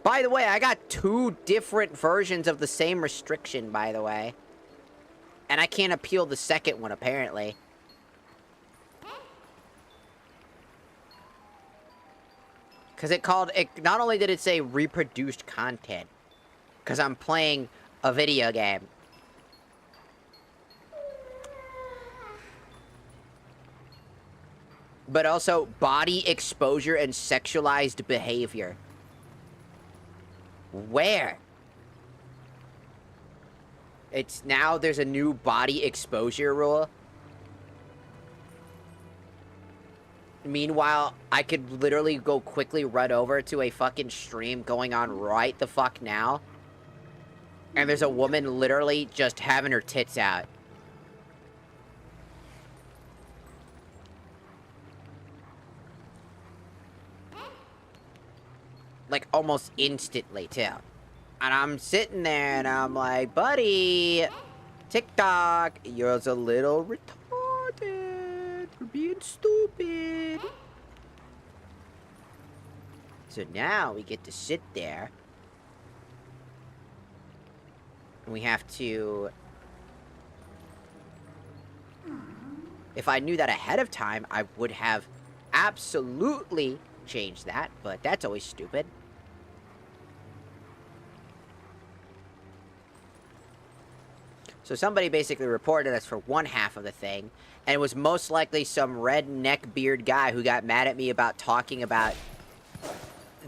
By the way, I got 2 different versions of the same restriction, by the way. And I can't appeal the second one, apparently. Because not only did it say reproduced content, because I'm playing a video game. But also body exposure and sexualized behavior. Where? It's now there's a new body exposure rule. Meanwhile, I could literally go quickly run over to a fucking stream going on right the fuck now. And there's a woman literally just having her tits out. Like, almost instantly, too. And I'm sitting there, and I'm like, buddy, TikTok, you're a little retarded. You're being stupid. So now we get to sit there. And we have to... If I knew that ahead of time, I would have absolutely changed that. But that's always stupid. So somebody basically reported us for one half of the thing, and it was most likely some redneck beard guy who got mad at me about talking about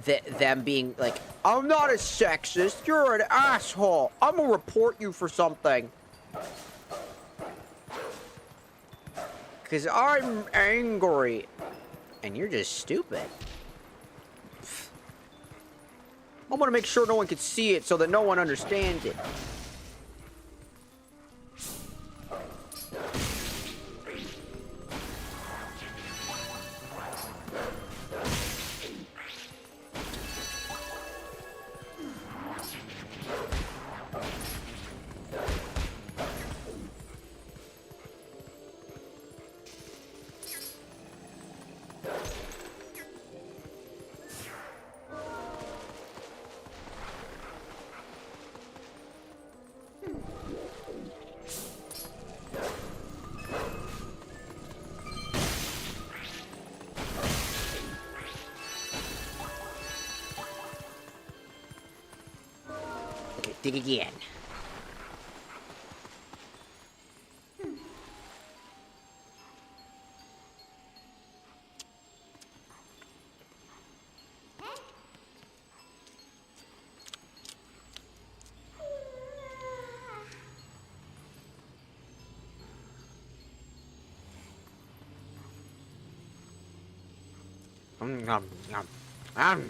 them being like, I'm not a sexist, you're an asshole, I'm gonna report you for something. Because I'm angry, and you're just stupid. I'm gonna make sure no one can see it so that no one understands it. Dig again. Nom, nom. Nom.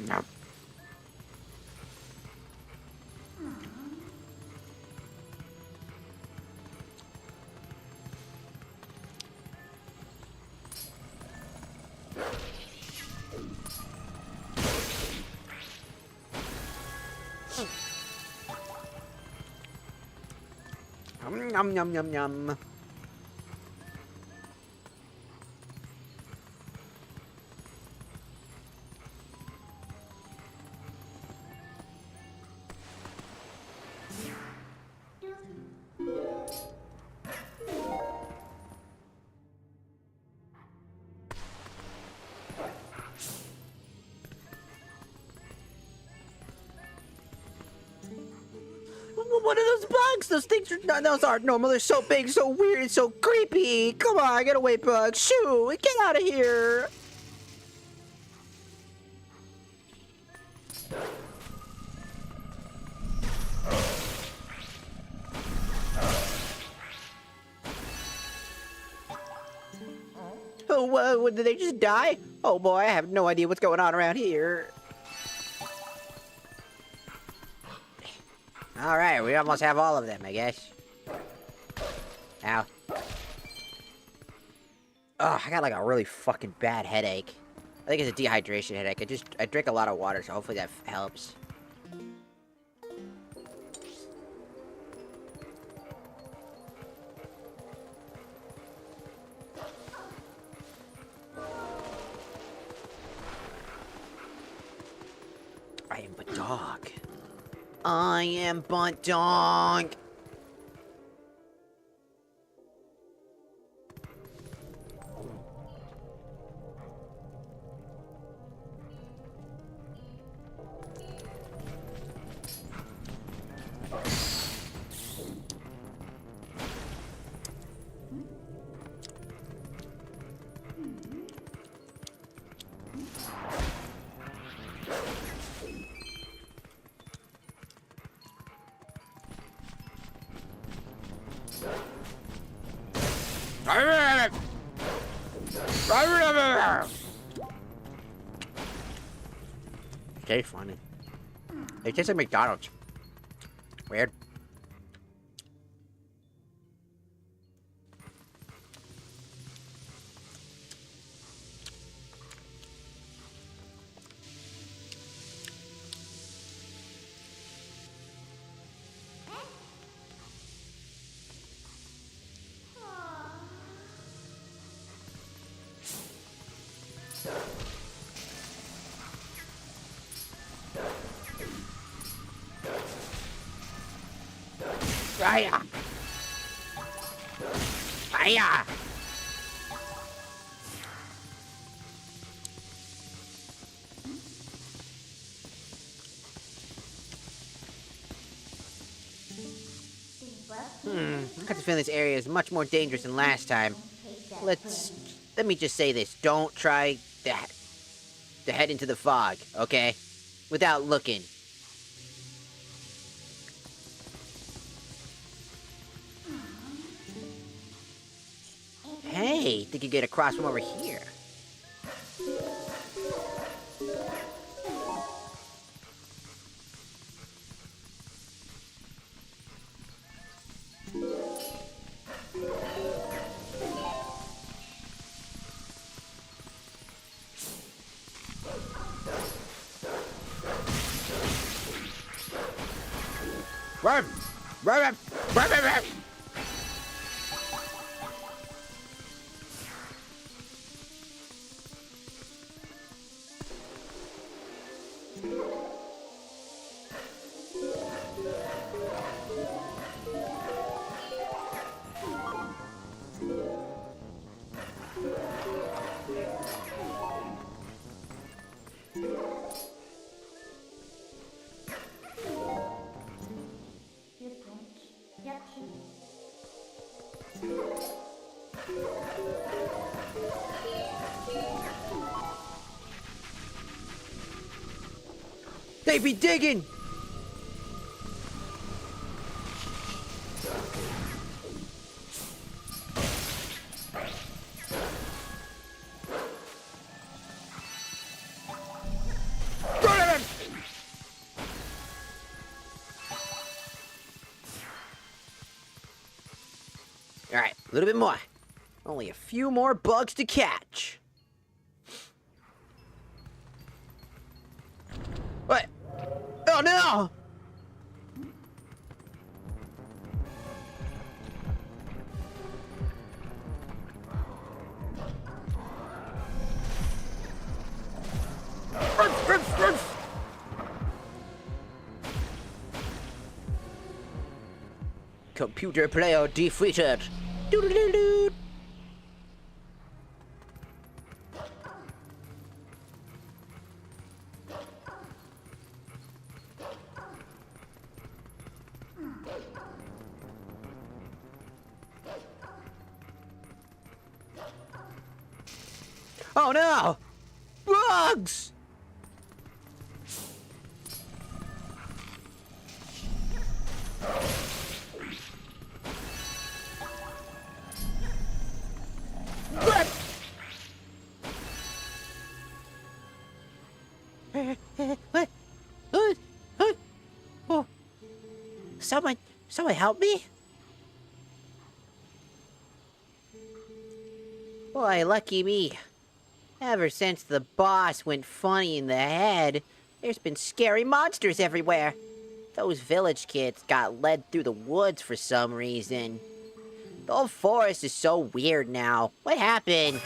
Yum, yum, yum, yum. What are those bugs? Those things those aren't normal. They're so big, so weird, so creepy. Come on, get away, bugs. Shoo, get out of here. Oh, did they just die? Oh boy, I have no idea what's going on around here. Alright, we almost have all of them, I guess. Ow. Oh, I got like a really fucking bad headache. I think it's a dehydration headache. I drink a lot of water, so hopefully that helps. I am a dog. I am but dog. Okay, funny. It tastes like McDonald's. Weird. Hiya! Hiya! I got the feeling this area is much more dangerous than last time. Let me just say this. Don't try to head into the fog, okay? Without looking. Hey, think you get across from over here. Run! Run! Run! Run! Run! Run! They be digging! Alright, a little bit more. Only a few more bugs to catch. What? Oh no! Computer player defeated. Doodle-doo-doo. Oh no! Bugs! What? Oh. Someone help me? Boy, lucky me. Ever since the boss went funny in the head, there's been scary monsters everywhere. Those village kids got led through the woods for some reason. The whole forest is so weird now. What happened?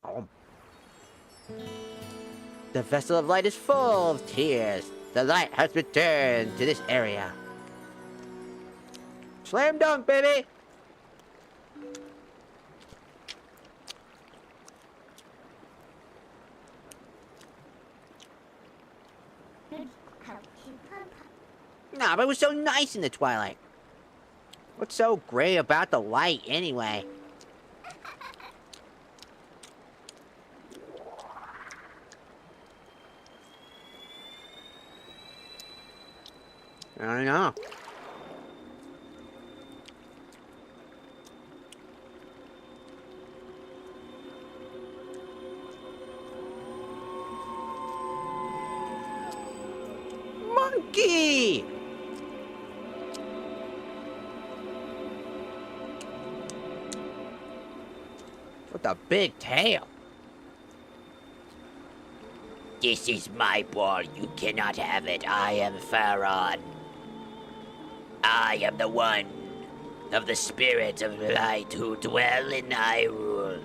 Oh. The vessel of light is full of tears. The light has returned to this area. Slam dunk, baby! Nah, but it was so nice in the twilight. What's so great about the light, anyway? I don't know. Monkey! With a big tail. This is my ball. You cannot have it. I am Pharaoh. I am the one of the spirits of light who dwell in Hyrule.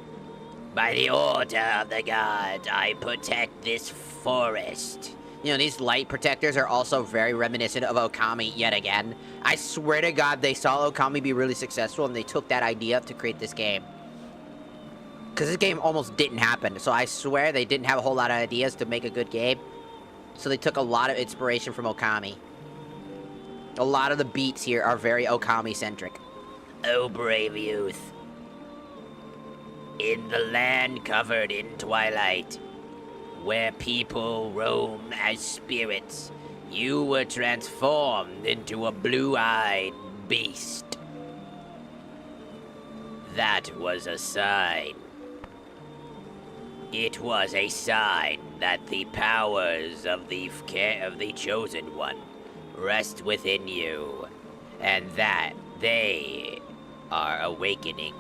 By the order of the gods, I protect this forest. You know, these light protectors are also very reminiscent of Okami yet again. I swear to God, they saw Okami be really successful and they took that idea up to create this game. Because this game almost didn't happen, so I swear they didn't have a whole lot of ideas to make a good game. So they took a lot of inspiration from Okami. A lot of the beats here are very Okami-centric. O brave youth. In the land covered in twilight, where people roam as spirits, you were transformed into a blue-eyed beast. That was a sign. It was a sign that the powers of the Chosen One rest within you, and that they are awakening.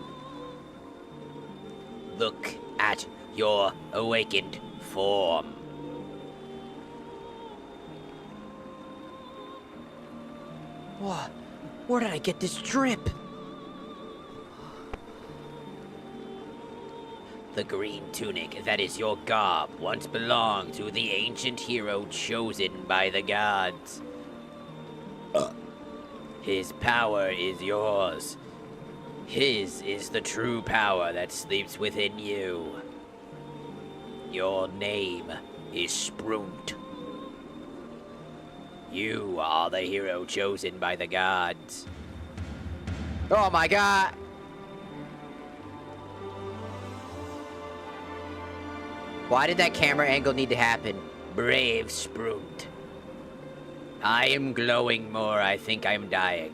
Look at your awakened form. What? Where did I get this drip? The green tunic that is your garb once belonged to the ancient hero chosen by the gods. His power is yours. His is the true power that sleeps within you. Your name is Sprunt. You are the hero chosen by the gods. Oh my God! Why did that camera angle need to happen? Brave Sprunt. I am glowing more. I think I'm dying.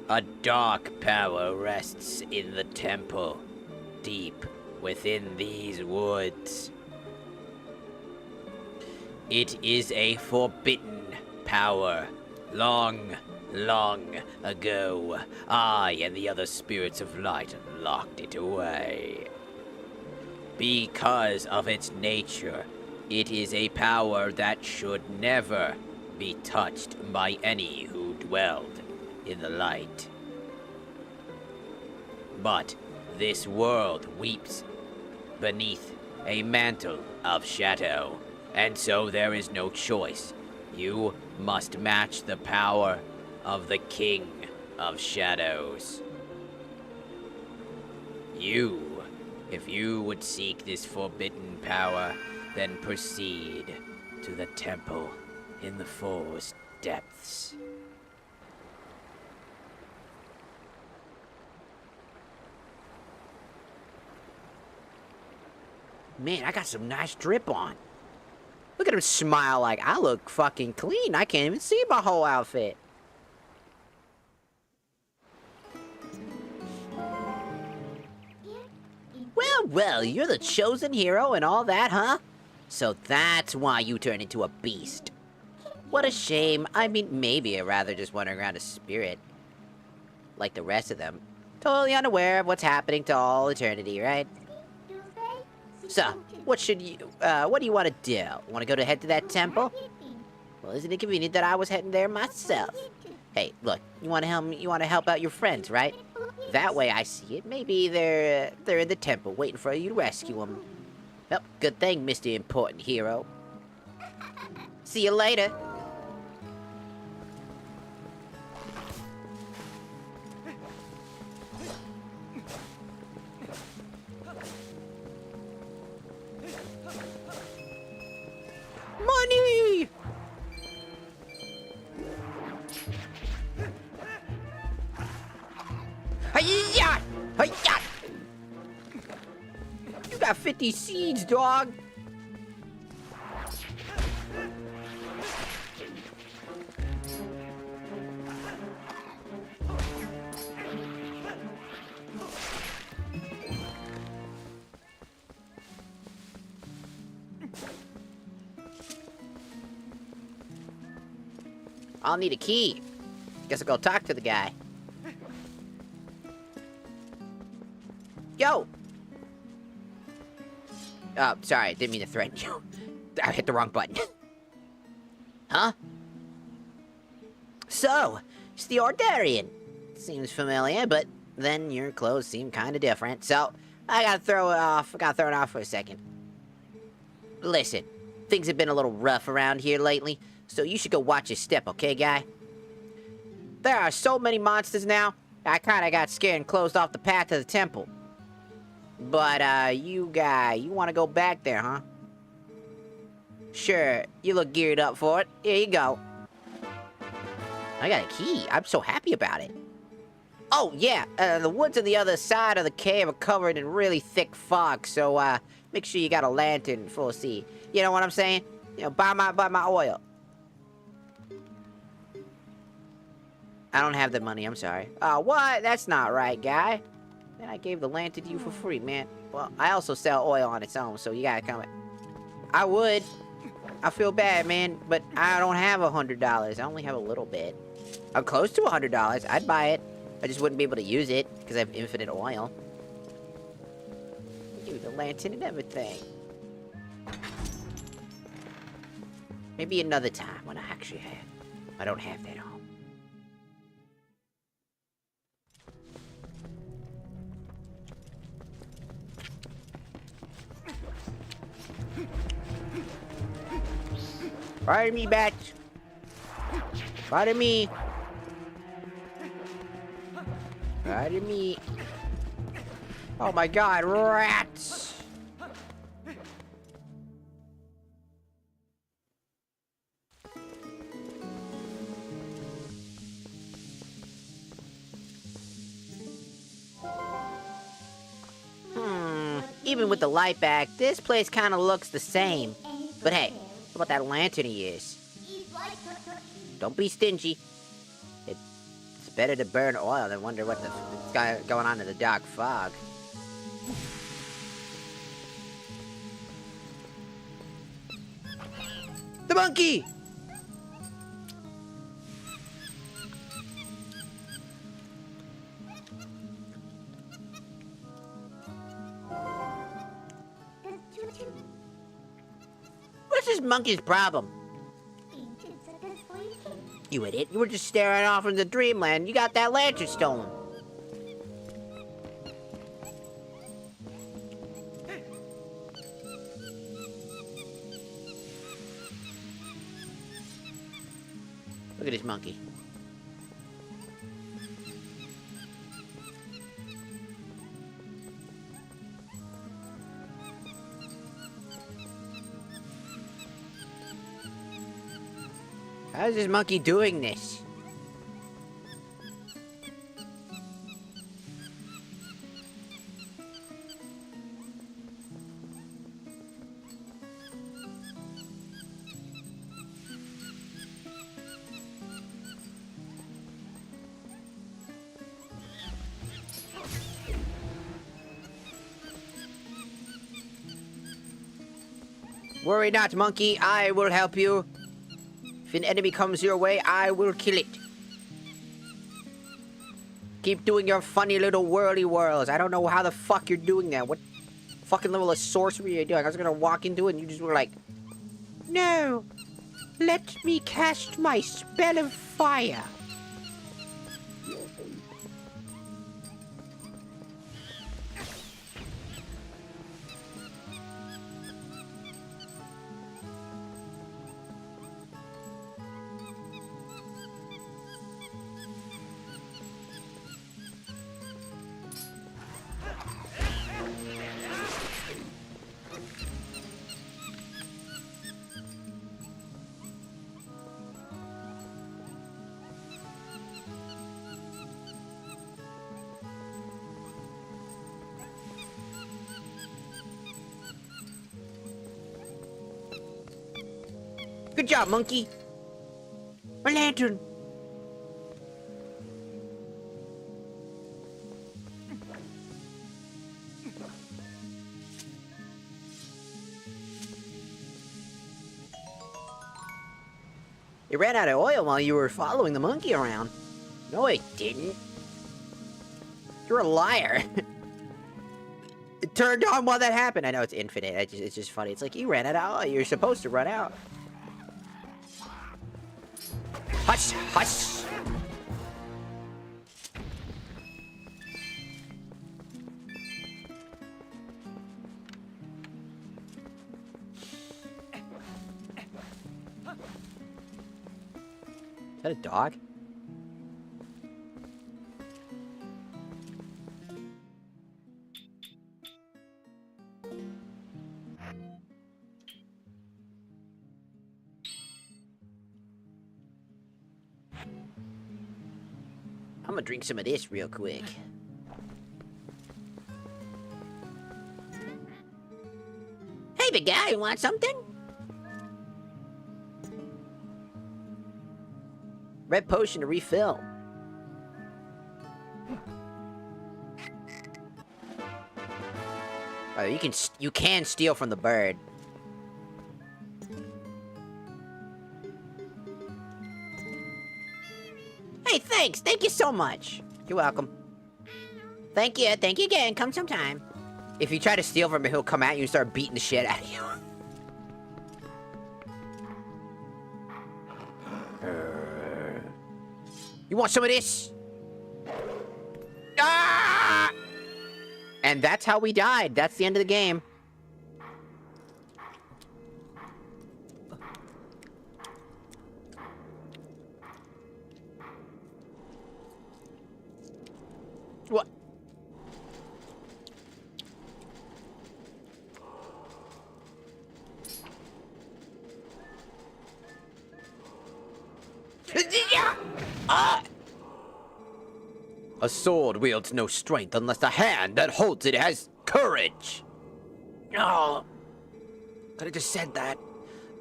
A dark power rests in the temple, deep within these woods. It is a forbidden power. Long, long ago, I and the other spirits of light locked it away. Because of its nature, it is a power that should never be touched by any who dwelled in the light. But this world weeps beneath a mantle of shadow, and so there is no choice. You must match the power of the King of Shadows. If you would seek this forbidden power, then proceed to the temple in the forest depths. Man, I got some nice drip on. Look at him smile like I look fucking clean. I can't even see my whole outfit. Well, you're the chosen hero and all that, huh? So that's why you turn into a beast. What a shame. I mean, maybe I'd rather just wandering around a spirit. Like the rest of them. Totally unaware of what's happening to all eternity, right? So, what do you want to do? Want to head to that temple? Well, isn't it convenient that I was heading there myself? Hey, look, you want to help out your friends, right? That way I see it. Maybe they're in the temple waiting for you to rescue them. Well, good thing, Mr. Important Hero. See you later. Money! Hi-ya! Hi-ya! You got 50 seeds, dog! I'll need a key. Guess I'll go talk to the guy. Yo! Oh, sorry, I didn't mean to threaten you. I hit the wrong button. Huh? So, it's the Ordarian. Seems familiar, but then your clothes seem kind of different. So, I gotta throw it off. For a second. Listen, things have been a little rough around here lately, so you should go watch your step, okay, guy? There are so many monsters now, I kinda got scared and closed off the path to the temple. But, you wanna go back there, huh? Sure, you look geared up for it. Here you go. I got a key. I'm so happy about it. Oh, yeah, the woods on the other side of the cave are covered in really thick fog, so, make sure you got a lantern full of sea. You know what I'm saying? You know, buy my oil. I don't have the money, I'm sorry. What? That's not right, guy. Man, I gave the lantern to you for free, man. Well, I also sell oil on its own, so you gotta come. I would. I feel bad, man, but I don't have $100. I only have a little bit. I'm close to $100. I'd buy it. I just wouldn't be able to use it, because I have infinite oil. Give the lantern and everything. Maybe another time when I don't have that on. Pardon me, bat. Pardon me. Pardon me. Oh my god, rats! Even with the light back, this place kind of looks the same. But hey, what about that lantern he is? Don't be stingy. It's better to burn oil than wonder what's going on in the dark fog. The monkey! What's this monkey's problem? You idiot. You were just staring off into dreamland. You got that lantern stolen. Look at this monkey. How is this monkey doing this? Worry not, monkey. I will help you. If an enemy comes your way, I will kill it. Keep doing your funny little whirly whirls. I don't know how the fuck you're doing that. What fucking level of sorcery are you doing? I was gonna walk into it and you just were like, no, let me cast my spell of fire. Good job, monkey. My lantern. You ran out of oil while you were following the monkey around. No, it didn't. You're a liar. It turned on while that happened. I know it's infinite. It's just funny. It's like you ran out of oil. You're supposed to run out. Hush! Hush! Is that a dog? I'm gonna drink some of this real quick. Hey, big guy, you want something? Red potion to refill. Oh, you can steal from the bird. Hey, thanks. Thank you so much. You're welcome. Thank you. Thank you again. Come sometime. If you try to steal from him, he'll come at you and start beating the shit out of you. You want some of this? Ah! And that's how we died. That's the end of the game. What? A sword wields no strength unless the hand that holds it has courage. Oh, could have just said that.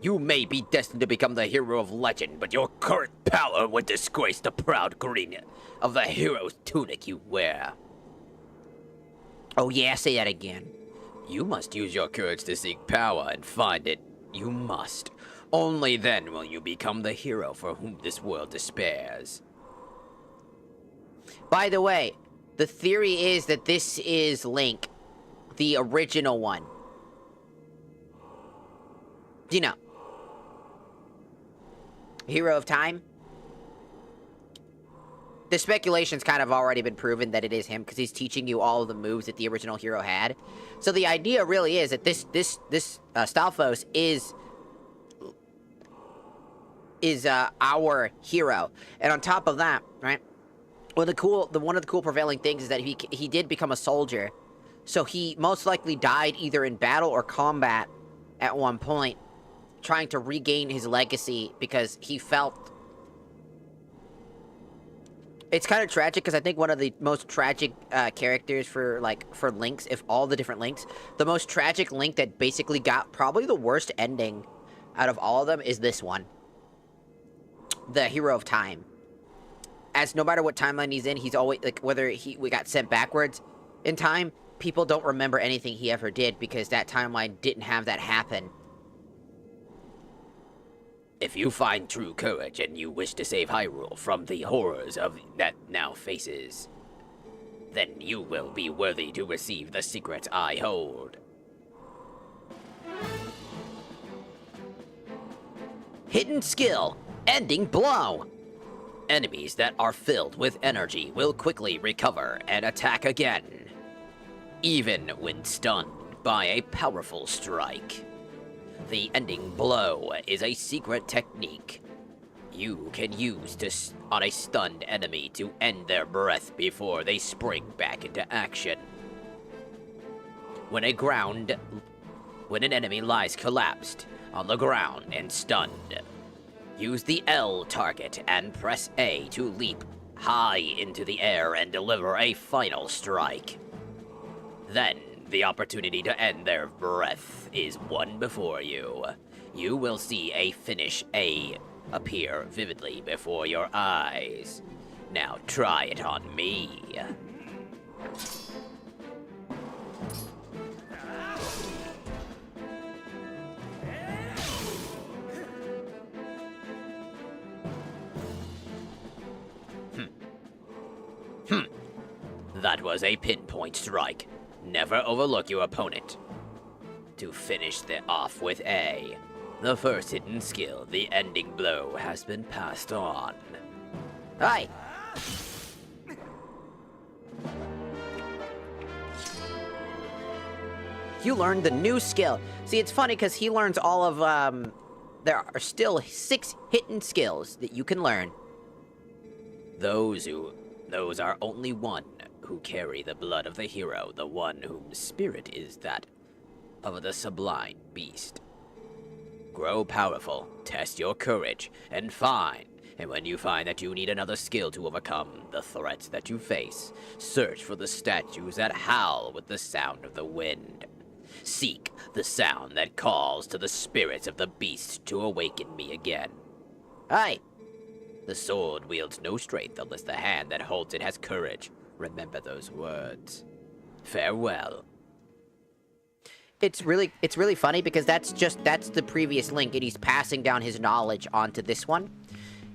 You may be destined to become the hero of legend, but your current power would disgrace the proud green of the hero's tunic you wear. Oh yeah, say that again. You must use your courage to seek power and find it. You must. Only then will you become the hero for whom this world despairs. By the way, the theory is that this is Link, the original one. Do you know? Hero of Time? The speculation's kind of already been proven that it is him, because he's teaching you all of the moves that the original hero had. So the idea really is that this Stalfos is our hero. And on top of that, right? One of the cool prevailing things is that he did become a soldier. So he most likely died either in battle or combat at one point, trying to regain his legacy because he felt... It's kind of tragic because I think one of the most tragic characters for Links, if all the different Links, the most tragic Link that basically got probably the worst ending out of all of them is this one. The Hero of Time. As no matter what timeline he's in, he's always, like, whether we got sent backwards in time, people don't remember anything he ever did because that timeline didn't have that happen. If you find true courage and you wish to save Hyrule from the horrors of that now faces, then you will be worthy to receive the secrets I hold. Hidden skill, ending blow. Enemies that are filled with energy will quickly recover and attack again, even when stunned by a powerful strike. The ending blow is a secret technique you can use on a stunned enemy to end their breath before they spring back into action. When an enemy lies collapsed on the ground and stunned, use the L target and press A to leap high into the air and deliver a final strike. Then, the opportunity to end their breath is won before you. You will see a finish A appear vividly before your eyes. Now try it on me. That was a pinpoint strike. Never overlook your opponent. To finish off with A, the first hidden skill, the ending blow, has been passed on. Hi. You learned the new skill. See, it's funny because he learns all of, there are still 6 hidden skills that you can learn. Those are only one who carry the blood of the hero, the one whose spirit is that of the sublime beast. Grow powerful, test your courage, and when you find that you need another skill to overcome the threats that you face, search for the statues that howl with the sound of the wind. Seek the sound that calls to the spirits of the beast to awaken me again. Hi. The sword wields no strength unless the hand that holds it has courage. Remember those words. Farewell. It's really funny because that's the previous Link, and he's passing down his knowledge onto this one.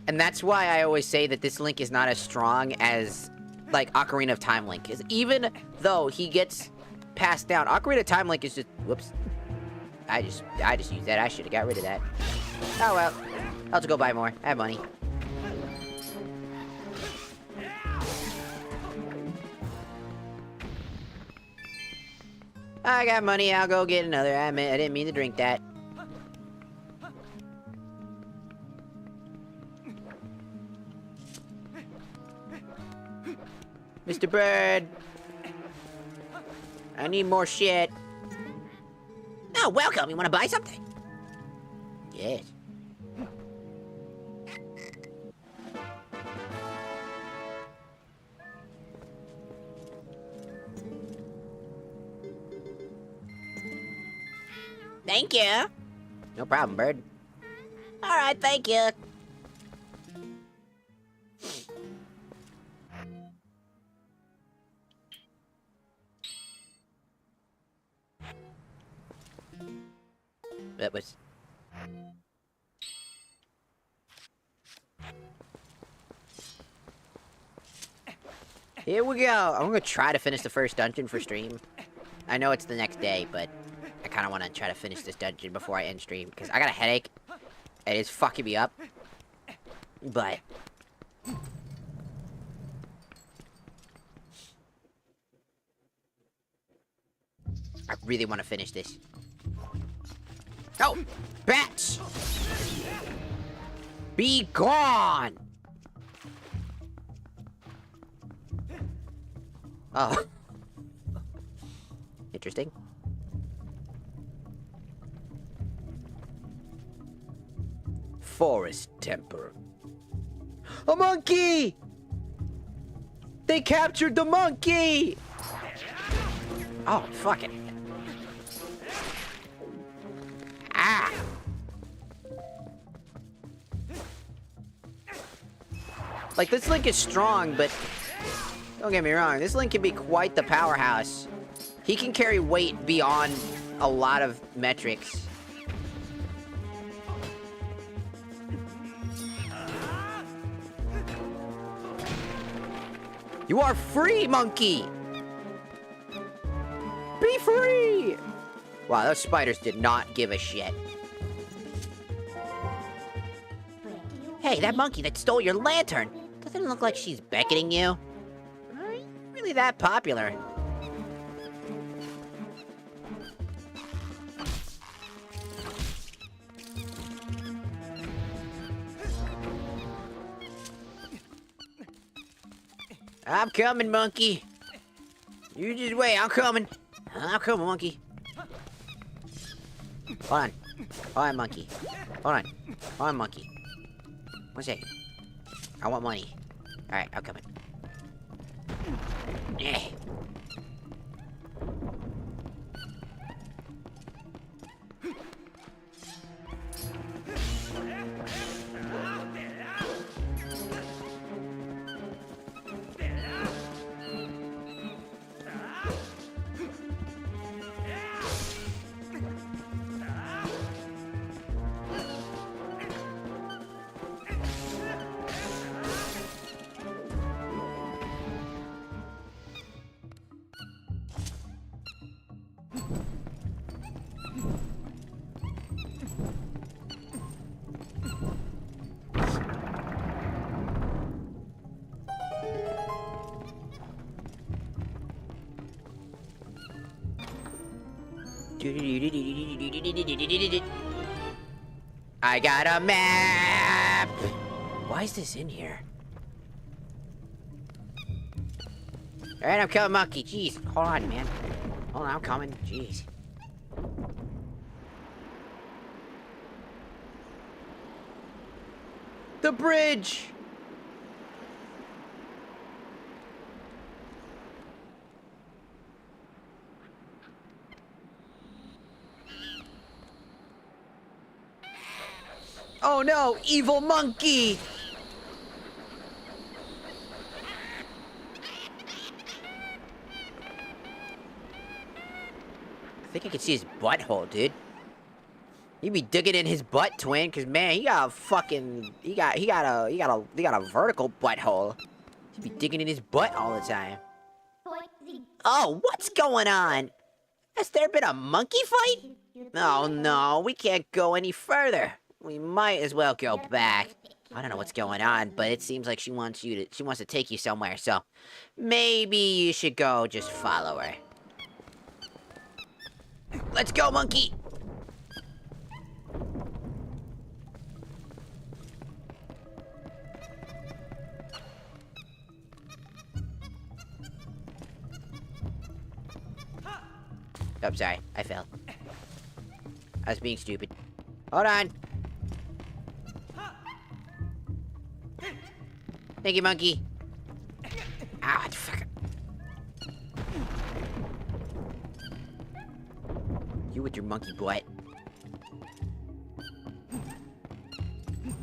And that's why I always say that this Link is not as strong as, like, Ocarina of Time Link. Because even though he gets passed down, Ocarina of Time Link is just, whoops. I just used that. I should have got rid of that. Oh well. I'll just go buy more. I have money. I got money, I'll go get another. I didn't mean to drink that. Mr. Bird. I need more shit. Oh, welcome. You want to buy something? Yes. Thank you. No problem, Bird. All right, thank you. That was... Here we go. I'm gonna try to finish the first dungeon for stream. I know it's the next day, but I kind of want to try to finish this dungeon before I end stream because I got a headache. And it's fucking me up. But I really want to finish this. Oh, bats! Be gone! Oh. Interesting. Forest temper. A monkey! They captured the monkey! Oh, fuck it. Ah! Like, this Link is strong, but don't get me wrong, this Link can be quite the powerhouse. He can carry weight beyond a lot of metrics. You are free, monkey! Be free! Wow, those spiders did not give a shit. Hey, that monkey that stole your lantern! Doesn't it look like she's beckoning you? Are you really that popular? I'm coming, monkey. You just wait, I'm coming. I'm coming, monkey. Hold on. Hold on, monkey. Hold on. Hold on, monkey. One second. I want money. Alright, I'm coming. Eh. I got a map! Why is this in here? Alright, I'm coming, monkey. Jeez, hold on, man. Hold on, I'm coming. Jeez. The bridge! Oh no, evil monkey! I think I can see his butthole, dude. You be digging in his butt, twin, cause man, he got a fucking he got a vertical butthole. He be digging in his butt all the time. Oh, what's going on? Has there been a monkey fight? Oh no, we can't go any further. We might as well go back. I don't know what's going on, but it seems like she wants to take you somewhere, so maybe you should go just follow her. Let's go, monkey! Oh, sorry, I fell. I was being stupid. Hold on. Thank you, monkey. Ah, fuck. You with your monkey butt.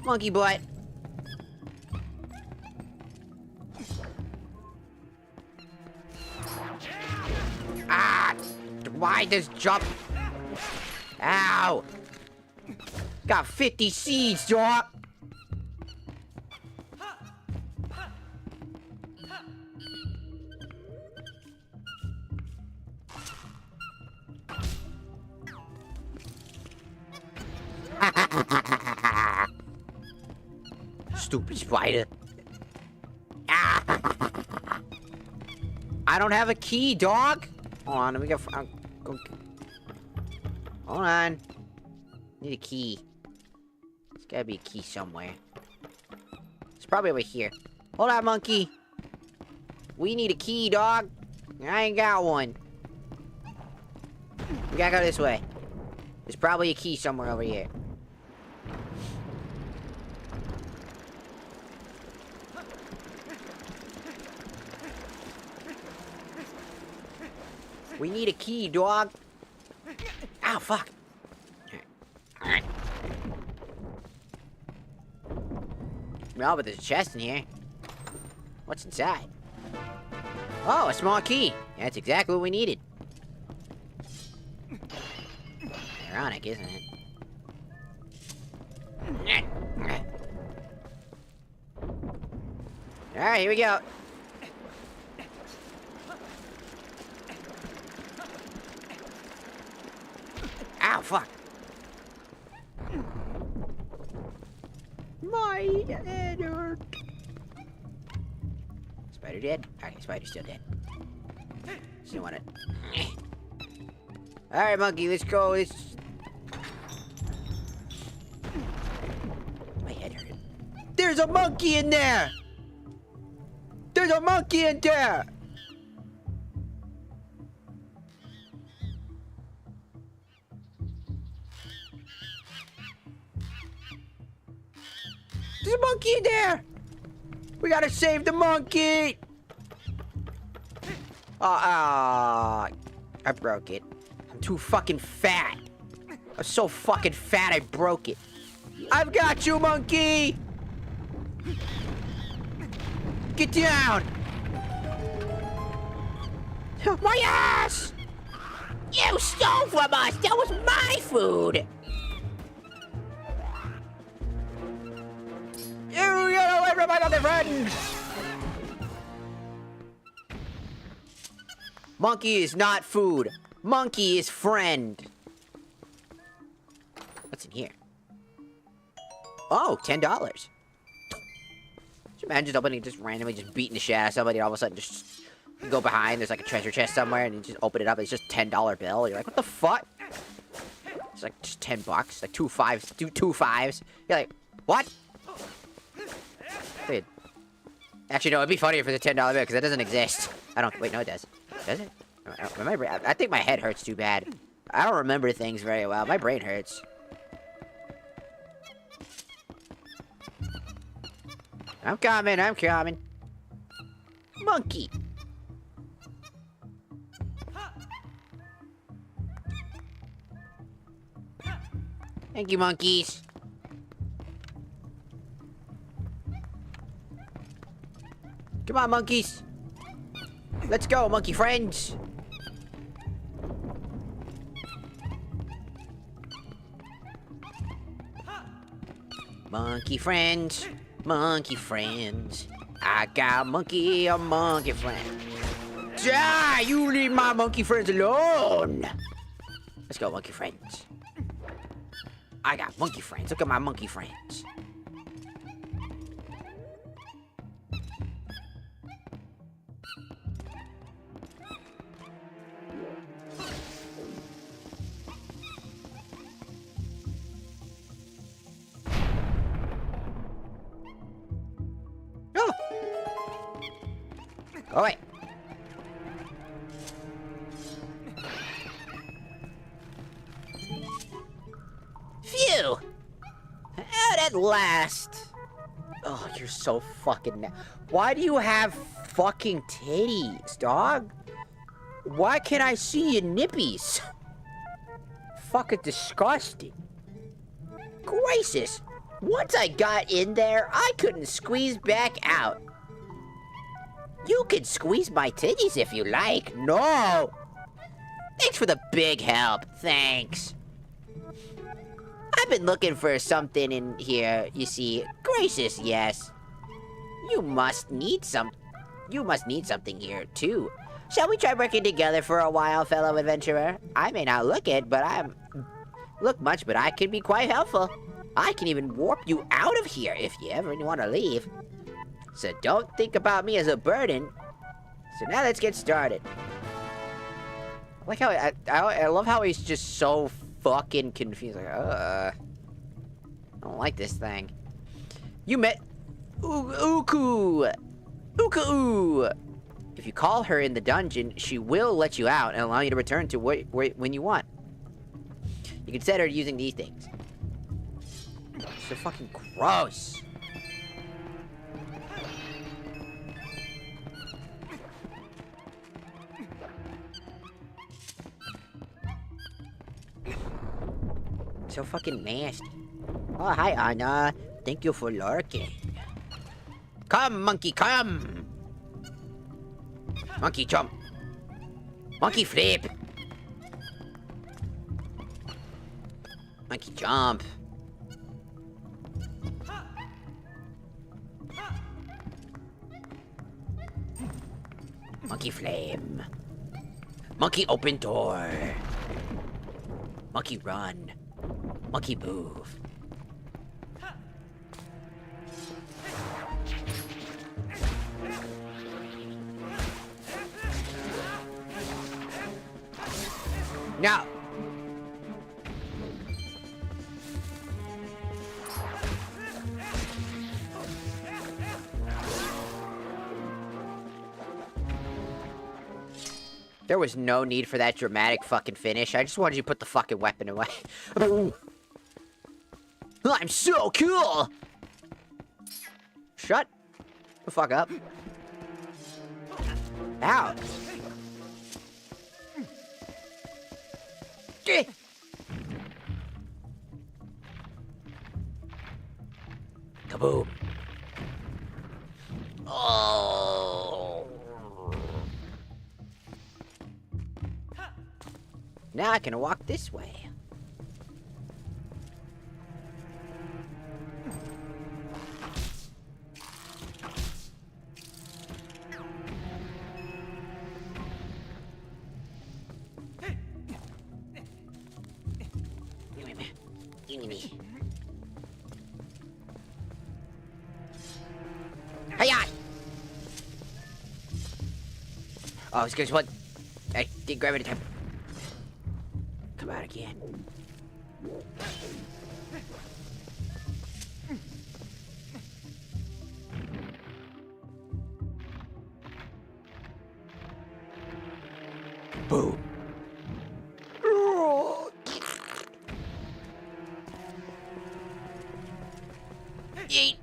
Monkey butt. Ah! Why does jump? Ow! Got 50 seeds, dog! Stupid spider. I don't have a key, dog. Hold on, let me go. Hold on. Need a key. There's gotta be a key somewhere. It's probably over here. Hold on, monkey. We need a key, dog. I ain't got one. We gotta go this way. There's probably a key somewhere over here. We need a key, dog. Ow, fuck. No, but there's a chest in here. What's inside? Oh, a small key. That's exactly what we needed. Ironic, isn't it? Alright, here we go. Ow, fuck. My head hurt. Spider dead? Okay, spider's still dead. Still want it. Alright, monkey, let's go. My head hurt. There's a monkey in there! There's a monkey in there! There's a monkey in there! We gotta save the monkey! I broke it. I'm too fucking fat. I'm so fucking fat I broke it. I've got you, monkey! Get down! My ass! You stole from us! That was my food! You get away from my other friends! Monkey is not food. Monkey is friend. What's in here? Oh, $10. Just imagine just opening, just randomly just beating the shit out of somebody, and all of a sudden just go behind, there's like a treasure chest somewhere, and you just open it up, it's just $10 bill. You're like, what the fuck? It's like just $10, like two fives. You're like, what? Wait. Actually, no, it'd be funnier if it's a $10 bill, because that doesn't exist. I don't, wait, no, it does. Does it? I think my head hurts too bad. I don't remember things very well. My brain hurts. I'm coming. Monkey. Thank you, monkeys. Come on, monkeys. Let's go, monkey friends. Monkey friends. I got a monkey friend. Ah, you leave my monkey friends alone. Let's go, monkey friends. I got monkey friends. Look at my monkey friends. Oh, wait. Phew! How'd at last? Oh, you're so fucking... Why do you have fucking titties, dog? Why can't I see your nippies? Fucking disgusting. Gracious. Once I got in there, I couldn't squeeze back out. You can squeeze my titties if you like. No! Thanks for the big help. Thanks. I've been looking for something in here, you see. Gracious, yes. You must need something here, too. Shall we try working together for a while, fellow adventurer? I may not look it, but I'm look much, but I can be quite helpful. I can even warp you out of here if you ever want to leave. So don't think about me as a burden. So now let's get started. I like how I love how he's just so fucking confused. Like, I don't like this thing. You met Uku. Uku. If you call her in the dungeon, she will let you out and allow you to return to when you want. You can set her using these things. So fucking gross. So fucking nasty. Oh, hi, Anna. Thank you for lurking. Come, monkey, come! Monkey jump. Monkey flip. Monkey jump. Monkey flame. Monkey open door. Monkey run. Monkey move. No! There was no need for that dramatic fucking finish. I just wanted you to put the fucking weapon away. I'm so cool! Shut the fuck up. Ow. Kaboom. Oh. Now I can walk this way. Hiya! Oh, it's because what? I did grab it at time. Come out again. Boom. Yeet.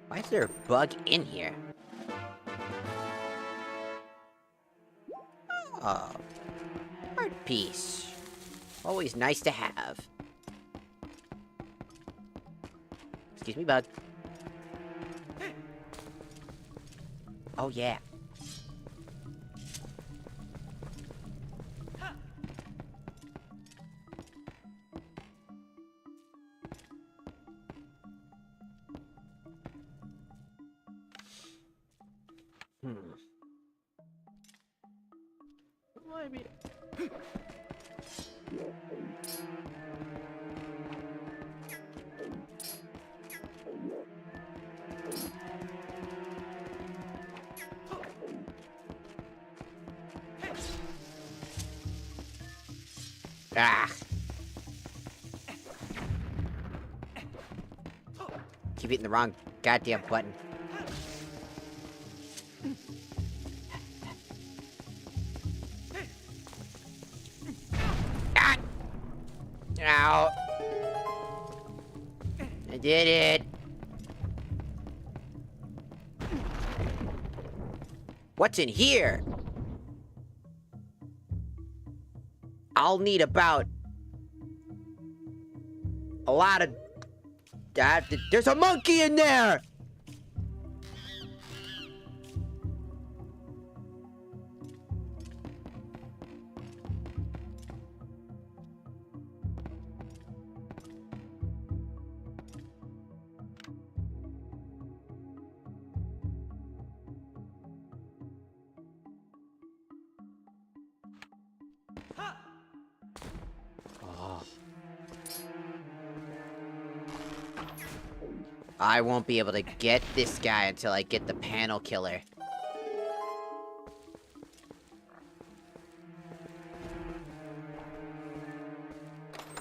Why is there a bug in here? Oh. Art piece. Always nice to have. Excuse me, bug. Oh, yeah. Ah. Keep hitting the wrong goddamn button. Ah! Ow. I did it. What's in here? I'll need about a lot of... there's a monkey in there! I won't be able to get this guy until I get the panel killer.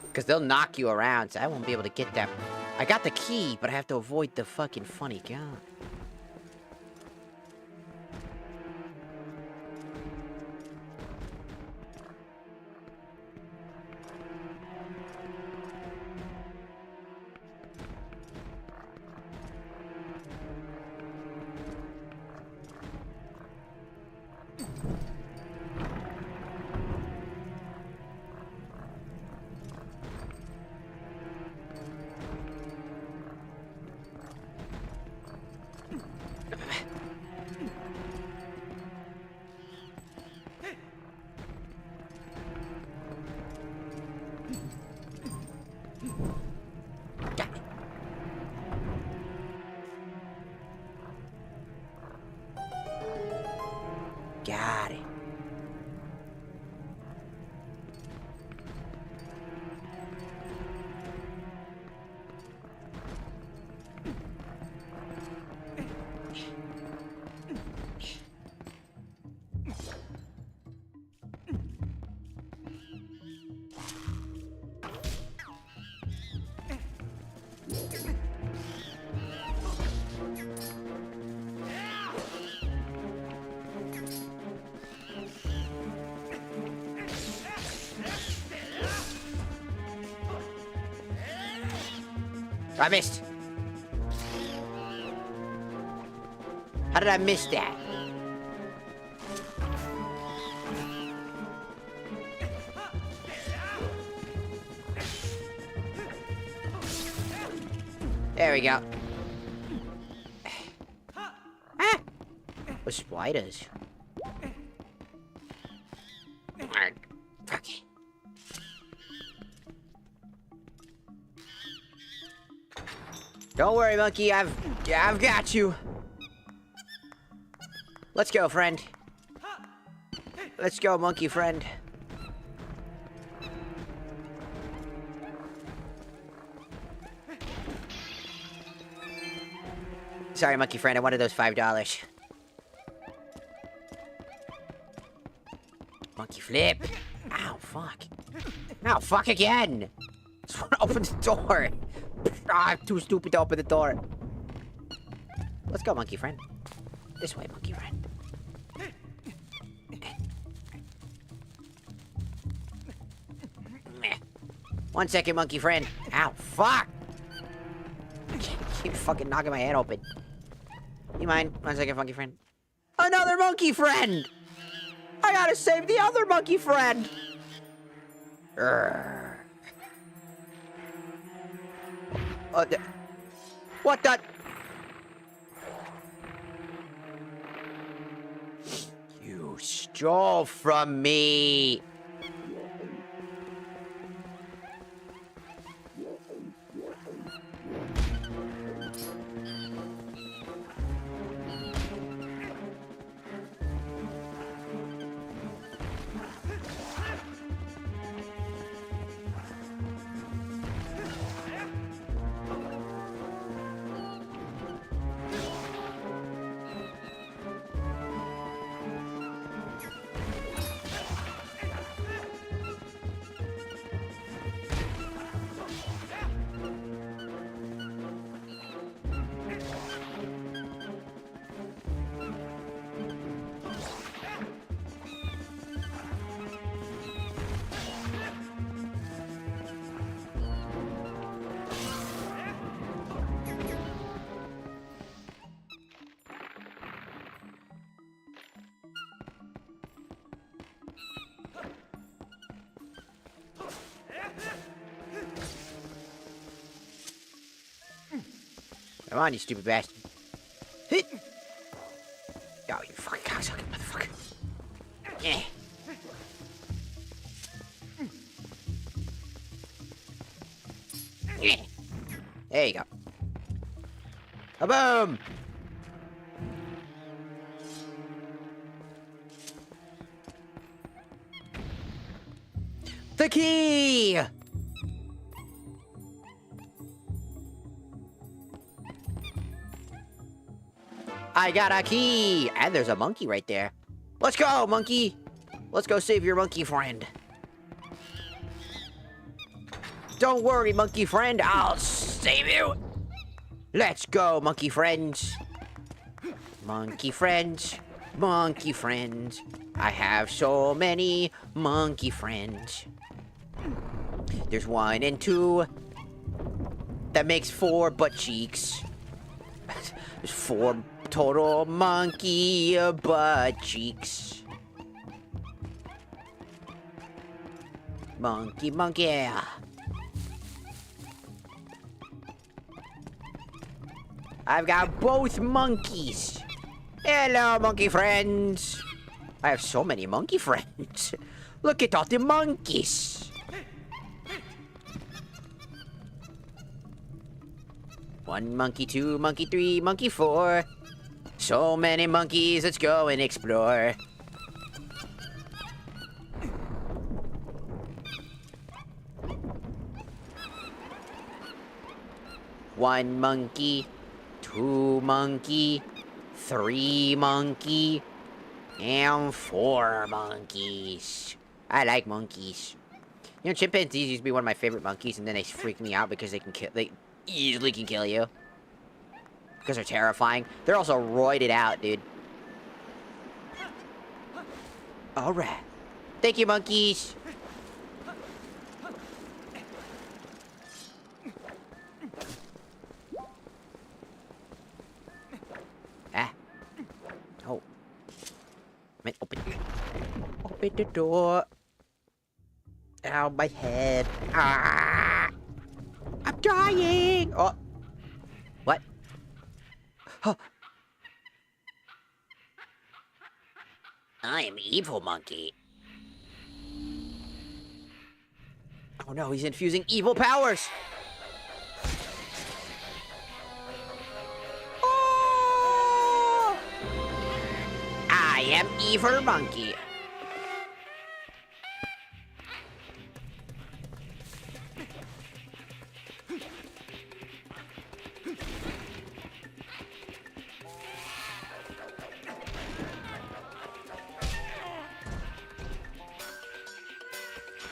Because they'll knock you around, so I won't be able to get them. I got the key, but I have to avoid the fucking funny guy. Got it. I missed. How did I miss that? There we go. Ah! With spiders. Fuck it. Don't worry, monkey. I've got you. Let's go, friend. Let's go, monkey friend. Sorry, monkey friend. I wanted those $5. Monkey flip. Ow, fuck. Ow, fuck again. Just want to open the door. Ah, I'm too stupid to open the door. Let's go, monkey friend. This way, monkey friend. 1 second, monkey friend. Ow, fuck! Keep fucking knocking my head open. You mind? 1 second, monkey friend. Another monkey friend! I gotta save the other monkey friend! What the? You stole from me! Come on, you stupid bastard. Hit! Oh, you fucking cocksucking motherfucker. Yeah. Yeah. There you go. Kaboom! The key! I got a key! And there's a monkey right there. Let's go, monkey! Let's go save your monkey friend. Don't worry, monkey friend, I'll save you! Let's go, monkey friends. Monkey friends, monkey friends. I have so many monkey friends. There's 1 and 2. That makes 4 butt cheeks. There's 4 total monkey butt cheeks. Monkey, monkey. I've got both monkeys. Hello, monkey friends. I have so many monkey friends. Look at all the monkeys. One monkey, 2 monkey, 3 monkey, 4. So many monkeys, let's go and explore. One monkey, 2 monkey, 3 monkey, and 4 monkeys. I like monkeys. You know, chimpanzees used to be one of my favorite monkeys, and then they freak me out because they easily can kill you. Because they're terrifying. They're also roided out, dude. Alright. Thank you, monkeys. Ah. Oh. Man, open the door. Ow, my head. Ah! I'm dying! Oh. What? Huh. I am evil monkey. Oh no, he's infusing evil powers! Oh! I am evil monkey.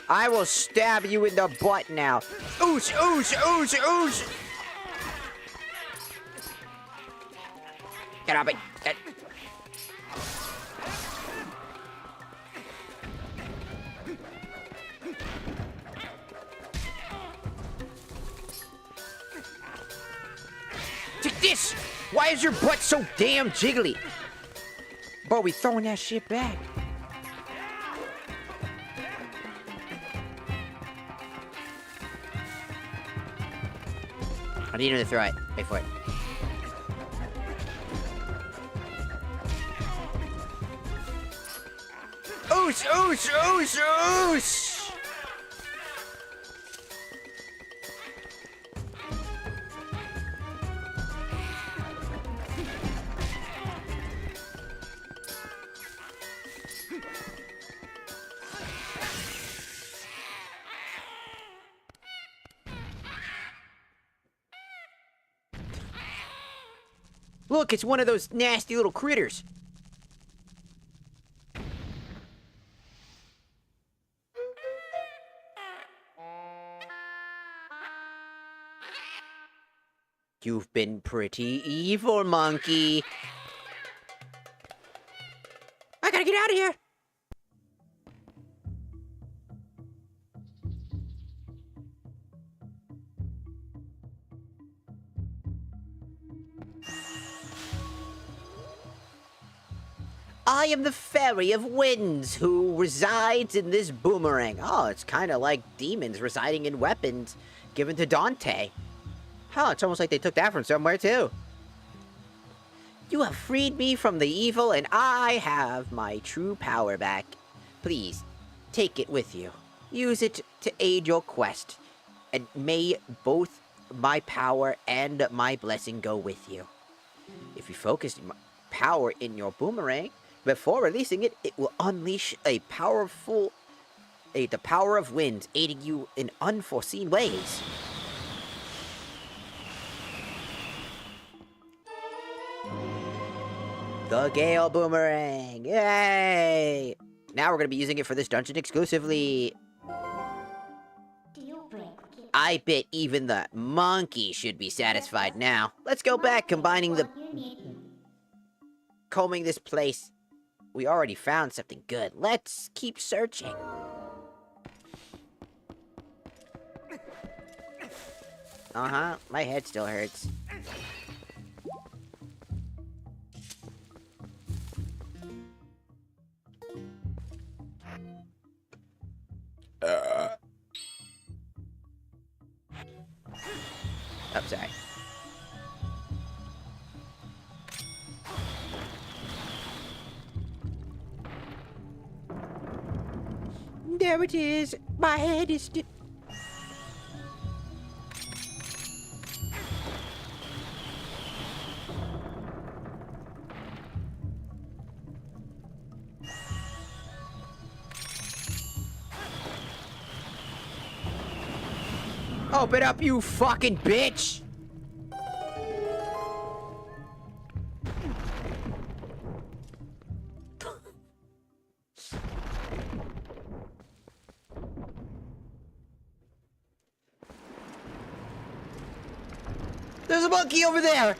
I will stab you in the butt now. Oosh, oosh, oosh, oosh! Get up it. Get. Take this! Why is your butt so damn jiggly? But we throwing that shit back. I need him to throw it. Wait for it. Oosh, oosh, oosh, oosh! Look, it's one of those nasty little critters. You've been pretty evil, monkey. I gotta get out of here. I am the Fairy of Winds who resides in this boomerang. Oh, it's kind of like demons residing in weapons given to Dante. Huh, it's almost like they took that from somewhere, too. You have freed me from the evil, and I have my true power back. Please, take it with you. Use it to aid your quest, and may both my power and my blessing go with you. If you focus power in your boomerang, before releasing it, it will unleash the power of winds, aiding you in unforeseen ways. The Gale Boomerang! Yay! Now we're gonna be using it for this dungeon exclusively. I bet even the monkey should be satisfied now. Let's go back, combining the... combing this place. We already found something good. Let's keep searching. Uh-huh, my head still hurts. Oh, sorry. There it is. My head is still... Open up, you fucking bitch! There's a monkey over there!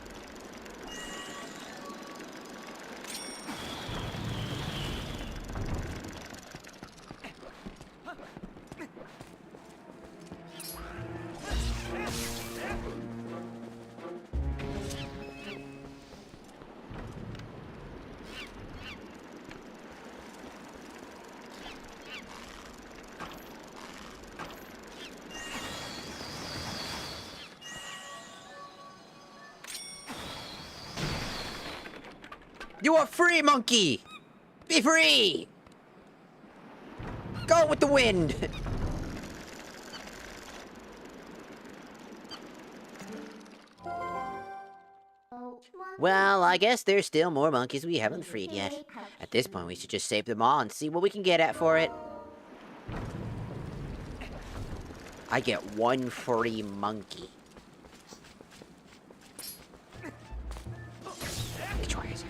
You are free, monkey! Be free! Go with the wind! Well, I guess there's still more monkeys we haven't freed yet. At this point, we should just save them all and see what we can get at for it. I get one free monkey. Which one is it?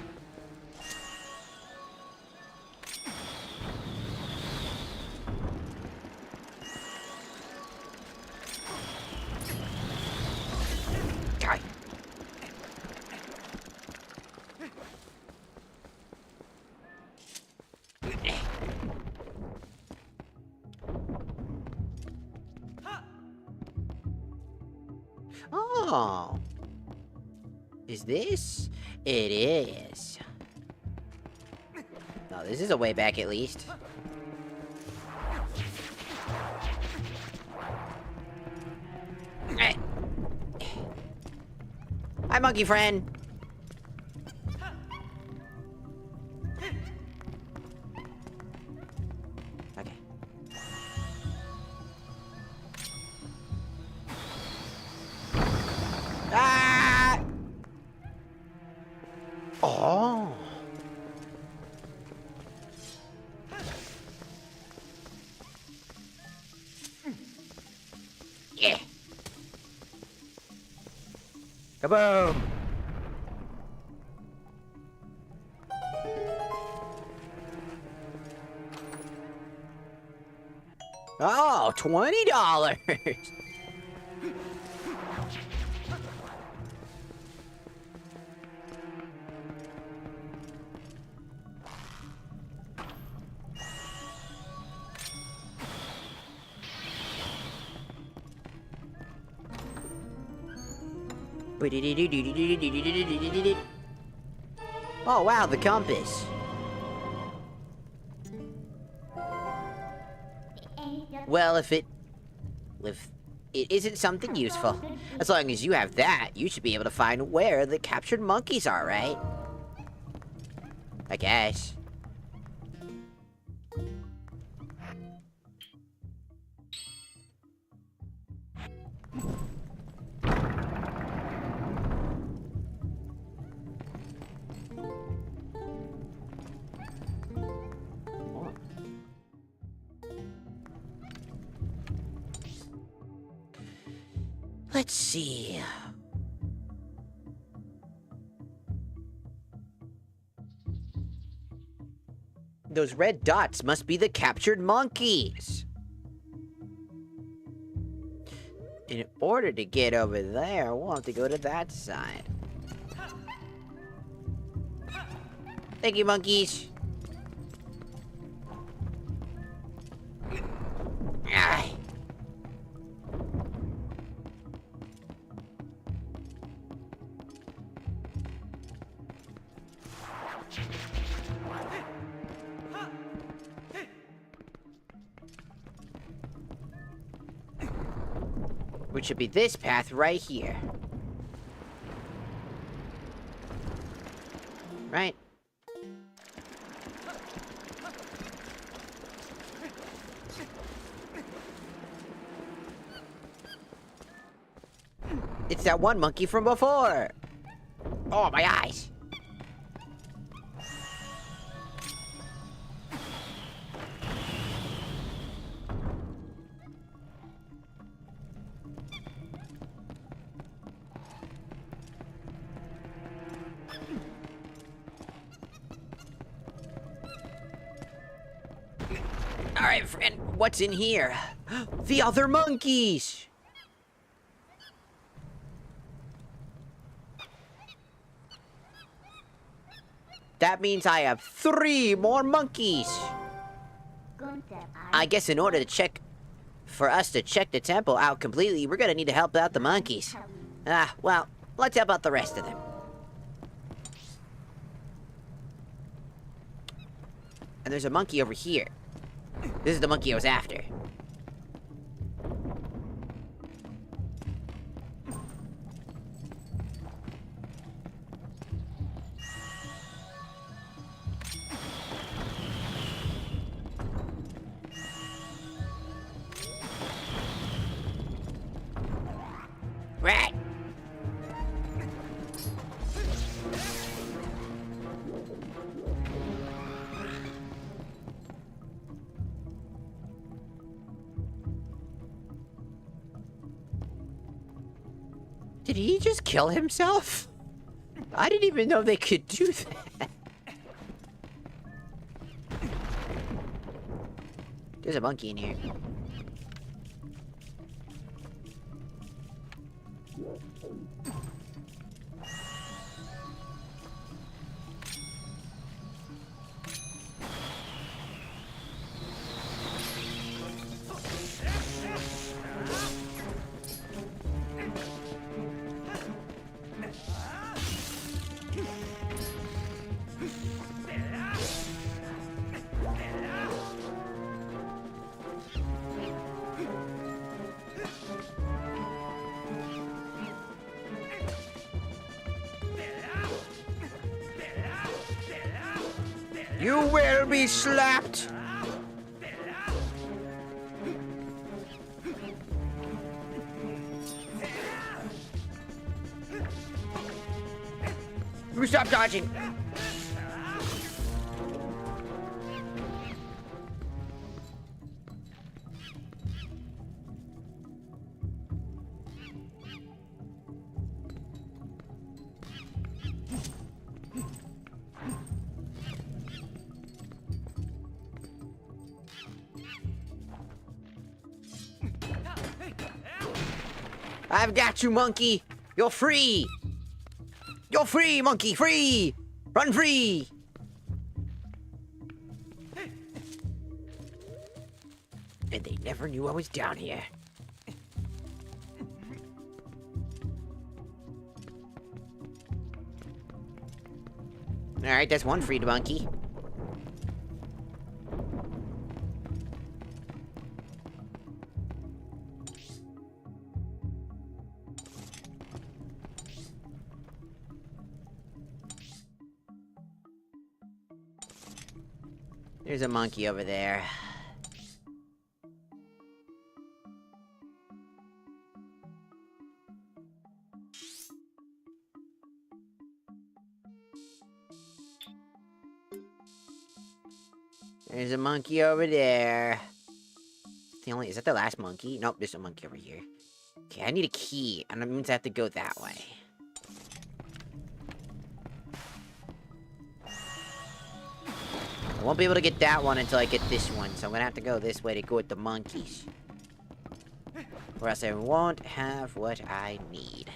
Die. Oh. Is this? It is. Oh, this is a way back at least. Hi, monkey friend. Okay. Ah! Oh. Yeah. Kaboom! Oh, $20. Oh wow, the compass. Well, if it isn't something useful, as long as you have that, you should be able to find where the captured monkeys are, right? I guess. Let's see. Those red dots must be the captured monkeys. In order to get over there, we'll have to go to that side. Thank you, monkeys. Ah. Which should be this path right here. Right? It's that one monkey from before. Oh, my eyes. All right, friend, what's in here? The other monkeys! That means I have 3 more monkeys! I guess in order to check... For us to check the temple out completely, we're gonna need to help out the monkeys. Well, let's help out the rest of them. And there's a monkey over here. This is the monkey I was after. Right. Did he just kill himself? I didn't even know they could do that. There's a monkey in here. You will be slapped! You stop dodging! I've got you, monkey! You're free! You're free, monkey! Free! Run free! And they never knew I was down here. Alright, that's one freed monkey. There's a monkey over there. There's a monkey over there. Is that the last monkey? Nope, there's a monkey over here. Okay, I need a key, and that means I have to go that way. I won't be able to get that one until I get this one, so I'm gonna have to go this way to go with the monkeys. Or else I won't have what I need.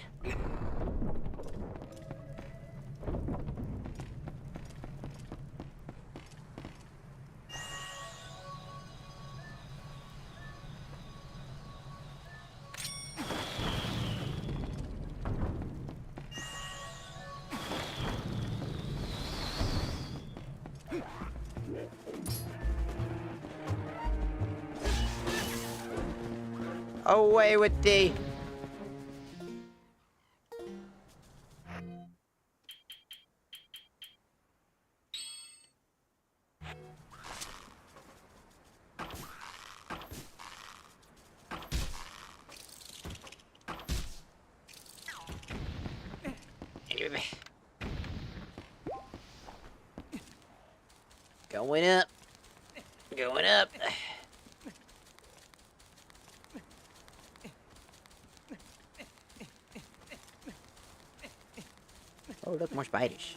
Away with thee! Going up. Going up. Oh, look, more spiders.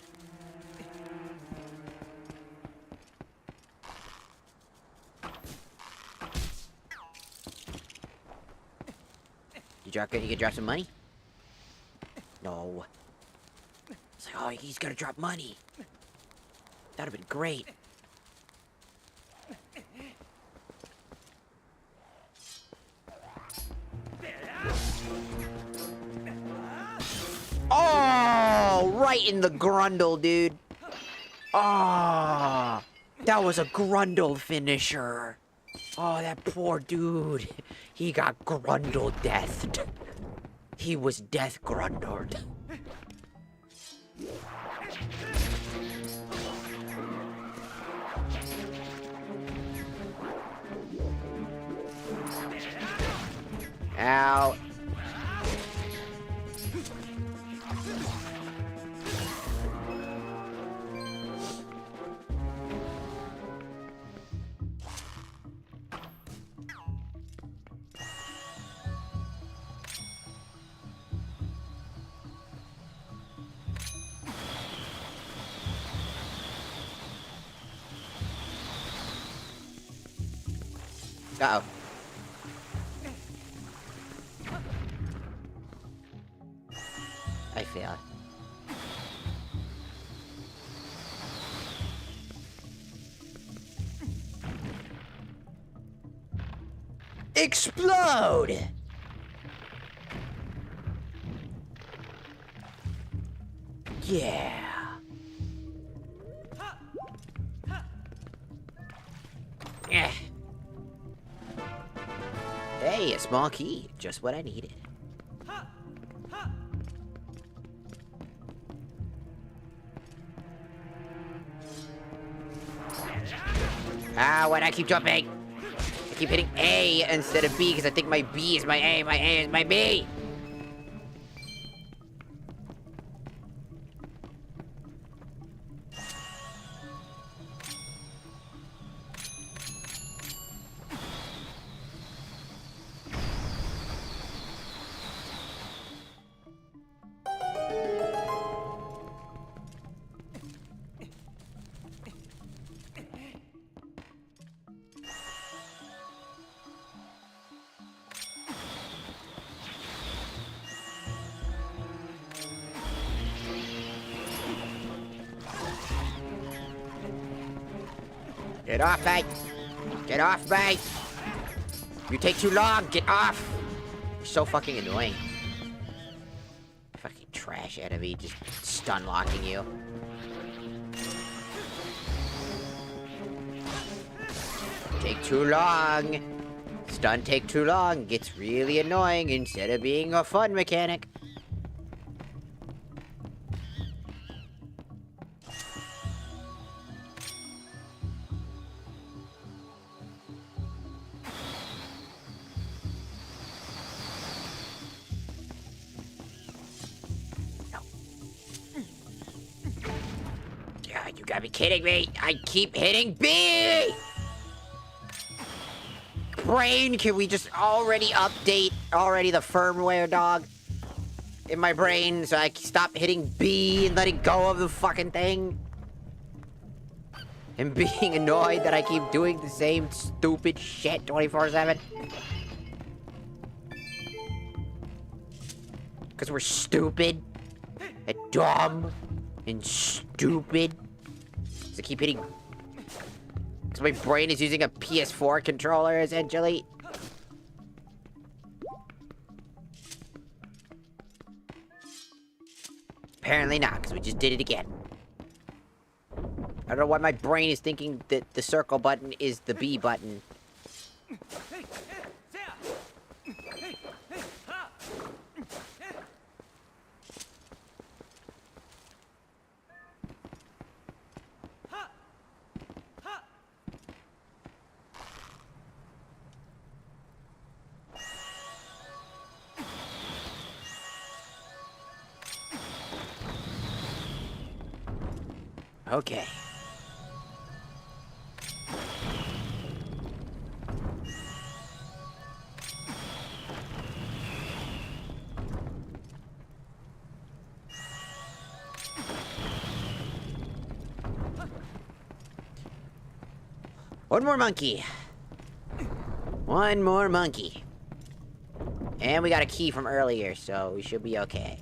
You could drop some money? No. It's like, oh, he's gonna drop money. That'd have been great. Oh, right in the grundle, dude. Oh, that was a grundle finisher. Oh, that poor dude. He got grundle deathed. He was death grundled. Ow. Uh-oh. I failed. Explode! Yeah. Yeah. Hey, a small key. Just what I needed. Ah, why'd I keep jumping? I keep hitting A instead of B because I think my B is my A, my A is my B. Get off, mate! Get off, mate! You take too long! Get off! You're so fucking annoying. Fucking trash enemy just stun locking you. Take too long! Stun take too long. Gets really annoying instead of being a fun mechanic. God, you gotta be kidding me. I keep hitting B! Brain, can we just already update the firmware, dog? In my brain, so I can stop hitting B and letting go of the fucking thing? and being annoyed that I keep doing the same stupid shit 24/7. Because we're stupid and dumb and stupid. So I keep hitting. Because my brain is using a PS4 controller, essentially. Apparently not, because we just did it again. I don't know why my brain is thinking that the circle button is the B button. Okay. One more monkey. One more monkey. And we got a key from earlier, so we should be okay.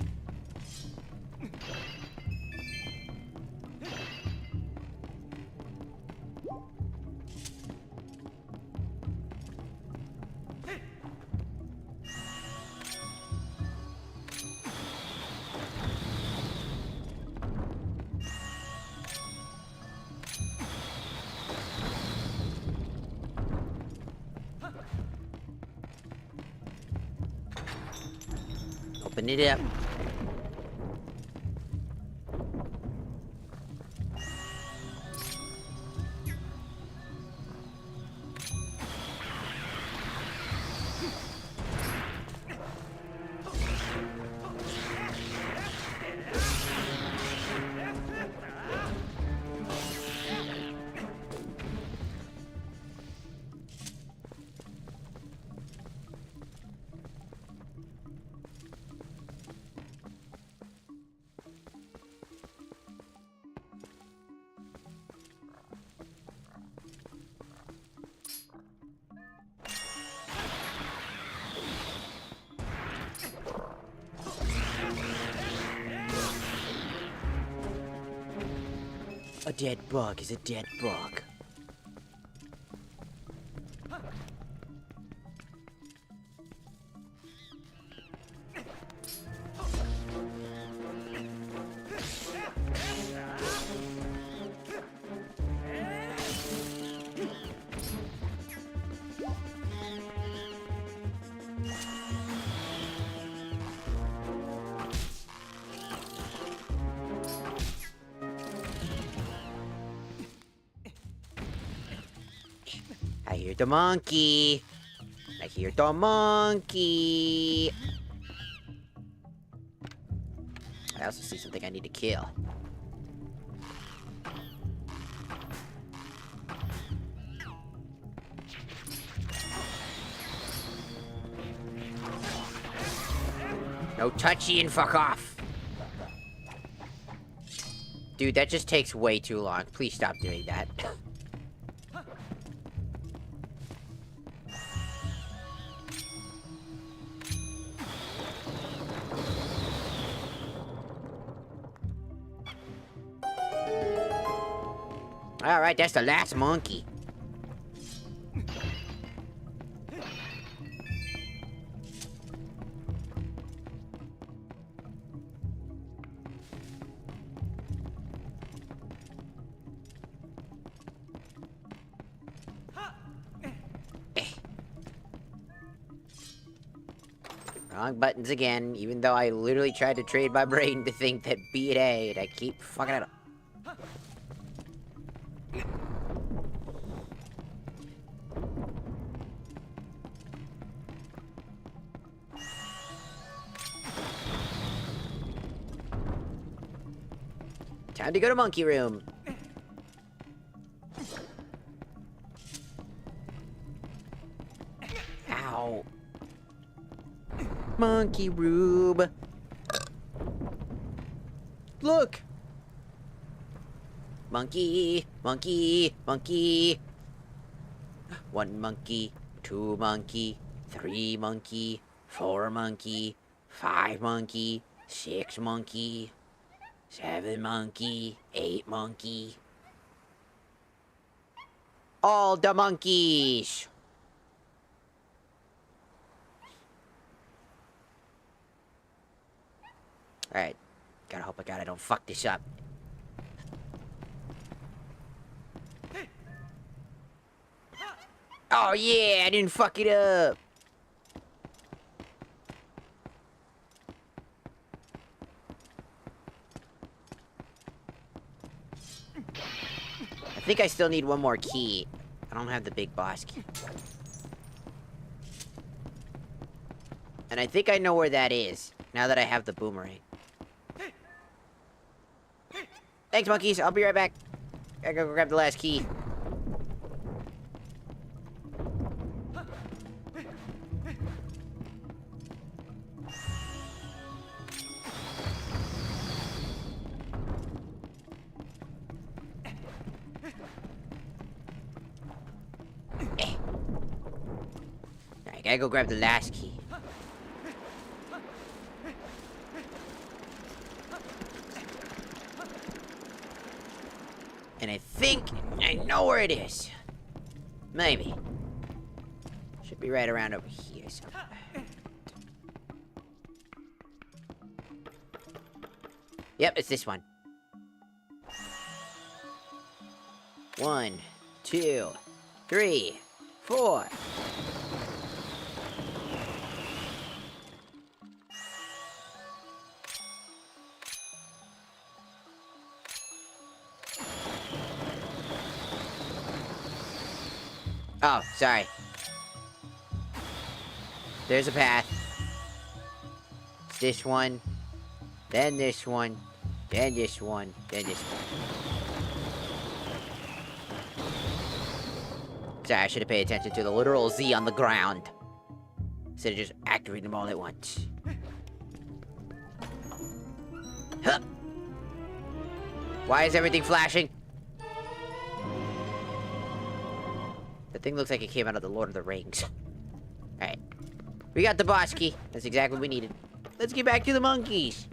Open it up. A dead bug is a dead bug. I hear the monkey. I hear the monkey. I also see something I need to kill. No touchy and fuck off. Dude, that just takes way too long. Please stop doing that. Alright, that's the last monkey. Wrong buttons again, even though I literally tried to trade my brain to think that B and A, and I keep fucking it up. Time to go to monkey room. Ow. Monkey room. Look. Monkey, monkey, monkey. 1 monkey, 2 monkey, 3 monkey, 4 monkey, 5 monkey, 6 monkey, 7 monkey, 8 monkey. All the monkeys. Alright. Gotta hope I don't fuck this up. Oh yeah, I didn't fuck it up. I think I still need one more key. I don't have the big boss key. And I think I know where that is, now that I have the boomerang. Thanks, monkeys. I'll be right back. I gotta go grab the last key. I gotta go grab the last key. And I think I know where it is. Maybe. Should be right around over here somewhere. Yep, it's this one. 1, 2, 3, 4. Oh, sorry. There's a path. It's this one, then this one, then this one, then this one. Sorry, I should have paid attention to the literal Z on the ground, instead of just activating them all at once. Huh. Why is everything flashing? The thing looks like it came out of the Lord of the Rings. Alright. We got the boss key. That's exactly what we needed. Let's get back to the monkeys.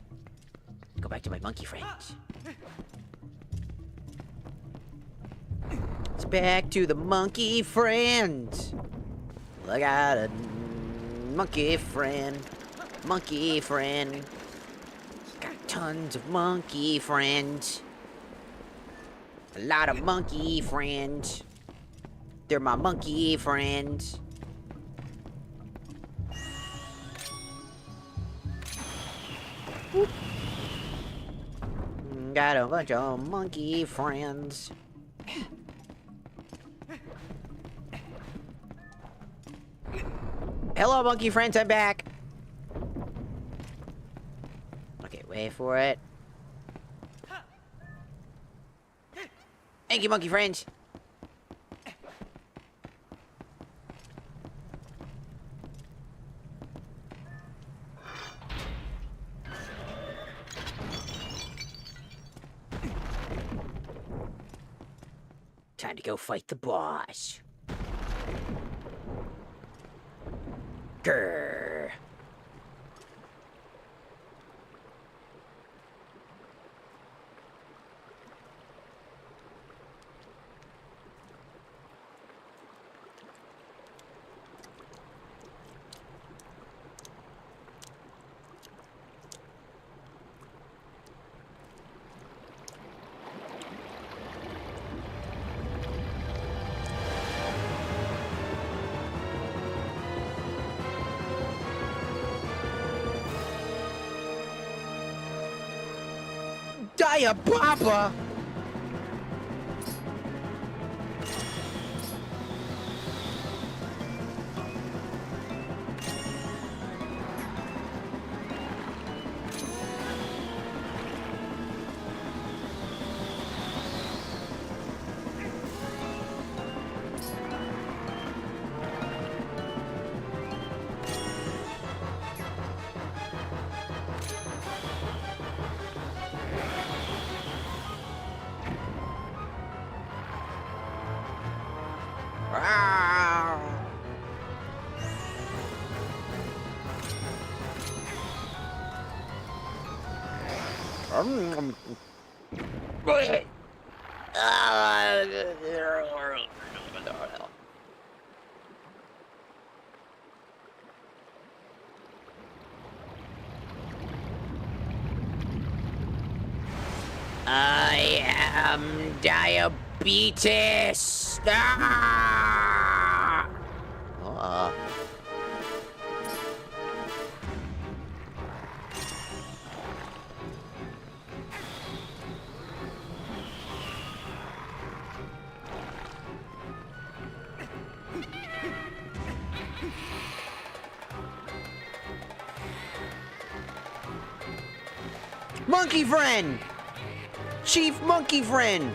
Go back to my monkey friends. It's back to the monkey friends. Look at a monkey friend. Monkey friend. Got tons of monkey friends. A lot of monkey friends. They're my monkey friends. Whoop. Got a bunch of monkey friends. Hello, monkey friends, I'm back. Okay, wait for it. Thank you, monkey friends. Time to go fight the boss. Grr. Papa! I am diabetes. Ah! Monkey friend! Chief Monkey friend!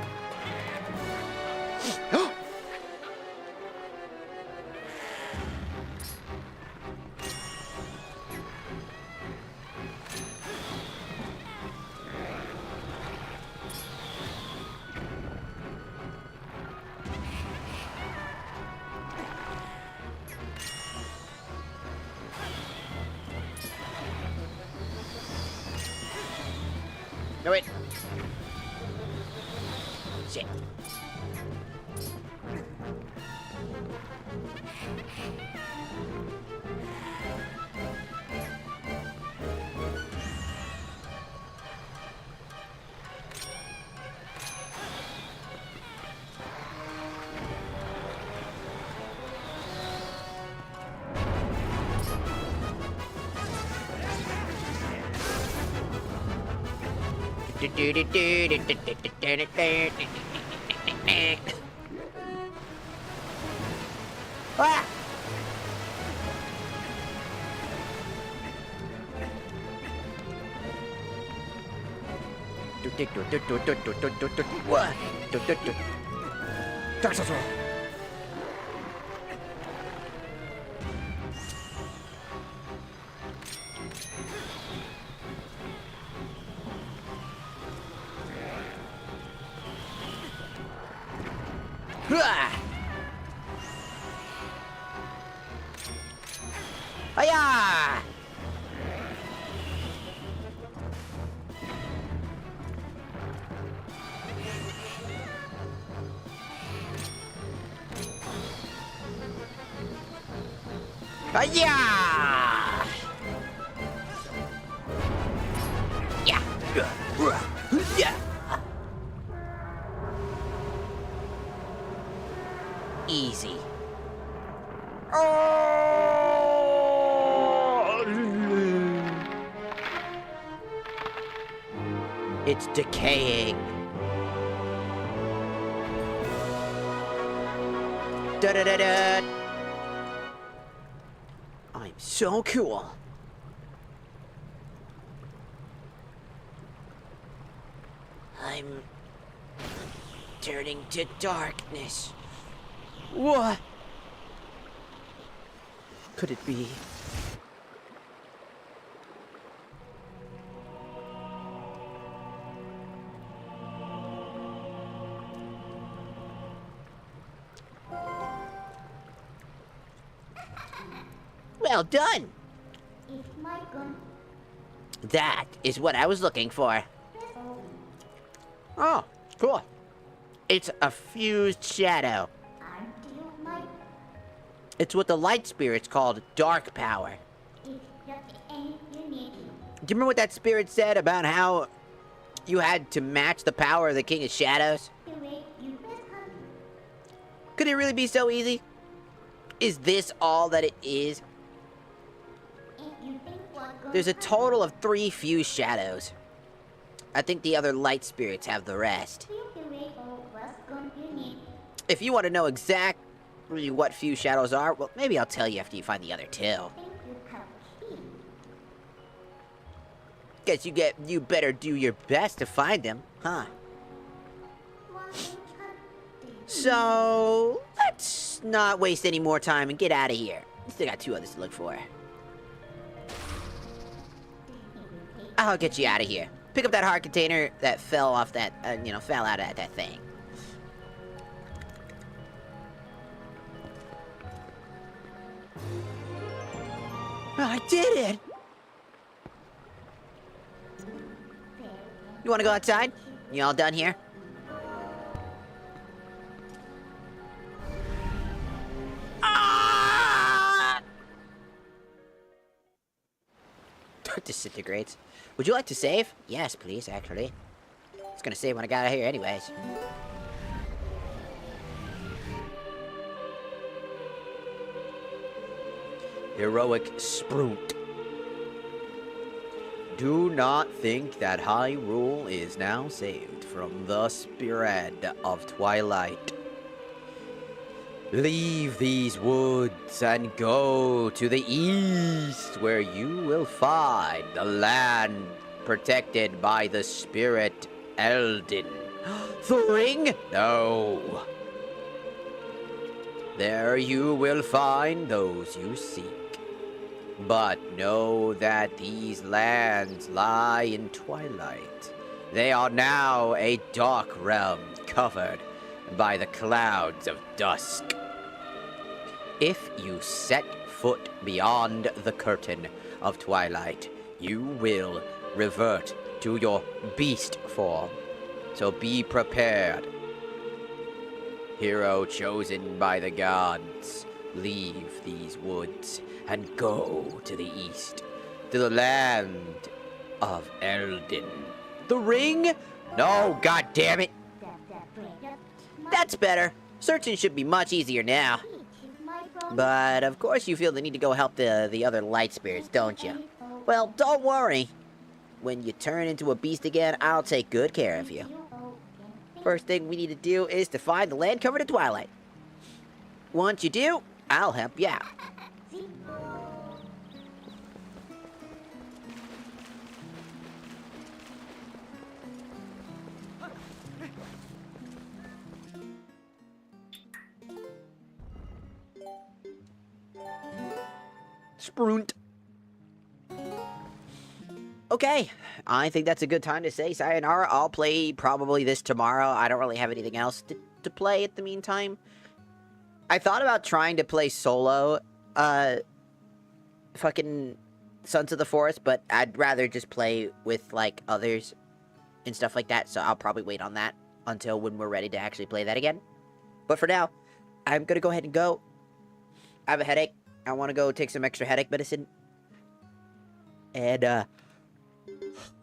No, wait. Shit. Ah! What? Hiya! Hiya! Yeah. Yeah. Easy. It's decaying. Da da da da. I'm so cool. I'm turning to darkness. What could it be? Well done. That is what I was looking for. Oh, cool. It's a fused shadow. It's what the light spirits called dark power. Do you remember what that spirit said about how you had to match the power of the King of Shadows? Could it really be so easy? Is this all that it is? There's a total of 3 fused shadows. I think the other light spirits have the rest. If you want to know exactly what fused shadows are, well, maybe I'll tell you after you find the other 2. Guess you better do your best to find them, huh? So, let's not waste any more time and get out of here. Still got 2 others to look for. I'll get you out of here. Pick up that heart container that fell off that, fell out of that thing. I did it! You wanna go outside? You all done here? Disintegrates. Would you like to save? Yes, please, actually. I was gonna save when I got out of here anyways. Heroic Sprunt. Do not think that Hyrule is now saved from the spirit of Twilight. Leave these woods and go to the east, where you will find the land protected by the spirit Eldin. The ring? No. There you will find those you seek. But know that these lands lie in twilight. They are now a dark realm covered by the clouds of dusk. If you set foot beyond the curtain of twilight, you will revert to your beast form. So be prepared. Hero chosen by the gods, leave these woods and go to the east, to the land of Eldin. The ring? No, god damn it! That's better. Searching should be much easier now. But of course you feel the need to go help the other light spirits, don't you? Well, don't worry. When you turn into a beast again, I'll take good care of you. First thing we need to do is to find the land covered in twilight. Once you do, I'll help you out. Sprunt. Okay, I think that's a good time to say sayonara. I'll play probably this tomorrow. I don't really have anything else to play at the meantime. I thought about trying to play solo, fucking Sons of the Forest, but I'd rather just play with, like, others and stuff like that, so I'll probably wait on that until when we're ready to actually play that again. But for now, I'm gonna go ahead and go. I have a headache. I want to go take some extra headache medicine. And,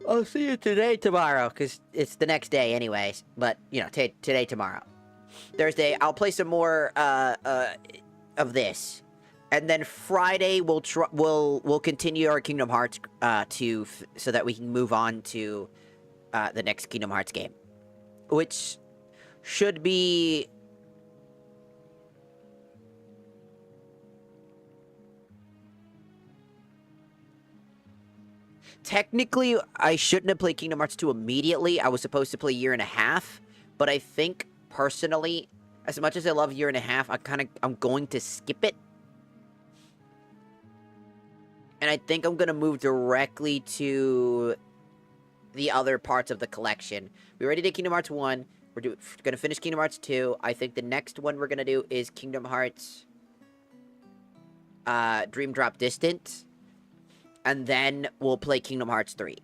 I'll see you tomorrow, because it's the next day anyways. But, you know, today, tomorrow. Thursday, I'll play some more, of this. And then Friday, we'll continue our Kingdom Hearts, so that we can move on to, the next Kingdom Hearts game. Which should be... Technically, I shouldn't have played Kingdom Hearts 2 immediately. I was supposed to play Year and a Half. But I think, personally, as much as I love Year and a Half, I'm going to skip it. And I think I'm going to move directly to the other parts of the collection. We already did Kingdom Hearts 1. We're going to finish Kingdom Hearts 2. I think the next one we're going to do is Kingdom Hearts Dream Drop Distance. And then we'll play Kingdom Hearts 3.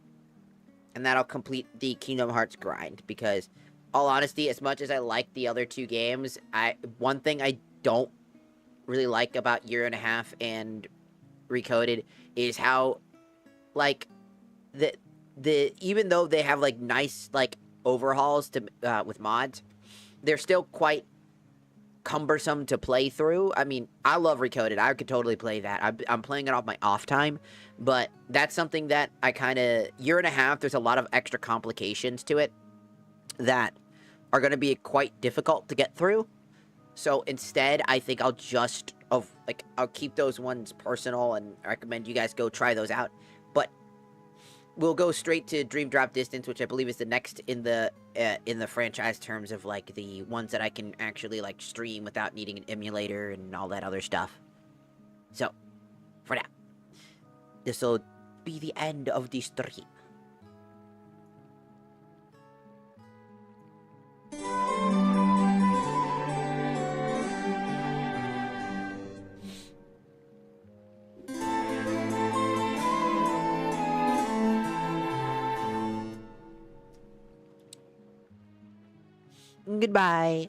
And that'll complete the Kingdom Hearts grind. Because, all honesty, as much as I like the other two games, one thing I don't really like about Year and a Half and Recoded is how, like, even though they have, like, nice, like, overhauls with mods, they're still quite cumbersome to play through. I mean, I love Recoded. I could totally play that. I'm playing it off my off time, but that's something that I kind of... Year and a Half, there's a lot of extra complications to it that are going to be quite difficult to get through. So instead, I think I'll I'll keep those ones personal and recommend you guys go try those out. But we'll go straight to Dream Drop Distance, which I believe is the next in the franchise terms of, like, the ones that I can actually, like, stream without needing an emulator and all that other stuff. So, for now, this will be the end of the stream. Goodbye.